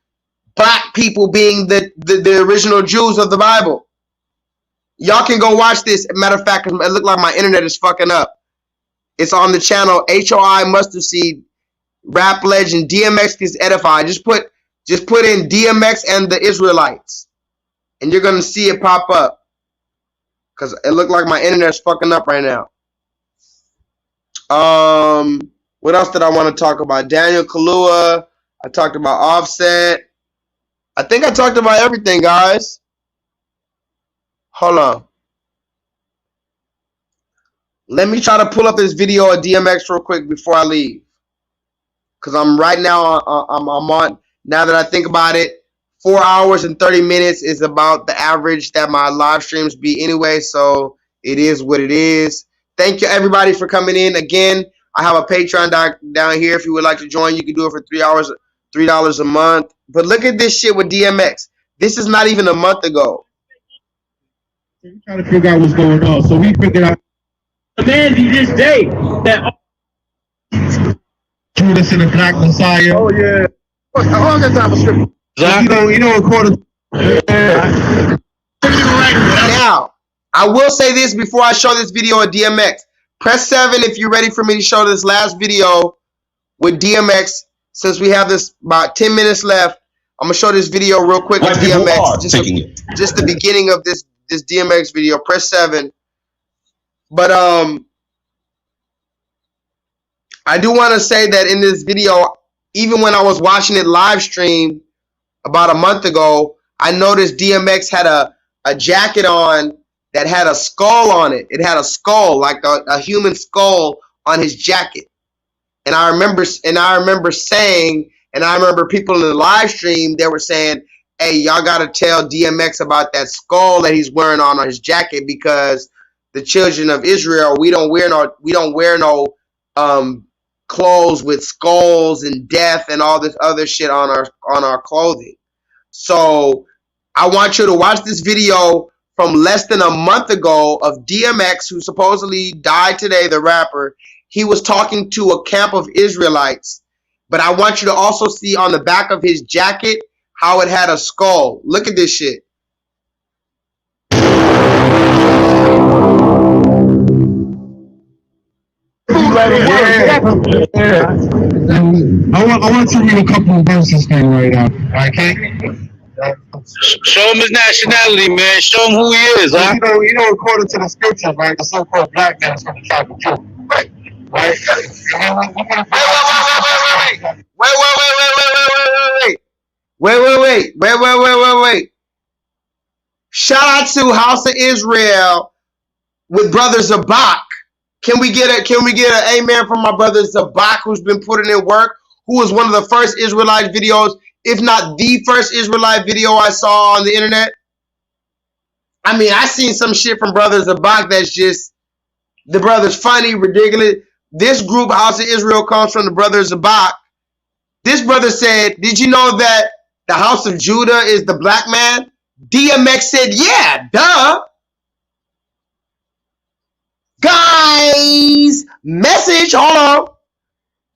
black people being the original Jews of the Bible. Y'all can go watch this. Matter of fact, it looked like my internet is fucking up. It's on the channel HOI Mustard Seed Rap Legend DMX Gets Edified. Just put in DMX and the Israelites, and you're gonna see it pop up. Cause it looked like my internet's fucking up right now. What else did I want to talk about? Daniel KALUUYA. I talked about Offset. I think I talked about everything, guys. Hold on. Let me try to pull up this video of DMX real quick before I leave. Because I'm right now, I'm on, now that I think about it, 4 hours and 30 minutes is about the average that my live streams be anyway. So it is what it is. Thank you, everybody, for coming in. Again, I have a Patreon down here. If you would like to join, you can do it for $3 a month. But look at this shit with DMX. This is not even a month ago. We're trying to figure out what's going on. So we figured out demanding this day that Judas and the Black Messiah. Oh yeah. How long is that was scripture? You know, according. Now, I will say this before I show this video of DMX. Press 7 if you're ready for me to show this last video with DMX. Since we have this about 10 minutes left, I'm gonna show this video real quick with DMX. Just the beginning of this DMX video. Press 7. But I do want to say that in this video, even when I was watching it live stream about a month ago, I noticed DMX had a jacket on that had a skull on it. It had a skull, like a human skull on his jacket. And I remember saying, and I remember people in the live stream, they were saying, hey, y'all got to tell DMX about that skull that he's wearing on his jacket, because the children of Israel, we don't wear no clothes with skulls and death and all this other shit on our clothing. So I want you to watch this video from less than a month ago of DMX, who supposedly died today, the rapper. He was talking to a camp of Israelites. But I want you to also see on the back of his jacket how it had a skull. Look at this shit. I want to read a couple of verses for you right now. Okay? Show him his nationality, man. Show him who he is, huh? You know, according to the scriptures, right, the so-called black man is from the tribe of Judah. Right? Wait. Shout out to House of Israel with Brother Zabak. Can we get an amen from my brother Zabak, who's been putting in work, who was one of the first Israelite videos, if not the first Israelite video I saw on the internet? I mean, I seen some shit from Brother Zabak that's just, the brother's funny, ridiculous. This group, House of Israel, comes from the brother Zabak. This brother said, did you know that the House of Judah is the black man? DMX said, yeah, duh. Guys, message, hold on.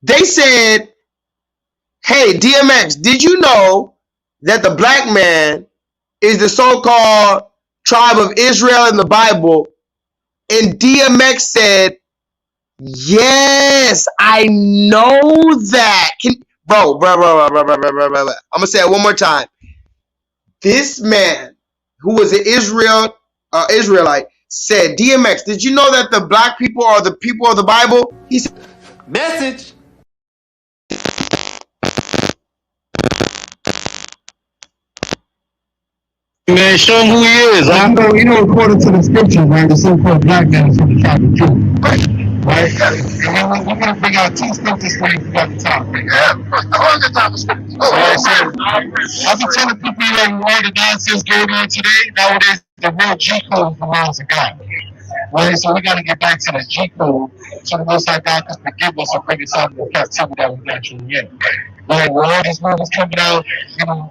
They said, hey, DMX, did you know that the black man is the so-called tribe of Israel in the Bible? And DMX said, yes, I know that. Bro. I'm going to say it one more time. This man, who was an Israelite, said, DMX, did you know that the black people are the people of the Bible? He said, message. Man, show him who he is, huh? You know, according to the scriptures, right, the so-called black man is from the tribe of Judah. Right? We're going to bring out two scriptures for you at the top. Yeah, all the top of scriptures. I've been telling people that all the nonsense going on today, nowadays, the real G-code is the laws of God. Right? So we got to get back to the G-code so the Most High God can forgive us and bring us out of the captivity that we naturally in. Right, where all these movies coming out, you know,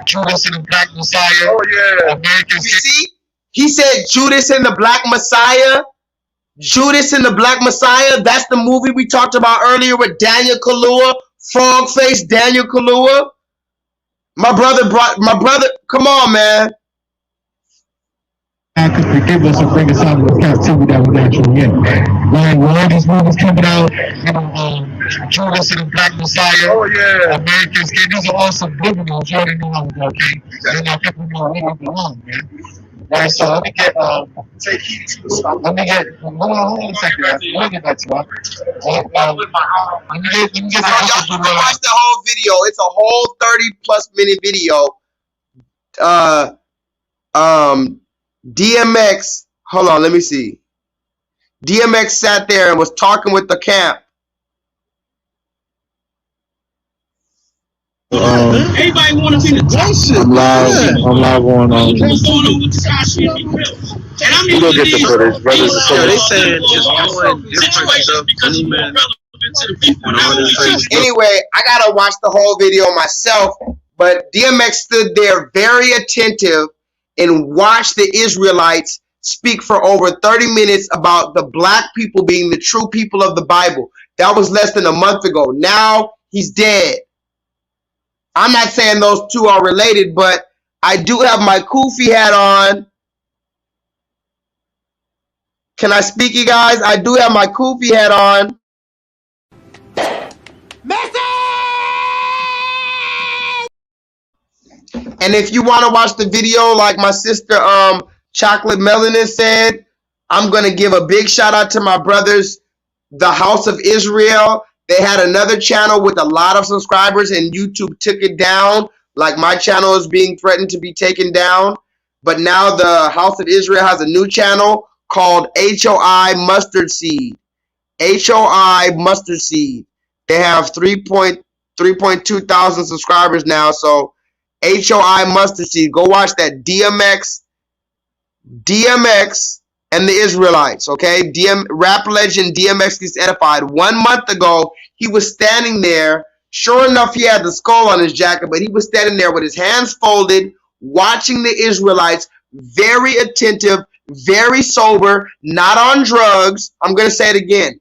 Judas and the Black Messiah. Oh yeah, Americans. You see, he said Judas and the Black Messiah. Judas and the Black Messiah. That's the movie we talked about earlier with Daniel Kaluuya, frog face Daniel Kaluuya. My brother. Come on, man. God can forgive us and bring us out of the captivity that we naturally in. Right, where all these movies coming out, you know, Judas and the Black Messiah. Oh yeah, Americans. These are all subliminals. You already know how we go, okay? They're not people know where we belong, man. Right, so let me get take heed to the stuff. Hold on a second. Let me get back to you. Let me get watch the whole video. It's a whole 30+ minute video. DMX, hold on, let me see. DMX sat there and was talking with the camp. Everybody want to be the closest. I'm live on. What's going on with the Kashi and the Mills? And I mean, we'll get the footage, brother. They saying just doing different stuff because it's more relevant to the people. Anyway, I gotta watch the whole video myself, but DMX stood there very attentive and watched the Israelites speak for over 30 minutes about the black people being the true people of the Bible. That was less than a month ago. Now he's dead. I'm not saying those two are related, but I do have my Kufi hat on. Can I speak, you guys? I do have my Kufi hat on. And if you want to watch the video, like my sister Chocolate Melanin said, I'm going to give a big shout out to my brothers, the House of Israel. They had another channel with a lot of subscribers and YouTube took it down. Like my channel is being threatened to be taken down. But now the House of Israel has a new channel called HOI Mustard Seed. HOI Mustard Seed. They have 3.2 thousand subscribers now. So HOI Mustard Seed. Go watch that. DMX and the Israelites. Okay. Rap legend DMX gets edified. 1 month ago, he was standing there. Sure enough, he had the skull on his jacket, but he was standing there with his hands folded, watching the Israelites very attentive, very sober, not on drugs. I'm going to say it again.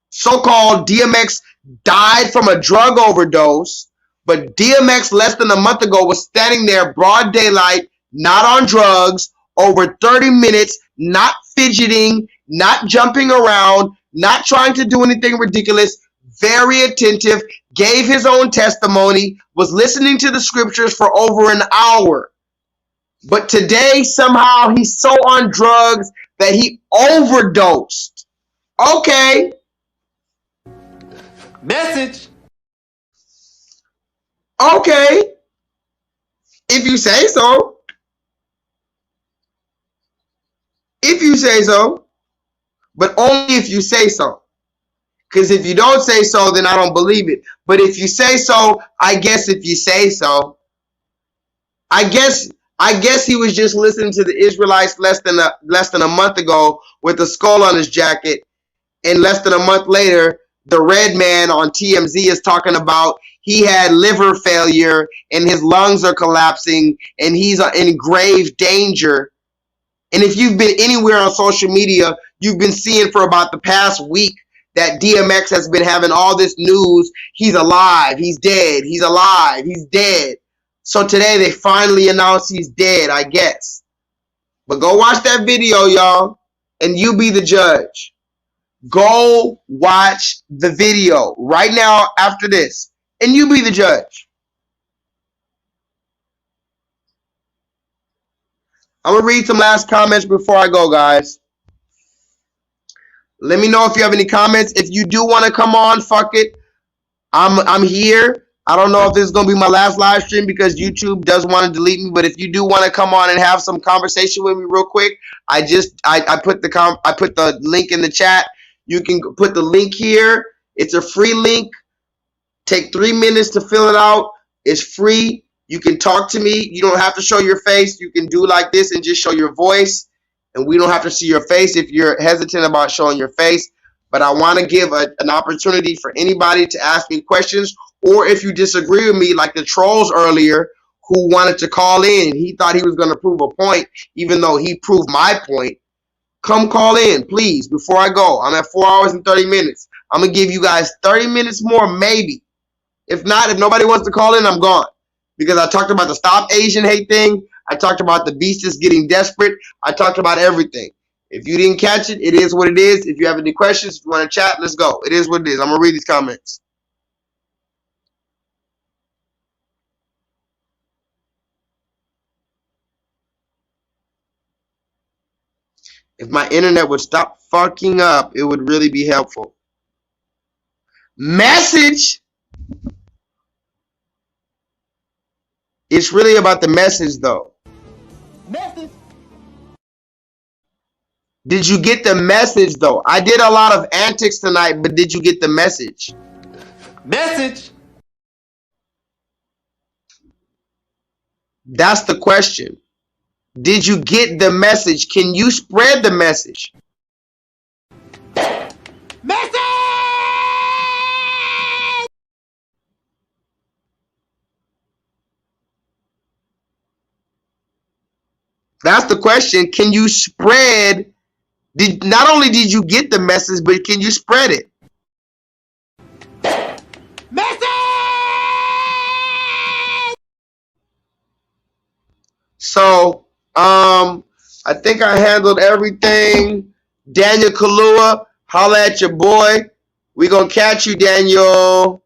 So-called DMX died from a drug overdose, but DMX less than a month ago was standing there broad daylight, not on drugs, over 30 minutes, not fidgeting, not jumping around, not trying to do anything ridiculous, very attentive, gave his own testimony, was listening to the scriptures for over an hour. But today, somehow, he's so on drugs that he overdosed. Okay. Message. Okay. If you say so. If you say so. But only if you say so. Because if you don't say so, then I don't believe it. But if you say so, I guess if you say so. I guess he was just listening to the Israelites less than a month ago with a skull on his jacket, and less than a month later, the red man on TMZ is talking about he had liver failure and his lungs are collapsing and he's in grave danger. And if you've been anywhere on social media, you've been seeing for about the past week that DMX has been having all this news. He's alive, he's dead, he's alive, he's dead. So today they finally announced he's dead, I guess. But go watch that video, y'all, and you be the judge. Go watch the video right now after this, and you be the judge. I'm gonna read some last comments before I go, guys. Let me know if you have any comments. If you do want to come on, fuck it. I'm here. I don't know if this is going to be my last live stream because YouTube does want to delete me, but if you do want to come on and have some conversation with me real quick, I put the link in the chat. You can put the link here. It's a free link. Take 3 minutes to fill it out. It's free. You can talk to me. You don't have to show your face. You can do like this and just show your voice, and we don't have to see your face if you're hesitant about showing your face. But I want to give an opportunity for anybody to ask me questions, or if you disagree with me, like the trolls earlier who wanted to call in. He thought he was going to prove a point, even though he proved my point. Come call in, please, before I go. I'm at 4 hours and 30 minutes. I'm going to give you guys 30 minutes more, maybe. If not, if nobody wants to call in, I'm gone. Because I talked about the Stop Asian Hate thing. I talked about the beasts getting desperate. I talked about everything. If you didn't catch it, it is what it is. If you have any questions, if you want to chat, let's go. It is what it is. I'm going to read these comments. If my internet would stop fucking up, it would really be helpful. Message! It's really about the message, though. Message. Did you get the message, though? I did a lot of antics tonight, but did you get the message? Message. That's the question. Did you get the message? Can you spread the message? Message. That's the question. Can you spread? Not only did you get the message, but can you spread it? Message. So, I think I handled everything. Daniel KALUUYA, holla at your boy. We gonna catch you, Daniel.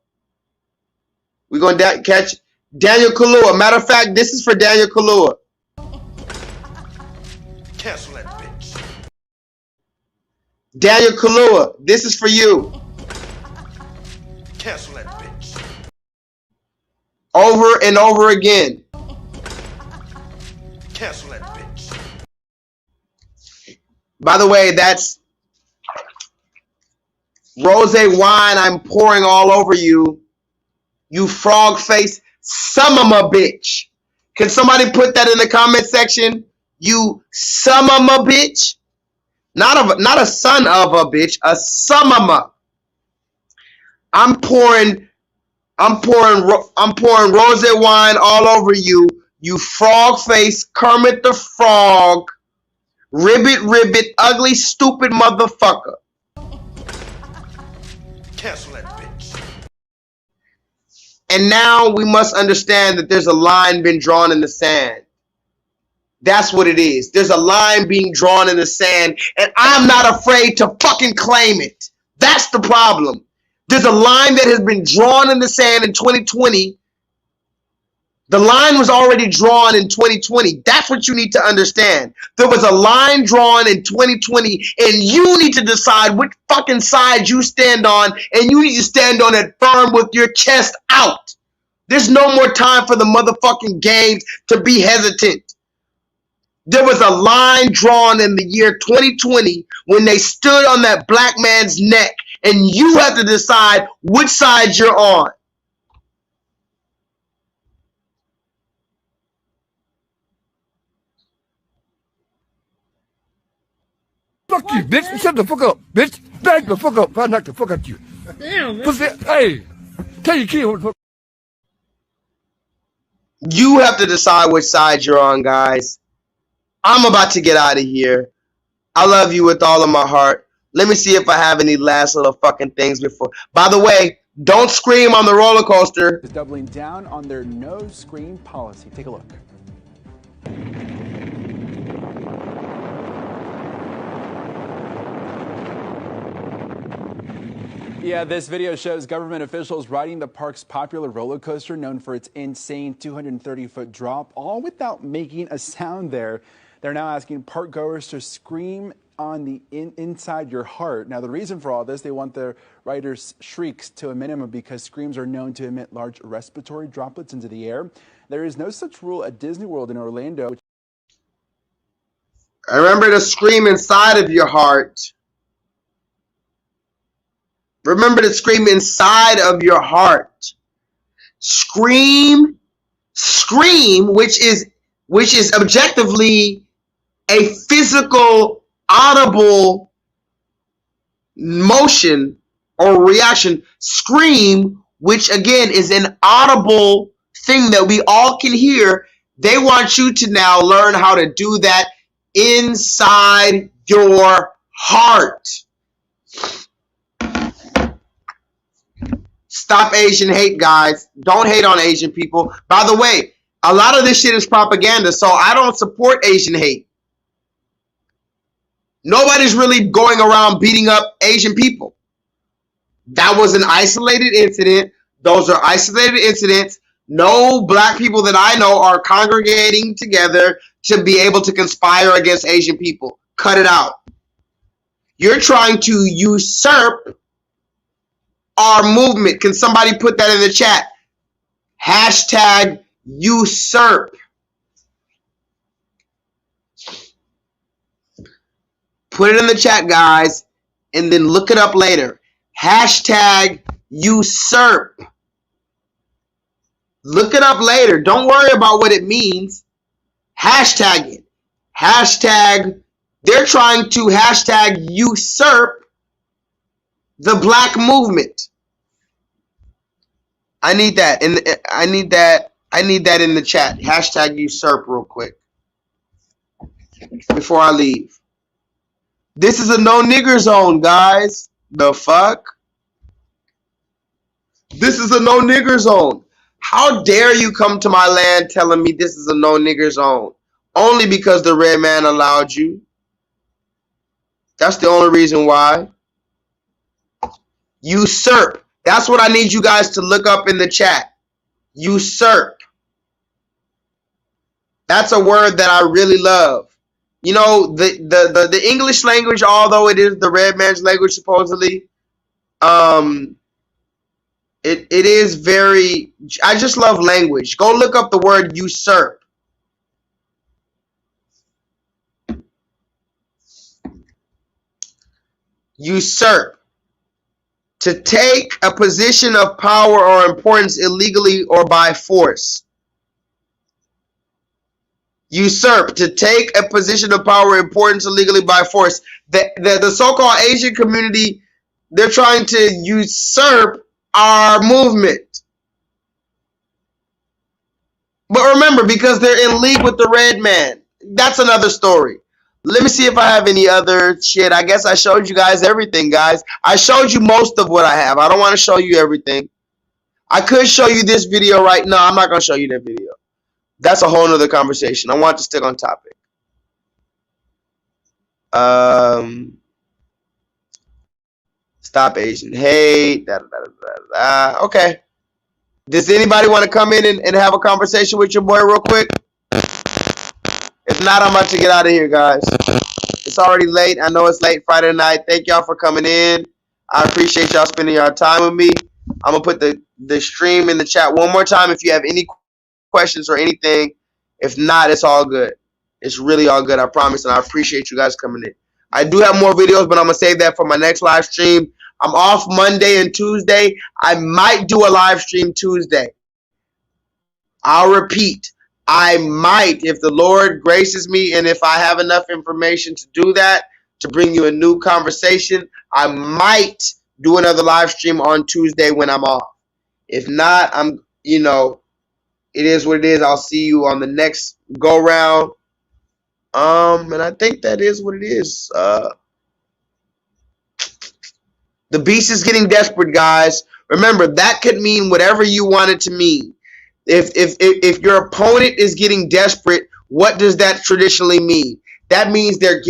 We gonna catch Daniel KALUUYA. Matter of fact, this is for Daniel KALUUYA. Cancel that bitch. Daniel KALUUYA, this is for you. Cancel that bitch. Over and over again. Cancel that bitch. By the way, that's rosé wine I'm pouring all over you. You frog face son of a bitch. Can somebody put that in the comment section? You son of a bitch. Not a son of a bitch, a son of a. I'm pouring rosé wine all over you, You frog face, Kermit the Frog, ribbit, ugly, stupid motherfucker. Cancel that bitch. And now we must understand that there's a line been drawn in the sand. That's what it is. There's a line being drawn in the sand, and I'm not afraid to fucking claim it. That's the problem. There's a line that has been drawn in the sand in 2020. The line was already drawn in 2020. That's what you need to understand. There was a line drawn in 2020, and you need to decide which fucking side you stand on, and you need to stand on it firm with your chest out. There's no more time for the motherfucking games to be hesitant. There was a line drawn in the year 2020 when they stood on that black man's neck, and you have to decide which side you're on. Fuck you, bitch. Shut the fuck up, bitch. Back the fuck up. I knock the fuck out you. Damn, man. Pussy. Hey, tell your kid what the fuck. You have to decide which side you're on, guys. I'm about to get out of here. I love you with all of my heart. Let me see if I have any last little fucking things before. By the way, don't scream on the roller coaster. Is doubling down on their no scream policy. Take a look. Yeah, this video shows government officials riding the park's popular roller coaster known for its insane 230-foot drop, all without making a sound there. They're now asking park goers to scream on the inside your heart. Now, the reason for all this, they want the riders' shrieks to a minimum because screams are known to emit large respiratory droplets into the air. There is no such rule at Disney World in Orlando. Remember to scream inside of your heart. Remember to scream inside of your heart. Scream, which is objectively a physical, audible motion or reaction. Scream, which again is an audible thing that we all can hear. They want you to now learn how to do that inside your heart. Stop Asian hate, guys. Don't hate on Asian people. By the way, a lot of this shit is propaganda, so I don't support Asian hate. Nobody's really going around beating up Asian people. That was an isolated incident. Those are isolated incidents. No black people that I know are congregating together to be able to conspire against Asian people. Cut it out. You're trying to usurp our movement. Can somebody put that in the chat? Hashtag usurp. Put it in the chat, guys, and then look it up later. Hashtag usurp. Look it up later. Don't worry about what it means. Hashtag it. Hashtag, they're trying to hashtag usurp the black movement. I need that. I need that in the chat. Hashtag usurp real quick. Before I leave. This is a no nigger zone, guys. The fuck? This is a no nigger zone. How dare you come to my land telling me this is a no nigger zone? Only because the red man allowed you. That's the only reason why. Usurp. That's what I need you guys to look up in the chat. Usurp. That's a word that I really love. You know, the English language, although it is the red man's language supposedly, it is very, I just love language. Go look up the word usurp. Usurp. To take a position of power or importance illegally or by force. Usurp. To take a position of power or importance illegally by force. The so-called Asian community, they're trying to usurp our movement. But remember, because they're in league with the red man. That's another story. Let me see if I have any other shit. I guess I showed you guys everything, guys. I showed you most of what I have. I don't want to show you everything. I could show you this video right now. I'm not going to show you that video. That's a whole nother conversation. I want to stick on topic. Stop Asian hate. Okay. Does anybody want to come in and have a conversation with your boy real quick? If not, I'm about to get out of here, guys. It's already late. I know it's late Friday night. Thank y'all for coming in. I appreciate y'all spending your time with me. I'm going to put the stream in the chat one more time if you have any questions or anything. If not, it's all good. It's really all good, I promise, and I appreciate you guys coming in. I do have more videos, but I'm going to save that for my next live stream. I'm off Monday and Tuesday. I might do a live stream Tuesday. I'll repeat. I might, if the Lord graces me and if I have enough information to do that, to bring you a new conversation, I might do another live stream on Tuesday when I'm off. If not, it is what it is. I'll see you on the next go round. And I think that is what it is. The beast is getting desperate, guys. Remember, that could mean whatever you want it to mean. If your opponent is getting desperate, what does that traditionally mean? That means they're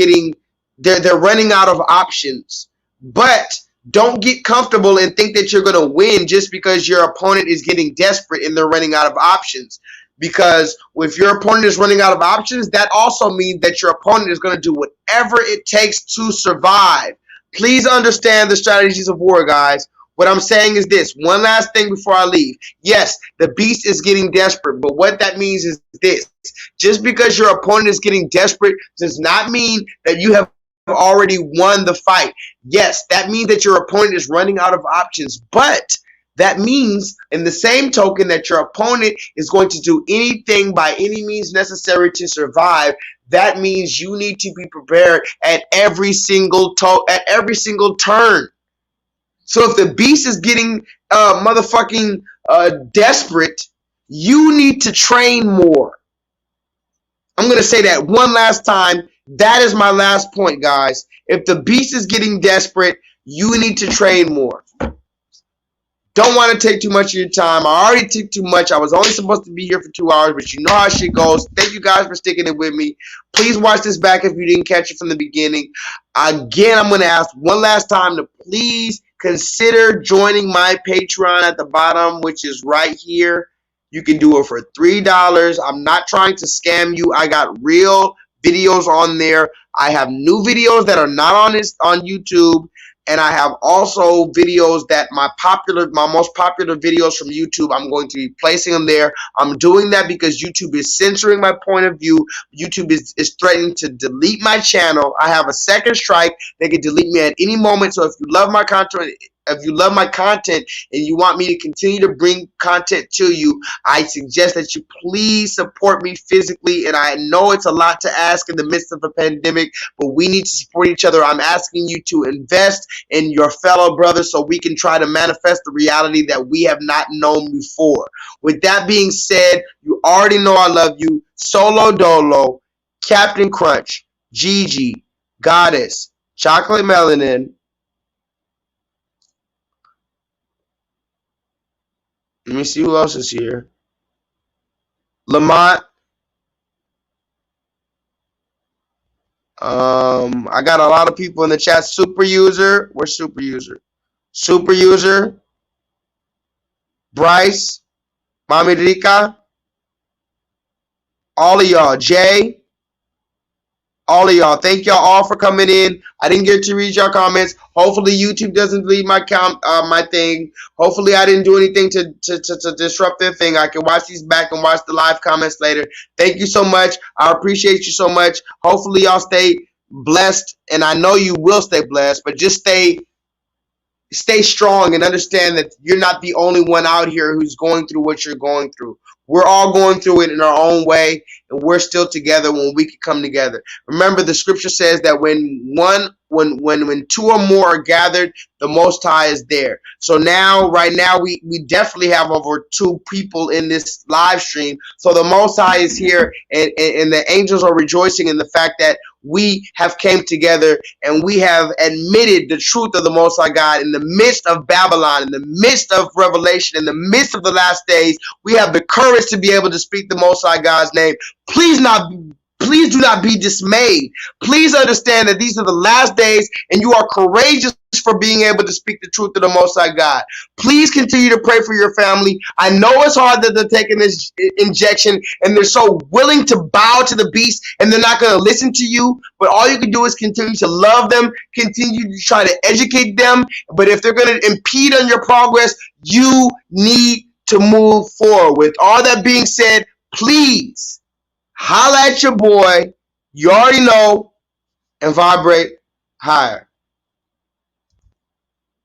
running out of options. But don't get comfortable and think that you're going to win just because your opponent is getting desperate and they're running out of options. Because if your opponent is running out of options, that also means that your opponent is going to do whatever it takes to survive. Please understand the strategies of war, guys. What I'm saying is this. One last thing before I leave. Yes, the beast is getting desperate, but what that means is this. Just because your opponent is getting desperate does not mean that you have already won the fight. Yes, that means that your opponent is running out of options, but that means in the same token that your opponent is going to do anything by any means necessary to survive. That means you need to be prepared at every single turn. So if the beast is getting desperate, you need to train more. I'm going to say that one last time. That is my last point, guys. If the beast is getting desperate, you need to train more. Don't want to take too much of your time. I already took too much. I was only supposed to be here for 2 hours, but you know how shit goes. Thank you guys for sticking it with me. Please watch this back if you didn't catch it from the beginning. Again, I'm going to ask one last time to please consider joining my Patreon at the bottom, which is right here. You can do it for $3. I'm not trying to scam you. I got real videos on there. I have new videos that are not on YouTube. And I have also videos that my most popular videos from YouTube, I'm going to be placing them there. I'm doing that because YouTube is censoring my point of view. YouTube is threatening to delete my channel. I have a second strike. They can delete me at any moment. So if you love my content, and you want me to continue to bring content to you, I suggest that you please support me physically. And I know it's a lot to ask in the midst of a pandemic, but we need to support each other. I'm asking you to invest in your fellow brothers so we can try to manifest the reality that we have not known before. With that being said, you already know I love you. Solo Dolo, Captain Crunch, Gigi, Goddess, Chocolate Melanin. Let me see who else is here. Lamont. I got a lot of people in the chat. Super User. Where's Super User? Super User. Bryce. Mami Rica. All of y'all. Jay. All of y'all. Thank y'all all for coming in. I didn't get to read your comments. Hopefully YouTube doesn't delete my thing. Hopefully I didn't do anything to disrupt their thing. I can watch these back and watch the live comments later. Thank you so much. I appreciate you so much. Hopefully y'all stay blessed, and I know you will stay blessed, but just stay strong and understand that you're not the only one out here who's going through what you're going through. We're all going through it in our own way, and we're still together when we can come together. Remember, the scripture says that when two or more are gathered, the Most High is there. So now, right now, we definitely have over 2 people in this live stream. So the Most High is here, and the angels are rejoicing in the fact that we have came together and we have admitted the truth of the Most High God in the midst of Babylon, in the midst of Revelation, in the midst of the last days. We have the courage to be able to speak the Most High God's name. Please do not be dismayed. Please understand that these are the last days and you are courageous for being able to speak the truth of the Most High God. Please continue to pray for your family. I know it's hard that they're taking this injection and they're so willing to bow to the beast and they're not going to listen to you, but all you can do is continue to love them, continue to try to educate them. But if they're going to impede on your progress, you need to move forward. With all that being said, please holla at your boy. You already know, and vibrate higher.